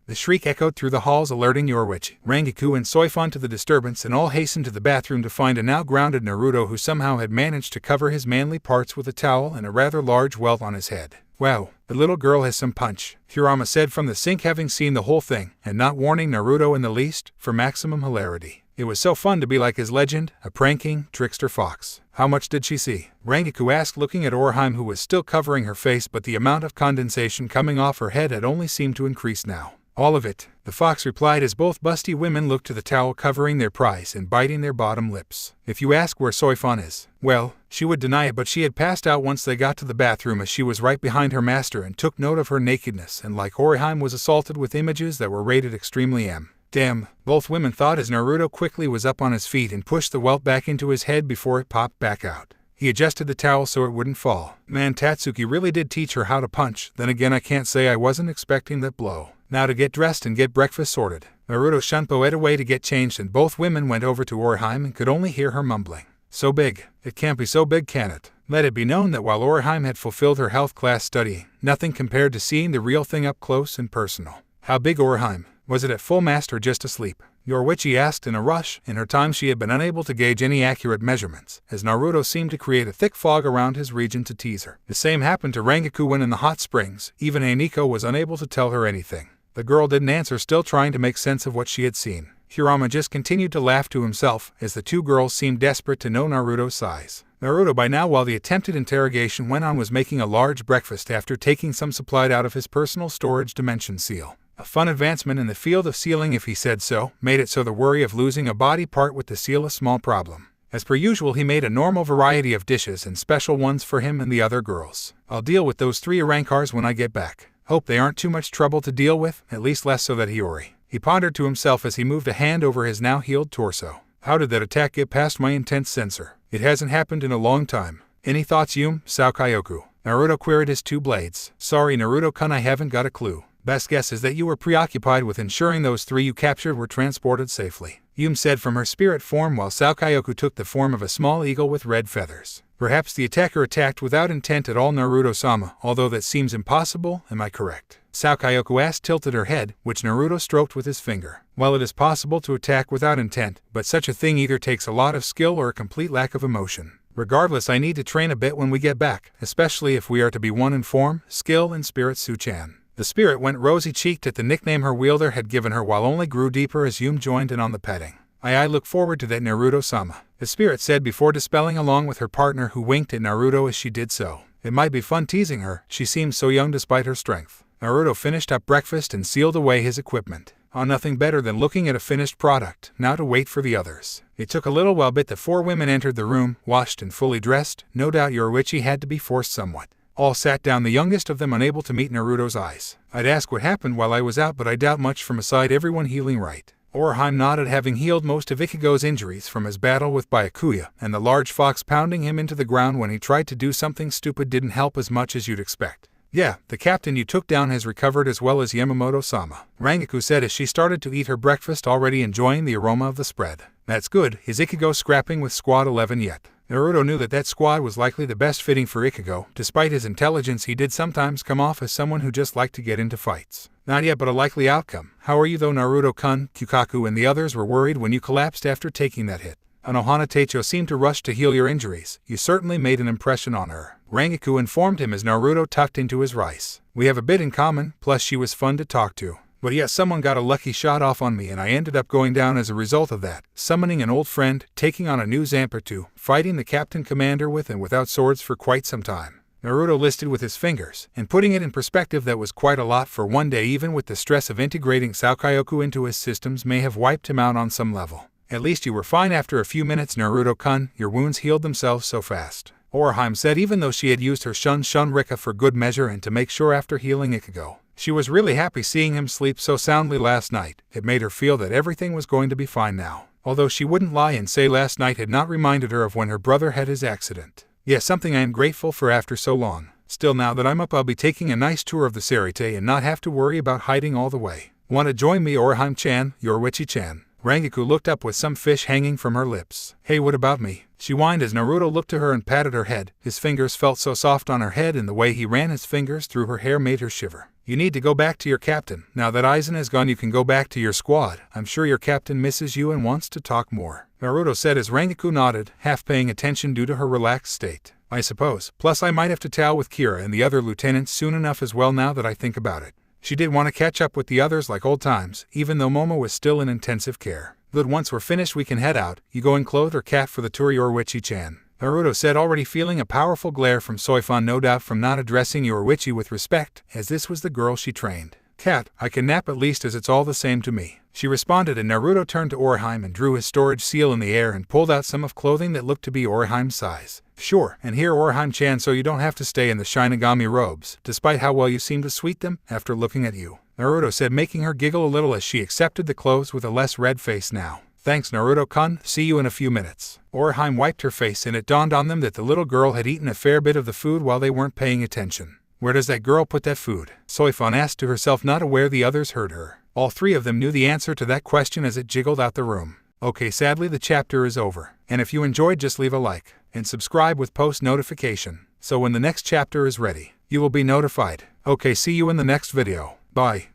The shriek echoed through the halls, alerting Yoruichi, Rangaku, and Soifon to the disturbance, and all hastened to the bathroom to find a now grounded Naruto who somehow had managed to cover his manly parts with a towel and a rather large welt on his head. Wow, the little girl has some punch, Hirama said from the sink, having seen the whole thing, and not warning Naruto in the least, for maximum hilarity. It was so fun to be like his legend, a pranking, trickster fox. How much did she see? Rangaku asked, looking at Orihime, who was still covering her face, but the amount of condensation coming off her head had only seemed to increase now. All of it, the fox replied as both busty women looked to the towel covering their prize and biting their bottom lips. If you ask where Soifon is, well, she would deny it, but she had passed out once they got to the bathroom, as she was right behind her master and took note of her nakedness, and like Orihime was assaulted with images that were rated extremely M. Damn, both women thought as Naruto quickly was up on his feet and pushed the welt back into his head before it popped back out. He adjusted the towel so it wouldn't fall. Man, Tatsuki really did teach her how to punch. Then again, I can't say I wasn't expecting that blow. Now to get dressed and get breakfast sorted. Naruto shunpoed away to get changed, and both women went over to Orihime and could only hear her mumbling. So big. It can't be so big, can it? Let it be known that while Orihime had fulfilled her health class studying, nothing compared to seeing the real thing up close and personal. How big, Orihime? Was it at full mast or just asleep? Yoruichi asked in a rush. In her time she had been unable to gauge any accurate measurements, as Naruto seemed to create a thick fog around his region to tease her. The same happened to Rangaku when in the hot springs. Even Einiko was unable to tell her anything. The girl didn't answer, still trying to make sense of what she had seen. Hirama just continued to laugh to himself, as the two girls seemed desperate to know Naruto's size. Naruto, by now, while the attempted interrogation went on, was making a large breakfast after taking some supplied out of his personal storage dimension seal. A fun advancement in the field of sealing, if he said so, made it so the worry of losing a body part with the seal a small problem. As per usual, he made a normal variety of dishes and special ones for him and the other girls. I'll deal with those 3 Arankars when I get back. Hope they aren't too much trouble to deal with, at least less so that Hiyori. He pondered to himself as he moved a hand over his now healed torso. How did that attack get past my intense sensor? It hasn't happened in a long time. Any thoughts, Yum? Saokayoku. Naruto queried his 2 blades. Sorry, Naruto-kun, I haven't got a clue. Best guess is that you were preoccupied with ensuring those 3 you captured were transported safely, Yum said from her spirit form, while Saokayoku took the form of a small eagle with red feathers. Perhaps the attacker attacked without intent at all, Naruto-sama, although that seems impossible, am I correct? Saokayoku asked, tilted her head, which Naruto stroked with his finger. Well, it is possible to attack without intent, but such a thing either takes a lot of skill or a complete lack of emotion. Regardless, I need to train a bit when we get back, especially if we are to be one in form, skill, and spirit, Su-chan. The spirit went rosy-cheeked at the nickname her wielder had given her, while only grew deeper as Yum joined in on the petting. I look forward to that, Naruto-sama, the spirit said before dispelling along with her partner, who winked at Naruto as she did so. It might be fun teasing her, she seems so young despite her strength. Naruto finished up breakfast and sealed away his equipment. Nothing better than looking at a finished product, now to wait for the others. It took a little while, but the 4 women entered the room, washed and fully dressed. No doubt Yoruichi had to be forced somewhat. All sat down, the youngest of them unable to meet Naruto's eyes. I'd ask what happened while I was out, but I doubt much, from aside everyone healing right. Orihime nodded, having healed most of Ichigo's injuries from his battle with Byakuya, and the large fox pounding him into the ground when he tried to do something stupid didn't help as much as you'd expect. Yeah, the captain you took down has recovered, as well as Yamamoto-sama, Rangaku said as she started to eat her breakfast, already enjoying the aroma of the spread. That's good. Is Ichigo scrapping with Squad 11 yet? Naruto knew that squad was likely the best fitting for Ichigo. Despite his intelligence, he did sometimes come off as someone who just liked to get into fights. Not yet, but a likely outcome. How are you though, Naruto-kun? Kukaku and the others were worried when you collapsed after taking that hit. Anohana Teicho seemed to rush to heal your injuries. You certainly made an impression on her. Rangaku informed him as Naruto tucked into his rice. We have a bit in common, plus she was fun to talk to. But yes, someone got a lucky shot off on me and I ended up going down as a result of that, summoning an old friend, taking on a new Zamp or two, fighting the captain commander with and without swords for quite some time. Naruto listed with his fingers, and putting it in perspective that was quite a lot for one day. Even with the stress of integrating Saokyoku into his systems may have wiped him out on some level. At least you were fine after a few minutes, Naruto-kun, your wounds healed themselves so fast. Orihime said even though she had used her Shun Rika for good measure and to make sure after healing Ikugo. She was really happy seeing him sleep so soundly last night. It made her feel that everything was going to be fine now. Although she wouldn't lie and say last night had not reminded her of when her brother had his accident. Yes, something I am grateful for after so long. Still, now that I'm up, I'll be taking a nice tour of the Serite and not have to worry about hiding all the way. Want to join me, Orihime-chan, Yoruichi-chan? Rangaku looked up with some fish hanging from her lips. Hey, what about me? She whined as Naruto looked to her and patted her head. His fingers felt so soft on her head and the way he ran his fingers through her hair made her shiver. You need to go back to your captain. Now that Aizen is gone, you can go back to your squad. I'm sure your captain misses you and wants to talk more. Naruto said as Rangaku nodded, half paying attention due to her relaxed state. I suppose. Plus I might have to towel with Kira and the other lieutenants soon enough as well now that I think about it. She did want to catch up with the others like old times, even though Momo was still in intensive care. Good, once we're finished we can head out. You going clothed or cat for the tour, Yoruichi-chan? Naruto said, already feeling a powerful glare from Soifan, no doubt from not addressing Yoruichi with respect, as this was the girl she trained. Cat, I can nap at least as it's all the same to me. She responded, and Naruto turned to Orihime and drew his storage seal in the air and pulled out some of clothing that looked to be Orihime's size. Sure, and here Orihime-chan, so you don't have to stay in the Shinigami robes, despite how well you seem to suit them, after looking at you. Naruto said, making her giggle a little as she accepted the clothes with a less red face now. Thanks, Naruto-kun, see you in a few minutes. Orihime wiped her face and it dawned on them that the little girl had eaten a fair bit of the food while they weren't paying attention. Where does that girl put that food? Soifan asked to herself, not aware the others heard her. All three of them knew the answer to that question as it jiggled out the room. Okay, sadly the chapter is over. And if you enjoyed, just leave a like and subscribe with post notification, so when the next chapter is ready, you will be notified. Okay, see you in the next video. Bye.